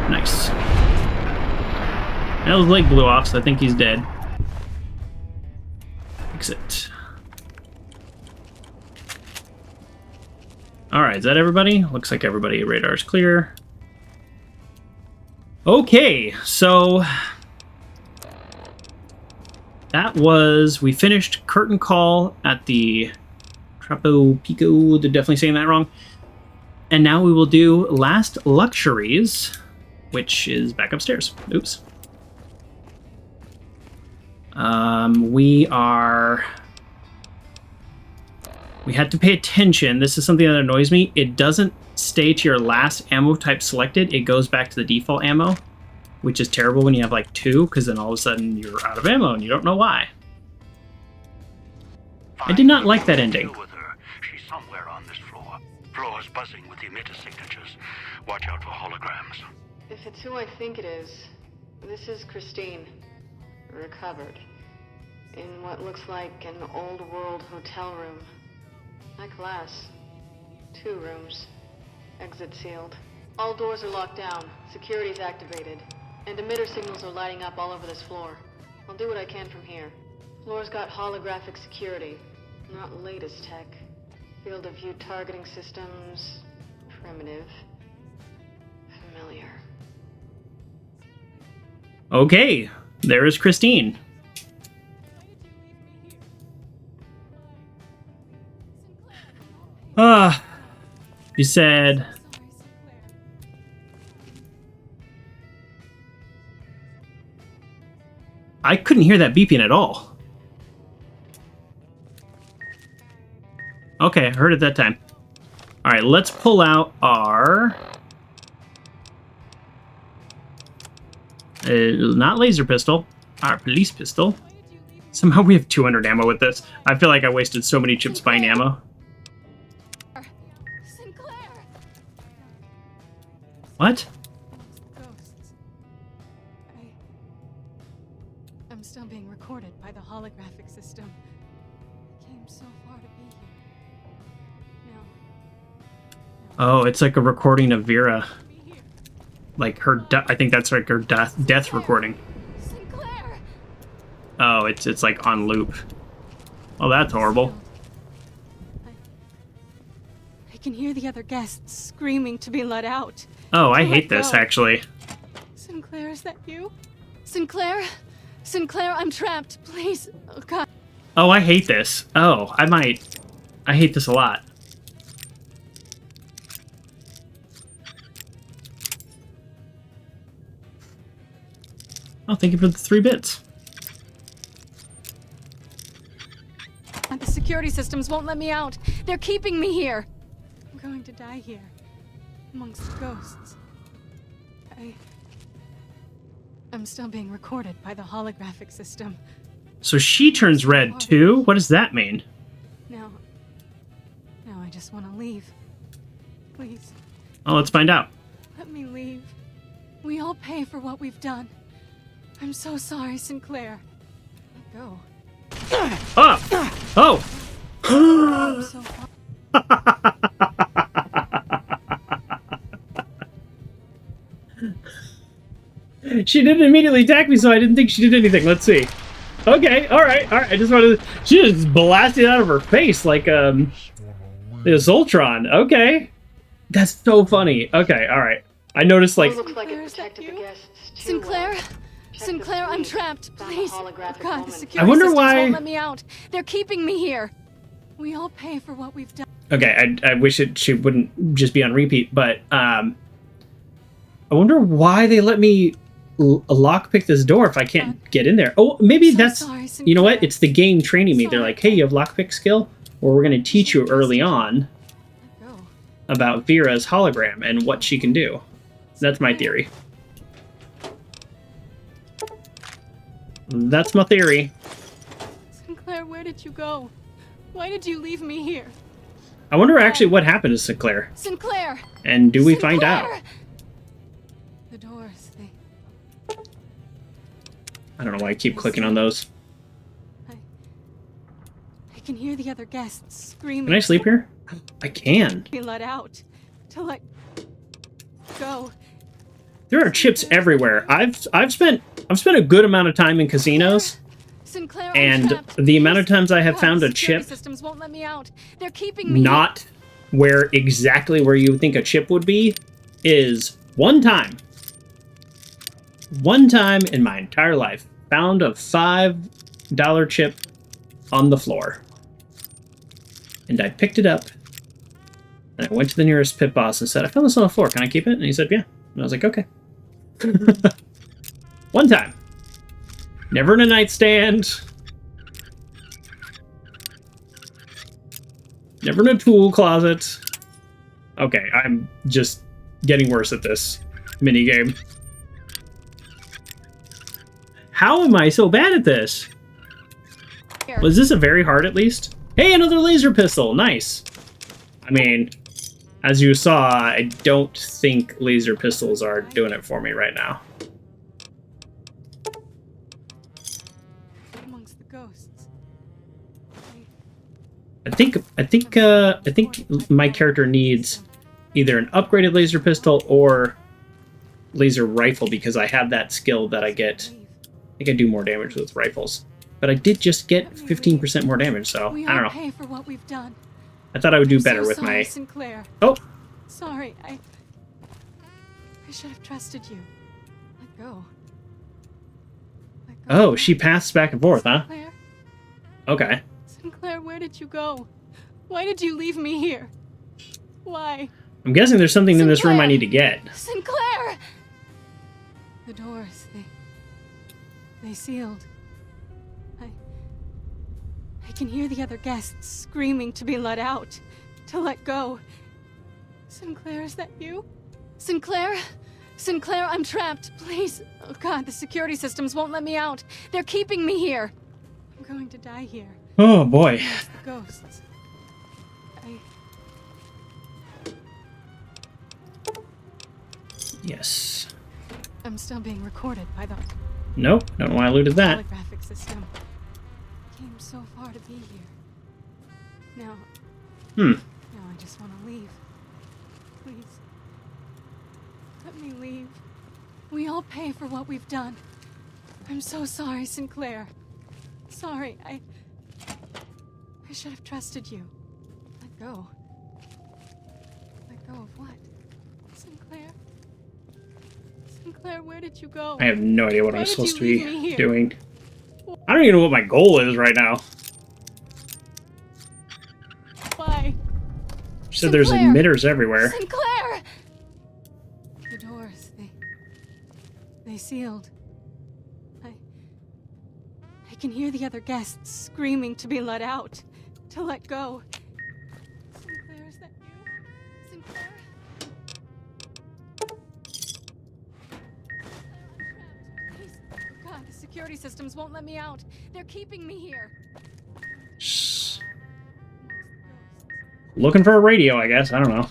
Nice. Now his leg blew off, so I think he's dead. Exit. Alright, is that everybody? Looks like everybody. Radar's clear. Okay, so that was... We finished Curtain Call at the Tampico. They're definitely saying that wrong. And now we will do Last Luxuries, which is back upstairs. Oops. We had to pay attention. This is something that annoys me. It doesn't stay to your last ammo type selected. It goes back to the default ammo, which is terrible when you have like 2, because then all of a sudden you're out of ammo and you don't know why. I did not like that ending. She's somewhere on this floor. Floor's buzzing with the emitter signatures. Watch out for holograms. If it's who I think it is, this is Christine. Recovered. In what looks like an old world hotel room. High class. 2 rooms. Exit sealed. All doors are locked down. Security's activated. And emitter signals are lighting up all over this floor. I'll do what I can from here. Floor's got holographic security. Not latest tech. Field of view targeting systems. Primitive. Familiar. Okay, there is Christine. You said... I couldn't hear that beeping at all. Okay, I heard it that time. Alright, let's pull out our... not laser pistol, our police pistol. Somehow we have 200 ammo with this. I feel like I wasted so many chips buying ammo. What? Ghosts. I'm still being recorded by the holographic system. I came so far to be here. No. Oh, it's like a recording of Vera. Like her, I think that's like her death recording. Sinclair. Oh, it's like on loop. Oh, that's horrible. I can hear the other guests screaming to be let out. Oh, I hate this, actually. Sinclair, is that you? Sinclair? Sinclair, I'm trapped. Please. Oh, God. Oh, I hate this. Oh, I hate this a lot. Oh, thank you for the 3 bits. And the security systems won't let me out. They're keeping me here. I'm going to die here. Amongst the ghosts. I'm still being recorded by the holographic system. So she turns red too? What does that mean? Now I just want to leave. Please. Oh, let's find out. Let me leave. We all pay for what we've done. I'm so sorry, Sinclair. Let go. Oh! I'm so far. She didn't immediately attack me, so I didn't think she did anything. Let's see. Okay, alright. I just wanted to... She just blasted out of her face like, the Zoltron. Okay. That's so funny. Okay, alright. I noticed, like... Looks like it protected the guests too Sinclair? well. Sinclair, I'm trapped. Please. Oh, God, the security I wonder systems why... won't let me out. They're keeping me here. We all pay for what we've done. Okay, I wish she wouldn't just be on repeat, but, I wonder why they let me lockpick this door if I can't get in there. Oh, maybe that's... Sorry, you know what? It's the game training me. They're like, hey, you have lockpick skill? Or we're going to teach you early on about Vera's hologram and what she can do. That's my theory. That's my theory. Sinclair, where did you go? Why did you leave me here? I wonder actually what happened to Sinclair. Sinclair! And do we find out? The doors, they... I don't know why I keep clicking on those. I can hear the other guests screaming. Can I sleep here? I can. Be let out. To let go. There are chips everywhere. I've spent a good amount of time in casinos. Sinclair, And the amount of times I have found a chip systems won't let me out. They're keeping me not where exactly where you would think a chip would be is one time. One time in my entire life, found a $5 chip on the floor. And I picked it up. And I went to the nearest pit boss and said, I found this on the floor. Can I keep it? And he said, yeah. And I was like, okay. One time. Never in a nightstand. Never in a tool closet. Okay, I'm just getting worse at this minigame. How am I so bad at this? Was this a very hard at least? Hey, another laser pistol. Nice. I mean, as you saw, I don't think laser pistols are doing it for me right now. amongst the ghosts. I think my character needs either an upgraded laser pistol or laser rifle because I have that skill that I get. I think I do more damage with rifles. But I did just get 15% more damage, so I don't know. Pay for what we've done. I thought I would do better with my... Sinclair. Oh! Sorry, I should have trusted you. Let go. Oh, she passed back and forth, huh? Sinclair? Okay. Sinclair, where did you go? Why did you leave me here? Why? I'm guessing there's something in this room I need to get. Sinclair! The doors, they sealed. I can hear the other guests screaming to be let out, to let go. Sinclair, is that you? Sinclair? Sinclair, I'm trapped. Please. Oh God, the security systems won't let me out. They're keeping me here. I'm going to die here. Oh boy. It's the ghosts. Yes. I'm still being recorded by the... Nope, don't know why I looted that. Holographic system. Came so far to be here. Now I just want to leave. Please. Let me leave. We all pay for what we've done. I'm so sorry, Sinclair. Sorry, I should have trusted you. Let go. Let go of what? Sinclair? Sinclair, where did you go? I have no idea what I'm supposed to be doing. I don't even know what my goal is right now. Why? She said there's emitters everywhere. Sinclair! The doors, they sealed. I can hear the other guests screaming to be let out, to let go. Sinclair, is that you? Sinclair? Please, God, the security systems won't let me out. They're keeping me here. Shh. Looking for a radio, I guess. I don't know.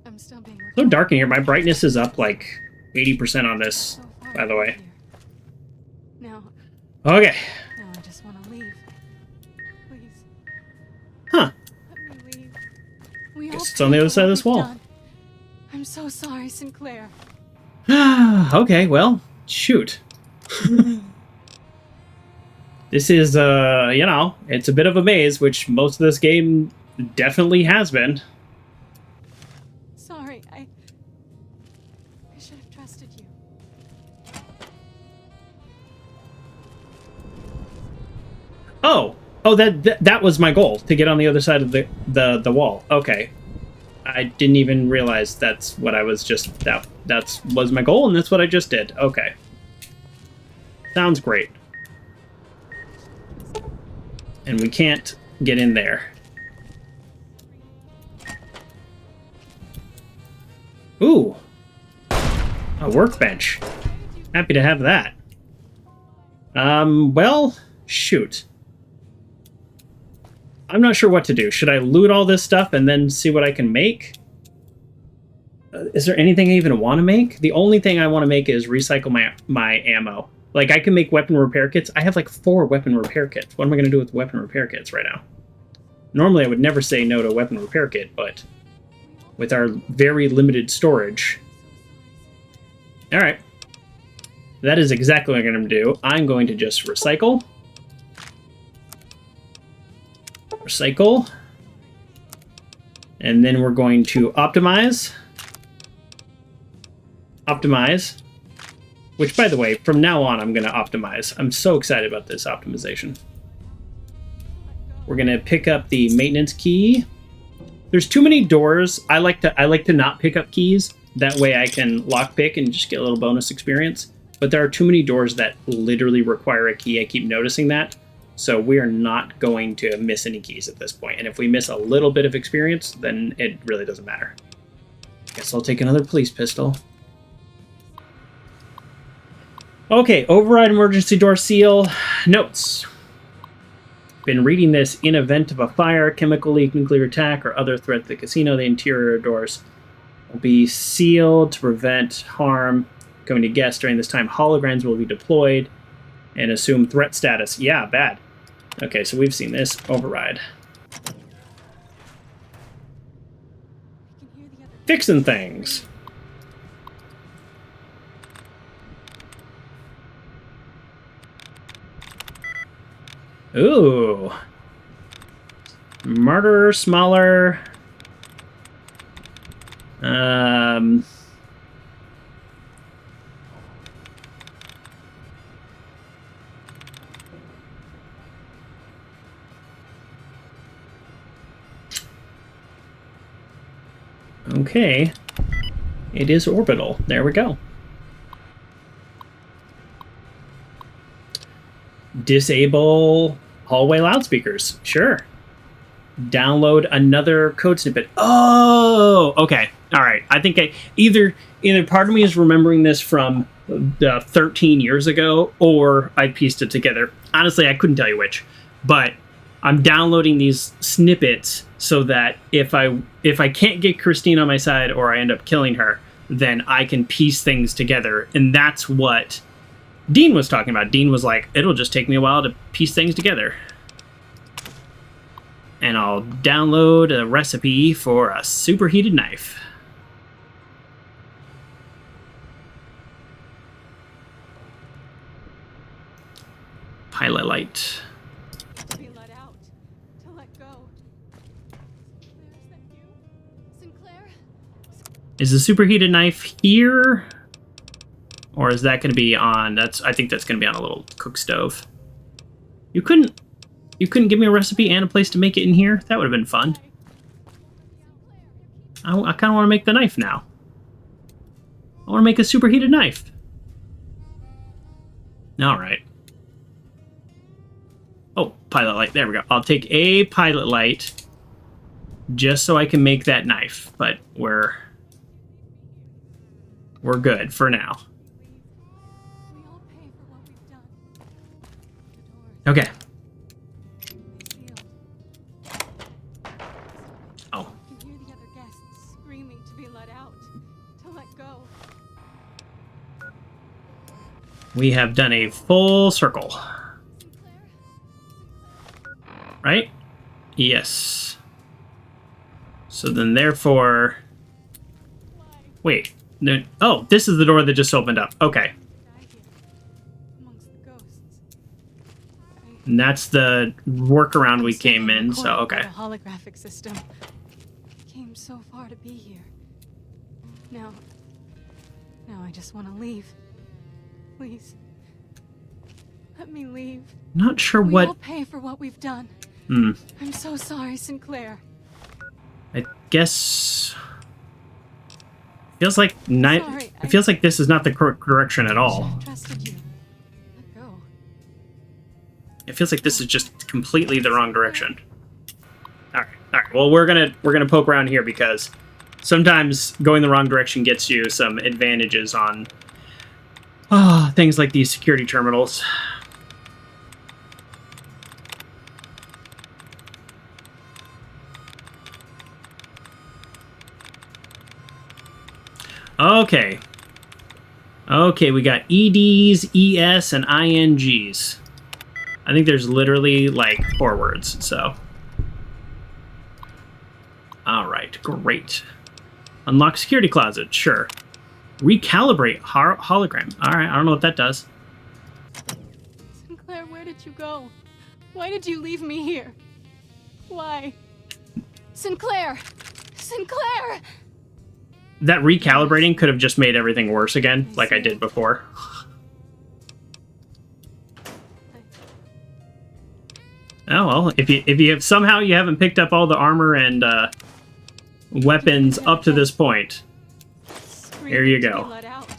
I'm still being So dark in here. My brightness is up like 80% on this, by the way. Now. Okay. Now I just want to leave. Please. Huh. Let me leave. We Guess it's on the other side of this wall. I'm so sorry, Sinclair. Okay, well, shoot. This is, you know, it's a bit of a maze, which most of this game definitely has been. Sorry, I should have trusted you. Oh, that was my goal, to get on the other side of the wall. Okay. I didn't even realize that's what I was just, that was my goal, and that's what I just did. Okay. Sounds great. And we can't get in there. Ooh. A workbench. Happy to have that. Well, shoot. I'm not sure what to do. Should I loot all this stuff and then see what I can make? Is there anything I even want to make? The only thing I want to make is recycle my ammo. Like, I can make weapon repair kits. I have like 4 weapon repair kits. What am I going to do with weapon repair kits right now? Normally, I would never say no to a weapon repair kit, but with our very limited storage. Alright. That is exactly what I'm going to do. I'm going to just recycle. Recycle. And then we're going to optimize. Optimize. Which, by the way, from now on, I'm going to optimize. I'm so excited about this optimization. We're going to pick up the maintenance key. There's too many doors. I like to not pick up keys. That way I can lockpick and just get a little bonus experience. But there are too many doors that literally require a key. I keep noticing that. So we are not going to miss any keys at this point. And if we miss a little bit of experience, then it really doesn't matter. Guess I'll take another police pistol. Okay, override emergency door seal. Notes. Been reading this. In event of a fire, chemical leak, nuclear attack, or other threat to the casino, the interior doors will be sealed to prevent harm coming to guests during this time. Holograms will be deployed and assume threat status. Yeah, bad. Okay, so we've seen this. Override. Fixing things. Ooh. Murder, smaller. Okay. It is orbital. There we go. Disable hallway loudspeakers. Sure. Download another code snippet. Oh, okay. All right. I think either part of me is remembering this from 13 years ago, or I pieced it together. Honestly, I couldn't tell you which, but I'm downloading these snippets so that if I can't get Christine on my side or I end up killing her, then I can piece things together. And that's what Dean was talking about. Dean was like, it'll just take me a while to piece things together. And I'll download a recipe for a superheated knife. Pilot light. To be let out. To let go. Sinclair, is that you? Sinclair? Is the superheated knife here? Or is that going to be on... I think that's going to be on a little cook stove. You couldn't give me a recipe and a place to make it in here? That would have been fun. I kind of want to make the knife now. I want to make a superheated knife. Alright. Oh, pilot light. There we go. I'll take a pilot light just so I can make that knife. But we're good for now. We all pay for what we've Okay. Oh. I can hear the other guests screaming to be let out, to let go. We have done a full circle. Right? Yes. So then therefore... Wait. No, oh, this is the door that just opened up. Okay. And that's the workaround we came in, so okay. The holographic system. Came so far to be here. Now I just want to leave. Please. Let me leave. Not sure we what... all pay for what we've done. I'm so sorry, Sinclair. I guess... Feels like it feels like this is not the correct direction at all. Trusted you. Let go. It feels like this is just completely the wrong direction. All right. Well, we're gonna poke around here because sometimes going the wrong direction gets you some advantages on things like these security terminals. Okay. Okay, we got EDs, ES, and INGs. I think there's literally, like, 4 words, so. Alright, great. Unlock security closet, sure. Recalibrate hologram. Alright, I don't know what that does. Sinclair, where did you go? Why did you leave me here? Why? Sinclair! Sinclair! That recalibrating could have just made everything worse again, like I did before. Oh well, if you have, somehow you haven't picked up all the armor and weapons up to this point, here you go. Let out,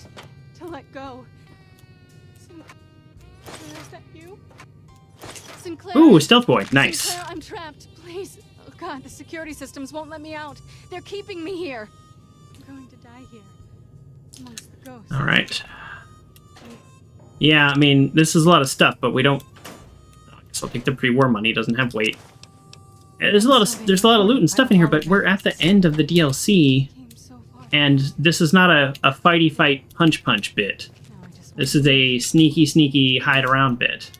to let go. Is that you? Sinclair. Ooh, stealth boy, nice. Sinclair, I'm trapped. Please. Oh God, the security systems won't let me out. They're keeping me here. I'm going to die here amongst the ghosts. All right. Yeah, I mean, this is a lot of stuff, but we don't. I guess I'll take the pre-war money. It doesn't have weight. There's a lot of loot and stuff in here, but we're at the end of the DLC, and this is not a fighty fight punch punch bit. This is a sneaky hide around bit.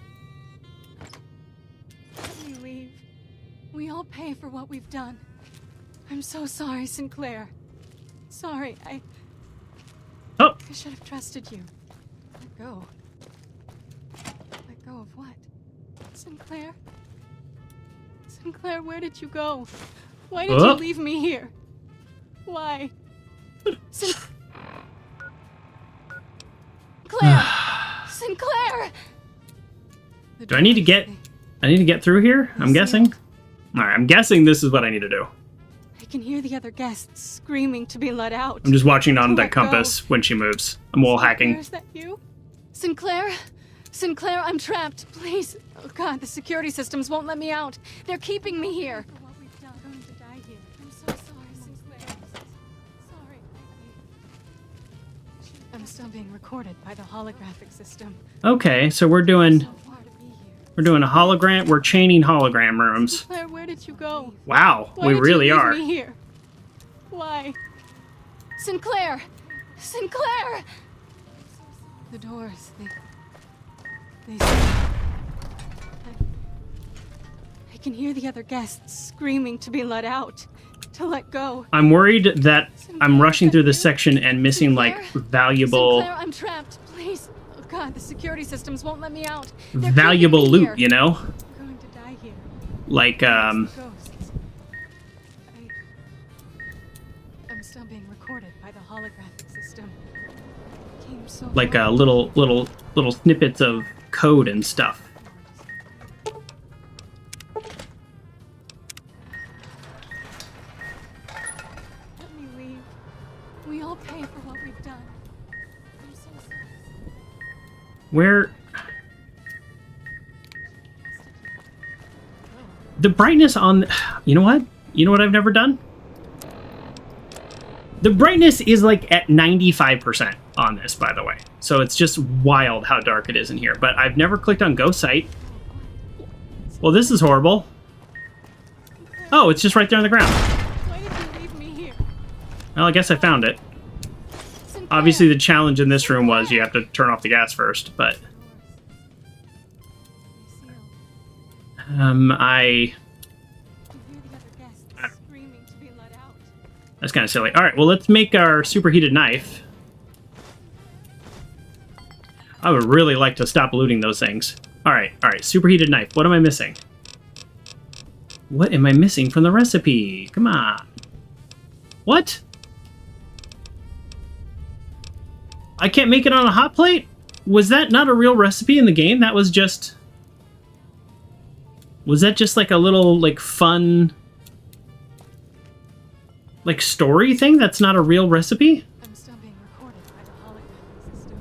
Let me leave. We all pay for what we've done. I'm so sorry, Sinclair. Sorry, I should have trusted you. Let go. Let go of what? Sinclair? Sinclair, where did you go? Why did you leave me here? Why? Sinclair! Sinclair! Do I need to get through here? I'm guessing. All right, I'm guessing this is what I need to do. I can hear the other guests screaming to be let out. I'm just watching on the compass when she moves. I'm wall hacking. Is that you? Sinclair? Sinclair, I'm trapped. Please. Oh God, the security systems won't let me out. They're keeping me here. For what we've done. I'm going to die here. I'm so sorry, Sinclair. Sorry. I'm still being recorded by the holographic system. Okay, so we're doing a hologram. We're chaining hologram rooms. Sinclair, where did you go? Wow, Why we did really you leave are. Me here? Why? Sinclair! Sinclair! The doors, they I can hear the other guests screaming to be let out, to let go. I'm worried that I'm rushing through this section and missing like valuable. Sinclair, I'm trapped. Please. Oh God, the security systems won't let me out. Valuable loot, here. you know? I'm going to die here. Like I'm still being recorded by the holographic system. Came so like little snippets of code and stuff. Let me leave. We all pay for what we've done. I'm so sorry. Where the brightness on you know what I've never done? The brightness is like at 95% on this, by the way. So it's just wild how dark it is in here. But I've never clicked on Ghost Sight. Well, this is horrible. Oh, it's just right there on the ground. Why did you leave me here? Well, I guess I found it. Sinclair. Obviously, the challenge in this room was you have to turn off the gas first, but... I... That's kind of silly. Alright, well, let's make our superheated knife. I would really like to stop looting those things. Alright, superheated knife. What am I missing? What am I missing from the recipe? Come on. What? I can't make it on a hot plate? Was that not a real recipe in the game? That was just... Was that just like a little, like, fun... like, story thing? That's not a real recipe? I'm still being recorded by the holographic system.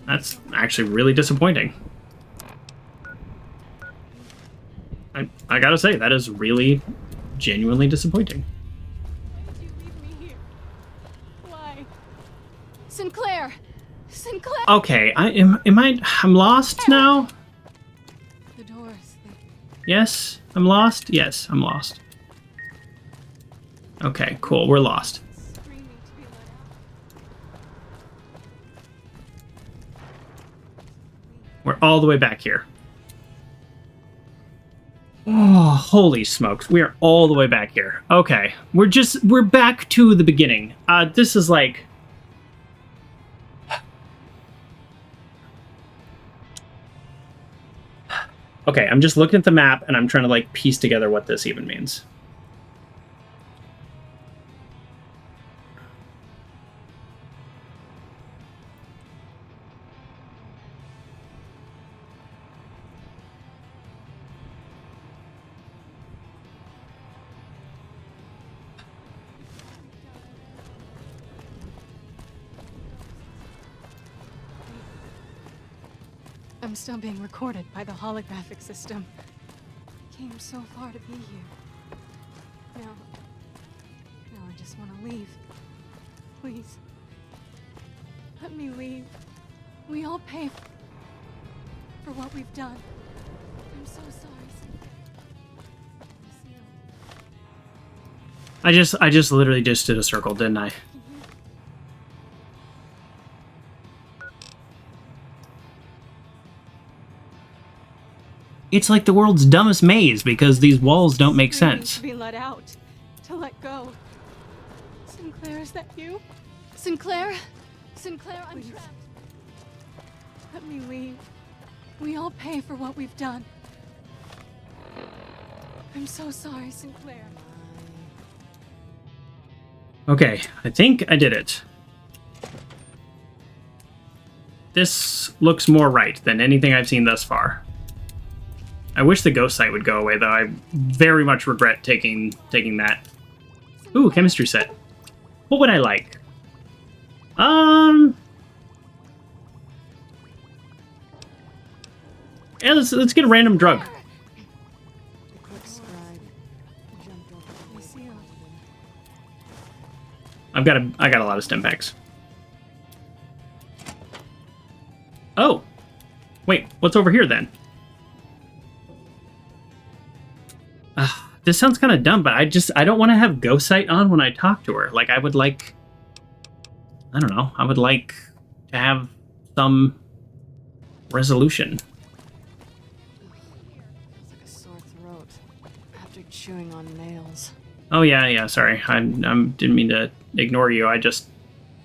That's actually really disappointing. I gotta say, that is really, genuinely disappointing. Why did you leave me here? Why? Sinclair! Sinclair! Okay, I'm lost now? The doors. Yes? I'm lost? Yes, I'm lost. Okay, cool, we're lost. We're all the way back here. Oh, holy smokes. We are all the way back here. Okay. We're back to the beginning. This is like... Okay, I'm just looking at the map and I'm trying to like piece together what this even means. I'm still being recorded by the holographic system. Came so far to be here. Now I just want to leave. Please. Let me leave. We all pay for what we've done. I'm so sorry. I just literally just did a circle, didn't I? It's like the world's dumbest maze because these walls don't make sense. To be let out. To let go. Sinclair, is that you? Sinclair? Sinclair, I'm trapped. Let me leave. We all pay for what we've done. I'm so sorry, Sinclair. Okay, I think I did it. This looks more right than anything I've seen thus far. I wish the ghost sight would go away, though. I very much regret taking that. Ooh, chemistry set. What would I like? Yeah, let's get a random drug. I got a lot of stim packs. Oh, wait, what's over here then? This sounds kind of dumb, but I don't want to have ghost sight on when I talk to her. Like, I would like to have some resolution. It's like a sore throat after chewing on nails. Oh yeah, sorry. I didn't mean to ignore you.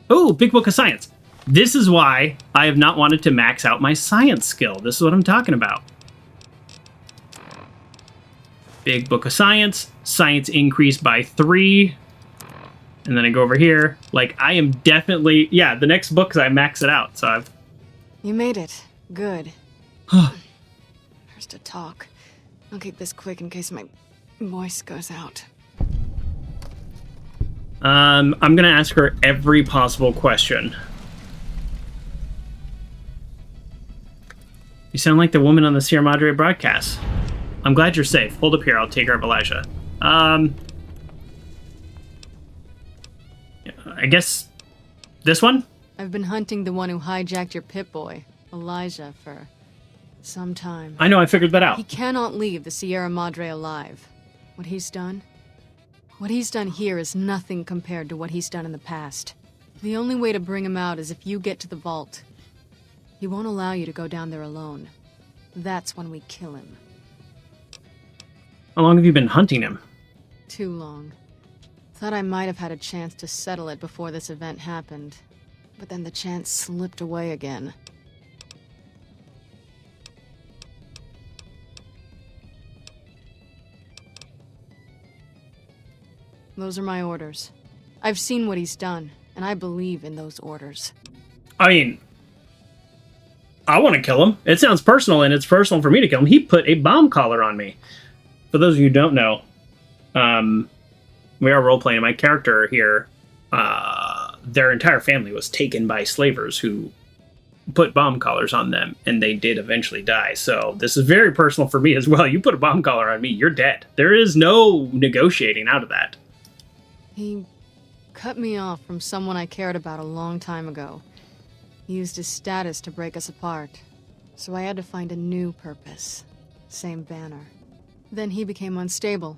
Oh, Big Book of Science. This is why I have not wanted to max out my science skill. This is what I'm talking about. Big Book of Science. Science increased by 3. And then I go over here. Like, I am definitely... Yeah, the next book, I max it out, so I've... You made it. Good. First to talk. I'll keep this quick in case my voice goes out. I'm gonna ask her every possible question. You sound like the woman on the Sierra Madre broadcast. I'm glad you're safe. Hold up here, I'll take care of Elija. I guess this one? I've been hunting the one who hijacked your Pip-Boy, Elija, for Sometime. I know, I figured that out. He cannot leave the Sierra Madre alive. What he's done here is nothing compared to what he's done in the past. The only way to bring him out is if you get to the vault. He won't allow you to go down there alone. That's when we kill him. How long have you been hunting him? Too long. Thought I might have had a chance to settle it before this event happened. But then the chance slipped away again. Those are my orders. I've seen what he's done, and I believe in those orders. I mean, I want to kill him. It sounds personal, and it's personal for me to kill him. He put a bomb collar on me. For those of you who don't know, we are role-playing. My character here, their entire family was taken by slavers who put bomb collars on them, and they did eventually die. So this is very personal for me as well. You put a bomb collar on me, you're dead. There is no negotiating out of that. He cut me off from someone I cared about a long time ago. He used his status to break us apart. So I had to find a new purpose. Same banner. Then he became unstable.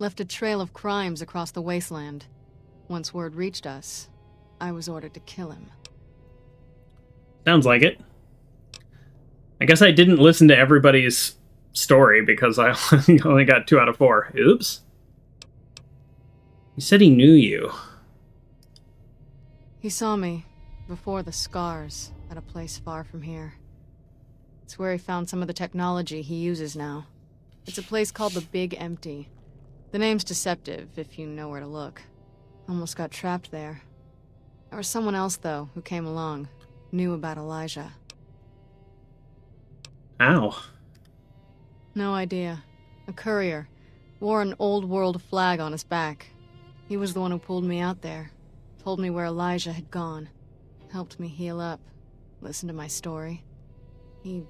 Left a trail of crimes across the wasteland. Once word reached us, I was ordered to kill him. Sounds like it. I guess I didn't listen to everybody's story because I only got 2 out of 4. Oops. He said he knew you. He saw me before the scars at a place far from here. It's where he found some of the technology he uses now. It's a place called the Big Empty. The name's deceptive if you know where to look. Almost got trapped there. There was someone else, though, who came along. Knew about Elija. Ow. No idea. A courier. Wore an old world flag on his back. He was the one who pulled me out there. Told me where Elija had gone. Helped me heal up. Listened to my story. He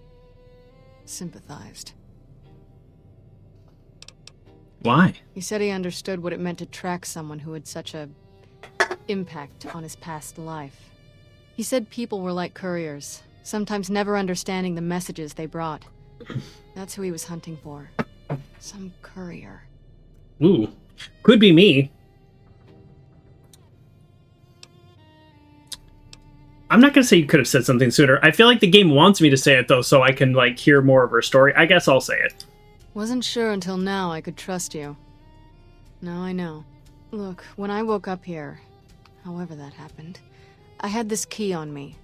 sympathized. Why? He said he understood what it meant to track someone who had such a impact on his past life. He said people were like couriers, sometimes never understanding the messages they brought. That's who he was hunting for. Some courier. Ooh. Could be me. I'm not going to say you could have said something sooner. I feel like the game wants me to say it, though, so I can, like, hear more of her story. I guess I'll say it. Wasn't sure until now I could trust you. Now I know. Look, when I woke up here, however that happened, I had this key on me.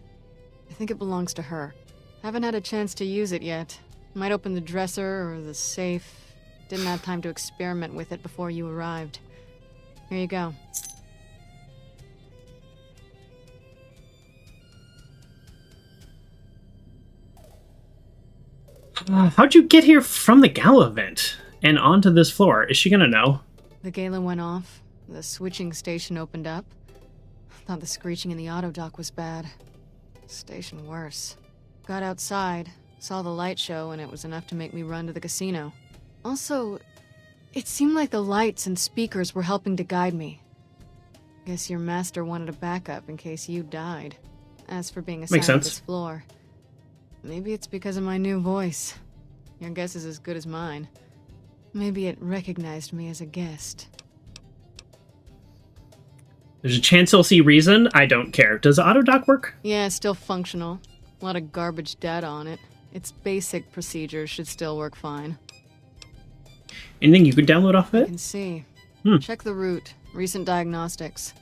I think it belongs to her. Haven't had a chance to use it yet. Might open the dresser or the safe. Didn't have time to experiment with it before you arrived. Here you go. How'd you get here from the Gala event and onto this floor? Is she gonna know? The gala went off. The switching station opened up. Thought the screeching in the auto dock was bad. Station worse. Got outside, saw the light show, and it was enough to make me run to the casino. Also, it seemed like the lights and speakers were helping to guide me. Guess your master wanted a backup in case you died. As for being assigned to this floor, maybe it's because of my new voice. Your guess is as good as mine. Maybe it recognized me as a guest. There's a chance he'll see reason. I don't care. Does AutoDock work? Yeah, it's still functional. A lot of garbage data on it. Its basic procedures should still work fine. Anything you could download off of it? I can see. Check the route. Recent diagnostics.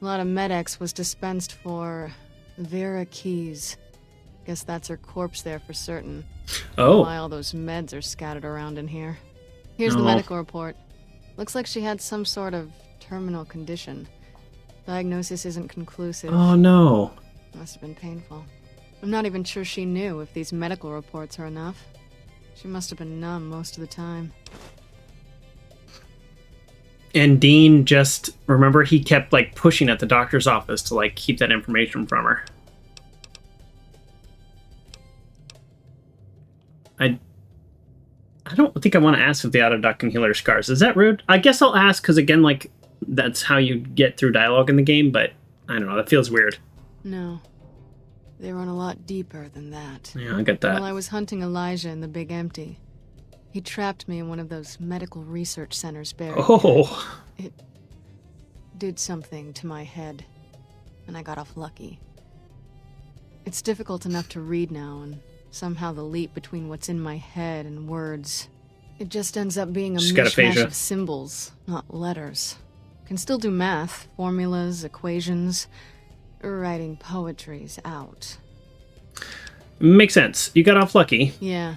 A lot of Med-X was dispensed for Vera keys. Guess that's her corpse there for certain. Oh. Why all those meds are scattered around in here. Here's the medical report. Looks like she had some sort of terminal condition. Diagnosis isn't conclusive. Oh, no. Must have been painful. I'm not even sure she knew if these medical reports are enough. She must have been numb most of the time. And Dean just, remember, he kept, like, pushing at the doctor's office to, like, keep that information from her. I don't think I want to ask if the AutoDock can heal her scars. Is that rude? I guess I'll ask, because, again, like, that's how you get through dialogue in the game, but I don't know, that feels weird. No. They run a lot deeper than that. Yeah, I get that. While I was hunting Elija in the Big Empty, he trapped me in one of those medical research centers buried. Oh. It did something to my head, and I got off lucky. It's difficult enough to read now, and somehow the leap between what's in my head and words, it just ends up being a mishmash of symbols, not letters. Can still do math, formulas, equations, writing poetry's out. Makes sense. You got off lucky. Yeah.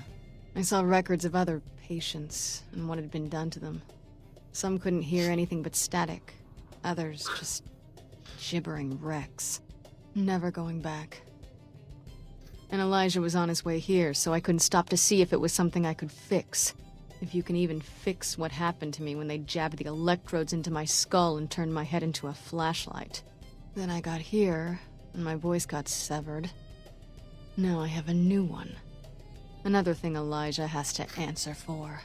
I saw records of other patients and what had been done to them. Some couldn't hear anything but static. Others just gibbering wrecks. Never going back. And Elija was on his way here, so I couldn't stop to see if it was something I could fix. If you can even fix what happened to me when they jabbed the electrodes into my skull and turned my head into a flashlight. Then I got here, and my voice got severed. Now I have a new one. Another thing Elija has to answer for.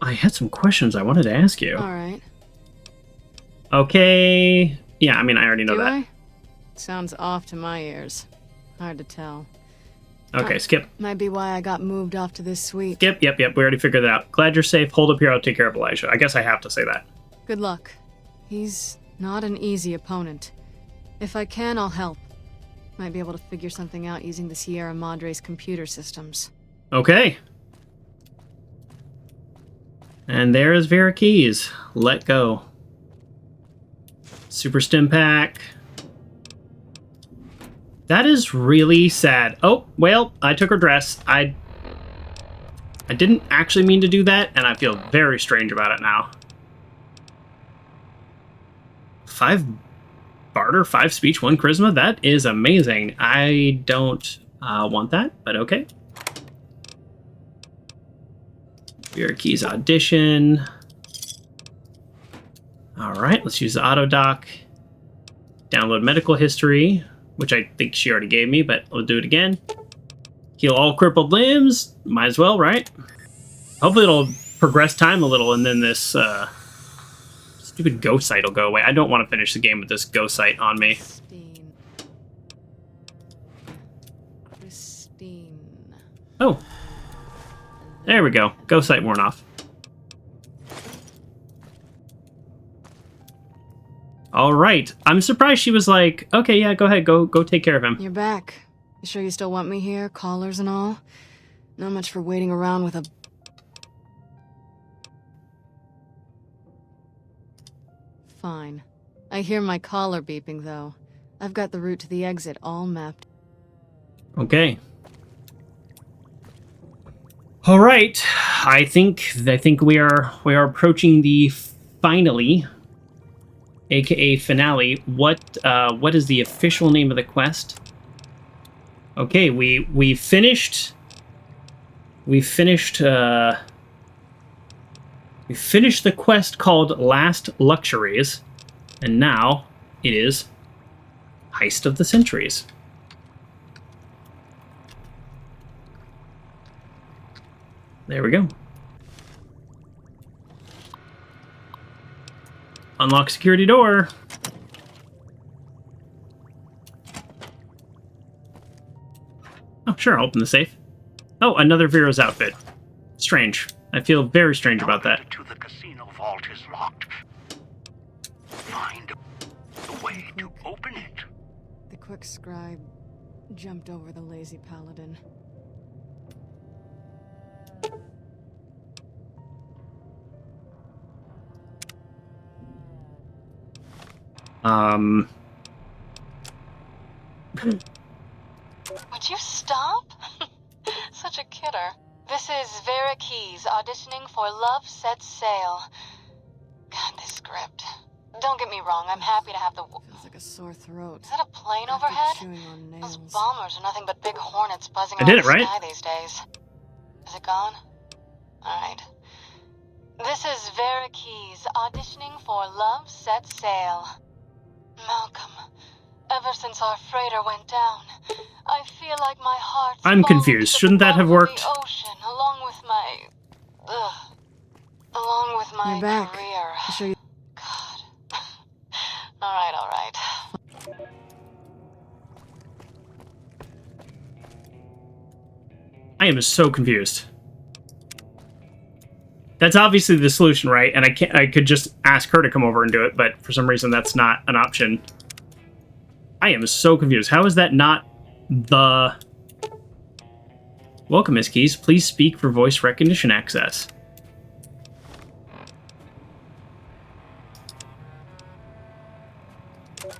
I had some questions I wanted to ask you. Alright. Okay. Yeah, I mean, I already know that. I? Sounds off to my ears. Hard to tell. Okay, skip. Might be why I got moved off to this suite. Skip, yep. We already figured that out. Glad you're safe. Hold up here, I'll take care of Elija. I guess I have to say that. Good luck. He's not an easy opponent. If I can, I'll help. Might be able to figure something out using the Sierra Madre's computer systems. Okay. And there is Vera Keys. Let go. Super Stim Pack. That is really sad. Oh, well, I took her dress. I didn't actually mean to do that, and I feel very strange about it now. 5 barter, 5 speech, 1 charisma. That is amazing. I don't want that, but okay. Vera Keys audition. All right, let's use the auto doc. Download medical history, which I think she already gave me, but we'll do it again. Heal all crippled limbs. Might as well, right? Hopefully it'll progress time a little, and then this stupid ghost sight will go away. I don't want to finish the game with this ghost sight on me. Christine. Oh. There we go. Ghost sight worn off. All right. I'm surprised she was like, okay, yeah, go ahead. Go take care of him. You're back. You sure you still want me here? Callers and all? Not much for waiting around with a... Fine. I hear my collar beeping, though. I've got the route to the exit all mapped. Okay. All right. I think we are approaching the finale, aka finale. What is the official name of the quest? Okay, we finished the quest called Last Luxuries, and now it is Heist of the Centuries. There we go. Unlock security door. Oh, sure, I'll open the safe. Oh, another Vera's outfit. Strange. I feel very strange about that. To the casino vault is locked. Find a way to open it. The quick scribe jumped over the lazy paladin. Would you stop? Such a kidder. This is Vera Keys auditioning for Love Sets Sail. God, this script. Don't get me wrong, I'm happy to have the... Feels like a sore throat. Is that a plane overhead? Those bombers are nothing but big hornets buzzing I did around it, the right? sky these days. Is it gone? Alright. This is Vera Keys auditioning for Love Sets Sail. Malcolm, ever since our freighter went down, I feel like my heart's I'm confused. Shouldn't that have worked? the ocean, along with my You're back. career. I'll show you. God. All right. I am so confused. That's obviously the solution, right? And I could just ask her to come over and do it, but for some reason that's not an option. I am so confused. How is that not the... Welcome, Miss Keys. Please speak for voice recognition access.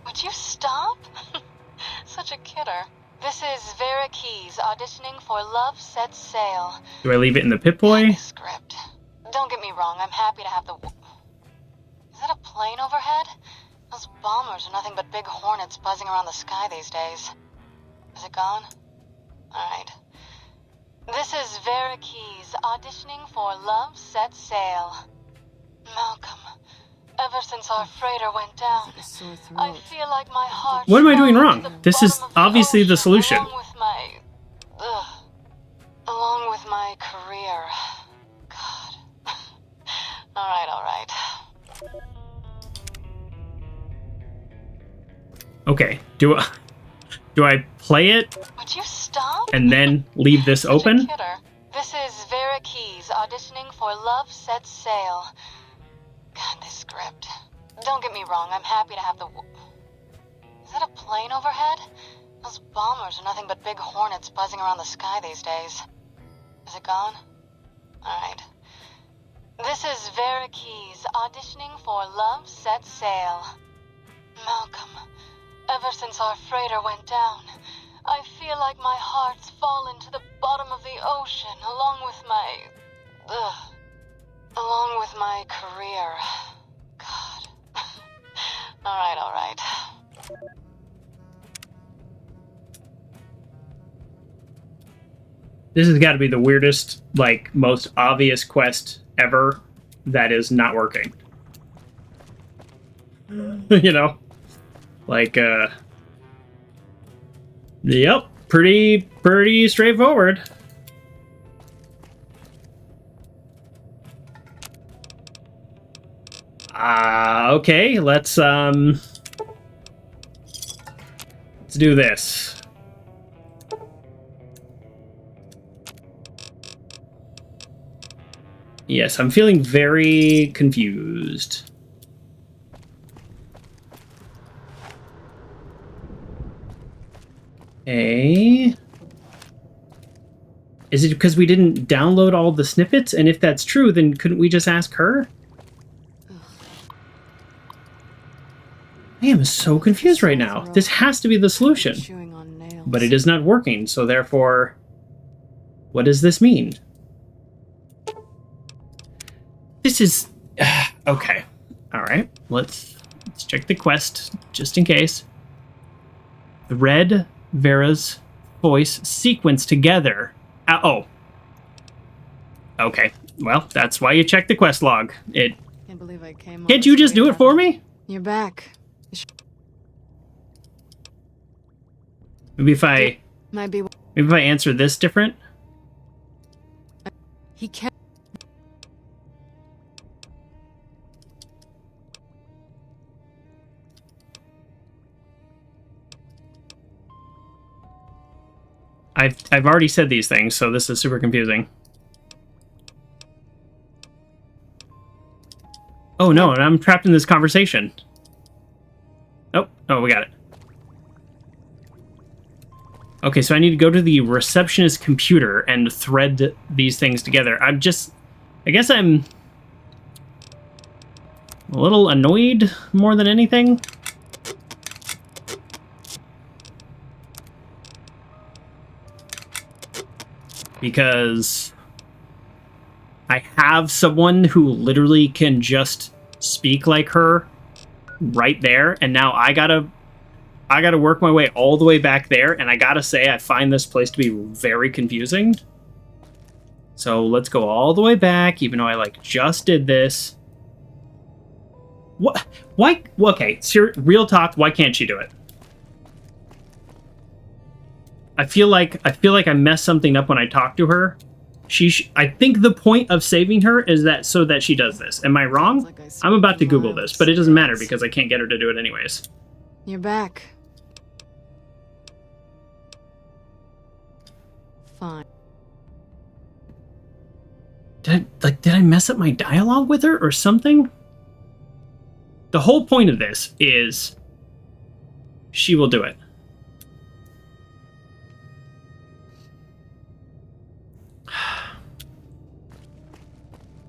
Would you stop? Such a kidder. This is Vera Keys auditioning for Love Sets Sail. Do I leave it in the Pip-Boy? Script. Don't get me wrong, I'm happy to have the... Is that a plane overhead? Those bombers are nothing but big hornets buzzing around the sky these days. Is it gone? Alright. This is Vera Keys auditioning for Love Sets Sail. Malcolm, ever since our freighter went down, I feel like my heart... What am I doing wrong? This is obviously the solution. Along with my career. God. Alright. Okay, do I play it? Would you stop? And then leave this open? This is Vera Keys auditioning for Love Sets Sail. God, this script. Don't get me wrong, I'm happy to have the... Is that a plane overhead? Those bombers are nothing but big hornets buzzing around the sky these days. Is it gone? Alright. This is Vera Keys auditioning for Love Sets Sail. Malcolm, ever since our freighter went down, I feel like my heart's fallen to the bottom of the ocean along with my career. God. Alright. This has got to be the weirdest, like, most obvious quest ever that is not working. You know? Like, yep, pretty straightforward. Okay, let's do this. Yes, I'm feeling very confused. Okay. Is it because we didn't download all the snippets? And if that's true, then couldn't we just ask her? I am so confused right now. This has to be the solution. But it is not working, so therefore... What does this mean? This is... okay. Alright, let's check the quest, just in case. Thread Vera's voice sequence together. Oh. Okay. Well, that's why you check the quest log. Can't believe I came. Can't you just do it for me? You're back. Maybe if I answer this different. He can't. I've already said these things, so this is super confusing. Oh no, and I'm trapped in this conversation. Oh, we got it. Okay, so I need to go to the receptionist computer and thread these things together. I guess I'm a little annoyed more than anything. Because I have someone who literally can just speak like her right there, and now I gotta work my way all the way back there, and I gotta say I find this place to be very confusing. So let's go all the way back, even though I just did this. What? Why? Okay, real talk. Why can't she do it? I feel like I messed something up when I talked to her. I think the point of saving her is that so that she does this. Am I wrong? I'm about to Google this, but it doesn't matter because I can't get her to do it anyways. You're back. Fine. like, did I mess up my dialogue with her or something? The whole point of this is she will do it.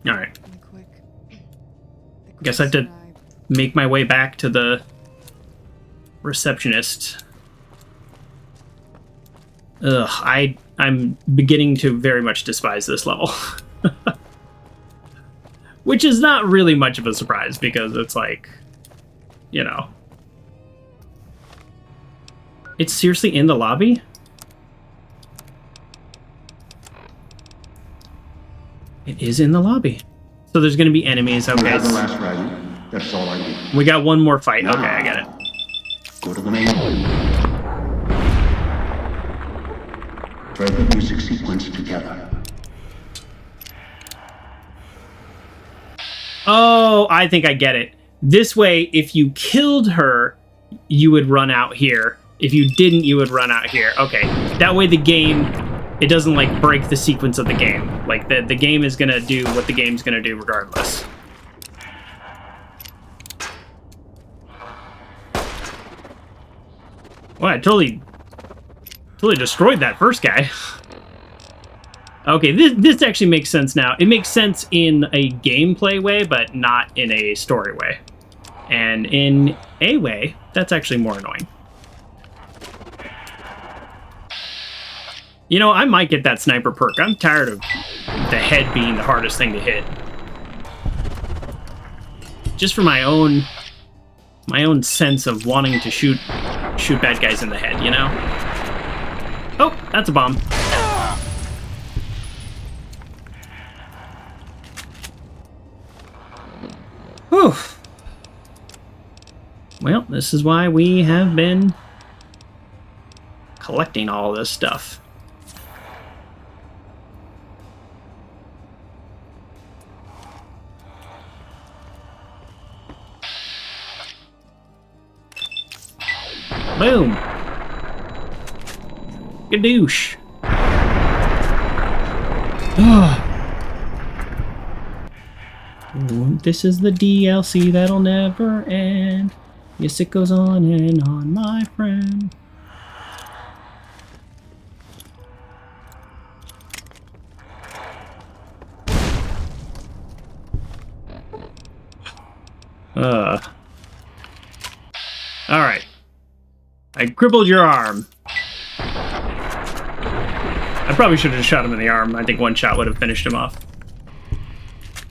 All right. Guess I have to make my way back to the receptionist. Ugh, I'm beginning to very much despise this level. Which is not really much of a surprise, because it's like, you know. It's seriously in the lobby? It is in the lobby. So there's going to be enemies. Okay. That's the last fragment. That's all I need. We got one more fight. Okay, I get it. Go to the main room. Thread the music sequence together. Oh, I think I get it. This way, if you killed her, you would run out here. If you didn't, you would run out here. Okay. That way the game, it doesn't like break the sequence of the game. Like the game is gonna do what the game's gonna do regardless. Well, I totally destroyed that first guy. Okay, this actually makes sense now. It makes sense in a gameplay way, but not in a story way. And in a way, that's actually more annoying. You know, I might get that sniper perk. I'm tired of the head being the hardest thing to hit. Just for my own sense of wanting to shoot bad guys in the head, you know? Oh, that's a bomb. Whew. Well, this is why we have been collecting all this stuff. Boom. Gadoosh. This is the DLC that'll never end. Yes, it goes on and on, my friend. Alright. I crippled your arm. I probably should have just shot him in the arm. I think one shot would have finished him off.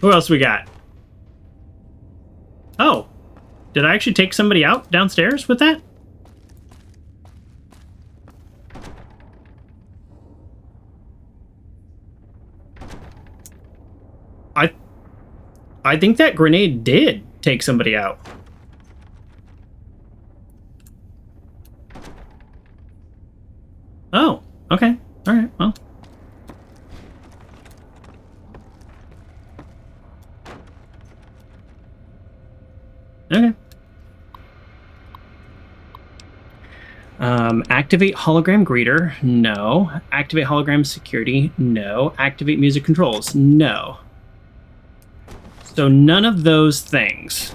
Who else we got? Oh. Did I actually take somebody out downstairs with that? I think that grenade did take somebody out. Oh, okay. All right, well. Okay. Activate hologram greeter. No. Activate hologram security. No. Activate music controls. No. So none of those things.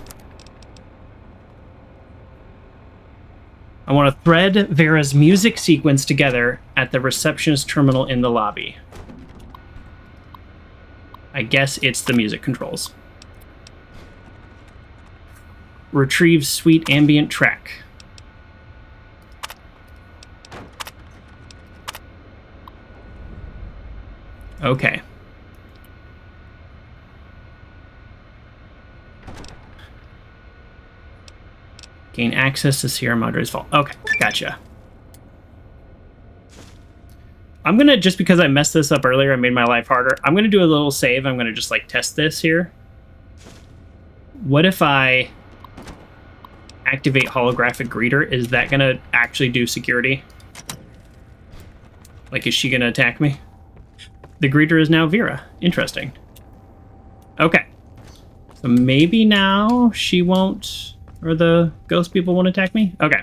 I want to thread Vera's music sequence together at the receptionist terminal in the lobby. I guess it's the music controls. Retrieve sweet ambient track. Okay. Gain access to Sierra Madre's vault. Okay, gotcha. I'm gonna, just because I messed this up earlier, I made my life harder, I'm gonna do a little save. I'm gonna just like test this here. What if I activate holographic greeter? Is that gonna actually do security? Like, is she gonna attack me? The greeter is now Vera. Interesting. Okay. So maybe now she won't, or the ghost people won't attack me? Okay.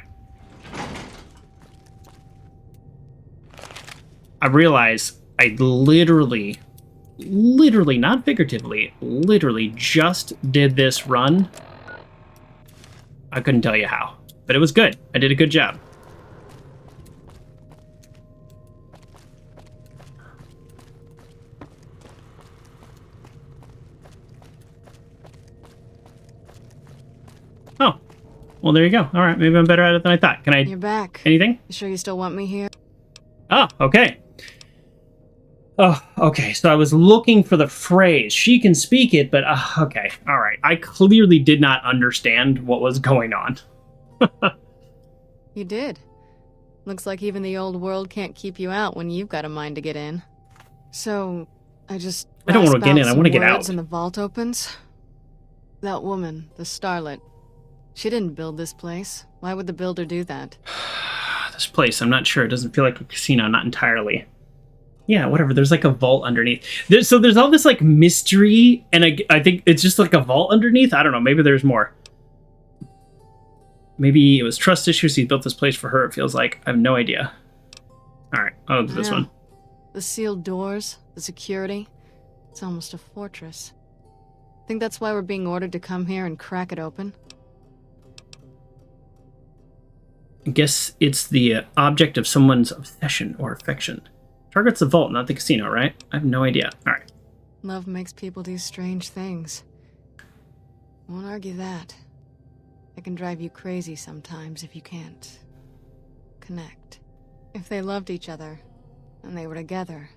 I realize I literally literally, not figuratively, literally just did this run. I couldn't tell you how, but it was good. I did a good job. Oh, well, there you go. All right, maybe I'm better at it than I thought. Can I... You're back. Anything? You sure you still want me here? Oh, okay. Oh, okay. So I was looking for the phrase. She can speak it, but okay. All right. I clearly did not understand what was going on. You did. Looks like even the old world can't keep you out when you've got a mind to get in. So, I don't want to get in. I want to get out. And the vault opens. That woman, the starlet, she didn't build this place. Why would the builder do that? This place, I'm not sure. It doesn't feel like a casino, not entirely. Yeah, whatever. There's like a vault underneath. There's all this like mystery, and I think it's just like a vault underneath. I don't know. Maybe there's more. Maybe it was trust issues. He built this place for her, it feels like. I have no idea. All right, I'll do this one. The sealed doors, the security. It's almost a fortress. Think that's why we're being ordered to come here and crack it open? I guess it's the object of someone's obsession or affection. Target's the vault, not the casino, right? I have no idea. All right. Love makes people do strange things. Won't argue that. It can drive you crazy sometimes if you can't connect. If they loved each other, and they were together,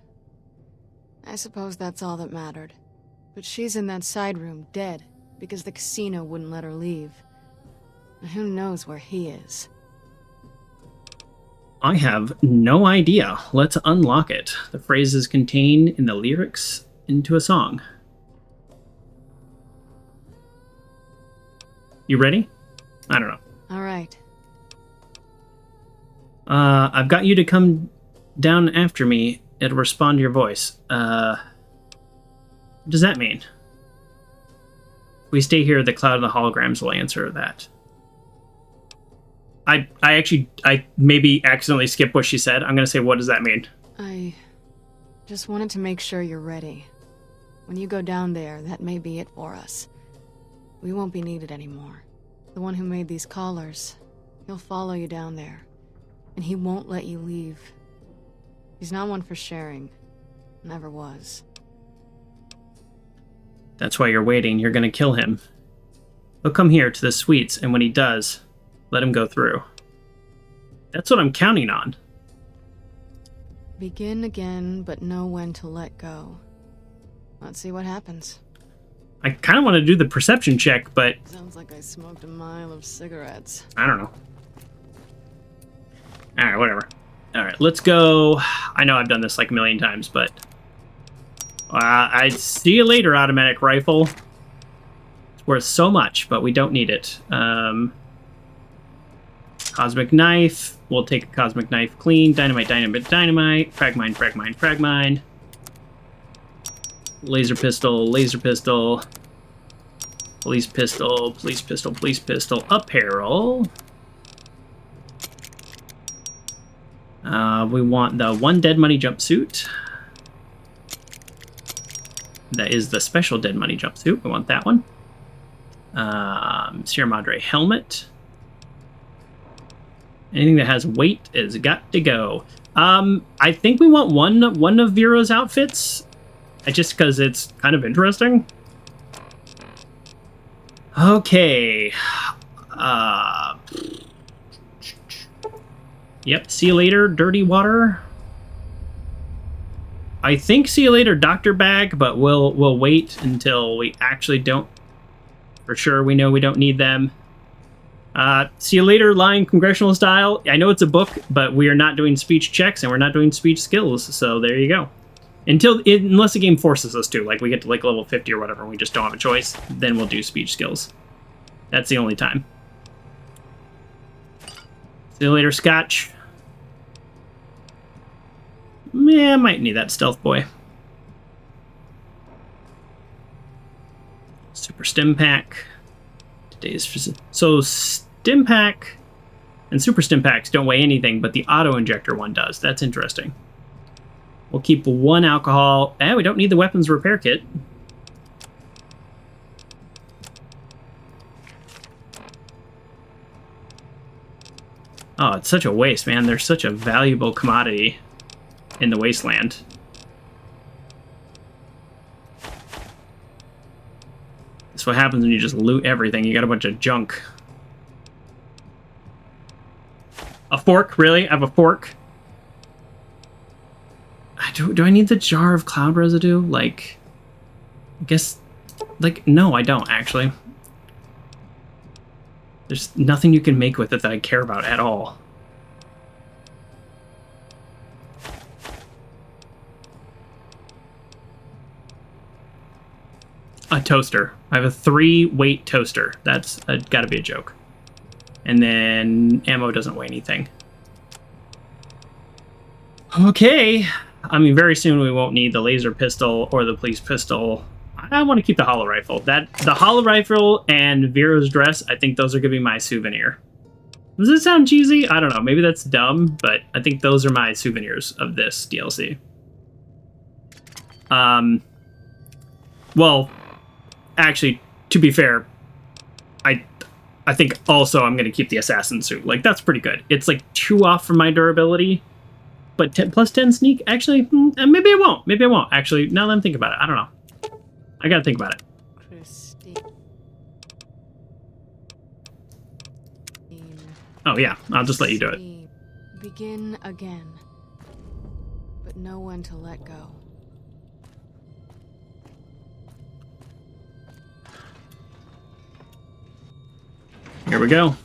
I suppose that's all that mattered. But she's in that side room, dead, because the casino wouldn't let her leave. And who knows where he is. I have no idea. Let's unlock it. The phrase is contained in the lyrics into a song. You ready? I don't know. All right. I've got you to come down after me. It'll respond to your voice. What does that mean? If we stay here, the cloud of the holograms will answer that. I maybe accidentally skipped what she said. I'm going to say, what does that mean? I just wanted to make sure you're ready. When you go down there, that may be it for us. We won't be needed anymore. The one who made these collars, he'll follow you down there. And he won't let you leave. He's not one for sharing. Never was. That's why you're waiting. You're going to kill him. He'll come here to the suites, and when he does, let him go through. That's what I'm counting on. Begin again, but know when to let go. Let's see what happens. I kind of want to do the perception check, but... Sounds like I smoked a mile of cigarettes. I don't know. Alright, whatever. Alright, let's go... I know I've done this like a million times, but... I see you later, automatic rifle. It's worth so much, but we don't need it. Cosmic knife. We'll take a cosmic knife clean. Dynamite, dynamite, dynamite. Fragmine, fragmine, fragmine. Laser pistol, laser pistol. Police pistol, police pistol, police pistol. Apparel. We want the one dead money jumpsuit. That is the special dead money jumpsuit. We want that one. Sierra Madre helmet. Anything that has weight has got to go. I think we want one of Vera's outfits. Just because it's kind of interesting. Okay. Yep, see you later, dirty water. I think see you later, doctor bag, but we'll wait until we actually don't. For sure, we know we don't need them. See you later, lying congressional style. I know it's a book, but we are not doing speech checks and we're not doing speech skills, so there you go. Unless the game forces us to, like we get to like level 50 or whatever, and we just don't have a choice, then we'll do speech skills. That's the only time. See you later, Scotch. Yeah, I might need that stealth boy. Super stim pack. So stim pack and super stim packs don't weigh anything, but the auto injector one does. That's interesting. We'll keep 1 alcohol. And we don't need the weapons repair kit. Oh, it's such a waste, man. There's such a valuable commodity in the wasteland. That's what happens when you just loot everything. You got a bunch of junk. A fork? Really? I have a fork? Do I need the jar of cloud residue? Like, I guess, like, no, I don't, actually. There's nothing you can make with it that I care about at all. A toaster. I have a 3-weight toaster. That's gotta be a joke. And then ammo doesn't weigh anything. Okay. I mean, very soon we won't need the laser pistol or the police pistol. I want to keep the hollow rifle. The hollow rifle and Vera's dress, I think those are going to be my souvenir. Does it sound cheesy? I don't know. Maybe that's dumb, but I think those are my souvenirs of this DLC. Well, actually, to be fair, I think also I'm going to keep the assassin suit. Like, that's pretty good. It's like 2 off from my durability, but plus 10 sneak. Actually, maybe I won't. Maybe I won't. Actually, now that I'm thinking about it, I don't know. I got to think about it. Oh, yeah. I'll just let you do it. Begin again, but know when to let go. Here we go.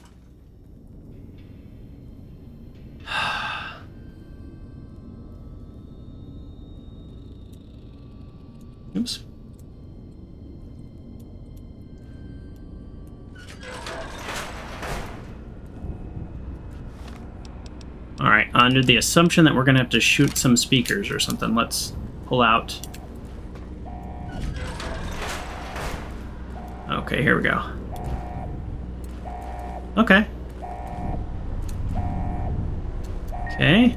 Oops. All right, under the assumption that we're gonna have to shoot some speakers or something, let's pull out. Okay, here we go. Okay. Okay.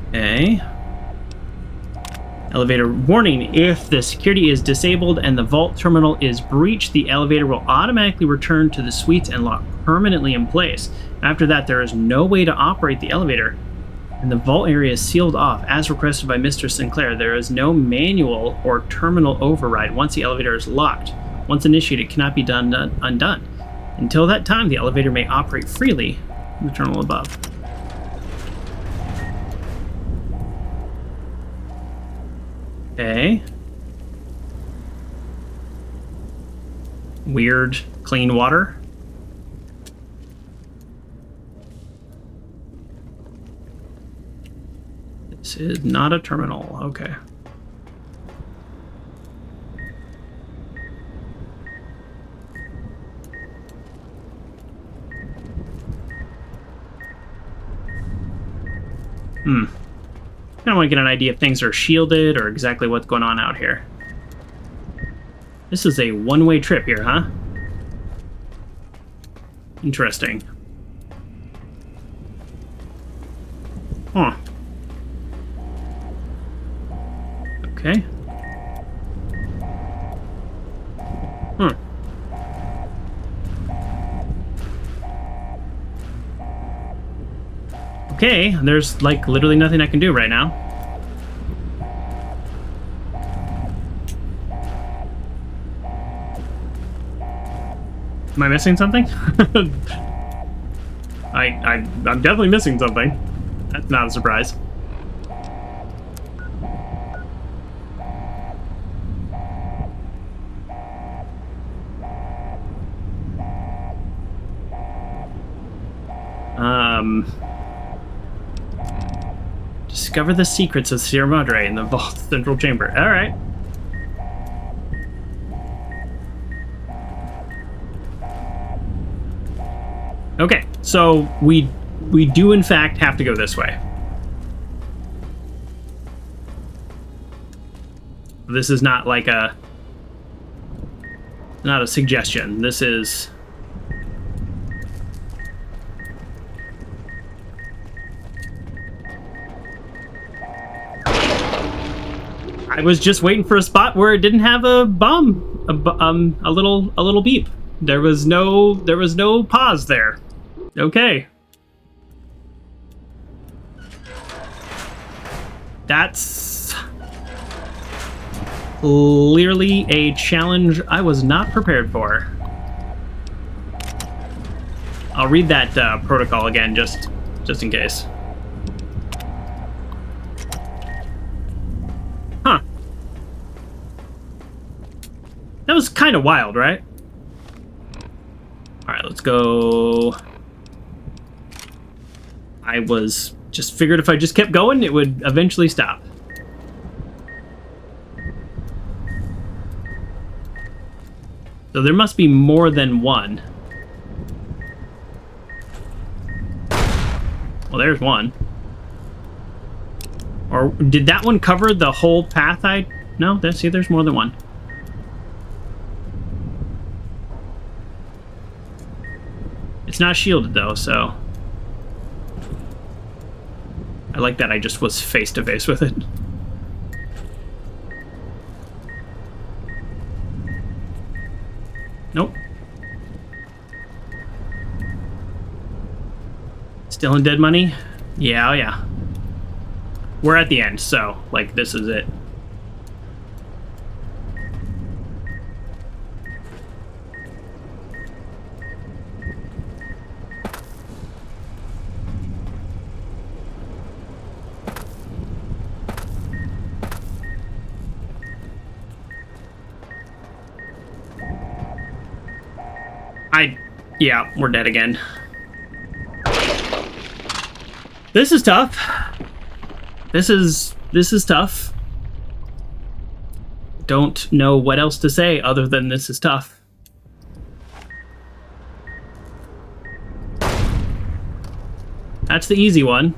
Okay. Elevator warning. If the security is disabled and the vault terminal is breached, the elevator will automatically return to the suites and lock permanently in place. After that, there is no way to operate the elevator, and the vault area is sealed off. As requested by Mr. Sinclair, there is no manual or terminal override once the elevator is locked. Once initiated, it cannot be undone. Until that time, the elevator may operate freely from the terminal above. Okay. Weird clean water. This is not a terminal. Okay. I don't want to get an idea if things are shielded or exactly what's going on out here. This is a one-way trip here, huh? Interesting. Huh. Okay. Okay, there's like literally nothing I can do right now. Am I missing something? I'm definitely missing something. That's not a surprise. Discover the secrets of Sierra Madre in the vault central chamber. All right. Okay, so we do in fact have to go this way. This is not like not a suggestion. This is I was just waiting for a spot where it didn't have a bomb, a little beep. There was no pause there. Okay. That's clearly a challenge I was not prepared for. I'll read that protocol again, just in case. Huh. That was kind of wild, right? All right, let's go. I was just figured if I just kept going, it would eventually stop. So there must be more than one. Well, there's one. Or did that one cover the whole path? No, see, there's more than one. It's not shielded though, so I like that I just was face to face with it. Nope. Still in dead money? Yeah, oh yeah. We're at the end, so, like, this is it. Yeah, we're dead again. This is tough. This is tough. Don't know what else to say other than this is tough. That's the easy one.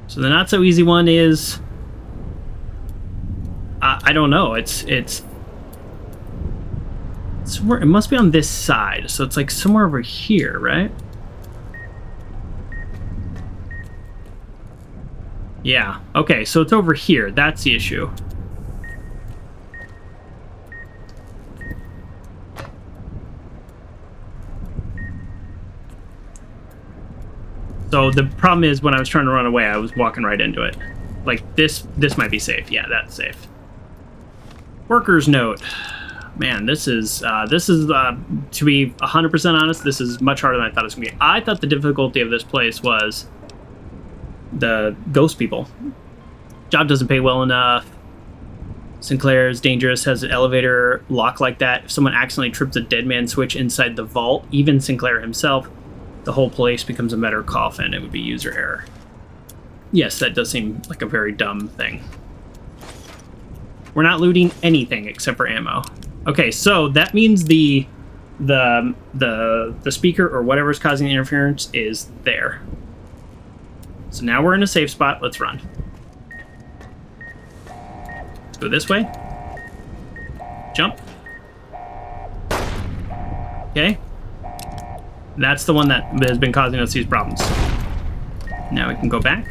So the not so easy one is I don't know. It's somewhere, it must be on this side, so it's like somewhere over here, right? Yeah, okay, so it's over here. That's the issue. So the problem is when I was trying to run away, I was walking right into it. Like, this might be safe. Yeah, that's safe. Worker's note. Man, this is to be 100% honest, this is much harder than I thought it was going to be. I thought the difficulty of this place was the ghost people. Job doesn't pay well enough. Sinclair is dangerous, has an elevator lock like that. If someone accidentally trips a dead man switch inside the vault, even Sinclair himself, the whole place becomes a metal coffin. It would be user error. Yes, that does seem like a very dumb thing. We're not looting anything except for ammo. Okay, so that means the speaker or whatever's causing the interference is there. So now we're in a safe spot. Let's run. Let's go this way. Jump. Okay. That's the one that has been causing us these problems. Now we can go back.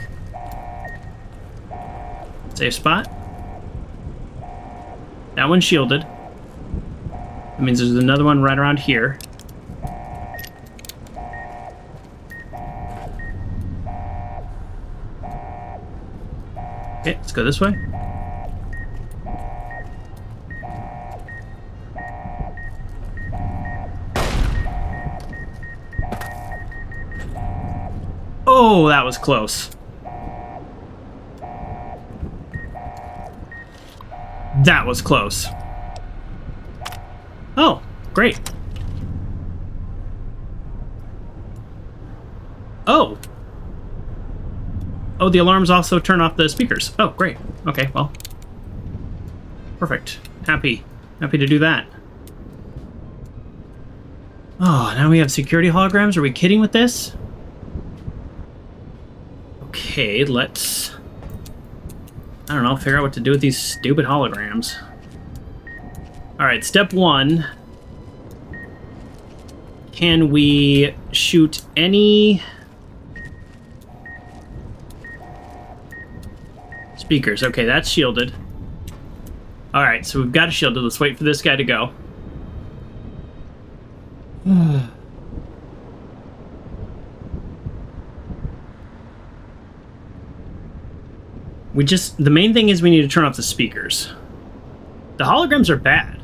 Safe spot. That one's shielded. That means there's another one right around here. Okay, let's go this way. Oh, that was close. That was close. Oh, great. Oh. Oh, the alarms also turn off the speakers. Oh, great. Okay, well. Perfect. Happy to do that. Oh, now we have security holograms? Are we kidding with this? Okay, let's... I don't know, figure out what to do with these stupid holograms. Alright, step one. Can we shoot any... Speakers. Okay, that's shielded. Alright, so we've got it shielded. Let's wait for this guy to go. The main thing is we need to turn off the speakers. The holograms are bad.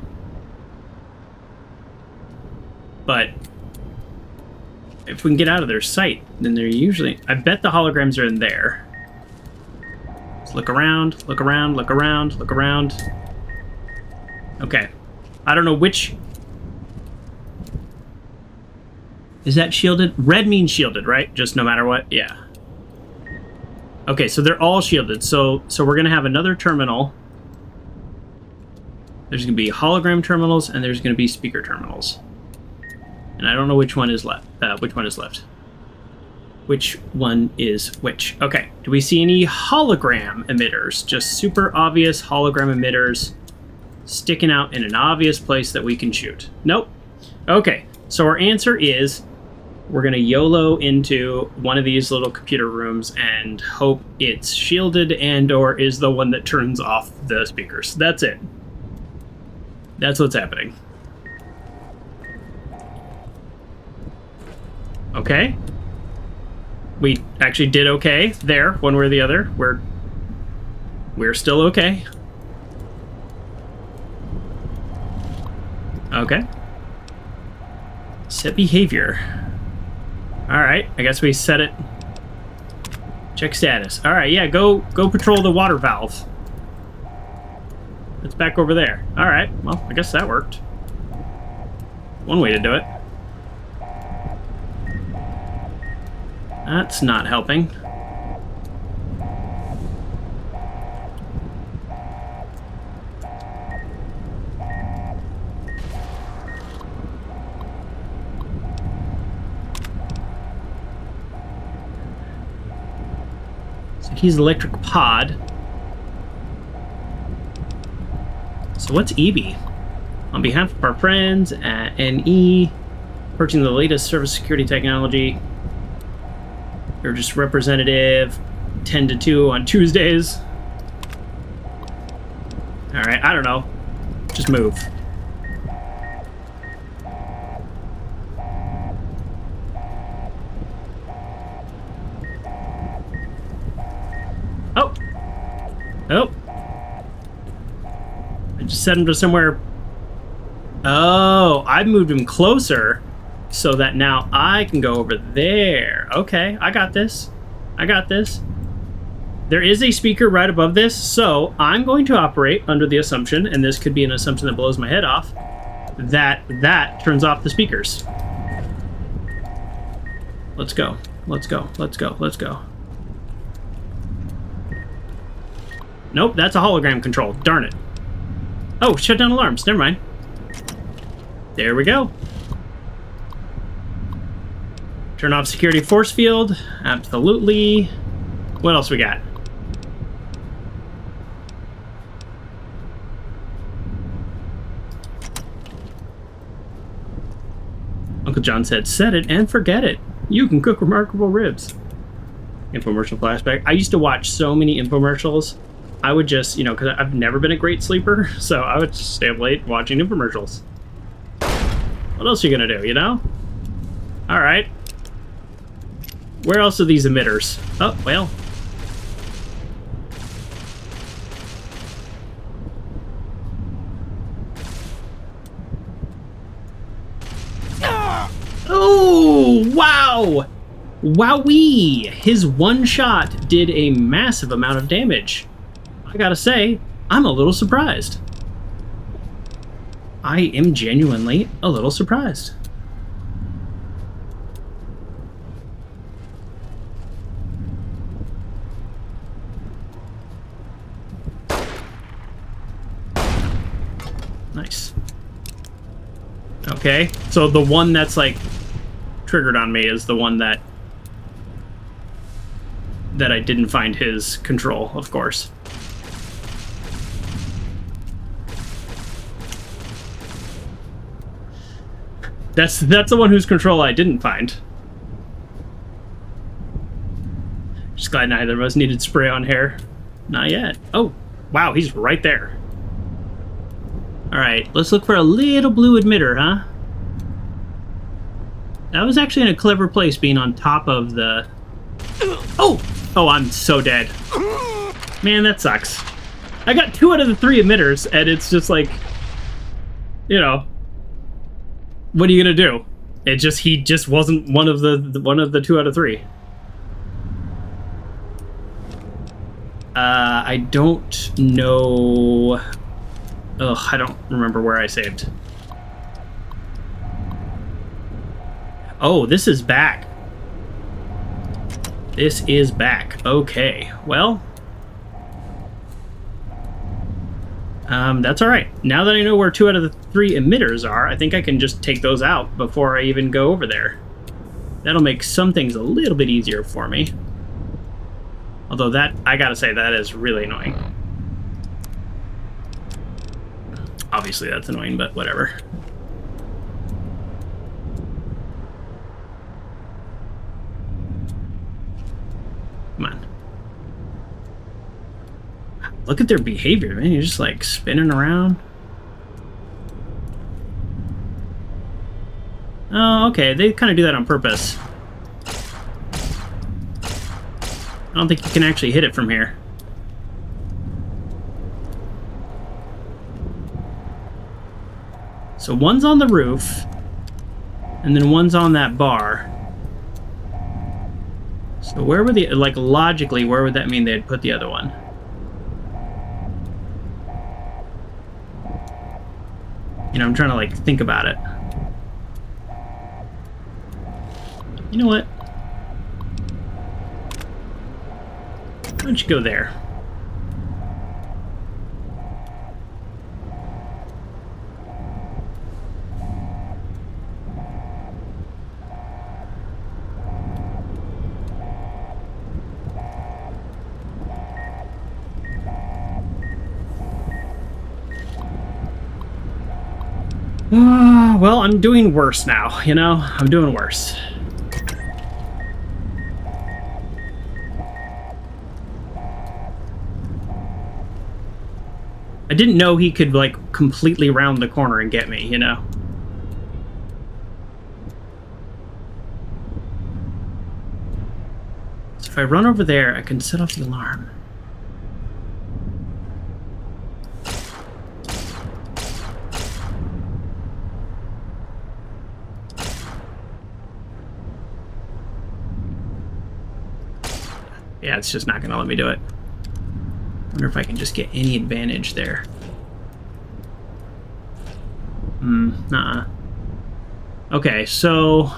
But if we can get out of their sight, then they're usually... I bet the holograms are in there. Let's look around, look around, look around, look around. Okay. I don't know which... Is that shielded? Red means shielded, right? Just no matter what? Yeah. Okay, so they're all shielded. So we're going to have another terminal. There's going to be hologram terminals, and there's going to be speaker terminals. And I don't know which one is left. Which one is left? Which one is which? Okay. Do we see any hologram emitters? Just super obvious hologram emitters sticking out in an obvious place that we can shoot. Nope. Okay. So our answer is we're going to YOLO into one of these little computer rooms and hope it's shielded and or is the one that turns off the speakers. That's it. That's what's happening. Okay. We actually did okay there, one way or the other. We're still okay. Okay. Set behavior. Alright, I guess we set it. Check status. Alright, yeah, go patrol the water valve. It's back over there. Alright, well, I guess that worked. One way to do it. That's not helping. So he's electric pod. So what's EB? On behalf of our friends at NE, purchasing the latest service security technology. You're just representative 10 to 2 on Tuesdays. Alright, I don't know. Just move. Oh! Oh! I just set him to somewhere... Oh, I moved him closer so that now I can go over there. Okay, I got this. I got this. There is a speaker right above this, so I'm going to operate under the assumption, and this could be an assumption that blows my head off, that turns off the speakers. Let's go. Let's go. Let's go. Let's go. Nope, that's a hologram control. Darn it. Oh, shut down alarms. Never mind. There we go. Turn off security force field. Absolutely. What else we got? Uncle John said, set it and forget it. You can cook remarkable ribs. Infomercial flashback. I used to watch so many infomercials. I would just, you know, because I've never been a great sleeper, so I would just stay up late watching infomercials. What else are you going to do, you know? All right. Where else are these emitters? Oh, well. Oh, wow! Wowee! His one shot did a massive amount of damage. I gotta say, I'm a little surprised. I am genuinely a little surprised. Nice. Okay, so the one that's like triggered on me is the one that I didn't find his control, of course. That's the one whose control I didn't find. Just glad neither of us needed spray on hair. Not yet. Oh, wow, he's right there. Alright, let's look for a little blue emitter, huh? That was actually in a clever place, being on top of the... Oh! Oh, I'm so dead. Man, that sucks. I got 2 out of the 3 emitters, and it's just like... You know... What are you gonna do? He just wasn't one of the 2 out of 3. I don't know... Ugh, I don't remember where I saved. Oh, this is back. This is back. Okay, well... that's alright. Now that I know where 2 out of the 3 emitters are, I think I can just take those out before I even go over there. That'll make some things a little bit easier for me. Although that, I gotta say, that is really annoying. Obviously that's annoying, but whatever. Come on. Look at their behavior, man. You're just like spinning around. Oh, okay. They kind of do that on purpose. I don't think you can actually hit it from here. So one's on the roof, and then one's on that bar. So where would like logically, where would that mean they'd put the other one? You know, I'm trying to like think about it. You know what? Why don't you go there? Well, I'm doing worse now, you know? I'm doing worse. I didn't know he could, like, completely round the corner and get me, you know? So if I run over there, I can set off the alarm. Yeah, it's just not gonna let me do it. Wonder if I can just get any advantage there. Nuh-uh. Okay, so...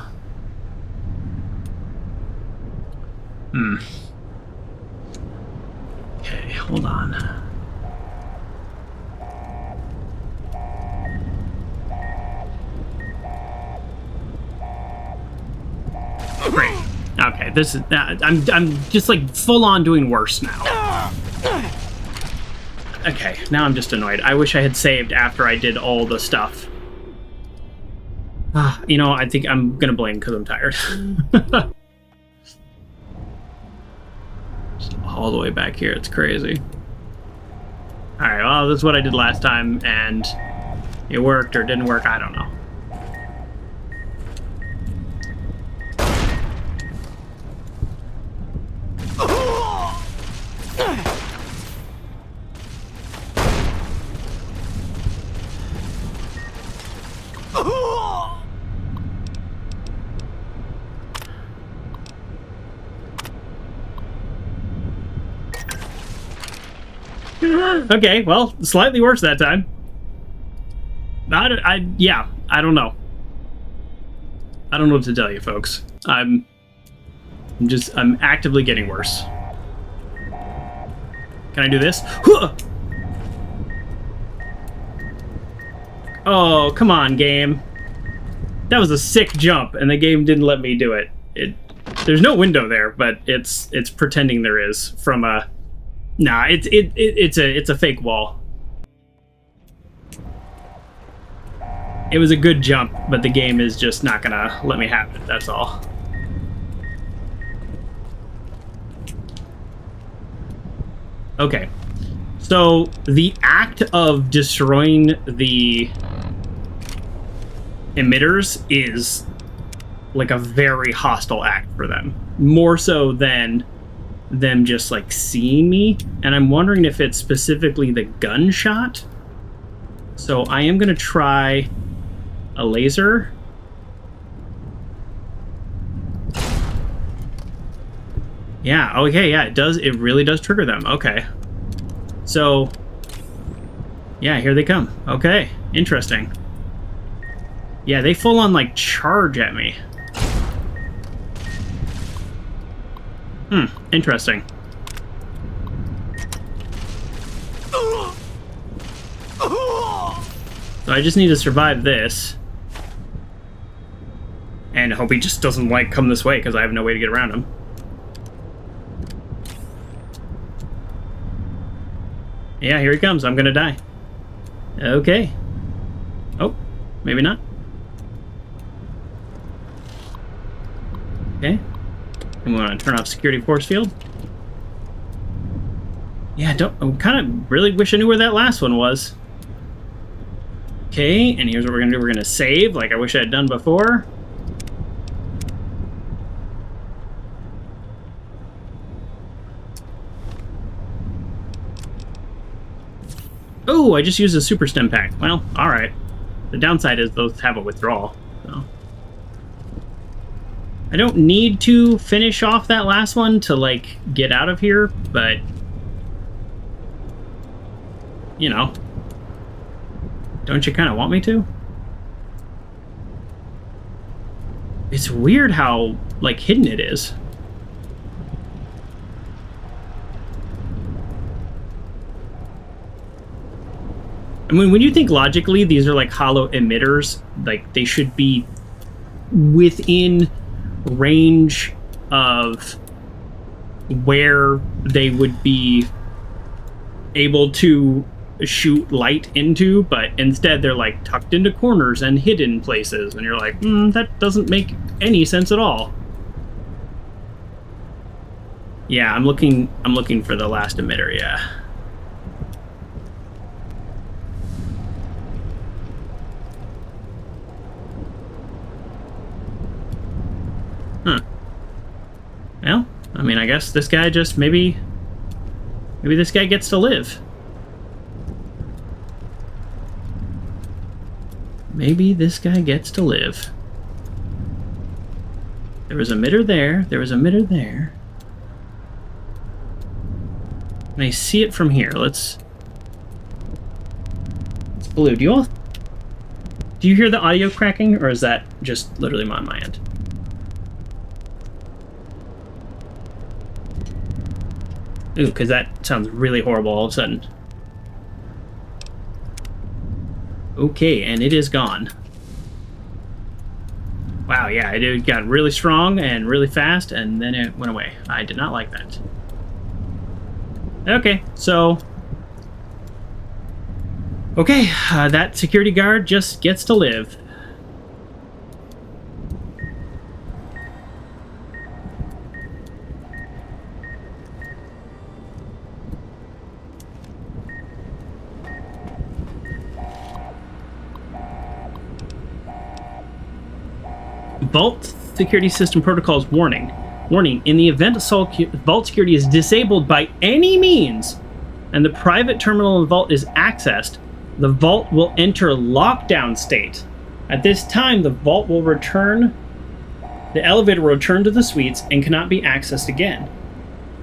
Okay, hold on. Great. Okay, this is... I'm just, like, full-on doing worse now. Okay, now I'm just annoyed. I wish I had saved after I did all the stuff. You know, I think I'm gonna blame because I'm tired. Just all the way back here, it's crazy. Alright, well, this is what I did last time, and it worked or didn't work, I don't know. Okay, well, slightly worse that time. Yeah, I don't know. I don't know what to tell you, folks. I'm actively getting worse. Can I do this? Oh, come on, game. That was a sick jump, and the game didn't let me do it. There's no window there, but it's pretending there is from a... Nah, it's a fake wall. It was a good jump, but the game is just not gonna let me have it, that's all. Okay. So the act of destroying the emitters is like a very hostile act for them. More so than them just like seeing me. And I'm wondering if it's specifically the gunshot. So I am going to try a laser. Yeah, okay, yeah, it does. It really does trigger them. Okay. So, yeah, here they come. Okay, interesting. Yeah, they full on, like, charge at me. Interesting. So I just need to survive this. And hope he just doesn't, like, come this way, because I have no way to get around him. Yeah, here he comes. I'm gonna die. Okay. Oh, maybe not. Okay. And we want to turn off security force field. Yeah, I kind of really wish I knew where that last one was. Okay, and here's what we're gonna do. We're gonna save, like I wish I had done before. Oh, I just used a super stem pack. Well, alright. The downside is those have a withdrawal. So. I don't need to finish off that last one to, like, get out of here, but... You know. Don't you kind of want me to? It's weird how, like, hidden it is. I mean, when you think logically, these are like hollow emitters. Like, they should be within range of where they would be able to shoot light into, but instead they're like tucked into corners and hidden places, and you're like, that doesn't make any sense at all. Yeah, I'm looking for the last emitter, yeah. Huh. Well, I mean, I guess this guy just maybe this guy gets to live. Maybe this guy gets to live. There was a emitter there. There was a emitter there. And I see it from here. It's blue. Do you hear the audio cracking, or is that just literally on my end? Ooh, because that sounds really horrible all of a sudden. Okay, and it is gone. Wow, yeah, it got really strong and really fast, and then it went away. I did not like that. Okay, so... Okay, that security guard just gets to live. Vault security system protocols warning. Warning, in the event vault security is disabled by any means and the private terminal in the vault is accessed, the vault will enter lockdown state. At this time, the elevator will return to the suites and cannot be accessed again.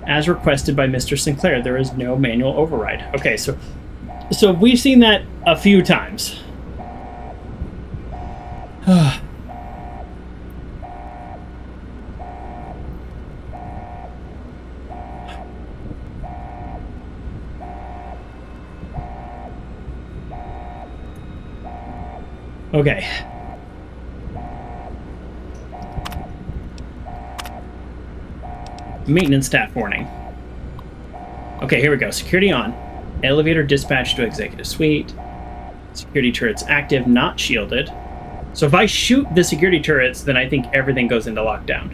As requested by Mr. Sinclair, there is no manual override. Okay, so we've seen that a few times. Okay. Maintenance staff warning. Okay, here we go. Security on. Elevator dispatched to executive suite. Security turrets active, not shielded. So if I shoot the security turrets, then I think everything goes into lockdown.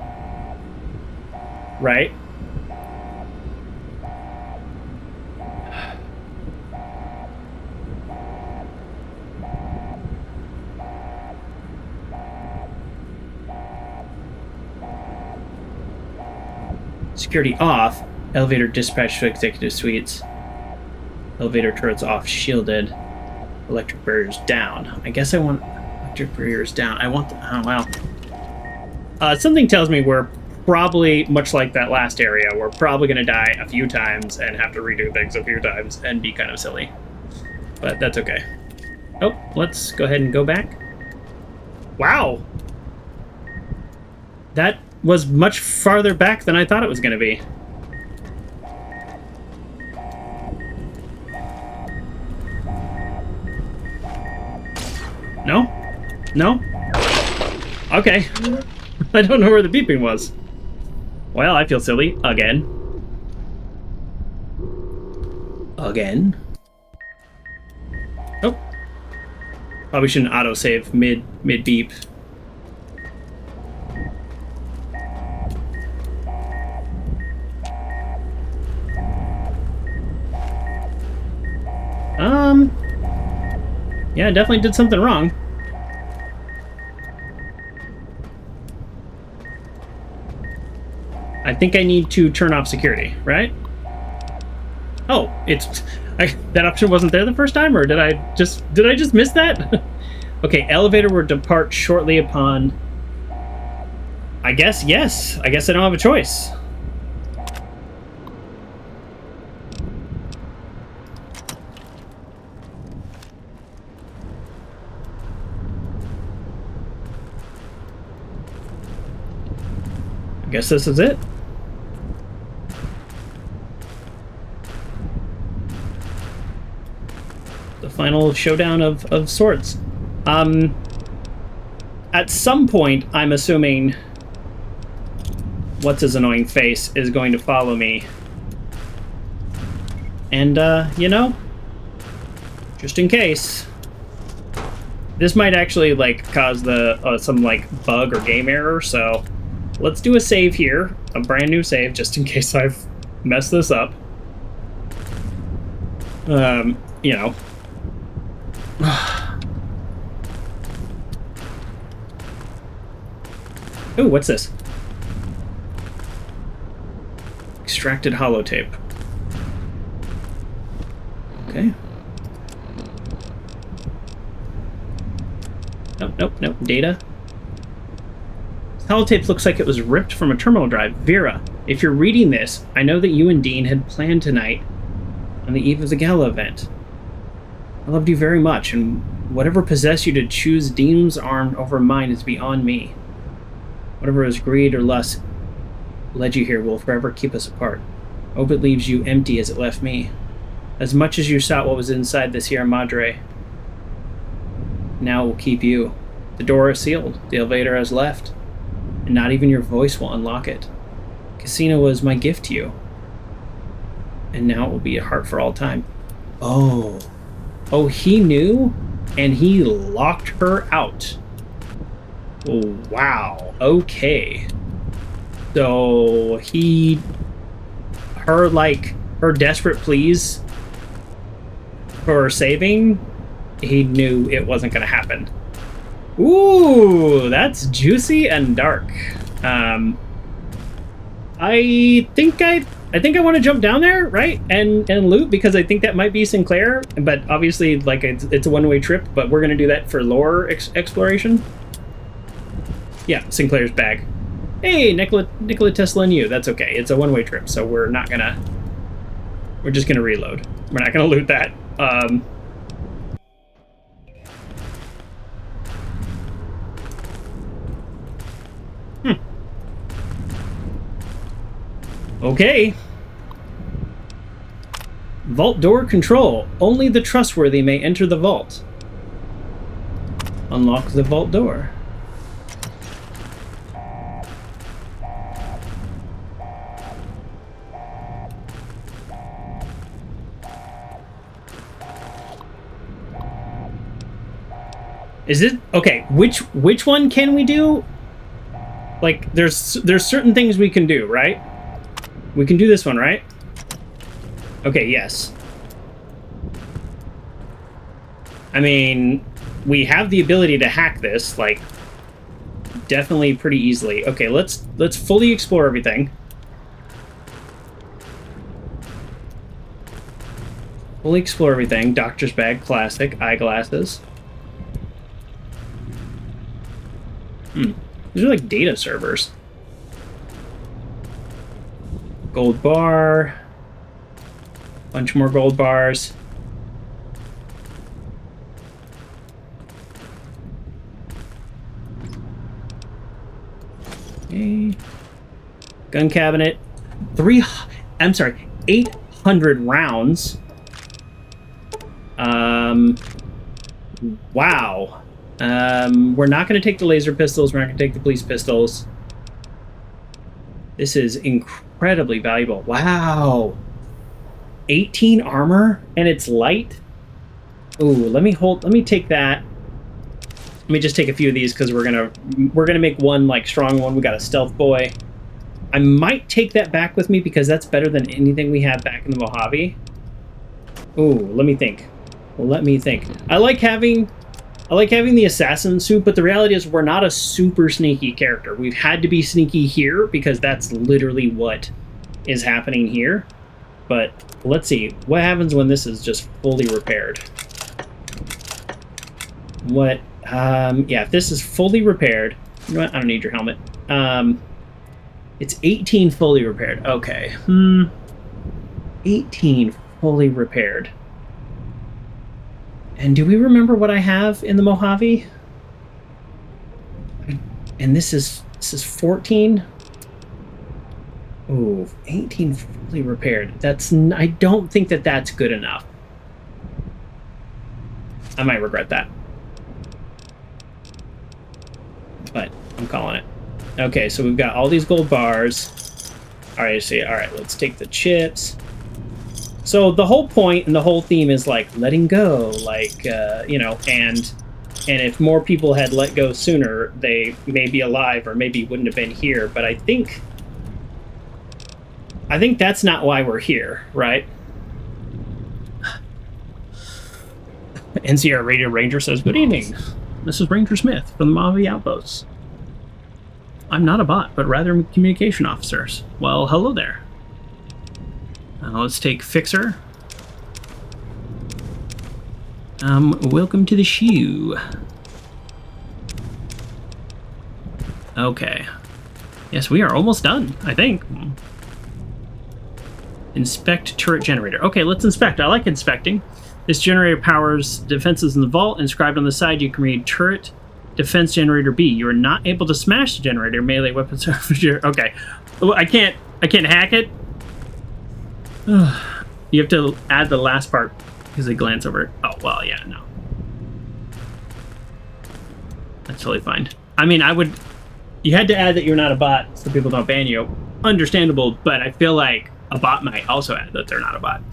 Right? Security off. Elevator dispatched to executive suites. Elevator turrets off, shielded. Electric barriers down. I guess I want electric barriers down. I want oh, well. Something tells me we're probably, much like that last area, we're probably going to die a few times and have to redo things a few times and be kind of silly. But that's okay. Oh, let's go ahead and go back. Wow! That was much farther back than I thought it was going to be. No? No? Okay. I don't know where the beeping was. Well, I feel silly. Again. Again. Oh. Probably shouldn't autosave mid-beep. Yeah, I definitely did something wrong. I think I need to turn off security, right? Oh, that option wasn't there the first time, or did I just miss that? Okay, elevator will depart shortly upon. I guess yes. I guess I don't have a choice. I guess this is it. The final showdown of sorts. At some point, I'm assuming what's his annoying face is going to follow me. And, you know, just in case. This might actually, like, cause some, like, bug or game error, so let's do a save here, a brand new save, just in case I've messed this up. You know. Ooh, what's this? Extracted holotape. Okay. Nope. Data. Holotape looks like it was ripped from a terminal drive. Vera, if you're reading this, I know that you and Dean had planned tonight on the eve of the Gala event. I loved you very much, and whatever possessed you to choose Dean's arm over mine is beyond me. Whatever was greed or lust led you here will forever keep us apart. I hope it leaves you empty as it left me. As much as you sought what was inside the Sierra Madre, now it will keep you. The door is sealed. The elevator has left. And not even your voice will unlock it. Casino was my gift to you. And now it will be a heart for all time. Oh, he knew, and he locked her out. Oh, wow. Okay. So her desperate pleas for saving, he knew it wasn't going to happen. Ooh, that's juicy and dark. I think I want to jump down there, right? And loot, because I think that might be Sinclair, but obviously, like, it's a one-way trip, but we're going to do that for lore exploration. Yeah, Sinclair's bag. Hey, Nikola Tesla and you. That's okay. It's a one-way trip, so we're just gonna reload. We're not gonna loot that. Okay. Vault door control. Only the trustworthy may enter the vault. Unlock the vault door. Is it okay? Which one can we do? Like, there's certain things we can do, right? We can do this one, right? Okay, yes. I mean, we have the ability to hack this, like, definitely pretty easily. Okay, let's fully explore everything. Fully explore everything. Doctor's bag, classic. Eyeglasses. These are like data servers. Gold bar. Bunch more gold bars. Okay. Gun cabinet. 800 rounds. Wow. We're not going to take the laser pistols. We're not going to take the police pistols. This is incredibly valuable. Wow. 18 armor and it's light. Ooh, let me take that. Let me just take a few of these because we're gonna make one like strong one. We got a stealth boy. I might take that back with me because that's better than anything we have back in the Mojave. Ooh, let me think. I like having the assassin suit, but the reality is we're not a super sneaky character. We've had to be sneaky here because that's literally what is happening here. But let's see what happens when this is just fully repaired. What? Yeah, if this is fully repaired, you know what? I don't need your helmet. It's 18 fully repaired. Okay. 18 fully repaired. And do we remember what I have in the Mojave? And this is 14. Ooh, 18 fully repaired. I don't think that's good enough. I might regret that. But I'm calling it. Okay, so we've got all these gold bars. All right, let's take the chips. So the whole point and the whole theme is like letting go, like, you know, and if more people had let go sooner, they may be alive or maybe wouldn't have been here. But I think that's not why we're here, right? NCR Radio Ranger says, "Good evening. This is Ranger Smith from the Mojave Outposts. I'm not a bot, but rather a communication officers. Well, hello there. Let's take Fixer. Welcome to the shoe. Okay. Yes, we are almost done, I think. Inspect turret generator. Okay, let's inspect. I like inspecting. This generator powers defenses in the vault. Inscribed on the side, you can read turret defense generator B. You are not able to smash the generator. Melee weapons. Okay. I can't hack it. You have to add the last part because they glance over it. Oh, well, yeah, no. That's totally fine. I mean, you had to add that you're not a bot so people don't ban you. Understandable, but I feel like a bot might also add that they're not a bot.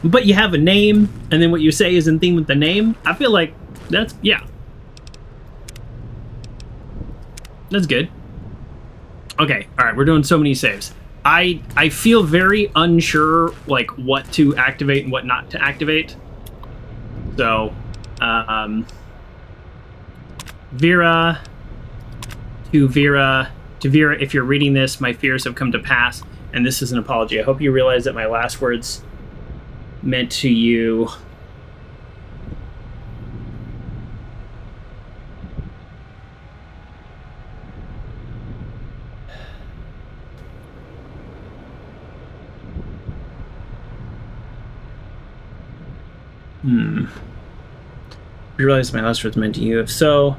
But you have a name, and then what you say is in theme with the name. I feel like that's, yeah. That's good. Okay, all right, we're doing so many saves. I feel very unsure, like, what to activate and what not to activate. So, Vera, if you're reading this, my fears have come to pass, and this is an apology. I hope you realize that my last words meant to you. You realize my last words meant to you. If so,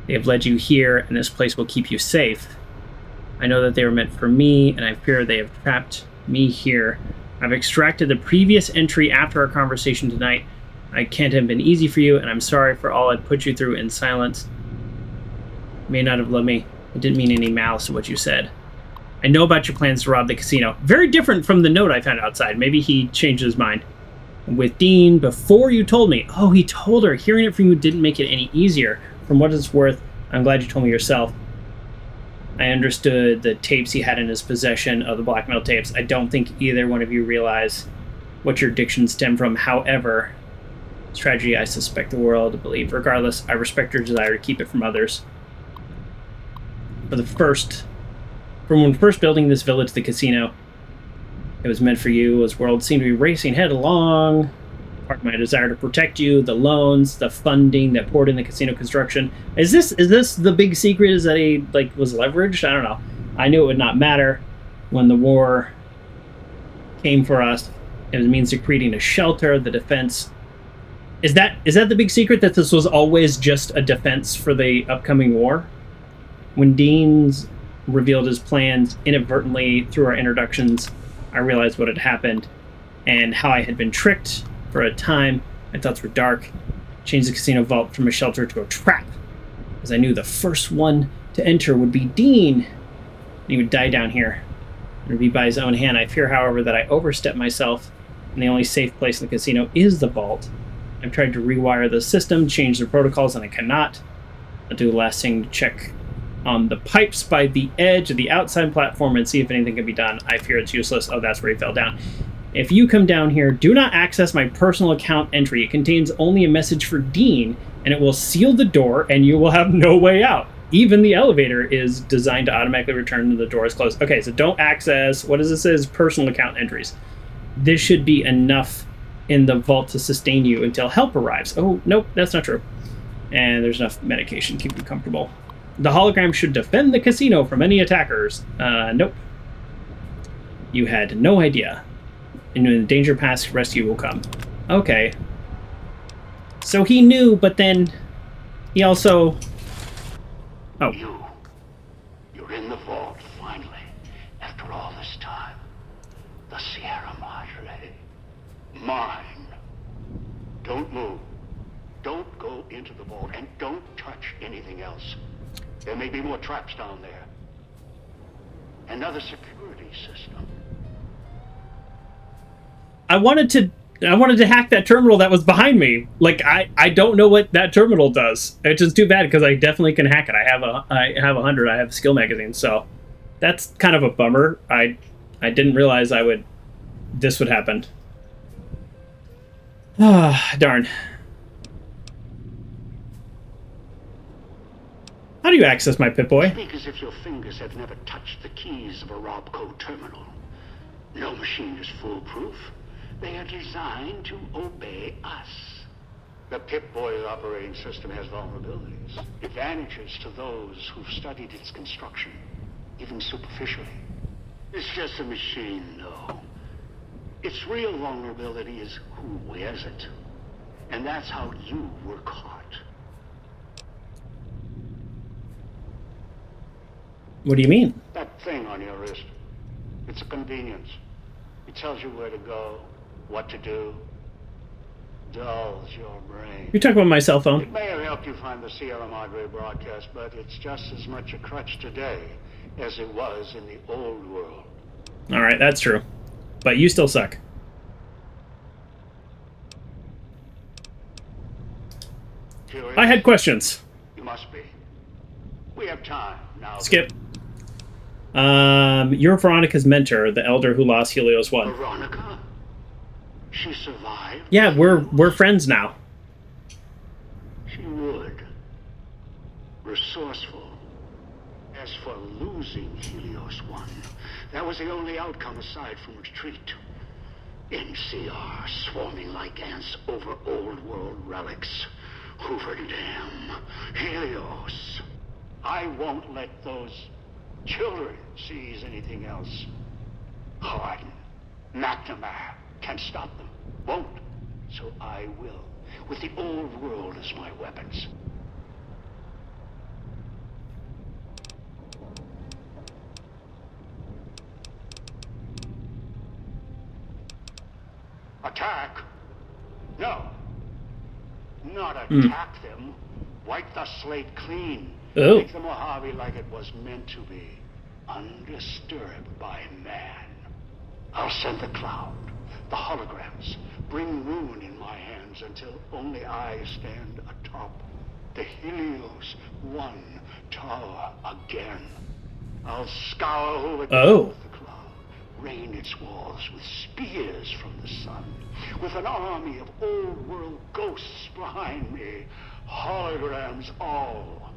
they have led you here, and this place will keep you safe. I know that they were meant for me, and I fear they have trapped me here. I've extracted the previous entry after our conversation tonight. I can't have been easy for you, and I'm sorry for all I'd put you through in silence. You may not have loved me. I didn't mean any malice to what you said. I know about your plans to rob the casino. Very different from the note I found outside. Maybe he changed his mind. With Dean, before you told me. Oh, he told her. Hearing it from you didn't make it any easier. From what it's worth, I'm glad you told me yourself. I understood the tapes he had in his possession of the blackmail tapes. I don't think either one of you realize what your addictions stem from. However, it's tragedy I suspect the world to believe. Regardless, I respect your desire to keep it from others. From when first building this village, the casino, It was meant for you. This world seemed to be racing headlong. Part of my desire to protect you, the loans, the funding that poured in the casino construction. Is this the big secret? Is that he was leveraged? I don't know. I knew it would not matter when the war came for us. It was a means of creating a shelter, the defense. Is that the big secret, that this was always just a defense for the upcoming war? When Dean's revealed his plans inadvertently through our introductions, I realized what had happened and how I had been tricked. For a time, my thoughts were dark. Changed the casino vault from a shelter to a trap, as I knew the first one to enter would be Dean. He would die down here. It would be by his own hand. I fear, however, that I overstepped myself, and the only safe place in the casino is the vault. I've tried to rewire the system, change the protocols, and I cannot. I'll do the last thing to check on the pipes by the edge of the outside platform and see if anything can be done. I fear it's useless. Oh, that's where he fell down. If you come down here, do not access my personal account entry. It contains only a message for Dean, and it will seal the door, and you will have no way out. Even the elevator is designed to automatically return when the door is closed. Okay, so don't access, what does this say? Personal account entries. This should be enough in the vault to sustain you until help arrives. Oh, nope, that's not true. And there's enough medication to keep you comfortable. The hologram should defend the casino from any attackers. Nope. You had no idea. And when the danger passes, rescue will come. Okay. So he knew, but then he also... Oh. You're in the vault, finally. After all this time. The Sierra Madre. Mine. Don't move. Don't go into the vault, and don't touch anything else. There may be more traps down there. Another security system. I wanted to hack that terminal that was behind me. I don't know what that terminal does. It's just too bad because I definitely can hack it. I have 100. I have a skill magazine, so that's kind of a bummer. I didn't realize this would happen. Ah, darn. How do you access my Pip-Boy? Speak as if your fingers have never touched the keys of a Robco terminal. No machine is foolproof. They are designed to obey us. The Pip-Boy operating system has vulnerabilities. Advantages to those who've studied its construction, even superficially. It's just a machine, though. Its real vulnerability is who wears it. And that's how you were caught. What do you mean? That thing on your wrist. It's a convenience. It tells you where to go, what to do. Dulls your brain. You're talking about my cell phone. It may have helped you find the Sierra Madre broadcast, but it's just as much a crutch today as it was in the old world. Alright, that's true. But you still suck. Curious? I had questions. You must be. We have time now. Skip. You're Veronica's mentor, the elder who lost Helios 1. Veronica? She survived? Yeah, we're friends now. She would. Resourceful. As for losing Helios 1, that was the only outcome aside from retreat. NCR swarming like ants over old world relics. Hoover Dam. Helios. I won't let those children seize anything else. Harden, McNamara can't stop them. Won't. So I will. With the old world as my weapons. Attack? No. Not attack them. Wipe the slate clean. Oh. Make the Mojave like it was meant to be. Undisturbed by man. I'll send the cloud, the holograms, bring ruin in my hands until only I stand atop the Helios 1 tower again. I'll scour over the cloud, rain its walls with spears from the sun, with an army of old world ghosts behind me, holograms all.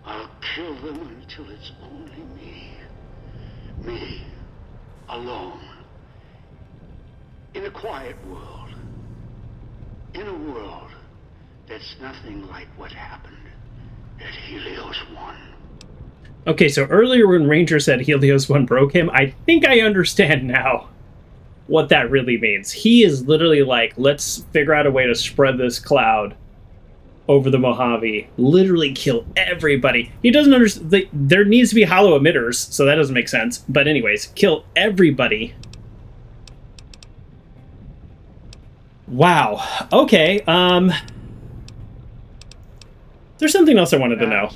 I'll kill them until it's only me. Me, alone, In a quiet world. In a world that's nothing like what happened at Helios 1. Okay, so earlier when Ranger said Helios 1 broke him, I think I understand now what that really means. He is literally like, let's figure out a way to spread this cloud over the Mojave, literally kill everybody. He doesn't understand. There needs to be hollow emitters, so that doesn't make sense. But anyways, kill everybody. Wow. Okay. There's something else I wanted to know.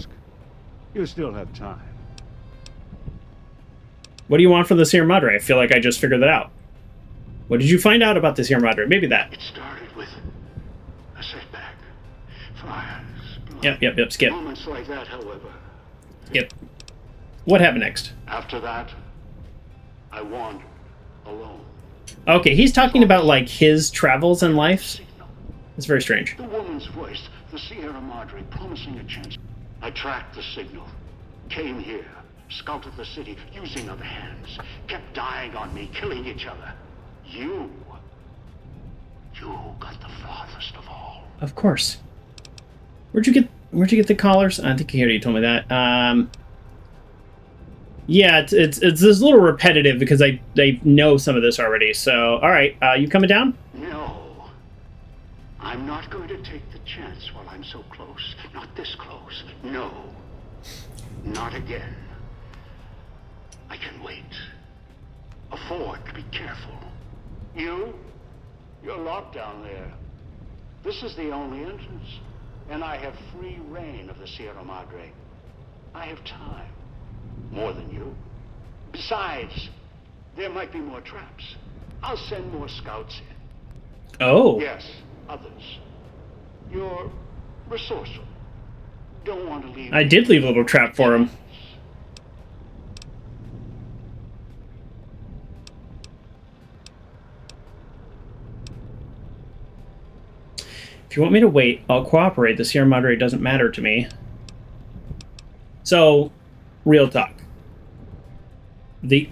You still have time. What do you want from the Sierra Madre? I feel like I just figured that out. What did you find out about the Sierra Madre? Maybe that. It started with a setback. Fires. Yep. Skip. Moments like that, however. Yep. What happened next? After that, I wandered alone. Okay, he's talking about like his travels in life. It's very strange. The woman's voice, the Sierra Madre promising a chance. I tracked the signal, came here, scouted the city using other hands, kept dying on me, killing each other. You got the farthest of all. Of course. Where'd you get the collars? I think you already told me that. Yeah, it's this little repetitive because I know some of this already. So, all right, you coming down? No, I'm not going to take the chance while I'm so close. Not this close. No, not again. I can wait. Afford to be careful. You're locked down there. This is the only entrance, and I have free reign of the Sierra Madre. I have time. More than you. Besides, there might be more traps. I'll send more scouts in. Oh. Yes, others. You're resourceful. Don't want to leave. I did leave a little trap for him. If you want me to wait, I'll cooperate. The Sierra Madre doesn't matter to me. So, real talk.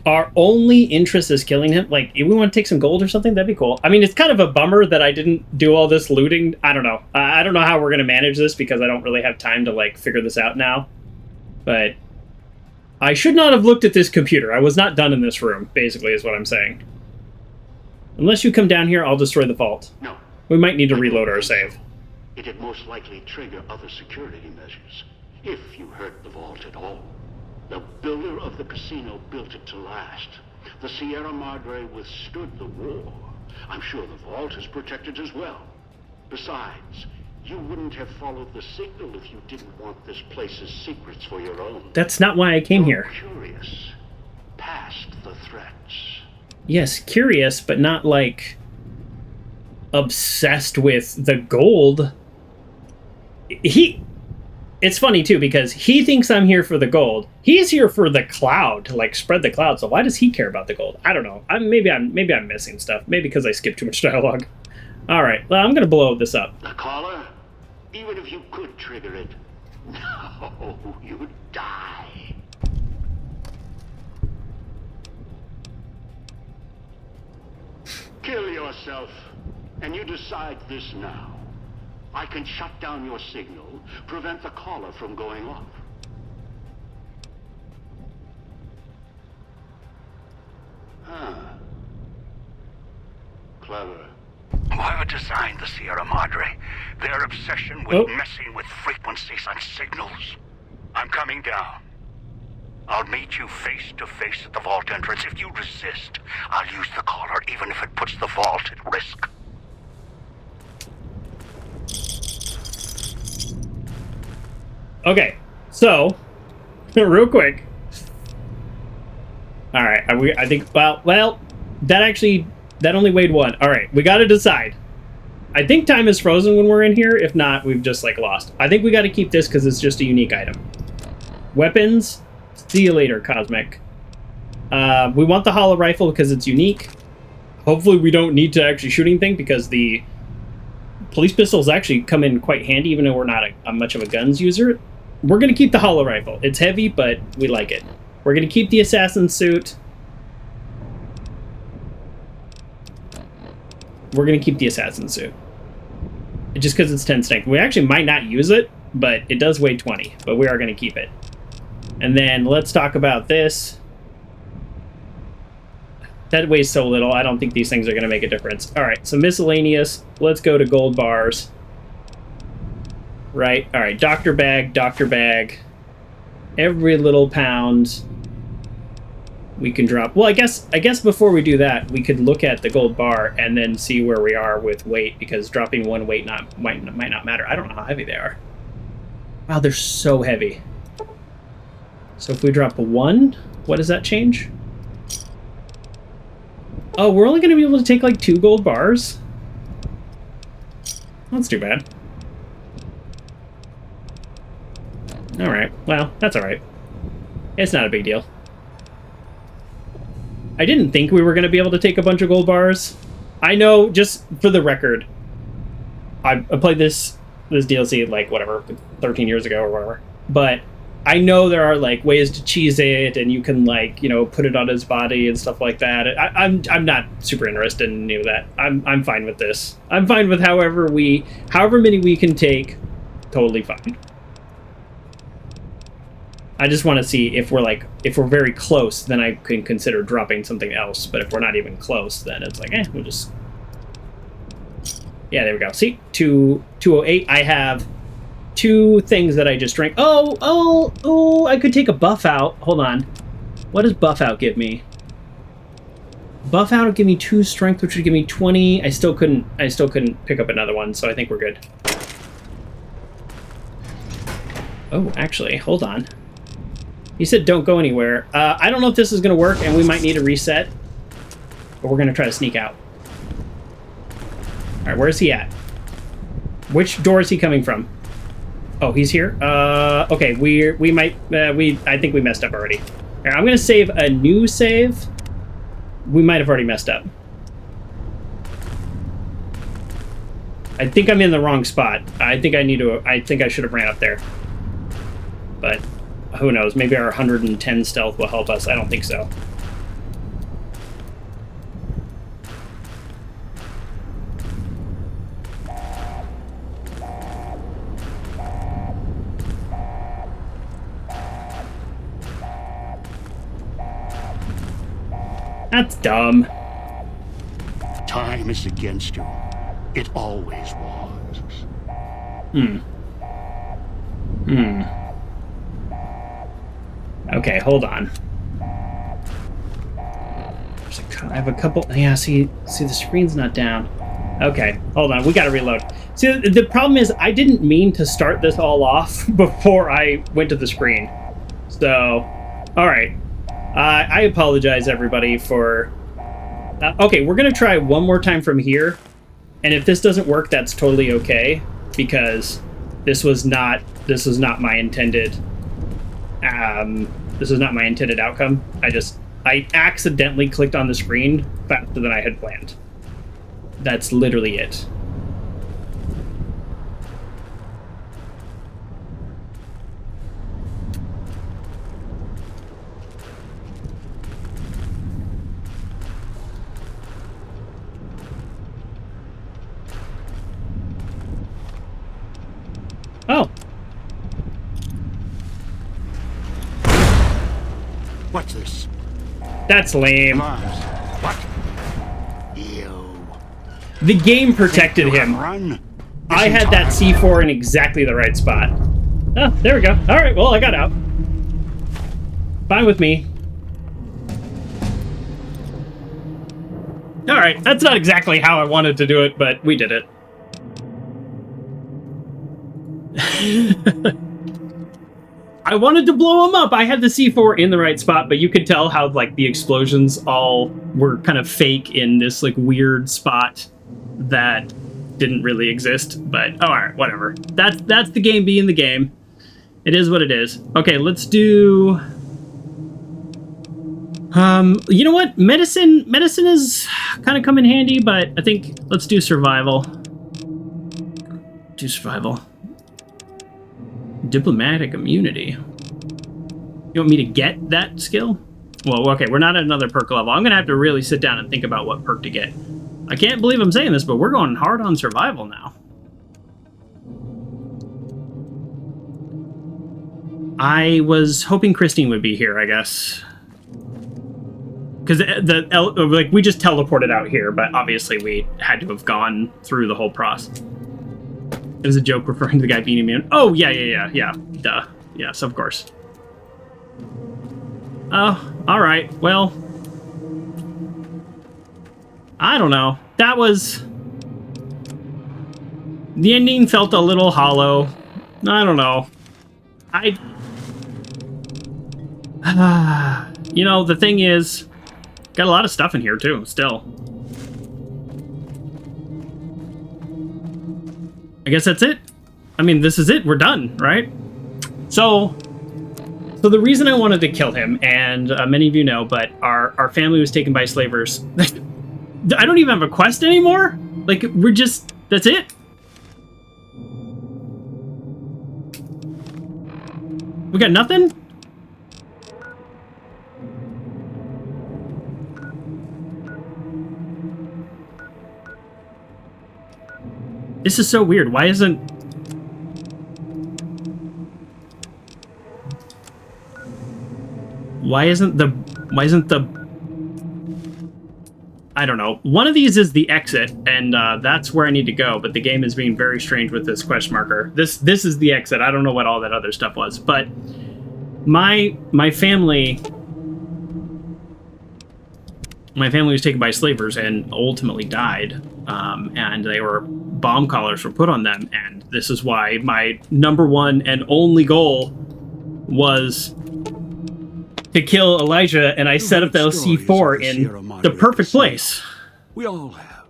Our only interest is killing him. Like, if we want to take some gold or something, that'd be cool. I mean, it's kind of a bummer that I didn't do all this looting. I don't know. I don't know how we're going to manage this because I don't really have time to, like, figure this out now. But I should not have looked at this computer. I was not done in this room, basically, is what I'm saying. Unless you come down here, I'll destroy the vault. No. We might need to reload our save. It'd most likely trigger other security measures, if you hurt the vault at all. The builder of the casino built it to last. The Sierra Madre withstood the war. I'm sure the vault is protected as well. Besides, you wouldn't have followed the signal if you didn't want this place's secrets for your own. That's not why I came here. Curious, past the threats. Yes, curious, but not like obsessed with the gold. It's funny too because he thinks I'm here for the gold. He's here for the cloud, to like spread the cloud. So why does he care about the gold? I don't know. Maybe I'm missing stuff. Maybe because I skipped too much dialogue. All right, well, I'm gonna blow this up. The collar? Even if you could trigger it, no, you'd die. Kill yourself, and you decide this now. I can shut down your signal, prevent the collar from going off. Huh. Clever. Whoever designed the Sierra Madre, their obsession with messing with frequencies and signals. I'm coming down. I'll meet you face to face at the vault entrance. If you resist, I'll use the collar even if it puts the vault at risk. Okay, so real quick. All right, I think well, that only weighed one. All right, we got to decide. I think time is frozen when we're in here. If not, we've just like lost. I think we got to keep this because it's just a unique item. Weapons. See you later, Cosmic. We want the hollow rifle because it's unique. Hopefully we don't need to actually shoot anything because the police pistols actually come in quite handy even though we're not a much of a guns user. We're going to keep the hollow rifle. It's heavy, but we like it. We're going to keep the assassin suit. we're gonna keep the assassin suit. Just because it's 10 strength. We actually might not use it, but it does weigh 20. But we are gonna keep it. And then let's talk about this. That weighs so little, I don't think these things are gonna make a difference. Alright, so miscellaneous. Let's go to gold bars. Right, alright, doctor bag. Every little pound we can drop. Well, I guess before we do that, we could look at the gold bar and then see where we are with weight, because dropping one weight might not matter. I don't know how heavy they are. Wow, they're so heavy. So if we drop a 1, what does that change? Oh, we're only going to be able to take like 2 gold bars? That's too bad. Alright, well, that's alright. It's not a big deal. I didn't think we were going to be able to take a bunch of gold bars. I know, just for the record, I played this DLC like, whatever, 13 years ago or whatever. But I know there are like ways to cheese it, and you can like, you know, put it on his body and stuff like that. I'm not super interested in any of that. I'm fine with this. I'm fine with however many we can take. Totally fine. I just want to see if we're very close, then I can consider dropping something else. But if we're not even close, then it's like, we'll just... Yeah, there we go. See? 208. I have 2 things that I just drank. Oh, I could take a buff out. Hold on. What does buff out give me? Buff out would give me 2 strength, which would give me 20. I still couldn't pick up another one, so I think we're good. Oh, actually, hold on. He said don't go anywhere. I don't know if this is going to work, and we might need a reset. But we're going to try to sneak out. Alright, where's he at? Which door is he coming from? Oh, he's here? Okay, I think we messed up already. Right, I'm going to save a new save. We might have already messed up. I think I'm in the wrong spot. I think I should have ran up there. But... who knows? Maybe our 110 stealth will help us. I don't think so. That's dumb. Time is against you. It always was. Okay, hold on. I have a couple... Yeah, see, the screen's not down. Okay, hold on. We gotta reload. See, the problem is I didn't mean to start this all off before I went to the screen. So, alright. I apologize, everybody, for... okay, we're gonna try one more time from here. And if this doesn't work, that's totally okay. Because this was not my intended... this is not my intended outcome. I accidentally clicked on the screen faster than I had planned. That's literally it. Oh. What's this? That's lame. What? Ew. The game protected him. Run. I had that C4 in exactly the right spot. Oh, there we go. Alright, well, I got out. Fine with me. Alright, that's not exactly how I wanted to do it, but we did it. I wanted to blow him up. I had the C4 in the right spot, but you could tell how like the explosions all were kind of fake in this like weird spot that didn't really exist. But all right, whatever. That's the game being the game. It is what it is. Okay, let's do. You know what? Medicine is kind of come in handy, but I think let's do survival. Do survival. Diplomatic immunity. You want me to get that skill? Well, okay, we're not at another perk level. I'm gonna have to really sit down and think about what perk to get. I can't believe I'm saying this, but we're going hard on survival now. I was hoping Christine would be here, I guess. Because like we just teleported out here, but obviously we had to have gone through the whole process. It was a joke referring to the guy beating me. Oh, yeah. Duh. Yes, of course. Oh, alright. Well, I don't know. That was... The ending felt a little hollow. I don't know. You know, the thing is... Got a lot of stuff in here, too, still. I guess that's it. I mean, this is it. We're done, right? So the reason I wanted to kill him, and many of you know, but our family was taken by slavers. I don't even have a quest anymore? Like, we're just... That's it? We got nothing? This is so weird. Why isn't the I don't know. One of these is the exit, and that's where I need to go, but the game is being very strange with this question marker. This is the exit. I don't know what all that other stuff was, but my family was taken by slavers and ultimately died, and they were bomb collars were put on them, and this is why my number one and only goal was to kill Elija, and I set up the C4 in the perfect place. We all have.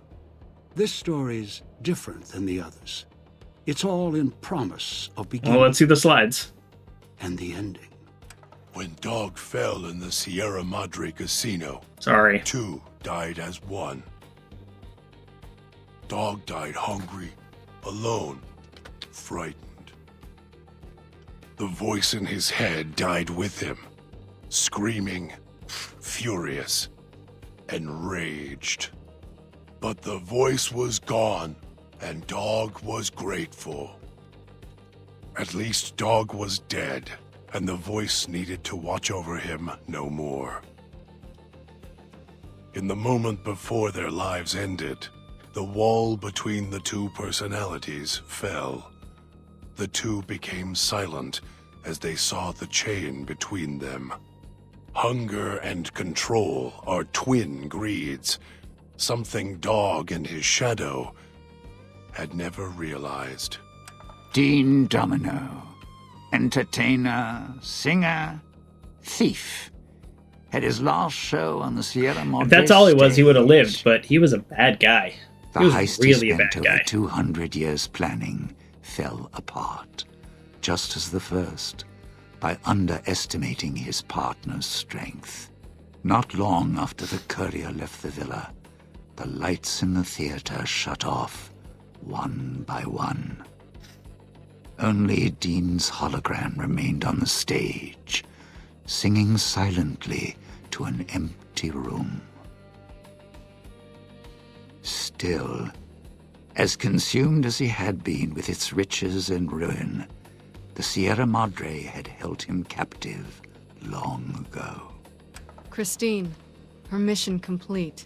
This story's different than the others. It's all in promise of beginning. Well, let's see the slides. And the ending. When Dog fell in the Sierra Madre casino, sorry, 2 died as 1. Dog died hungry, alone, frightened. The voice in his head died with him, screaming, furious, enraged. But the voice was gone, and Dog was grateful. At least Dog was dead, and the voice needed to watch over him no more. In the moment before their lives ended, the wall between the 2 personalities fell. The 2 became silent as they saw the chain between them. Hunger and control are twin greeds, something Dog and his shadow had never realized. Dean Domino, entertainer, singer, thief. Had his last show on the Sierra Madre If that's all he was, he would have stage. lived, but he was a bad guy. The He was heist really he a bad spent over guy. 200 years planning fell apart, just as the first, by underestimating his partner's strength. Not long after the courier left the villa, the lights in the theater shut off, one by one. Only Dean's hologram remained on the stage, singing silently to an empty room. Still, as consumed as he had been with its riches and ruin, the Sierra Madre had held him captive long ago. Christine, her mission complete.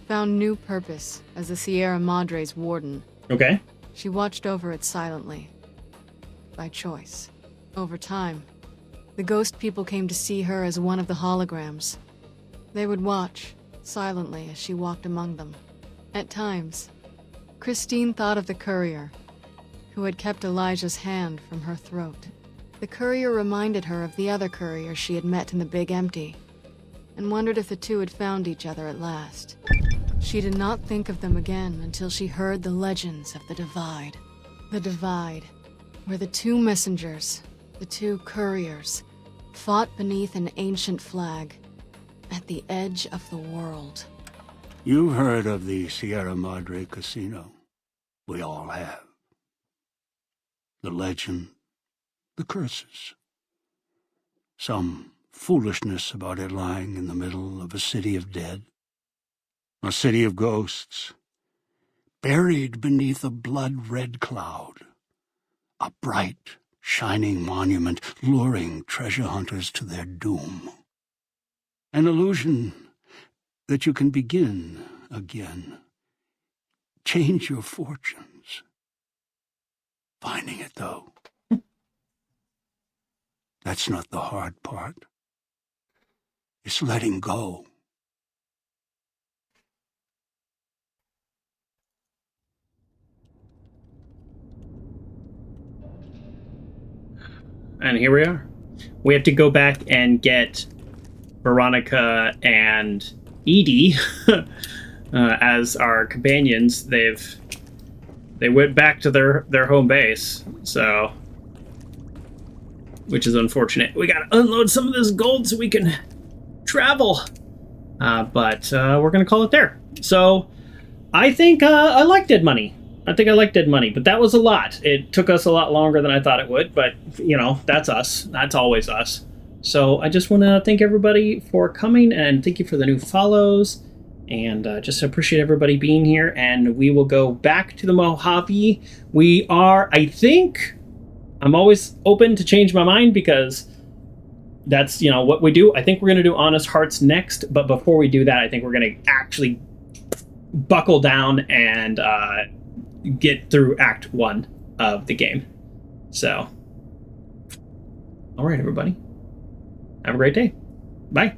Found new purpose as the Sierra Madre's warden. Okay. She watched over it silently. By choice. Over time, the ghost people came to see her as one of the holograms. They would watch, silently, as she walked among them. At times, Christine thought of the courier, who had kept Elijah's hand from her throat. The courier reminded her of the other courier she had met in the Big Empty, and wondered if the 2 had found each other at last. She did not think of them again until she heard the legends of the Divide. The Divide, where the 2 messengers, the 2 couriers, fought beneath an ancient flag, at the edge of the world. You heard of the Sierra Madre Casino. We all have. The legend, the curses. Some foolishness about it lying in the middle of a city of dead. A city of ghosts, buried beneath a blood-red cloud. A bright, shining monument luring treasure hunters to their doom. An illusion that you can begin again. Change your fortunes. Finding it, though. That's not the hard part. It's letting go. And here we are. We have to go back and get Veronica and Edie as our companions. They went back to their home base, so, which is unfortunate. We gotta unload some of this gold so we can travel. But we're gonna call it there. So I think I like Dead Money. I think I like Dead Money, but that was a lot. It took us a lot longer than I thought it would, but, you know, that's us. That's always us. So I just want to thank everybody for coming, and thank you for the new follows, and just appreciate everybody being here, and we will go back to the Mojave. We are, I think, I'm always open to change my mind, because that's, you know, what we do. I think we're going to do Honest Hearts next, but before we do that, I think we're going to actually buckle down and get through Act 1 of the game. So, all right, everybody. Have a great day. Bye.